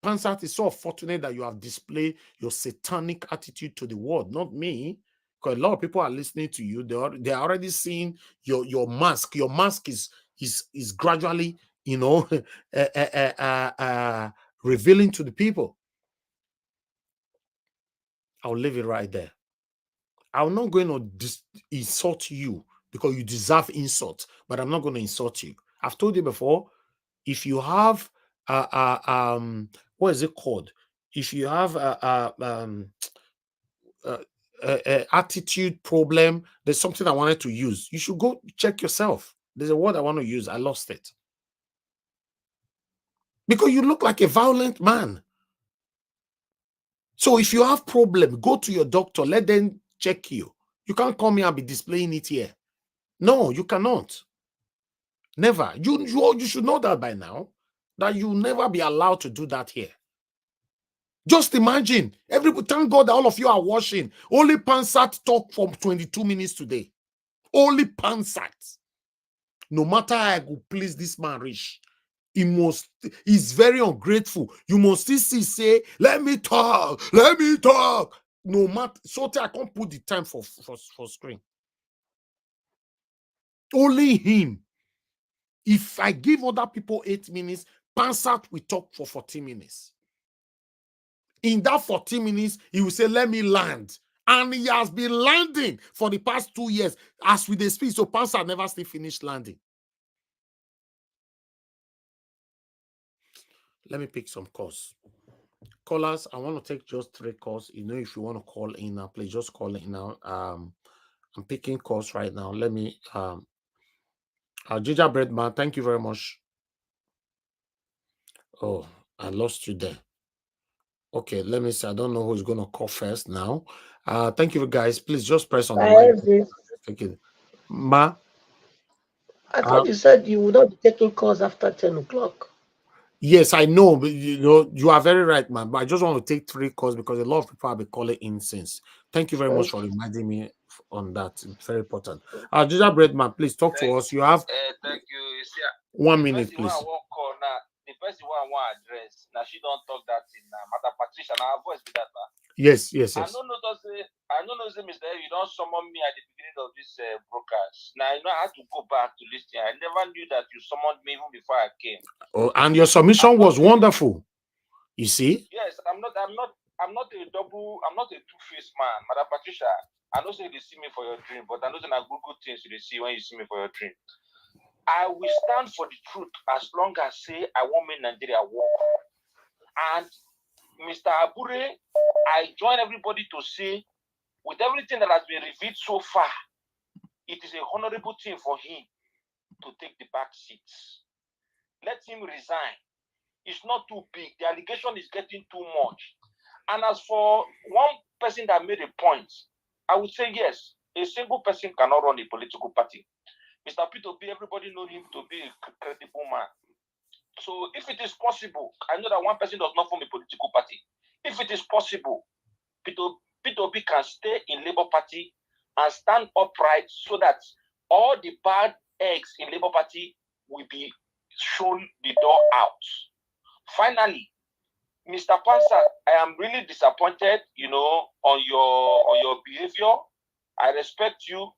Pansat is so fortunate that you have displayed your satanic attitude to the world, not me. Because a lot of people are listening to you. They are already seeing your mask. Your mask is gradually, you know, revealing to the people. I'll leave it right there. I'm not going to insult you because you deserve insult, but I'm not going to insult you. I've told you before, if you have what is it called? If you have attitude problem, there's something I wanted to use. You should go check yourself. There's a word I want to use. I lost it. Because you look like a violent man. So if you have problem, go to your doctor. Let them check you. You can't come here and be displaying it here. No, you cannot. Never. You should know that by now, that you'll never be allowed to do that here. Just imagine. Thank God that all of you are watching. Only Pansat talk for 22 minutes today. Only Pansat. No matter how I go please this man rich, he's very ungrateful. You must still say, let me talk. No matter, so I can't put the time for screen. Only him. If I give other people 8 minutes, Pansat will talk for 40 minutes. In that 40 minutes, he will say, let me land. And he has been landing for the past 2 years as with the speed. So Pansat never still finished landing. Let me pick some calls. Callers, I want to take just 3 calls. You know, if you want to call in now, please just call in now. I'm picking calls right now. Let me Ginger Breadman, thank you very much. Oh, I lost you there. Okay, let me see. I don't know who's going to call first now. Thank you, guys. Please just press on the line. Thank you. Ma? I thought you said you would not be taking calls after 10 o'clock. Yes, I know. But you are very right, man. But I just want to take 3 calls because a lot of people have been calling in since. Thank you very much for reminding me on that. It's very important. Ginger Breadman, please talk to us. You have thank you. You see, 1 minute, please. The person who I want to address, now she don't talk that in Madam Patricia. Now her voice be that. Yes. I don't know, Mr. You don't summon me at the beginning of this broadcast. Now I had to go back to listen. I never knew that you summoned me even before I came. Oh, and your submission was wonderful. You see? Yes, I'm not a two-faced man, Madam Patricia. I know say you see me for your dream, but I know that good things you see when you see me for your dream. I will stand for the truth as long as say I want make Nigeria work. And Mr. Abure, I join everybody to say, with everything that has been revealed so far, it is a honorable thing for him to take the back seats. Let him resign. It's not too big. The allegation is getting too much. And as for one person that made a point, I would say yes, a single person cannot run a political party. Mr. P2B, everybody knows him to be a credible man. So if it is possible, I know that one person does not form a political party. If it is possible, P2B can stay in Labour Party and stand upright so that all the bad eggs in Labour Party will be shown the door out. Finally, Mr. Pansa, I am really disappointed, on your behavior. I respect you,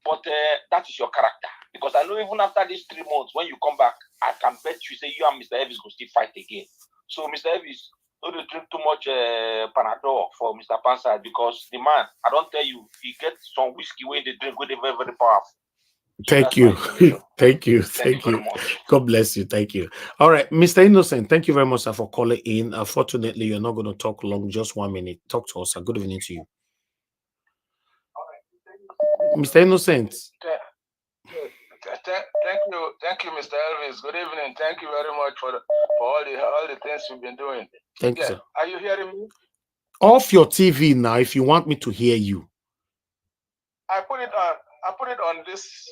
but that is your character. Because I know even after these 3 months, when you come back, I can bet you say you and Mr. Elvis will still fight again. So, Mr. Elvis, don't drink too much Panadol for Mr. Pansa, because the man, I don't tell you, he gets some whiskey when they drink, when they're very, very powerful. So thank you. Thank you. Thank you. God bless you. Thank you. All right, Mr. Innocent, thank you very much, sir, for calling in. Unfortunately, you're not going to talk long, just 1 minute. Talk to us, sir. Good evening to you. Mr. Innocent. Thank you, Mr. Elvis. Good evening. Thank you very much for all the things you've been doing. Thank you, sir. Are you hearing me? Off your TV now if you want me to hear you. I put it on this.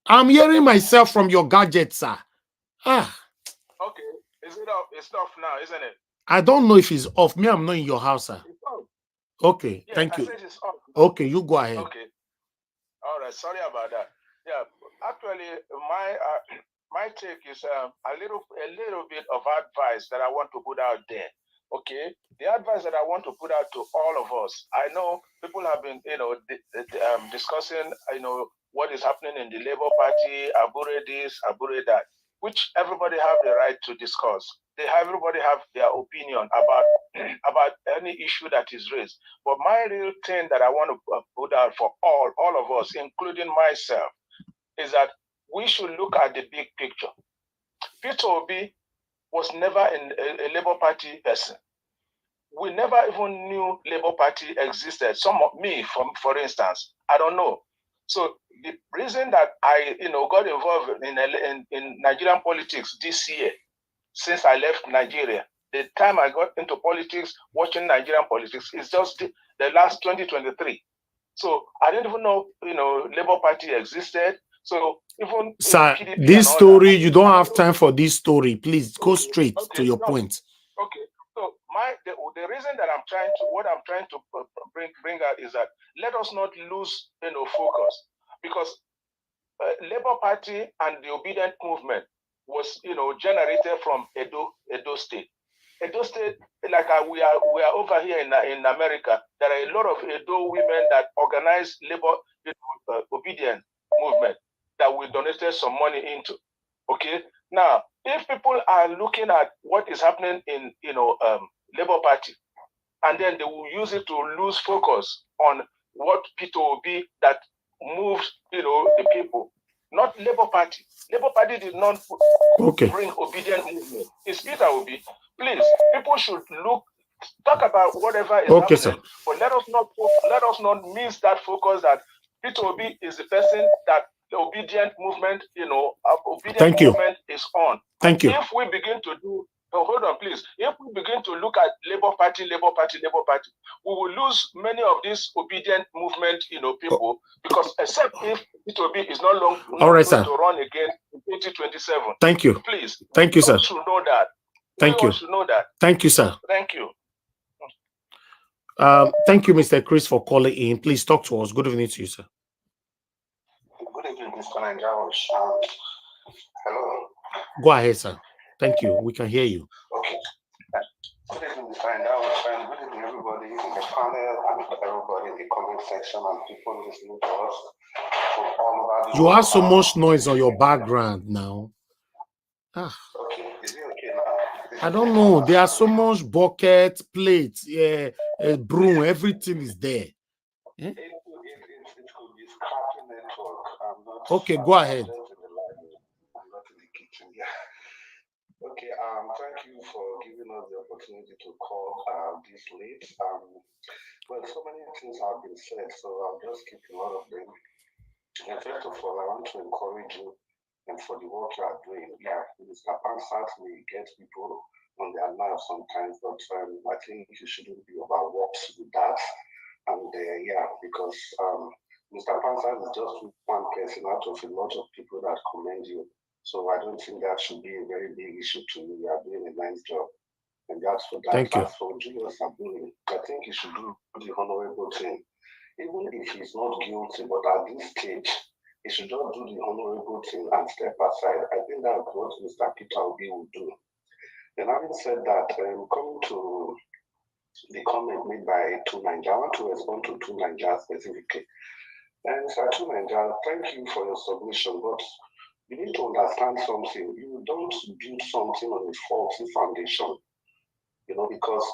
I'm hearing myself from your gadget, sir. Okay. Is it off? It's off now, isn't it? I don't know if it's off. Me, I'm not in your house, sir. It's off. Okay, Yeah, thank you. I said it's off. Okay, you go ahead. Okay. All right. Sorry about that. Yeah. Actually, my take is a little bit of advice that I want to put out there. Okay. The advice that I want to put out to all of us. I know people have been, discussing, what is happening in the Labour Party, Abure this, Abure that, which everybody have the right to discuss. Everybody have their opinion about any issue that is raised. But my real thing that I want to put out for all of us, including myself, is that we should look at the big picture. Peter Obi was never a Labour Party person. We never even knew Labour Party existed. For instance, I don't know. So the reason that I, got involved in Nigerian politics this year, since I left Nigeria, the time I got into politics, watching Nigerian politics, is just the last 2023. So I didn't even know, Labour Party existed. So even sir, PDP this and all story, that, you don't have time for this story. Please go straight to your point. Okay. So the reason that what I'm trying to bring out is that let us not lose focus, because Labour Party and the Obedient Movement was generated from Edo State. Edo State, like we are over here in America. There are a lot of Edo women that organize labor obedient movement that we donated some money into. Okay. Now, if people are looking at what is happening in Labour Party, and then they will use it to lose focus on what Peter Obi that moved the people, not Labour Party. Labour Party did not bring obedient movement. It's Peter Obi. Please, people should talk about whatever is happening, sir. but let us not miss that focus that Peter Obi is the person that the obedient movement, obedient movement is on. Thank you. If we begin to do, hold on, please. If we begin to look at Labour Party, we will lose many of these obedient movement, people, because except if Peter Obi is not going to run again in 2027. Thank you. Please. Thank you, sir. We should know that. Thank you. Should know that. Thank you, sir. Thank you. Thank you, Mr. Chris, for calling in. Please talk to us. Good evening to you, sir. Good evening, Mr. Nanjaros. Hello. Go ahead, sir. Thank you. We can hear you. Okay. Good evening, Mr. Nanjaros, and good evening, everybody in the panel, and everybody in the comment section, and people listening to us from all over the You world. have so much noise on your background now. Okay. Is it okay now? I don't know. There are so much bucket, plates, broom, everything is there. It could be scrappy network. Okay, go ahead. Yeah. Okay, thank you for giving us the opportunity to call this late. Well, so many things have been said, so I'll just keep a lot of them. And first of all, I want to encourage you and for the work you are doing. Yeah, Mr. Pansat may get people on their nerves sometimes, but I think you shouldn't be overworked with that. And yeah, because Mr. Pansat is just one person out of a lot of people that commend you. So I don't think that should be a very big issue to you. You are doing a nice job. And that's for that. Thank you. As for Julius Abuni, I think he should do the honorable thing. Even if he's not guilty, but at this stage, he should just do the honorable thing and step aside. I think that's what Mr. Peter Obi will do. And having said that, coming to the comment made by Tunanja, I want to respond to Tunanja specifically. And Mr. Tunanja, thank you for your submission, but you need to understand something. You don't build something on a faulty foundation. You know, because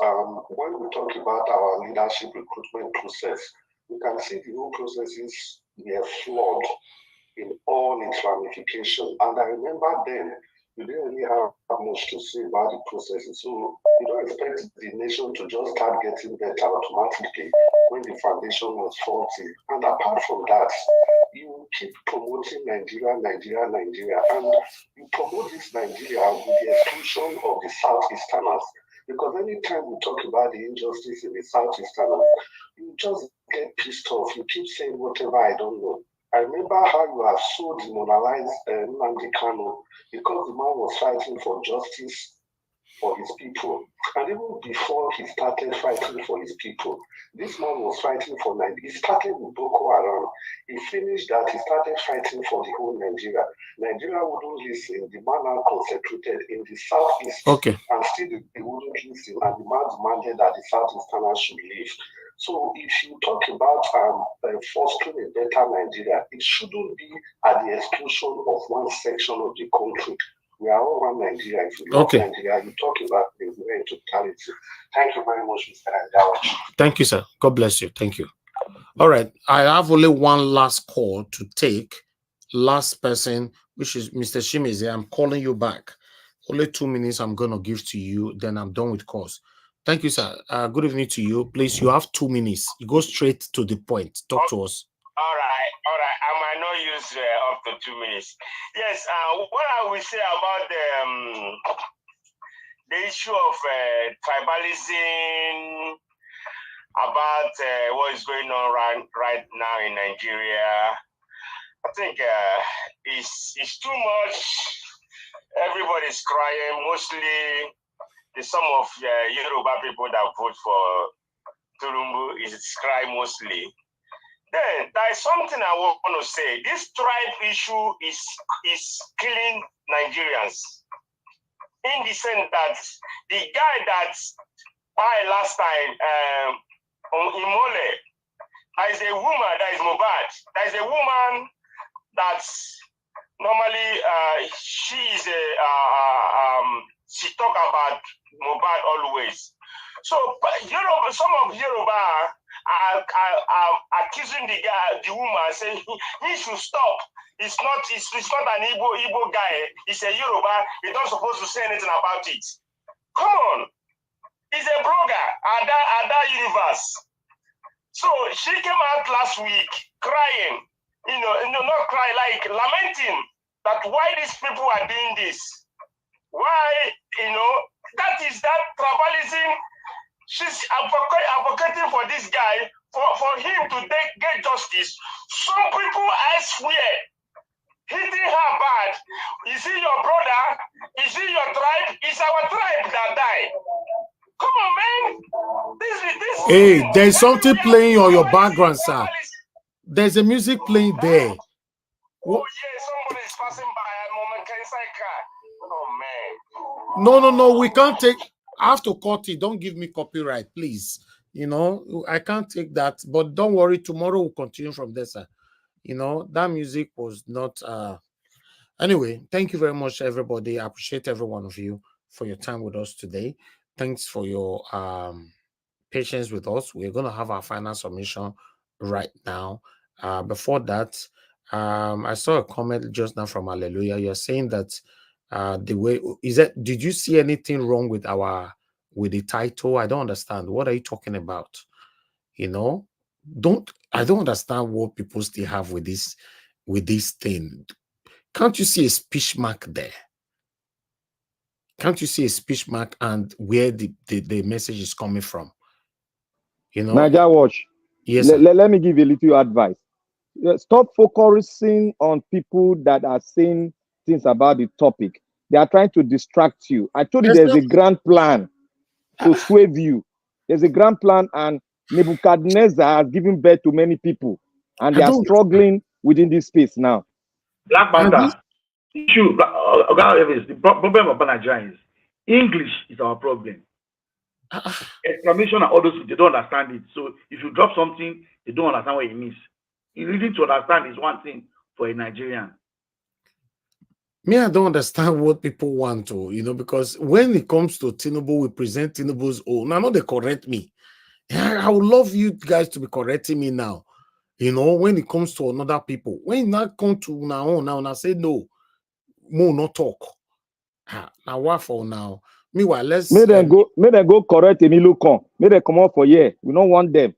when we talk about our leadership recruitment process, we can see the whole processes were flawed in all its ramifications. And I remember then, we didn't really have much to say about the processes. So you don't expect the nation to just start getting better automatically when the foundation was faulty. And apart from that, you keep promoting Nigeria, Nigeria, Nigeria, and you promote this Nigeria with the exclusion of the Southeasterners. Because anytime we talk about the injustice in the Southeasterners, you just get pissed off. You keep saying whatever I don't know. I remember how you have so demoralized Nnamdi Kanu because the man was fighting for justice for his people. And even before he started fighting for his people, this man was fighting for Nigeria. He started with Boko Haram. He finished that. He started fighting for the whole Nigeria. Nigeria wouldn't listen. The man now concentrated in the southeast. Okay. And still they wouldn't listen. And the man demanded that the southeasterners should leave. So if you talk about fostering a better Nigeria, it shouldn't be at the exclusion of one section of the country. We are all one Nigeria. If you love Nigeria, you talk about things in totality. Thank you very much, Mr. Andawa. Thank you, sir. God bless you. Thank you. All right. I have only one last call to take. Last person, which is Mr. Shimizi. I'm calling you back. Only 2 minutes I'm going to give to you. Then I'm done with calls. Thank you, sir. Good evening to you. Please, you have 2 minutes. You go straight to the point. Talk to us. All right. I might not use up to 2 minutes. Yes. What I will say about the issue of tribalism, about what is going on right now in Nigeria, I think it's too much. Everybody's crying. Mostly, some of Yoruba people that vote for Tinubu is cry mostly. Then there is something I want to say. This tribe issue is killing Nigerians. In the sense that the guy that died last time on Imole, there is a woman that is Mohbad. There is a woman that's normally she is she talk about Mohbad always. So some of Yoruba are accusing the woman, saying he should stop. It's not an Igbo guy. He's a Yoruba. He's not supposed to say anything about it. Come on. He's a blogger at that universe. So she came out last week crying, not crying, like lamenting that why these people are doing this. Why, that is that tribalism. She's advocating for this guy, for him to get justice. Some people, I swear, hitting her bad. Is he your brother? Is he your tribe? It's our tribe that died. Come on, man. This Hey, there's something playing on your background, sir. There's a music playing there. Oh, yeah, somebody is passing by a moment. Can I car? Oh, man. No, we can't take. I have to cut it. Don't give me copyright, please. I can't take that. But don't worry. Tomorrow we'll continue from there, sir. That music was not. Anyway, thank you very much, everybody. I appreciate every one of you for your time with us today. Thanks for your patience with us. We're going to have our final submission right now. Before that, I saw a comment just now from Hallelujah. You're saying that The way is that? Did you see anything wrong with the title? I don't understand. What are you talking about? You know, I don't understand what people still have with this thing. Can't you see a speech mark there? Can't you see a speech mark and where the message is coming from? You know, Niger Watch. Yes, let me give you a little advice. Stop focusing on people that are saying things about the topic. They are trying to distract you. I told you there's a grand plan to swerve you. There's a grand plan, and Nebuchadnezzar has given birth to many people, and they are struggling within this space now. Black Panther. Issue. The problem of Nigeria is English is our problem. Exclamation and all those, they don't understand it. So if you drop something, they don't understand what it means. Reading to understand is one thing for a Nigerian. Me, I don't understand what people want to, because when it comes to Tinubu, we present Tinubu's own. Now, they correct me. I would love you guys to be correcting me now. When it comes to another people, when it not come to now, I say no, more not talk. Now what for now? Meanwhile, let's may them go correct Emilio Con. May they come out for here. We don't want them.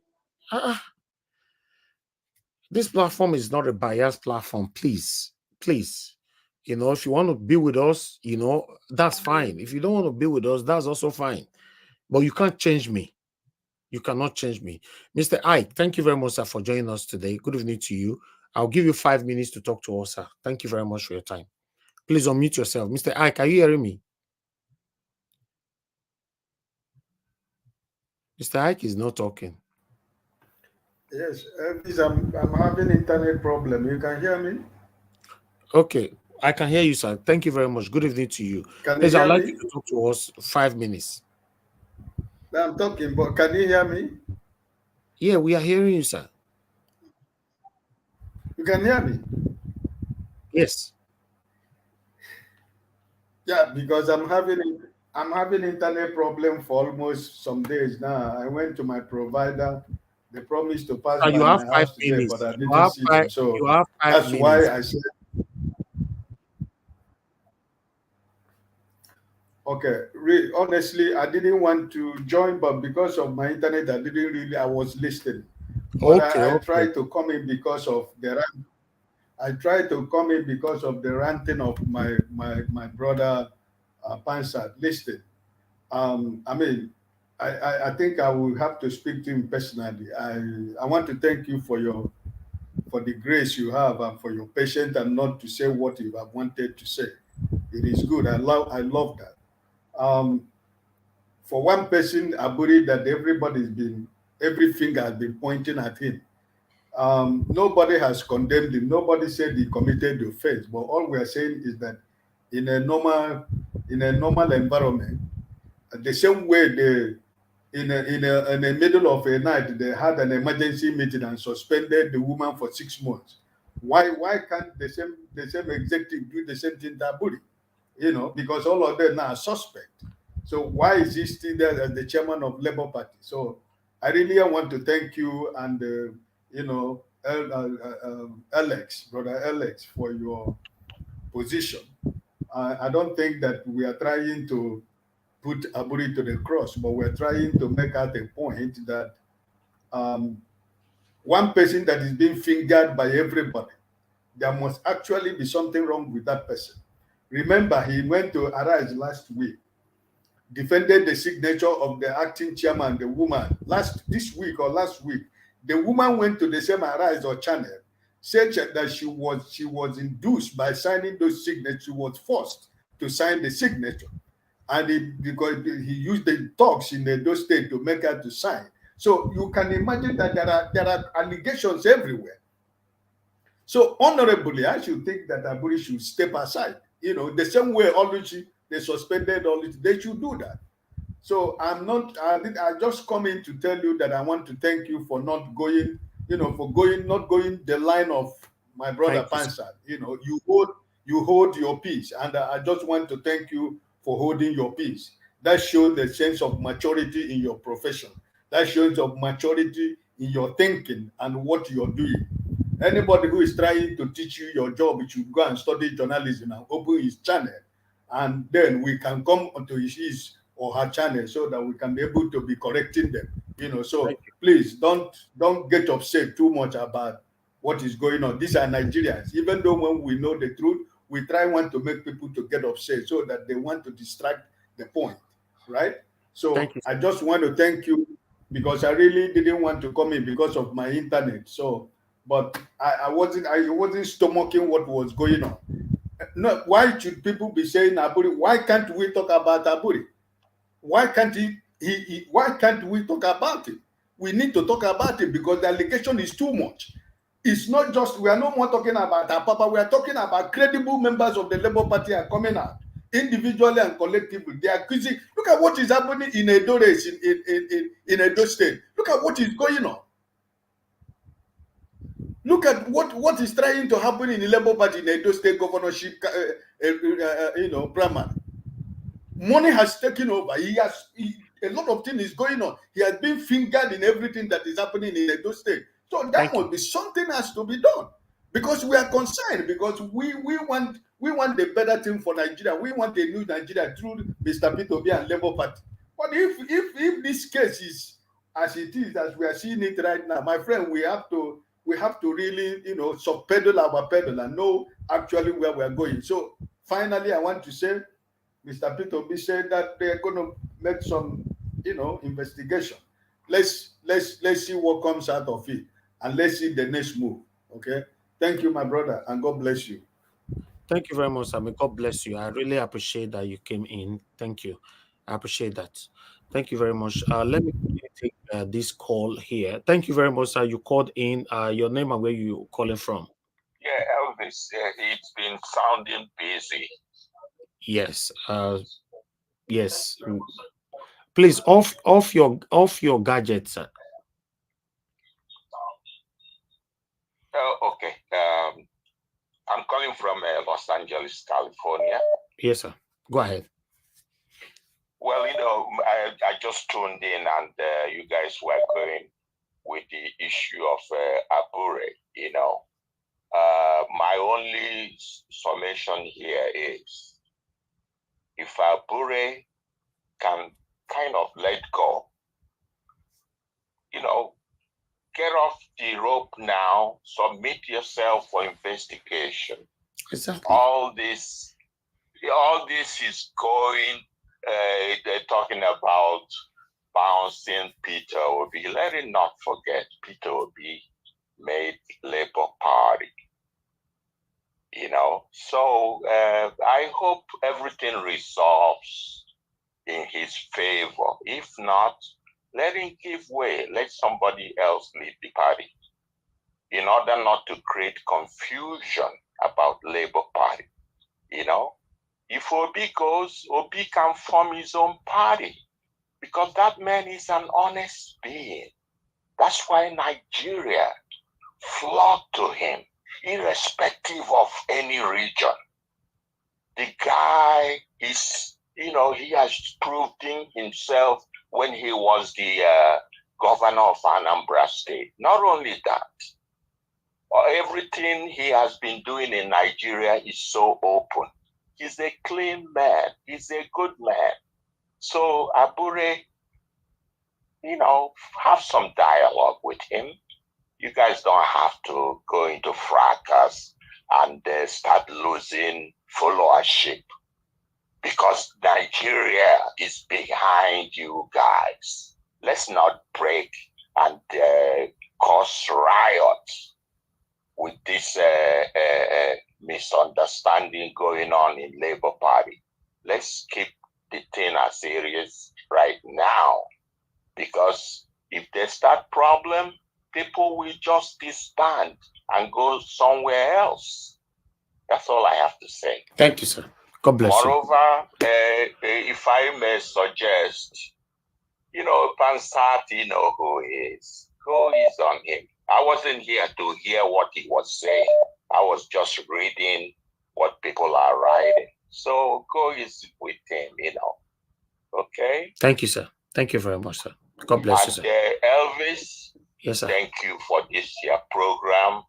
This platform is not a biased platform. Please. If you want to be with us, that's fine. If you don't want to be with us, that's also fine. But you can't change me. You cannot change me. Mr. Ike, thank you very much, sir, for joining us today. Good evening to you. I'll give you 5 minutes to talk to us, sir. Thank you very much for your time. Please unmute yourself. Mr. Ike, are you hearing me? Mr. Ike is not talking. Yes, I'm having internet problem. You can hear me? Okay, I can hear you, sir. Thank you very much. Good evening to you. Please, I'd like you to talk to us 5 minutes. I'm talking, but can you hear me? Yeah, we are hearing you, sir. You can hear me? Yes. Yeah, because I'm having internet problem for almost some days now. I went to my provider. They promised to pass by my house today, but I didn't see them. So that's why I said. Okay, honestly, I didn't want to join, but because of my internet, I was listening. But I tried to come in because of the ranting of my brother Pansat listed. I think I will have to speak to him personally. I want to thank you for the grace you have and for your patience and not to say what you have wanted to say. It is good. I love that. For one person, I believe that every finger has been pointing at him. Nobody has condemned him. Nobody said he committed the offense. But all we are saying is that in a normal environment, the same way in the middle of a night they had an emergency meeting and suspended the woman for 6 months. Why can't the same executive do the same thing to Aburi? Because all of them are suspect. So why is he still there as the chairman of Labour Party? So I really want to thank you and brother Alex, for your position. I don't think that we are trying to put Aburi to the cross, but we're trying to make out a point that one person that is being fingered by everybody, there must actually be something wrong with that person. Remember, he went to Arise last week, defended the signature of the acting chairman, the woman. Last week, the woman went to the same Arise or channel, said that she was induced by signing those signatures. She was forced to sign the signature, and because he used the talks in those states to make her to sign. So you can imagine that there are allegations everywhere. So honorably, I should think that Aburi should step aside. The same way they suspended they should do that. So I just come in to tell you that I want to thank you for not going the line of my brother Pansat. You hold your peace, and I just want to thank you for holding your peace. That shows the sense of maturity in your profession. That shows of maturity in your thinking and what you're doing. Anybody who is trying to teach you your job, you should go and study journalism and open his channel and then we can come onto his or her channel so that we can be able to be correcting them. So please don't get upset too much about what is going on. These are Nigerians. Even though when we know the truth, we want to make people to get upset so that they want to distract the point, right? So I just want to thank you, because I really didn't want to come in because of my internet. So, but I wasn't stomaching what was going on. No, why should people be saying Aburi? Why can't we talk about Aburi? Why can't why can't we talk about it? We need to talk about it because the allegation is too much. It's not just, we are no more talking about Apapa, we are talking about credible members of the Labour Party are coming out individually and collectively. They are accusing. Look at what is happening in Edo race, in Edo State. Look at what is going on. Look at what is trying to happen in the Labour Party in Edo State governorship, primary. Money has taken over. A lot of things is going on. He has been fingered in everything that is happening in Edo State. So that must be something has to be done, because we are concerned, because we want the better thing for Nigeria. We want a new Nigeria through Mr. Peter Obi and Labour Party. But if this case is as it is, as we are seeing it right now, my friend, we have to really, subpedal our pedal and know actually where we are going. So finally, I want to say, Mr. Peter Obi said that they are going to make some, investigation. Let's see what comes out of it, and let's see the next move. Okay. Thank you, my brother, and God bless you. Thank you very much, Sami. God bless you. I really appreciate that you came in. Thank you. I appreciate that. Thank you very much. Let me take this call here. Thank you very much, sir. You called in. Your name and where you calling from? Yeah, Elvis. It's been sounding busy. Yes. Yes. Please off your gadgets, sir. Oh, okay. I'm calling from Los Angeles, California. Yes, sir. Go ahead. Well, I just tuned in, and you guys were going with the issue of Abure. My only summation here is, if Abure can kind of let go, get off the rope now, submit yourself for investigation. Exactly. All this is going, they're talking about bouncing Peter Obi. Let it not forget, Peter Obi made Labour Party. So I hope everything resolves in his favor. If not, let him give way. Let somebody else lead the party, in order not to create confusion about Labour Party. If Obi goes, Obi can form his own party, because that man is an honest being. That's why Nigeria flocked to him, irrespective of any region. The guy is, he has proved himself when he was the governor of Anambra State. Not only that, everything he has been doing in Nigeria is so open. He's a clean man. He's a good man. So Abure, have some dialogue with him. You guys don't have to go into fracas and start losing followership, because Nigeria is behind you guys. Let's not break and cause riots with this misunderstanding going on in Labour Party. Let's keep the thing as serious right now, because if they start problem, people will just disband and go somewhere else. That's all I have to say. Thank you, sir. God bless you. Moreover, if I may suggest, Pansati who is on him. I wasn't here to hear what he was saying. I was just reading what people are writing. So go is with him, Okay? Thank you, sir. Thank you very much, sir. God bless you, sir. Elvis, yes, sir. Thank you for this year program.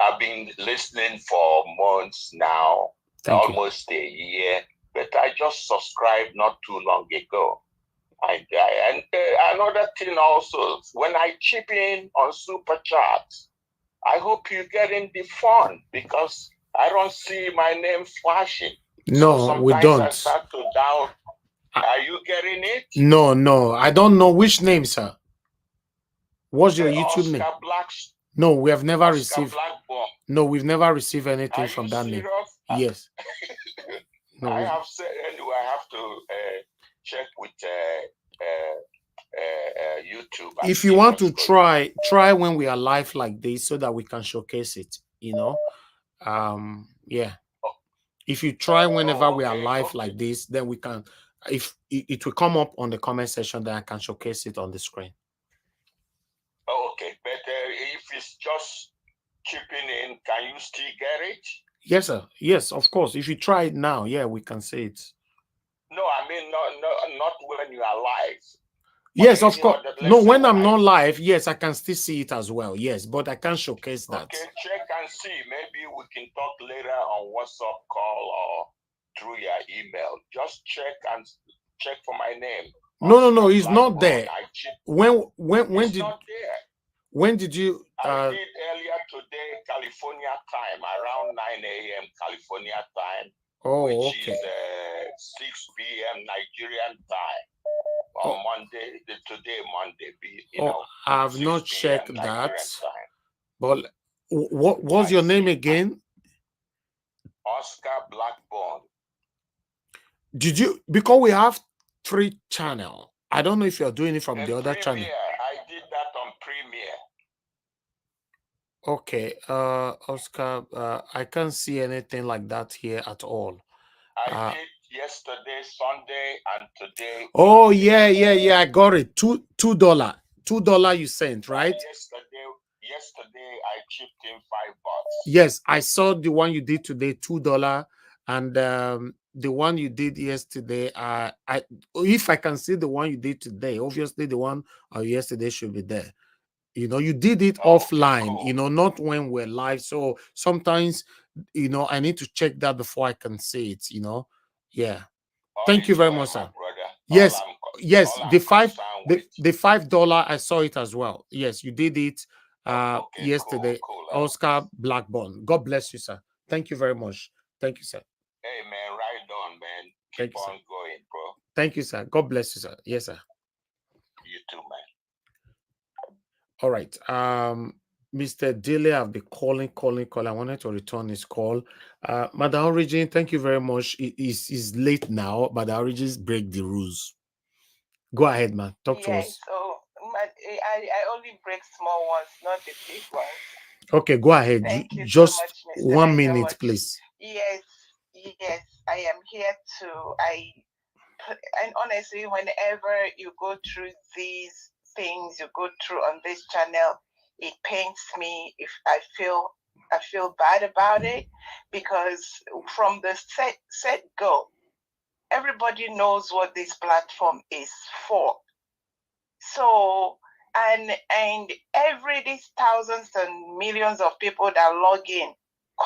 I've been listening for months now. Thank you. almost a year, but I just subscribed not too long ago. And another thing also, when I chip in on Super Chat, I hope you're getting the fun because I don't see my name flashing. No, so we sometimes I don't. start to doubt. Are you getting it? No. I don't know which name, sir. What's your YouTube name? Oscar Black. No, we have never Oscar received. Blackburn. No, we've never received anything Are from you that name. serious? Yes. No. I have said anyway. I have to check with YouTube. and If see you want what's to going try when we are live like this so that we can showcase it, yeah. If you try whenever we are live like this, then we can, if it will come up on the comment section, then I can showcase it on the screen. Okay, but if it's just chipping in, can you still get it? Yes, sir. Yes, of course. If you try it now, yeah, we can see it. No, I mean not when you are live. Yes, of course. No, when I'm not live, yes, I can still see it as well. Yes, but I can't showcase that. Okay, check and see. Maybe we can talk later on WhatsApp call or through your email. Just check for my name. No, it's not there. When It's did not there. when did you I did earlier today, California time, around 9 a.m. California time, which okay. is 6 p.m. Nigerian time on Monday. Today, Monday. I've not 6 p.m. checked that. Nigerian time. But what was your name again? Oscar Blackburn. Did you, because we have 3 channels. I don't know if you're doing it from the other channel. I did that on Premiere. Okay, Oscar, I can't see anything like that here at all. I did yesterday, Sunday, and today. Oh yeah, I got it. $2 you sent, right? Yesterday I chipped in $5. Yes, I saw the one you did today, $2, and the one you did yesterday. If I can see the one you did today, obviously the one yesterday should be there. You did it offline, cool. Not when we're live. So sometimes, I need to check that before I can see it, Yeah. Thank you very much, sir. Yes, the $5 I saw it as well. Yes, you did it yesterday. Cool. Oscar Blackburn. God bless you, sir. Thank you very much. Thank you, sir. Hey man, right on, man. Keep on going, bro. Thank you, sir. God bless you, sir. Yes, sir. You too, man. All right. Mr. Dilly, I've been calling. I wanted to return his call. Madam Origin, thank you very much. It's late now, but the Origins break the rules. Go ahead, man. Talk to us. So I only break small ones, not the big ones. Okay, go ahead. Thank you Just so much, Mr. 1 minute, please. Yes, I am here and honestly, whenever you go through these things you go through on this channel, it pains me if I feel bad about it, because from the set go, everybody knows what this platform is for. So and these thousands and millions of people that log in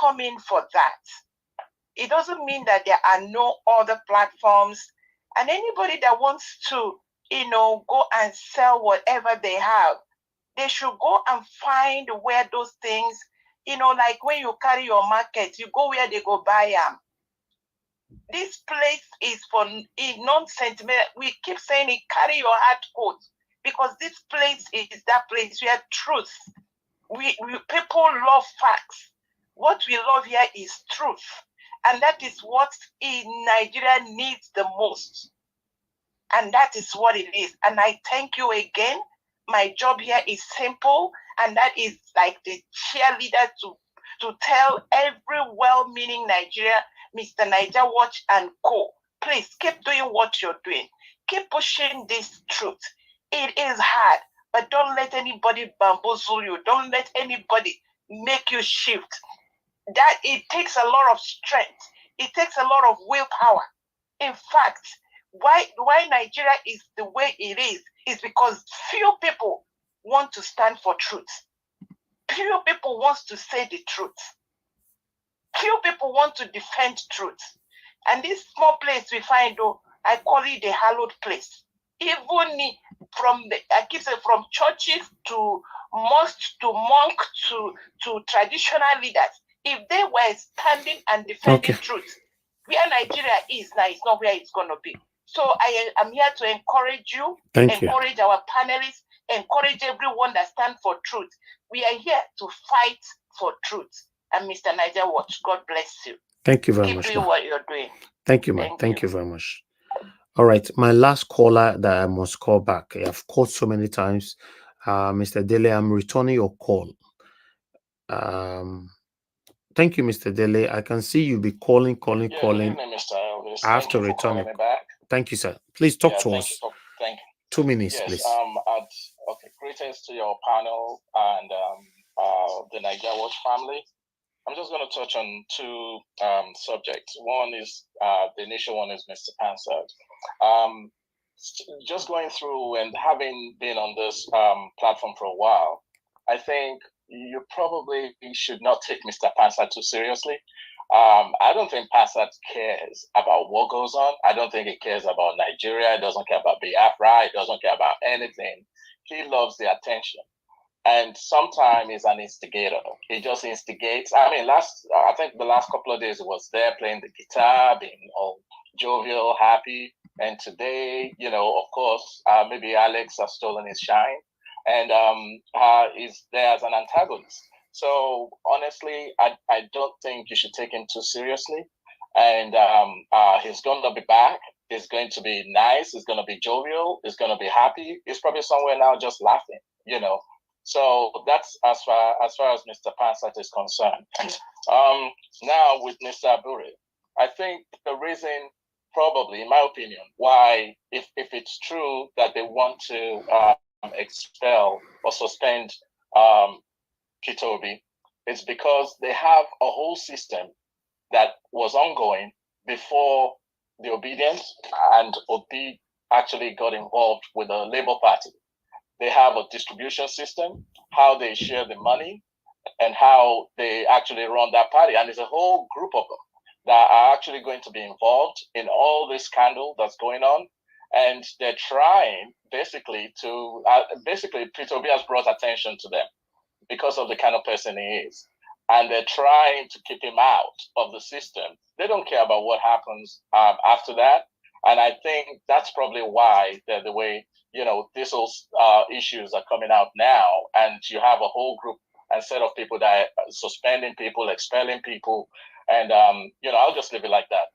come in for that. It doesn't mean that there are no other platforms, and anybody that wants to go and sell whatever they have, they should go and find where those things, like when you carry your market, you go where they go buy them. This place is for non-sentimental. We keep saying it, carry your hard coat, because this place is that place where truth. People love facts. What we love here is truth. And that is what Nigeria needs the most. And that is what it is. And I thank you again. My job here is simple, and that is like the cheerleader to tell every well-meaning Nigeria, Mr. Niger Watch and Co. Please keep doing what you're doing. Keep pushing this truth. It is hard, but don't let anybody bamboozle you. Don't let anybody make you shift. That it takes a lot of strength. It takes a lot of willpower. In fact, why Nigeria is the way it is because few people want to stand for truth. Few people want to say the truth. Few people want to defend truth. And this small place we find, I call it the hallowed place. Even I keep saying, from churches to mosques to monk to traditional leaders, if they were standing and defending truth, where Nigeria is now is not where it's going to be. So I am here to encourage you, encourage our panelists, encourage everyone that stands for truth. We are here to fight for truth. And Mr. Niger Watch, God bless you. Thank you very Keep much. doing what you're doing. Thank you, man. Thank you very much. All right, my last caller that I must call back. I've called so many times. Mr. Dele, I'm returning your call. Thank you, Mr. Dele. I can see you be calling. Good evening, Mr. Elvis. I have Thank to you for return calling it. me back. Thank you, sir. Please talk to us. Thank you. 2 minutes, Yes. please. Okay. Greetings to your panel and the Niger Watch family. I'm just going to touch on two subjects. One is the initial one is Mr. Pansard. Just going through and having been on this platform for a while, I think you probably should not take Mr. Pansard too seriously. I don't think Pansard cares about what goes on. I don't think he cares about Nigeria. He doesn't care about Biafra. He doesn't care about anything. He loves the attention. And sometimes he's an instigator. He just instigates. I mean, I think the last couple of days he was there playing the guitar, being all jovial, happy. And today, of course, maybe Alex has stolen his shine, and he's there as an antagonist. So honestly, I don't think you should take him too seriously. And he's going to be back. He's going to be nice. He's going to be jovial. He's going to be happy. He's probably somewhere now just laughing, So that's as far as Mr. Pansat is concerned. Now with Mr. Abure, I think the reason, probably, in my opinion, why, if it's true that they want to expel or suspend Kitobi, it's because they have a whole system that was ongoing before the obedience, and Obi actually got involved with the Labour Party. They have a distribution system, how they share the money, and how they actually run that party. And there's a whole group of them that are actually going to be involved in all this scandal that's going on. And they're trying basically Peter Obi has brought attention to them because of the kind of person he is. And they're trying to keep him out of the system. They don't care about what happens after that. And I think that's probably why the way, these whole issues are coming out now. And you have a whole group and set of people that are suspending people, expelling people. And, I'll just leave it like that.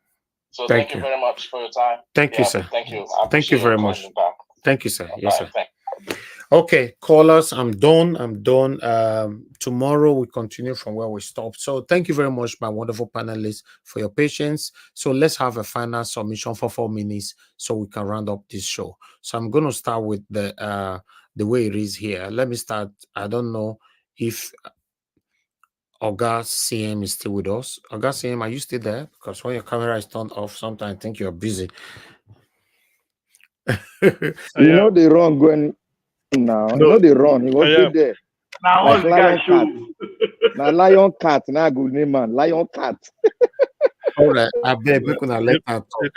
So thank you very much for your time. Thank you, sir. Thank you. Thank you very much. Back. Thank you, sir. Yes, sir. Thank you. Okay, callers, I'm done. Tomorrow we continue from where we stopped. So thank you very much, my wonderful panelists, for your patience. So let's have a final submission for 4 minutes so we can round up this show. So I'm going to start with the way it is here. Let me start. I don't know if Oga CM is still with us. Oga CM, are you still there? Because when your camera is turned off, sometimes I think you're busy. They run going now. They run. He was there. Now like lion cat. Now lion cat. Now good name man. Lion cat. All right. I beg you can let that talk.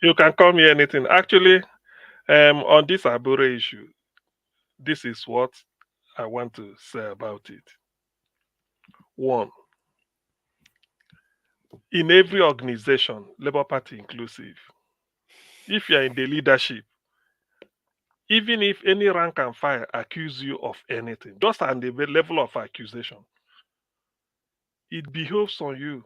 You can call me anything. Actually, on this Abure issue, this is what I want to say about it. One, in every organization, Labour Party inclusive, if you are in the leadership, even if any rank and file accuse you of anything, just at the level of accusation, it behoves on you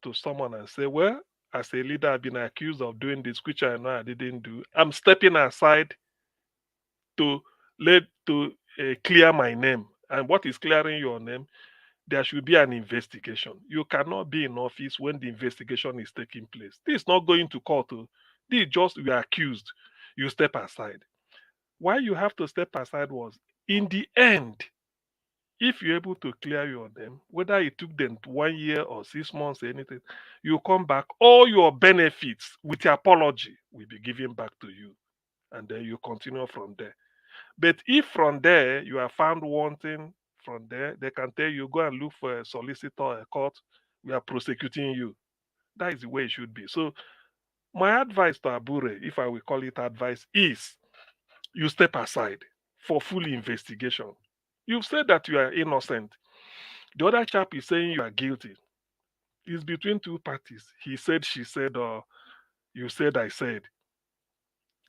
to someone and say, well, as a leader, I've been accused of doing this, which I know I didn't do. I'm stepping aside to clear my name. And what is clearing your name? There should be an investigation. You cannot be in office when the investigation is taking place. This is not going to court. This is just you are accused. You step aside. Why you have to step aside was, in the end, if you're able to clear your name, whether it took them 1 year or 6 months or anything, you come back, all your benefits with your apology will be given back to you. And then you continue from there. But if from there you are found wanting from there, they can tell you, go and look for a solicitor, a court. We are prosecuting you. That is the way it should be. So my advice to Abure, if I will call it advice, is you step aside for full investigation. You've said that you are innocent. The other chap is saying you are guilty. It's between two parties. He said, she said, or you said, I said.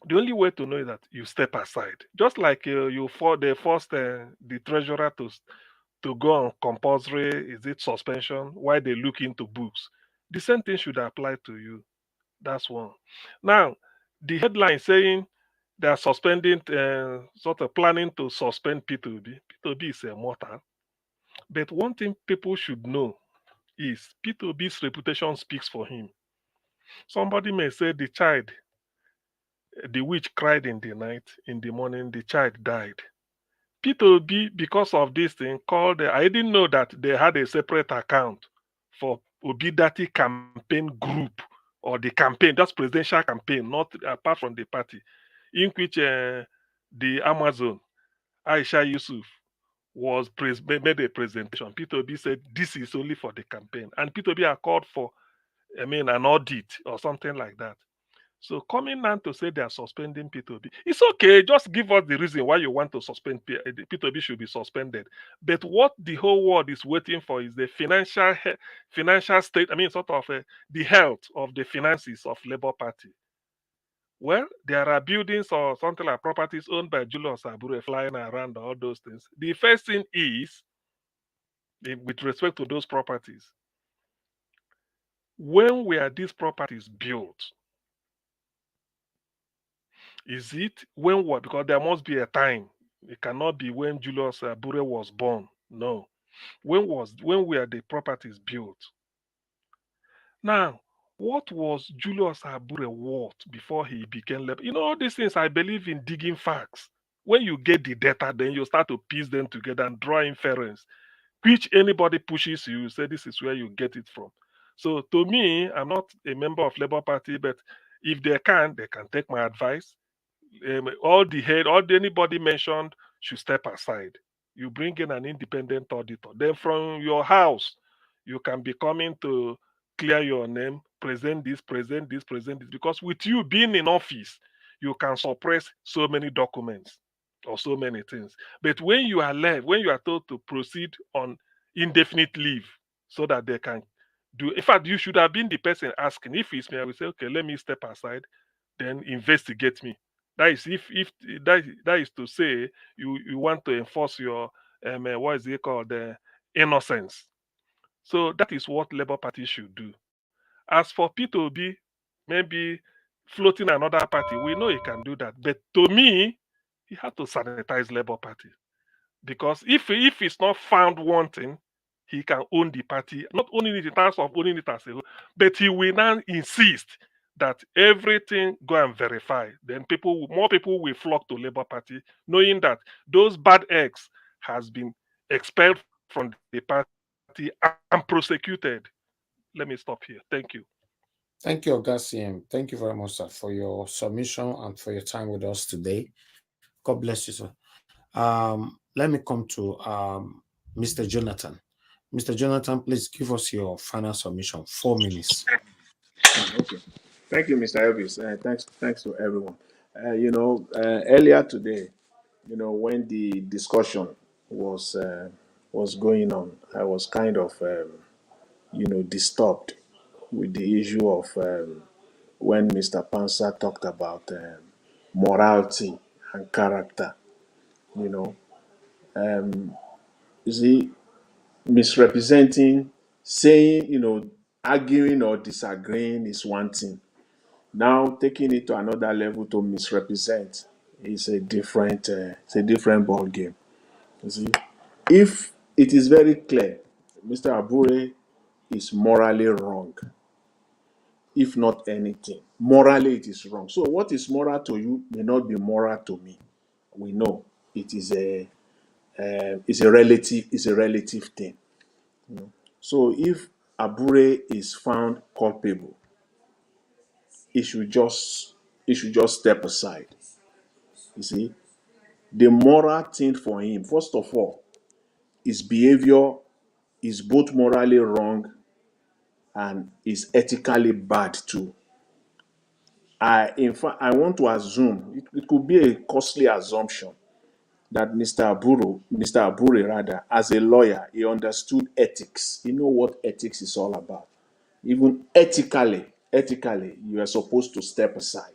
The only way to know is that you step aside. Just like they forced the treasurer to go on compulsory, is it suspension, while they look into books. The same thing should apply to you. That's one. Now, the headline saying they are suspending, sort of planning to suspend P2B. P2B is a mortal. But one thing people should know is P2B's reputation speaks for him. Somebody may say the child, the witch cried in the night, in the morning, the child died. P2B, because of this thing, called, I didn't know that they had a separate account for Obidati campaign group, or the campaign, that's presidential campaign, not apart from the party, in which the Amazon, Aisha Yusuf, made a presentation. P2B said this is only for the campaign, and P2B are called for, an audit or something like that. So coming now to say they are suspending P2B, it's okay. Just give us the reason why you want to suspend P2B should be suspended. But what the whole world is waiting for is the financial state. The health of the finances of Labour Party. Well, there are buildings or something like properties owned by Julius Abure flying around, all those things. The first thing is, with respect to those properties, when were these properties built? Is it when what? Because there must be a time. It cannot be when Julius Abure was born. No. When were the properties built? Now, what was Julius Abure worth before he became labor? All these things, I believe in digging facts. When you get the data, then you start to piece them together and draw inference, which anybody pushes you say this is where you get it from. So to me, I'm not a member of Labour Party, but if they can take my advice. Anybody mentioned should step aside. You bring in an independent auditor. Then from your house, you can be coming to clear your name, present this. Because with you being in office, you can suppress so many documents or so many things. But when you are told to proceed on indefinite leave so that they can do, in fact, you should have been the person asking. If it's me, I will say, okay, let me step aside, then investigate me. That is that is to say you want to enforce your what is it called, innocence. So that is what Labour Party should do. As for P2B, maybe floating another party, we know he can do that. But to me, he had to sanitize Labour Party, because if it's not found wanting, he can own the party. Not only in terms of owning it as a whole, but he will now insist that everything go and verify. Then more people will flock to Labour Party, knowing that those bad eggs has been expelled from the party and prosecuted. Let me stop here. Thank you. Thank you, Oga. Thank you very much, sir, for your submission and for your time with us today. God bless you, sir. Let me come to Mr. Jonathan. Mr. Jonathan, please give us your final submission. 4 minutes. Okay. Thank you, Mr. Elvis. Thanks to everyone. Earlier today, when the discussion was going on, I was kind of, disturbed with the issue of when Mr. Pansa talked about morality and character. You see, misrepresenting, saying, arguing or disagreeing is one thing. Now taking it to another level to misrepresent is a different ball game. You see, if it is very clear, Mr. Abure is morally wrong. If not anything, morally it is wrong. So what is moral to you may not be moral to me. We know it is a relative thing. So if Abure is found culpable, he should just step aside. You see, the moral thing for him, first of all, his behavior is both morally wrong and is ethically bad too. In fact, I want to assume, it could be a costly assumption, that Mr. Abure rather, as a lawyer, he understood ethics. He know what ethics is all about. Even ethically, you are supposed to step aside.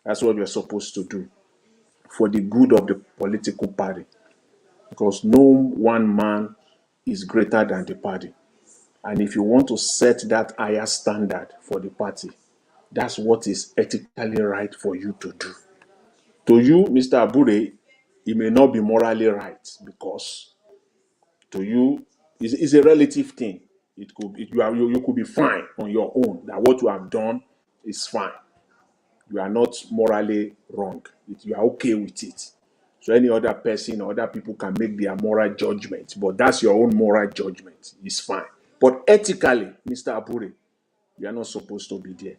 That's what you are supposed to do for the good of the political party. Because no one man is greater than the party. And if you want to set that higher standard for the party, that's what is ethically right for you to do. To you, Mr. Abure, it may not be morally right, because to you, it's a relative thing. You could be fine on your own, that what you have done is fine. You are not morally wrong. You are okay with it. So any other person or other people can make their moral judgment, but that's your own moral judgment. It's fine. But ethically, Mr. Abure, you are not supposed to be there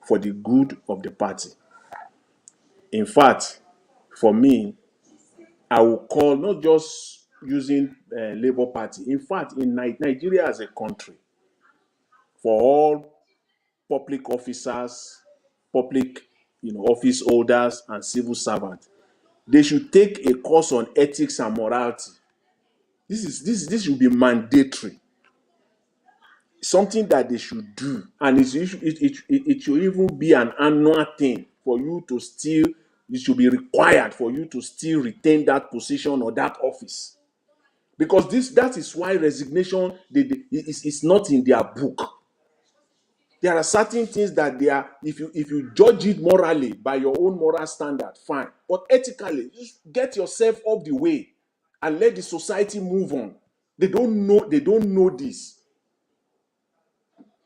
for the good of the party. In fact, for me, I will call, not just using Labour Party. In fact, in Nigeria as a country, for all public officers, public office holders and civil servants, they should take a course on ethics and morality. This should be mandatory. Something that they should do, and it should even be an annual thing for you to still. It should be required for you to still retain that position or that office, because that is why resignation is not in their book. There are certain things that they are. If you judge it morally by your own moral standard, fine. But ethically, just get yourself off the way and let the society move on. They don't know this.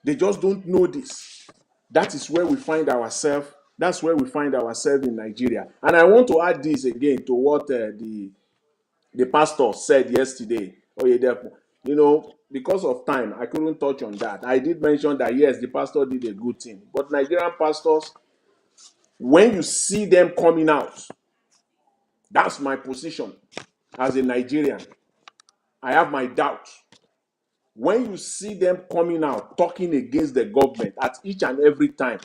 They just don't know this. That is where we find ourselves. That's where we find ourselves in Nigeria. And I want to add this again to what the pastor said yesterday. Because of time, I couldn't touch on that. I did mention that, yes, the pastor did a good thing. But Nigerian pastors, when you see them coming out, that's my position as a Nigerian. I have my doubts. When you see them coming out, talking against the government at each and every time,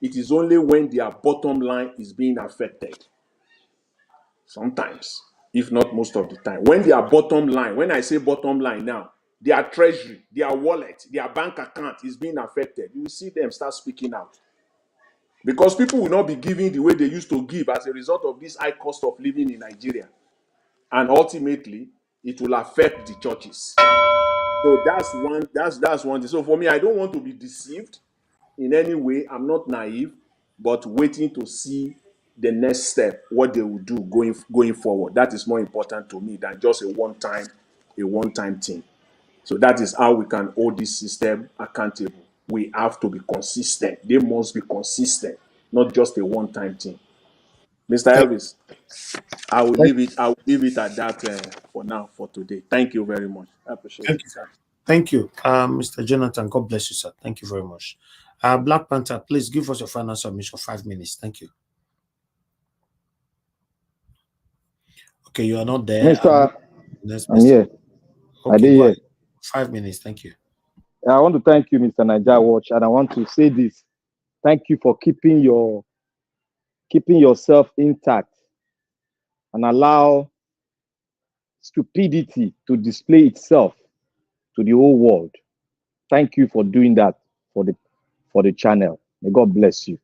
it is only when their bottom line is being affected. Sometimes, if not most of the time. When their bottom line, when I say bottom line now, their treasury, their wallet, their bank account is being affected, you will see them start speaking out. Because people will not be giving the way they used to give as a result of this high cost of living in Nigeria. And ultimately, it will affect the churches. So that's one thing. So for me, I don't want to be deceived in any way. I'm not naive, but waiting to see the next step, what they will do going forward. That is more important to me than just a one-time thing. So that is how we can hold this system accountable. We have to be consistent. They must be consistent, not just a one-time thing. Mr. Elvis, I will leave it at that for now, for today. Thank you very much. I appreciate it. Thank you, Mr. Jonathan. God bless you, sir. Thank you very much. Black Panther, please give us your final submission. 5 minutes. Thank you. Okay, you are not there. I'm here. Okay, I did hear. 5 minutes. Thank you. I want to thank you, Mr. Naija Watch, and I want to say this. Thank you for keeping yourself intact and allow stupidity to display itself to the whole world. Thank you for doing that for the channel. May God bless you.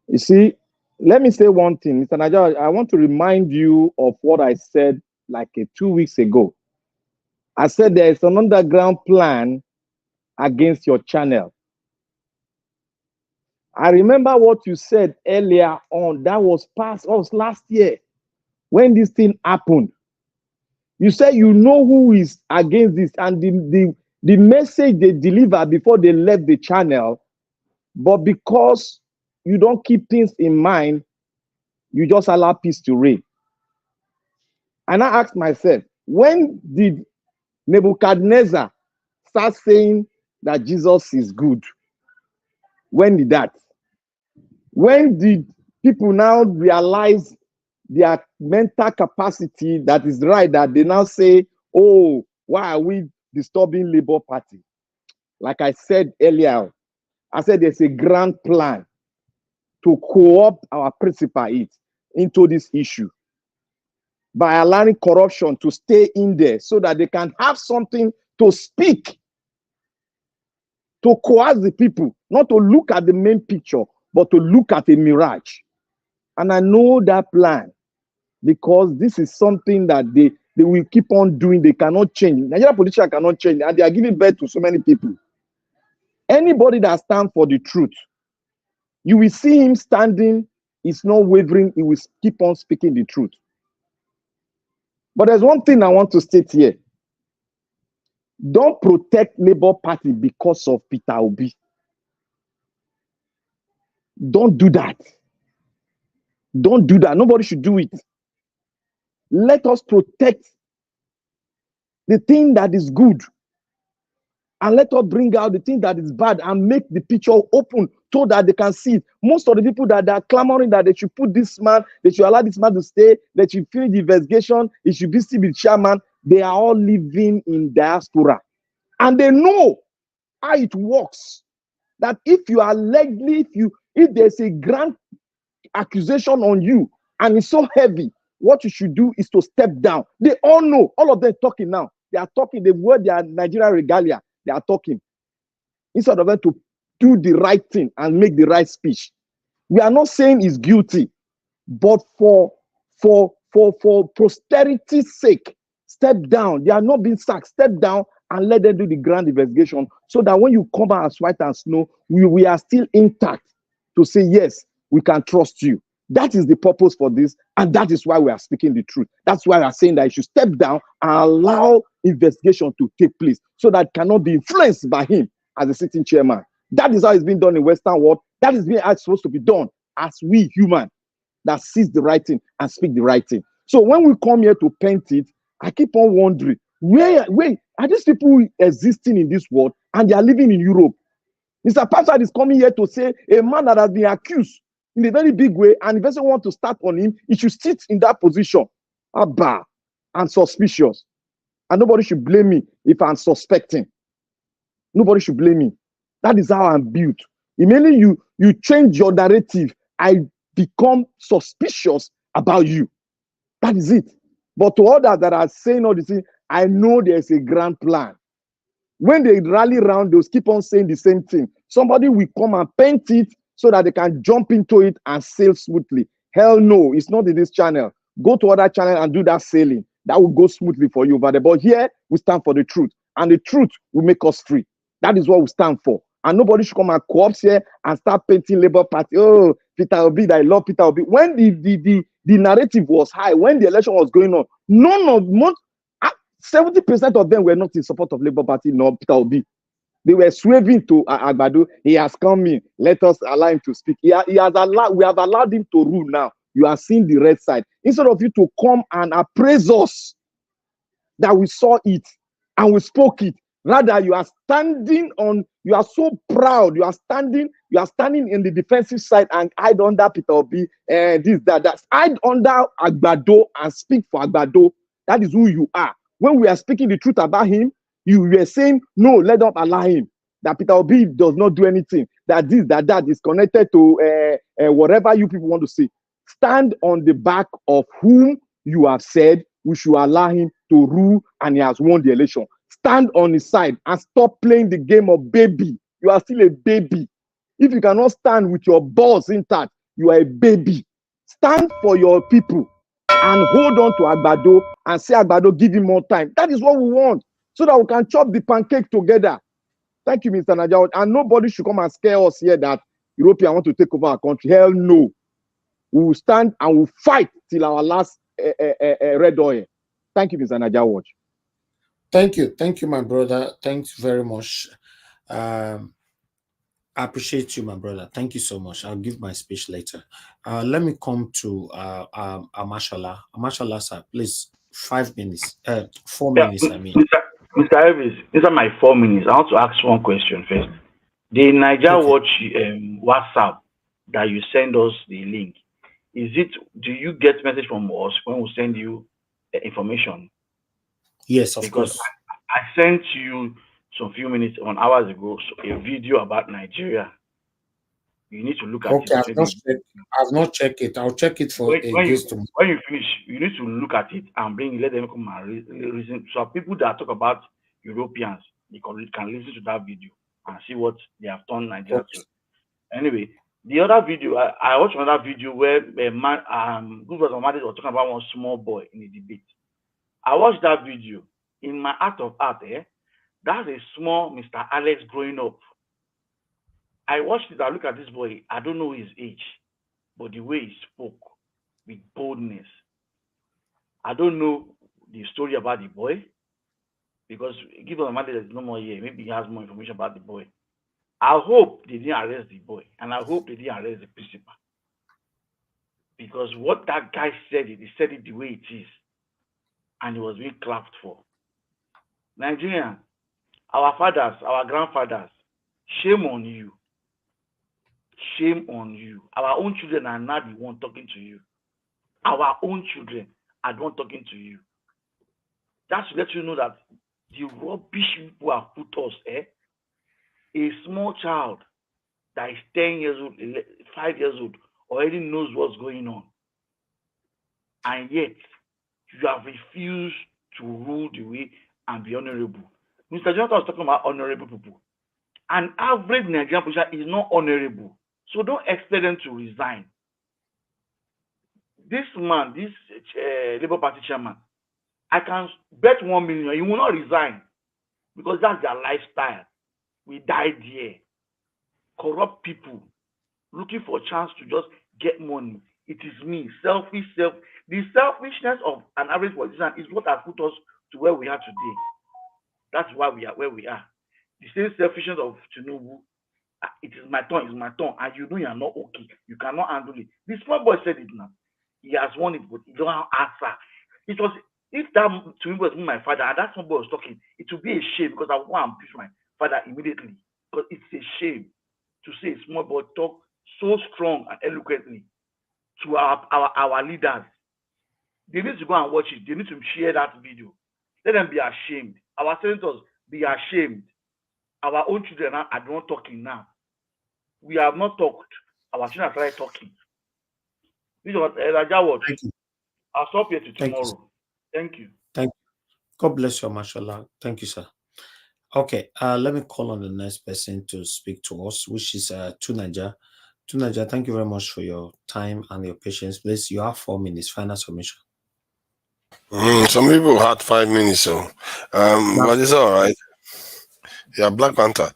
You see, let me say one thing, Mr. Naija. I want to remind you of what I said like 2 weeks ago. I said there is an underground plan against your channel. I remember what you said earlier on. That was last year when this thing happened. You said you know who is against this, and the message they delivered before they left the channel, but because you don't keep things in mind, you just allow peace to reign. And I asked myself, when did Nebuchadnezzar start saying that Jesus is good? When did that? When did people now realize their mental capacity that is right, that they now say, oh, why are we disturbing Labour Party? Like I said earlier, I said there's a grand plan to co-opt our principal into this issue by allowing corruption to stay in there so that they can have something to speak, to coerce the people, not to look at the main picture, but to look at a mirage. And I know that plan because this is something that they will keep on doing. They cannot change. Nigerian politicians cannot change, and they are giving birth to so many people. Anybody that stands for the truth, you will see him standing, he's not wavering, he will keep on speaking the truth. But there's one thing I want to state here. Don't protect Labour Party because of Peter Obi. Don't do that. Don't do that. Nobody should do it. Let us protect the thing that is good. And let us bring out the thing that is bad and make the picture open so that they can see it. Most of the people that are clamoring that they should put this man, they should allow this man to stay, they should finish the investigation, he should be still the chairman, they are all living in diaspora. And they know how it works. That if you are allegedly, if there's a grand accusation on you and it's so heavy, what you should do is to step down. They all know, all of them talking now. They are talking, they wear their Nigerian regalia. They are talking instead of them to do the right thing and make the right speech. We are not saying he's guilty, but for posterity's sake, step down. They are not being sacked. Step down and let them do the grand investigation so that when you come out as white as snow, we are still intact to say, yes, we can trust you. That is the purpose for this, and that is why we are speaking the truth. That's why we are saying that you should step down and allow investigation to take place so that it cannot be influenced by him as a sitting chairman. That is how it's been done in Western world. That is how it's supposed to be done as we human that sees the right thing and speak the right thing. So when we come here to paint it, I keep on wondering, where are these people existing in this world and they are living in Europe? Mr. Pansad is coming here to say a man that has been accused in a very big way, and if person want to start on him, he should sit in that position, abba, and suspicious. And nobody should blame me if I'm suspecting. Nobody should blame me. That is how I'm built. Immediately you change your narrative, I become suspicious about you. That is it. But to others that are saying all this thing, I know there's a grand plan. When they rally around, they'll keep on saying the same thing. Somebody will come and paint it so that they can jump into it and sail smoothly. Hell no, it's not in this channel. Go to other channel and do that sailing. That will go smoothly for you over there. But here, we stand for the truth. And the truth will make us free. That is what we stand for. And nobody should come and co-opt here and start painting Labour Party. Oh, Peter Obi, I love Peter Obi. When the narrative was high, when the election was going on, 70% of them were not in support of Labour Party, nor Peter Obi. They were swerving to Agbado. He has come in. Let us allow him to speak. He has allowed. We have allowed him to rule now. You are seeing the red side. Instead of you to come and appraise us that we saw it and we spoke it, rather you are standing on. You are so proud. You are standing in the defensive side and hide under Peter Obi and this that. Hide under Agbado and speak for Agbado. That is who you are. When we are speaking the truth about him, you were saying, no, let them allow him. That Peter Obi does not do anything. That this, that is connected to whatever you people want to say. Stand on the back of whom you have said we should allow him to rule and he has won the election. Stand on his side and stop playing the game of baby. You are still a baby. If you cannot stand with your balls intact, you are a baby. Stand for your people and hold on to Agbado and say, Agbado, give him more time. That is what we want, so that we can chop the pancake together. Thank you, Mr. Najaw. And nobody should come and scare us here that Europeans want to take over our country. Hell no. We will stand and we will fight till our last red oil. Thank you, Mr. Najaw. Thank you, my brother. Thanks very much. I appreciate you, my brother. Thank you so much. I'll give my speech later. Let me come to Amashola. Amashola, sir, please, 5 minutes. 4 minutes, I mean. Mr. Elvis, these are my 4 minutes. I want to ask one question first. The Niger Watch WhatsApp that you send us the link, Do you get message from us when we send you information? Yes, of Because course. I sent you some few minutes on hours ago a video about Nigeria. You need to look at Okay, it. I've not checked it. I'll check it for When you tomorrow. when you finish, you need to look at it and let them come and reason. So people that talk about Europeans, they can listen to that video and see what they have turned Nigeria to. Anyway, the other video, I watched another video where a man, Good was talking about one small boy in a debate. I watched that video. In my heart of heart, that's a small Mr. Alex growing up. I watched it. I look at this boy. I don't know his age, but the way he spoke with boldness. I don't know the story about the boy because given the matter there's no more here, maybe he has more information about the boy. I hope they didn't arrest the boy, and I hope they didn't arrest the principal. Because what that guy said, he said it the way it is, and he was being clapped for. Nigerian, our fathers, our grandfathers, shame on you. Shame on you. Our own children are not the one talking to you. Our own children are the one talking to you. That's to let you know that the rubbish people have put us, a small child that is 10 years old, 5 years old, already knows what's going on. And yet, you have refused to rule the way and be honorable. Mr. Jonathan was talking about honorable people. An average Nigerian politician is not honorable. So don't expect them to resign. This man, this Labour Party chairman, I can bet 1 million, he will not resign because that's their lifestyle. We died here. Corrupt people looking for a chance to just get money. It is me, selfish. The selfishness of an average politician is what has put us to where we are today. That's why we are where we are. The same selfishness of Tinubu. It is my turn, and you know you are not okay. You cannot handle it. This small boy said it now. He has won it, but he don't answer. It was if that Tinubu was my father and that small boy was talking, it would be a shame because I would want to push my father immediately. Because it's a shame to see a small boy talk so strong and eloquently to our leaders. They need to go and watch it. They need to share that video. Let them be ashamed. Our senators be ashamed. Our own children are not talking now. We have not talked. Our children are started talking. This is what I'll stop here to tomorrow. Thank you. Thank you. God bless you, Mashallah. Thank you, sir. Okay, let me call on the next person to speak to us, which is Tunaja. Tunaja, thank you very much for your time and your patience. Please, you have 4 minutes. Final submission. Some people had 5 minutes, so but it's all right. Yeah, Black Panther.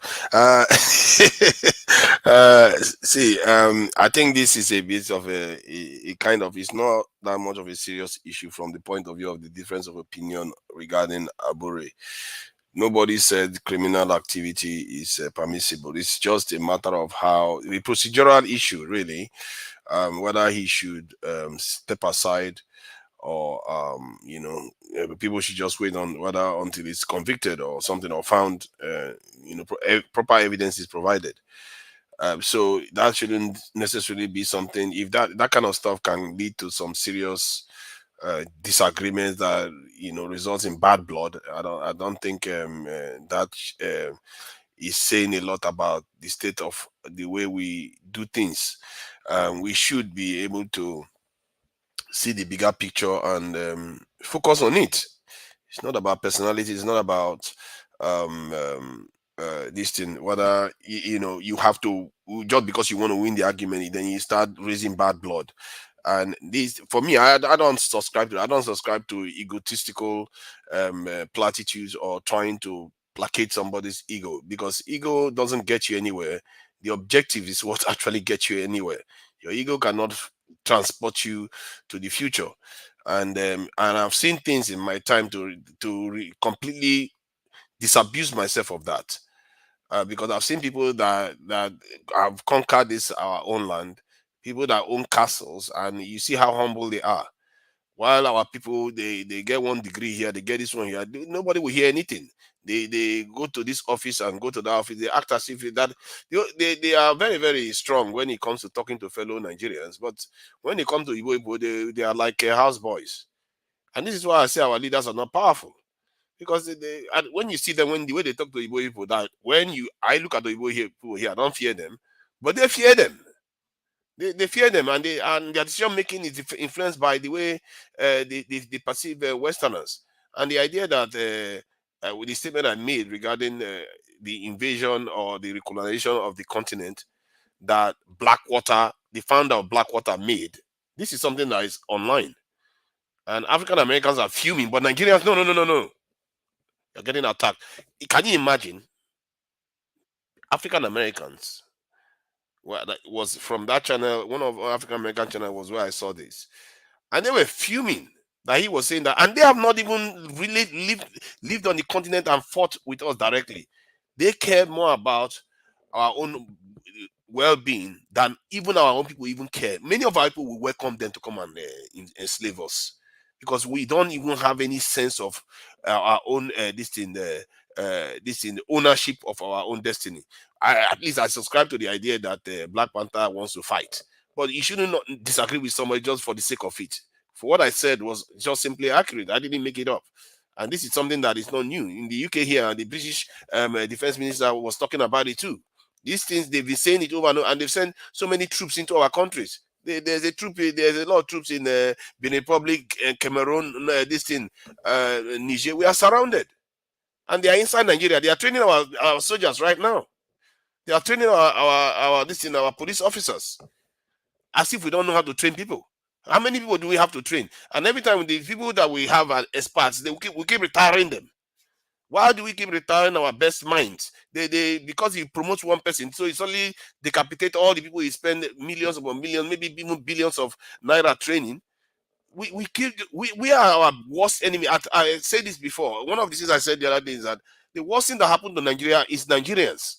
See, I think this is a bit of a kind of, it's not that much of a serious issue from the point of view of the difference of opinion regarding Abure. Nobody said criminal activity is permissible. It's just a matter of how the procedural issue, really, whether he should step aside or people should just wait on whether until it's convicted or something or found proper evidence is provided. So that shouldn't necessarily be something. If that kind of stuff can lead to some serious disagreements that results in bad blood, I don't think that is saying a lot about the state of the way we do things. We should be able to see the bigger picture and focus on it. It's not about personality. It's not about this thing. Whether you have to, just because you want to win the argument, then you start raising bad blood. And this, for me, I don't subscribe to. I don't subscribe to egotistical platitudes or trying to placate somebody's ego, because ego doesn't get you anywhere. The objective is what actually gets you anywhere. Your ego cannot transport you to the future. And I've seen things in my time to completely disabuse myself of that, because I've seen people that have conquered this our own land, people that own castles, and you see how humble they are. While our people, they get 1 degree here, they get this one here, nobody will hear anything. They go to this office and go to that office. They act as if that they are very, very strong when it comes to talking to fellow Nigerians. But when it comes to Igbo, they are like houseboys. And this is why I say our leaders are not powerful. Because and when you see them, when the way they talk to Igbo people, that I look at the Igbo people here, I don't fear them, but they fear them. They fear them, and their decision making is influenced by the way they perceive Westerners, and the idea that with the statement I made regarding the invasion or the recolonization of the continent that Blackwater, the founder of Blackwater, made. This is something that is online, and African Americans are fuming, but Nigerians, no. You're getting attacked. Can you imagine? African Americans. Well, that was from that channel. One of African American channel was where I saw this, and they were fuming that he was saying that, and they have not even really lived on the continent and fought with us directly. They care more about our own well-being than even our own people even care. Many of our people will welcome them to come and enslave us, because we don't even have any sense of our own this in ownership of our own destiny. At least I subscribe to the idea that Black Panther wants to fight, but you shouldn't not disagree with somebody just for the sake of it. For what I said was just simply accurate. I didn't make it up, and this is something that is not new. In the UK here, the British defense minister was talking about it too. These things, they've been saying it over and they've sent so many troops into our countries. There's a lot of troops in Benin Republic, Cameroon, Niger. We are surrounded, and they are inside Nigeria. They are training our soldiers right now. They are training our police officers, as if we don't know how to train people. How many people do we have to train? And every time the people that we have as experts, we keep retiring them. Why do we keep retiring our best minds? Because he promotes one person, so it's only decapitate all the people he spend millions upon millions, maybe even billions of naira training. We are our worst enemy. I said this before. One of the things I said the other day is that the worst thing that happened to Nigeria is Nigerians,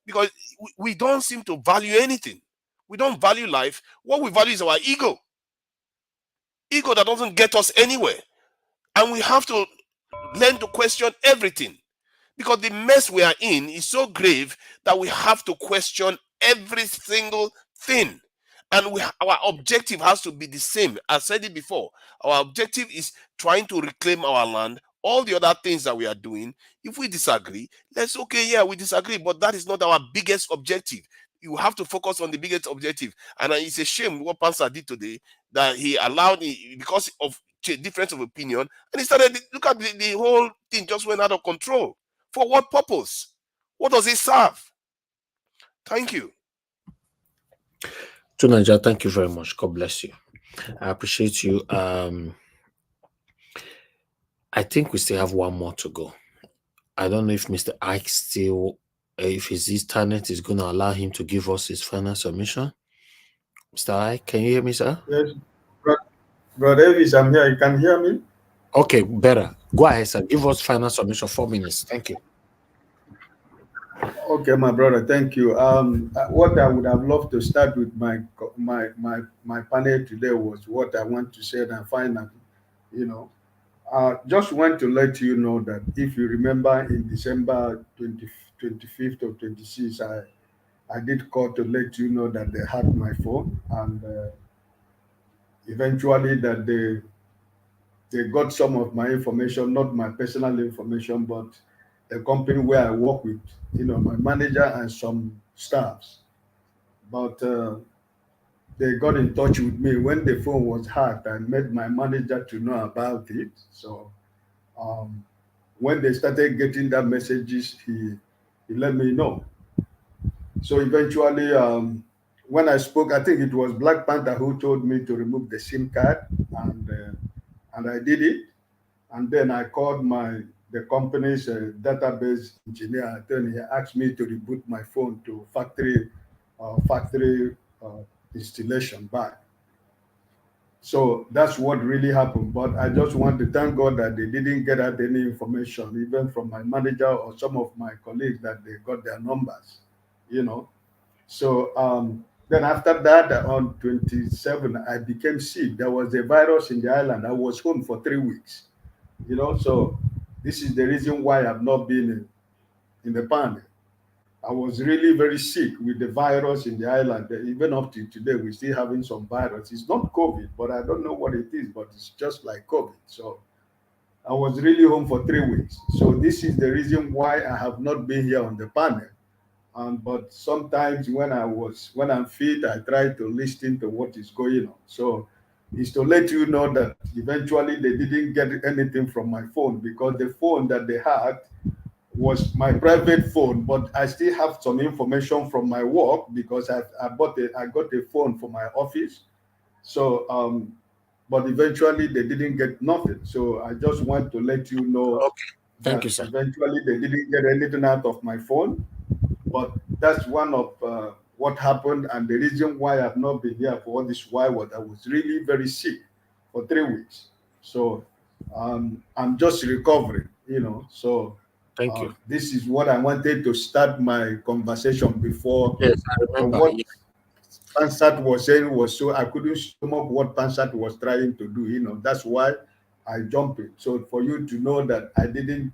because we don't seem to value anything. We don't value life. What we value is our ego. Ego that doesn't get us anywhere, and we have to learn to question everything, because the mess we are in is so grave that we have to question every single thing. And our objective has to be the same. I said it before. Our objective is trying to reclaim our land. All the other things that we are doing, if we disagree, we disagree, but that is not our biggest objective. You have to focus on the biggest objective. And it's a shame what Pansa did today, that he allowed it because of difference of opinion, and he started, look at the whole thing just went out of control. For what purpose? What does it serve? Thank you. Tunaja, thank you very much. God bless you. I appreciate you. I think we still have one more to go. I don't know if Mr. Ike still, if his internet is going to allow him to give us his final submission. Mr. Ike, can you hear me, sir? Yes. Brother Elvis, I'm here. You can hear me? Okay, better. Go ahead, sir. Give us final submission, 4 minutes. Thank you. Okay, my brother. Thank you. What I would have loved to start with my panel today was what I want to say, and finally, just want to let you know that if you remember in December 25th or 26th, I did call to let you know that they hacked my phone, and eventually that they got some of my information, not my personal information, but the company where I work with, my manager and some staffs. But they got in touch with me when the phone was hacked. I made my manager to know about it. So when they started getting that messages, he let me know. So eventually, when I spoke, I think it was Black Panther who told me to remove the SIM card, and I did it. And then I called the company's database engineer. Then he asked me to reboot my phone to factory installation back. So that's what really happened. But I just want to thank God that they didn't get out any information, even from my manager or some of my colleagues, that they got their numbers, So then after that, on 27, I became sick. There was a virus in the island. I was home for 3 weeks, So This is the reason why I've not been in the panel. I was really very sick with the virus in the island. Even up to today, we're still having some virus. It's not COVID, but I don't know what it is, but it's just like COVID. So I was really home for 3 weeks. So this is the reason why I have not been here on the panel. But sometimes when I'm fit, I try to listen to what is going on. So it's to let you know that eventually they didn't get anything from my phone, because the phone that they had was my private phone, but I still have some information from my work, because I got a phone for my office. So but eventually they didn't get nothing. So I just want to let you know. Okay. Thank you, sir. Eventually they didn't get anything out of my phone, but that's one of what happened, and the reason why I've not been here for all this while was I was really very sick for 3 weeks. So I'm just recovering, So thank you. This is what I wanted to start my conversation before. Yes, I remember. What Pansat was saying was, so I couldn't stomach what Pansat was trying to do. That's why I jumped in. So for you to know that I didn't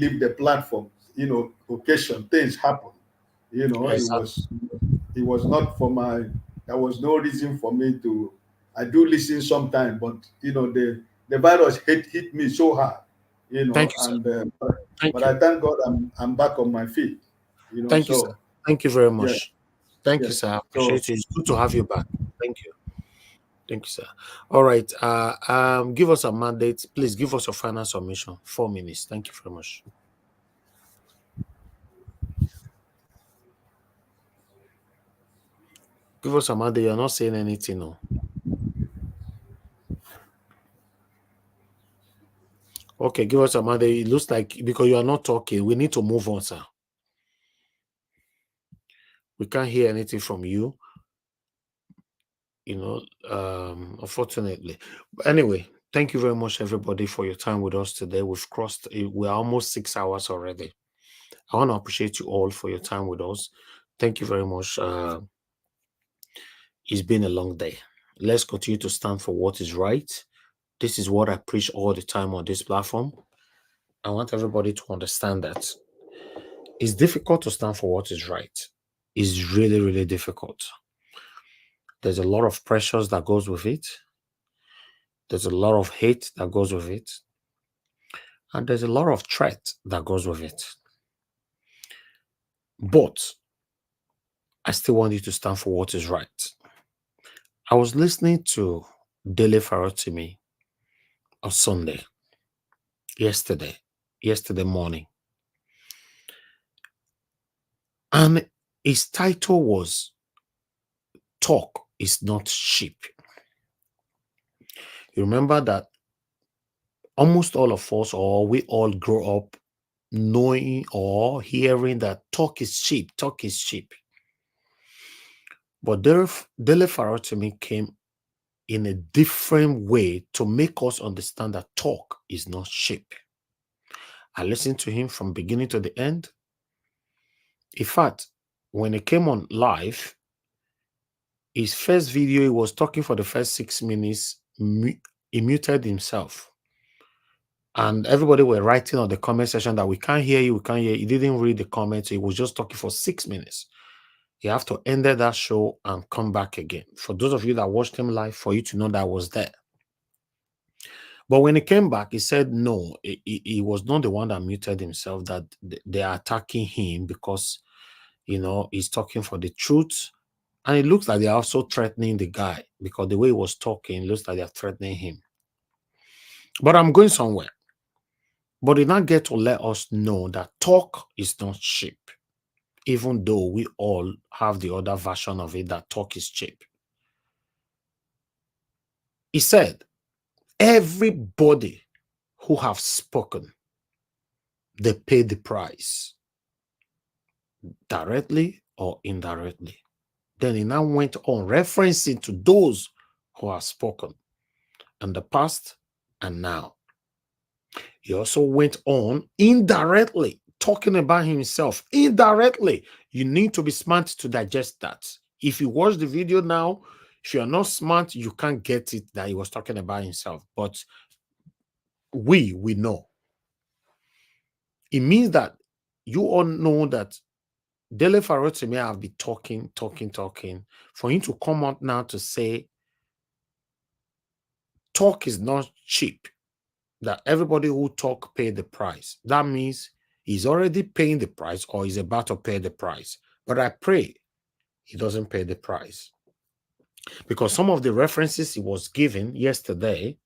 leave the platform. Occasion things happen. Yes, it was not for my. There was no reason for me to. I do listen sometimes, but the virus hit me so hard. Thank you, sir. And I thank God I'm back on my feet. Thank you, sir. Thank you very much. Yeah. Thank you, sir. I appreciate it. It's good to have you back. Thank you. Thank you, sir. All right. Give us a mandate. Please give us your final submission. 4 minutes. Thank you very much. Give us a mandate. You're not saying anything, no. Okay, give us a mandate. It looks like because you are not talking, we need to move on, sir. We can't hear anything from you. Unfortunately. But anyway, thank you very much, everybody, for your time with us today. We're almost 6 hours already. I want to appreciate you all for your time with us. Thank you very much. It's been a long day. Let's continue to stand for what is right. This is what I preach all the time on this platform. I want everybody to understand that it's difficult to stand for what is right. It's really, really difficult. There's a lot of pressures that goes with it. There's a lot of hate that goes with it. And there's a lot of threat that goes with it. But I still want you to stand for what is right. I was listening to Dele Farotimi on Sunday, yesterday morning. And his title was Talk is Not Cheap. You remember that almost all of us, or we all grow up knowing or hearing that talk is cheap. But Dele Farotimi came in a different way to make us understand that talk is not cheap. I listened to him from beginning to the end. In fact, when he came on live, his first video, he was talking for the first 6 minutes, he muted himself. And everybody were writing on the comment section that we can't hear you, we can't hear you. He didn't read the comments. He was just talking for 6 minutes. You have to end that show and come back again. For those of you that watched him live, for you to know that I was there. But when he came back, he said no, he was not the one that muted himself, that they are attacking him because, he's talking for the truth. And it looks like they're also threatening the guy because the way he was talking, it looks like they're threatening him. But I'm going somewhere. But he not get to let us know that talk is not cheap, even though we all have the other version of it that talk is cheap. He said, everybody who have spoken, they pay the price, directly or indirectly. Then he now went on referencing to those who have spoken in the past and now. He also went on indirectly talking about himself. Indirectly, you need to be smart to digest that. If you watch the video now, if you're not smart, you can't get it that he was talking about himself. But we know. it means that you all know that Dele Farotimi have been talking. For him to come out now to say talk is not cheap, that everybody who talk pay the price. That means he's already paying the price or he's about to pay the price. But I pray he doesn't pay the price. Because some of the references he was given yesterday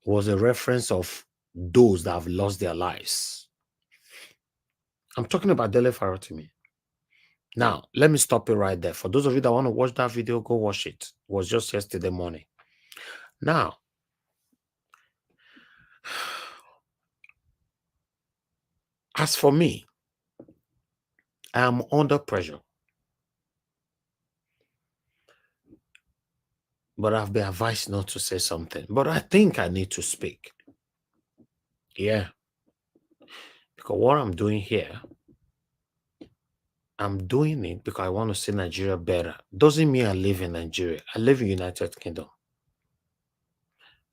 was a reference of those that have lost their lives. I'm talking about Dele Farotimi. Now, let me stop it right there. For those of you that want to watch that video, go watch it. It was just yesterday morning. Now, as for me, I am under pressure. But I've been advised not to say something. But I think I need to speak. Yeah. Because what I'm doing here, I'm doing it because I want to see Nigeria better. Doesn't mean I live in Nigeria. I live in the United Kingdom.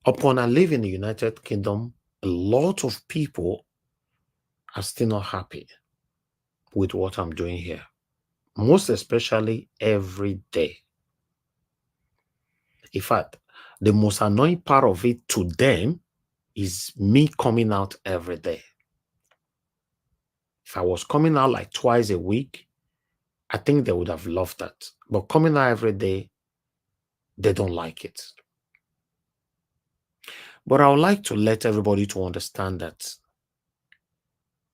Upon I live in the United Kingdom, a lot of people are still not happy with what I'm doing here. Most especially every day. In fact, the most annoying part of it to them is me coming out every day. If I was coming out like twice a week, I think they would have loved that. But coming out every day, they don't like it. But I would like to let everybody to understand that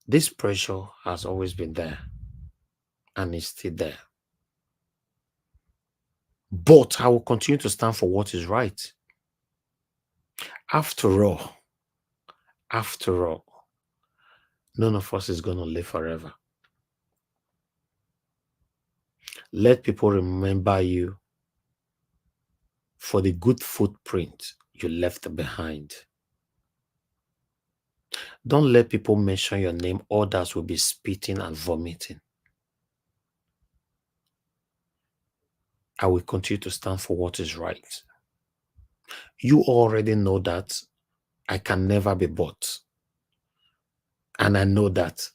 this pressure has always been there and is still there. But I will continue to stand for what is right. After all, none of us is going to live forever. Let people remember you for the good footprint you left behind. Don't let people mention your name. Others will be spitting and vomiting. I will continue to stand for what is right. You already know that I can never be bought. And I know that.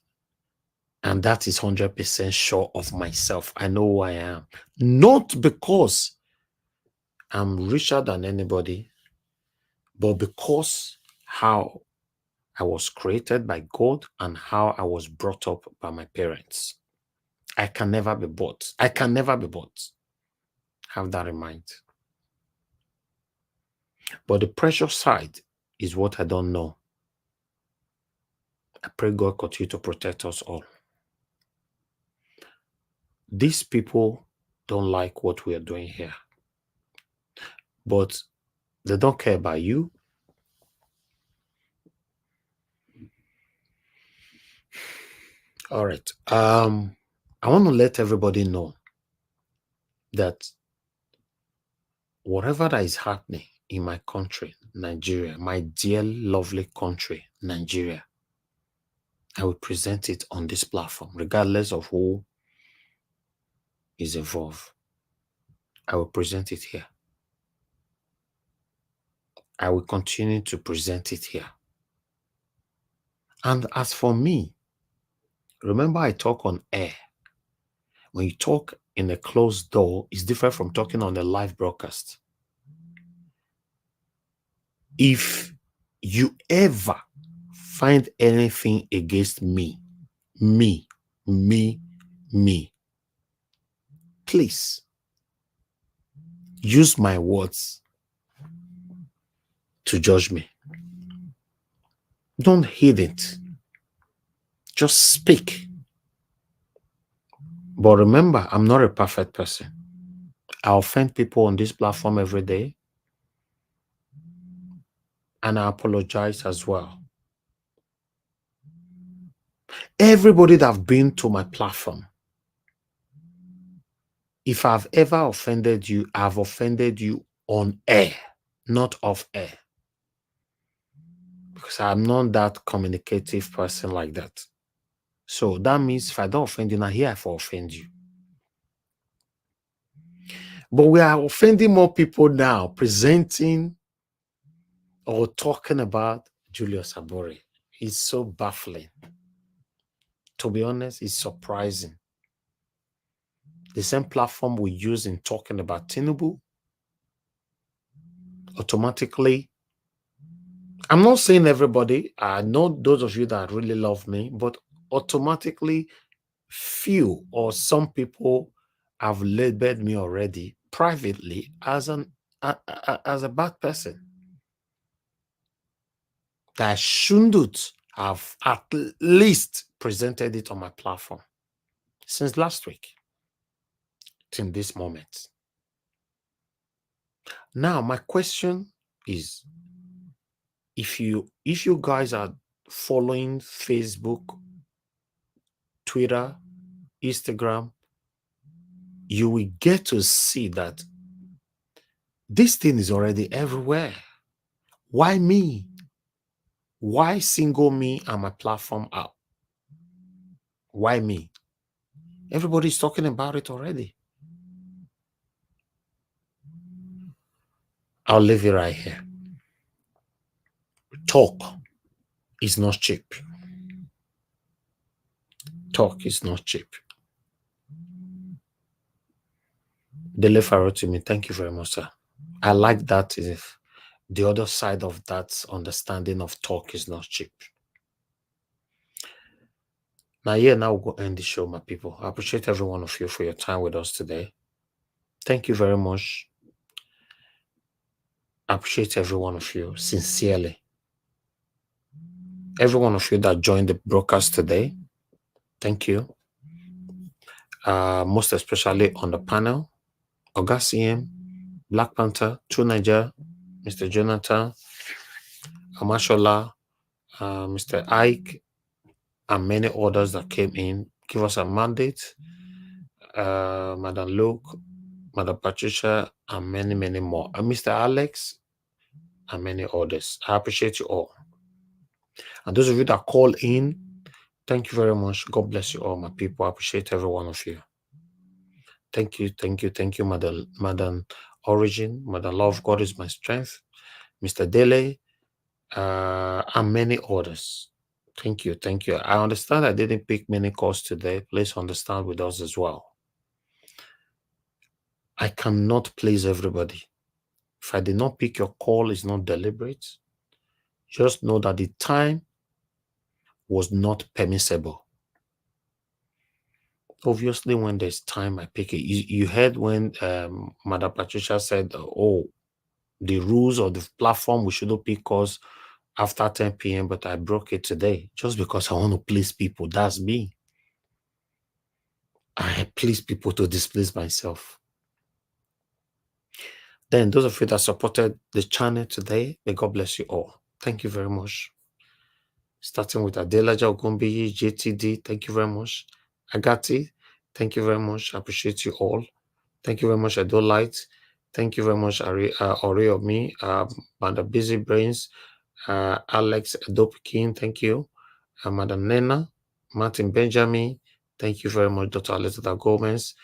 And that is 100% sure of myself. I know who I am. Not because I'm richer than anybody, but because how I was created by God and how I was brought up by my parents. I can never be bought. I can never be bought. Have that in mind. But the precious side is what I don't know. I pray God continue to protect us all. These people don't like what we are doing here. But they don't care about you. All right. I want to let everybody know that whatever that is happening in my country, Nigeria, my dear, lovely country, Nigeria, I will present it on this platform, regardless of who is involved. I will present it here. I will continue to present it here. And as for me, remember I talk on air. When you talk in a closed door, it's different from talking on a live broadcast. If you ever find anything against me, please use my words to judge me. Don't hide it. Just speak. But remember, I'm not a perfect person. I offend people on this platform every day. And I apologize as well. Everybody that have been to my platform, if I've ever offended you, I've offended you on air, not off air. Because I'm not that communicative person like that. So that means if I don't offend you, now here I for offend you. But we are offending more people now, presenting or talking about Julius Abure. It's so baffling. to be honest, is surprising. The same platform we use in talking about Tinubu, automatically, I'm not saying everybody, I know those of you that really love me, but automatically few or some people have labeled me already privately as a bad person. That I shouldn't have at least presented it on my platform since last week till this moment. Now, my question is, if you guys are following Facebook, Twitter, Instagram, you will get to see that this thing is already everywhere. Why me? Why single me and my platform out? Why me? Everybody's talking about it already. I'll leave it right here. Talk is not cheap. Talk is not cheap. Dele Farotimi, thank you very much, sir. I like that. If the other side of that understanding of talk is not cheap. Now, now we'll go end the show, my people. I appreciate every one of you for your time with us today. Thank you very much. I appreciate every one of you sincerely. Every one of you that joined the broadcast today, thank you. Most especially on the panel, Oga CM, Black Panther, True Niger, Mr. Jonathan, Amashola, Mr. Ike, and many others that came in, give us a mandate, Madam Luke, Madam Patricia, and many, many more. And Mr. Alex, and many others. I appreciate you all. And those of you that call in, thank you very much. God bless you all, my people. I appreciate every one of you. Thank you, thank you, thank you, Madam Origin, Madam Love, God is my strength, Mr. Dele, and many others. Thank you, thank you. I understand I didn't pick many calls today. Please understand with us as well. I cannot please everybody. If I did not pick your call, it's not deliberate. Just know that the time was not permissible. Obviously, when there's time, I pick it. You heard when Madam Patricia said, oh, the rules of the platform, we shouldn't pick calls after 10 p.m., but I broke it today just because I want to please people. That's me. I please people to displease myself. Then those of you that supported the channel today, may God bless you all. Thank you very much. Starting with Adelaja Ogumbiyi, JTD, thank you very much. Agati, thank you very much. I appreciate you all. Thank you very much, Adolite. Thank you very much, Oriomi, Madam Busy Brains, Alex Adopikin, thank you. Madam Nena, Martin Benjamin, thank you very much, Dr. Aleta Gomez.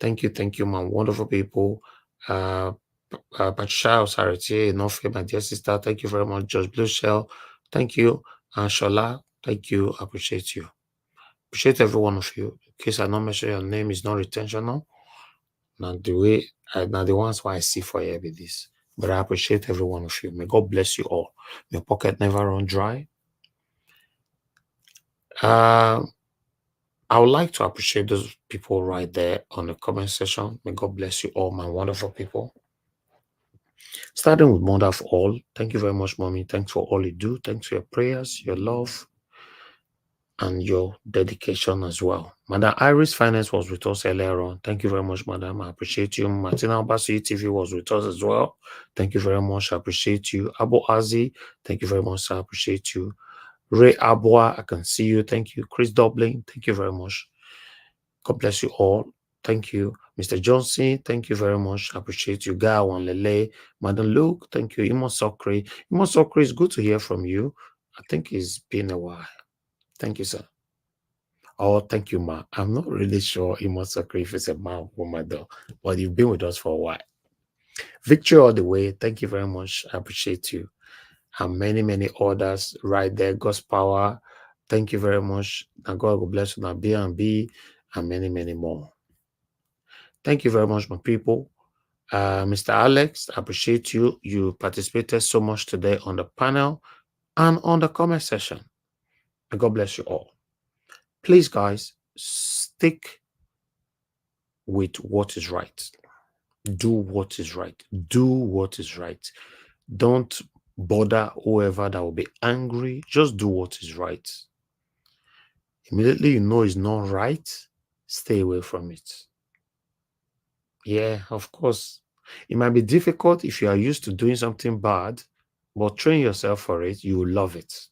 Thank you, my wonderful people. Patricia Osariti, Enofe, my dear sister, thank you very much. George Blue Shell, thank you. And Shola, thank you. I appreciate you. Appreciate every one of you. In case I not mention your name, is not intentional. Not the way, not the ones why I see for you with this. But I appreciate every one of you. May God bless you all. Your pocket never run dry. I would like to appreciate those people right there on the comment section. May God bless you all, my wonderful people. Starting with Mother of All, thank you very much, Mommy. Thanks for all you do. Thanks for your prayers, your love, and your dedication as well. Madam Iris Finance was with us earlier on. Thank you very much, Madam. I appreciate you. Martina Obasi TV was with us as well. Thank you very much. I appreciate you. Abu Azi, thank you very much. I appreciate you. Ray Abua, I can see you. Thank you. Chris Dublin, thank you very much. God bless you all. Thank you. Mr. Johnson, thank you very much. I appreciate you. Gawan Lele, Madam Luke, thank you. Imo Sokri. Imo Sokri, it's good to hear from you. I think it's been a while. Thank you, sir. Oh, thank you, ma. I'm not really sure Imo Sokri if it's a man or woman, though, but you've been with us for a while. Victory all the way. Thank you very much. I appreciate you. And many, many others right there. God's Power, Thank you very much. And God will bless you, now B&B, and many, many more. Thank you very much, my people. Mr. Alex, I appreciate you. You participated so much today on the panel and on the comment section. And God bless you all. Please, guys, stick with what is right. Do what is right. Do what is right. Don't bother whoever that will be angry. Just do what is right. Immediately you know it's not right, stay away from it. Yeah, of course. It might be difficult if you are used to doing something bad, but train yourself for it. You will love it.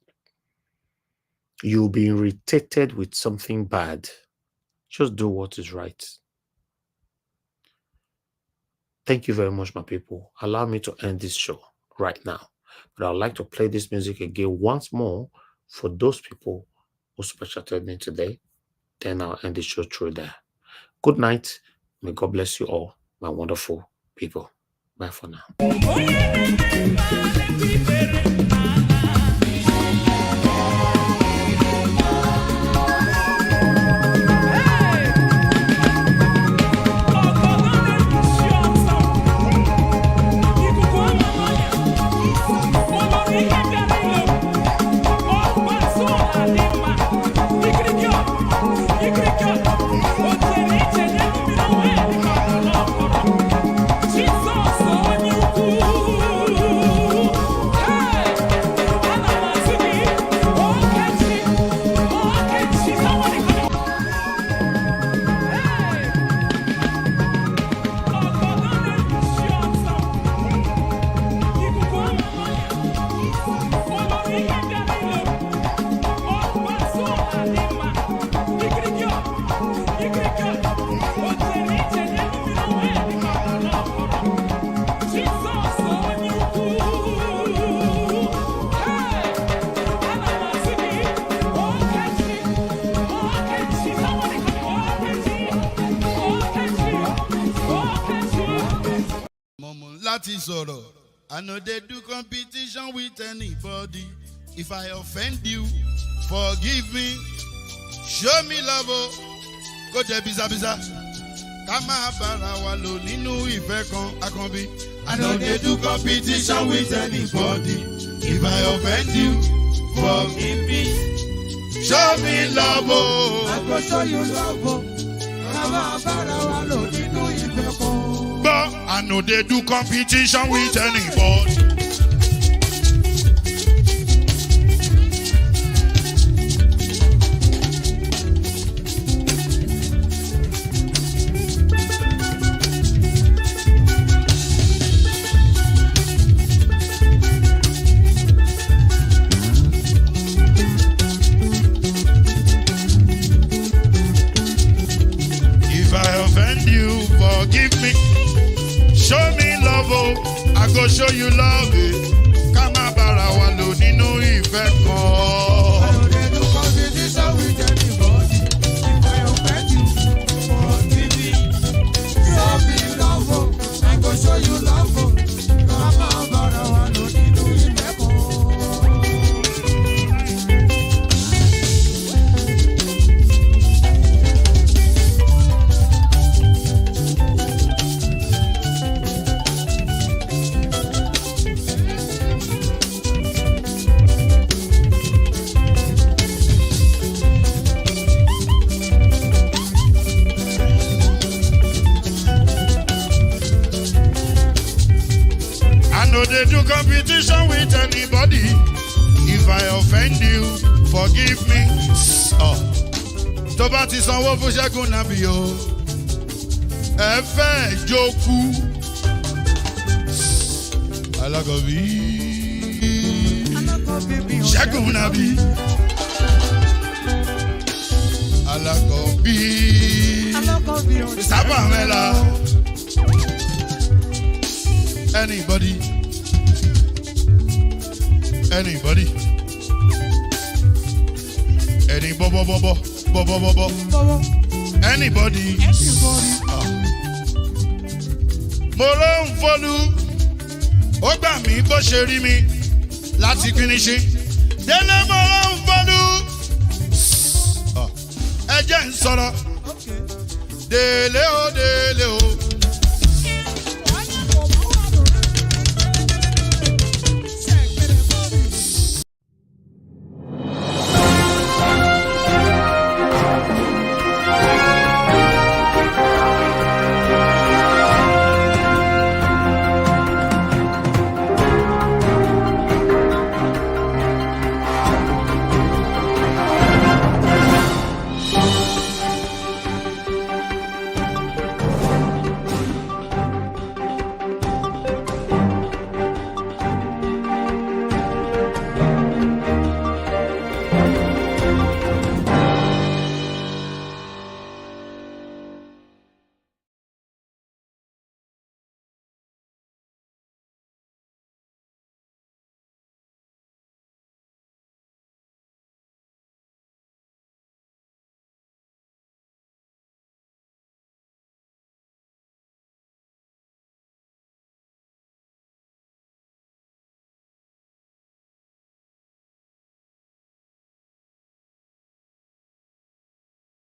You'll be irritated with something bad. Just do what is right. Thank you very much, my people. Allow me to end this show right now. But I'd like to play this music again once more for those people who super chatted me today. Then I'll end the show through there. Good night. May God bless you all, my wonderful people. Bye for now. I know they do competition with anybody. If I offend you, forgive me. Show me love, go to biza biza. Kama bara walo ninu ife kan akanbi. I know they do competition with anybody. If I offend you, forgive me. Show me love, I go show you love. Kama bara walo ninu ife kan. I know they do competition with anybody. If I offend you, forgive me. Show me love, I go show you love. Kama bara walo ninu ife kan. I know they do competition with anybody. If I offend you, forgive me. Show me love, I go show you love. Kama bara walo ninu ife kan. They do competition with anybody. If I offend you, forgive me. Oh, tó bá ti sanwó fún Ṣẹ́gun Nàbí o, ẹ fẹ́ jókòó. Alákọ̀bí Ṣẹ́gun Nàbí. Alákọ̀bí Sábà Mẹ́la. Anybody? Anybody? Any bobo. Anybody? Mo ló ń folú, ó gbà mí bó ṣe rí mi láti finishi. Délé mo ló ń folú, ẹ jẹ́ n sọ̀rọ̀ délé o délé o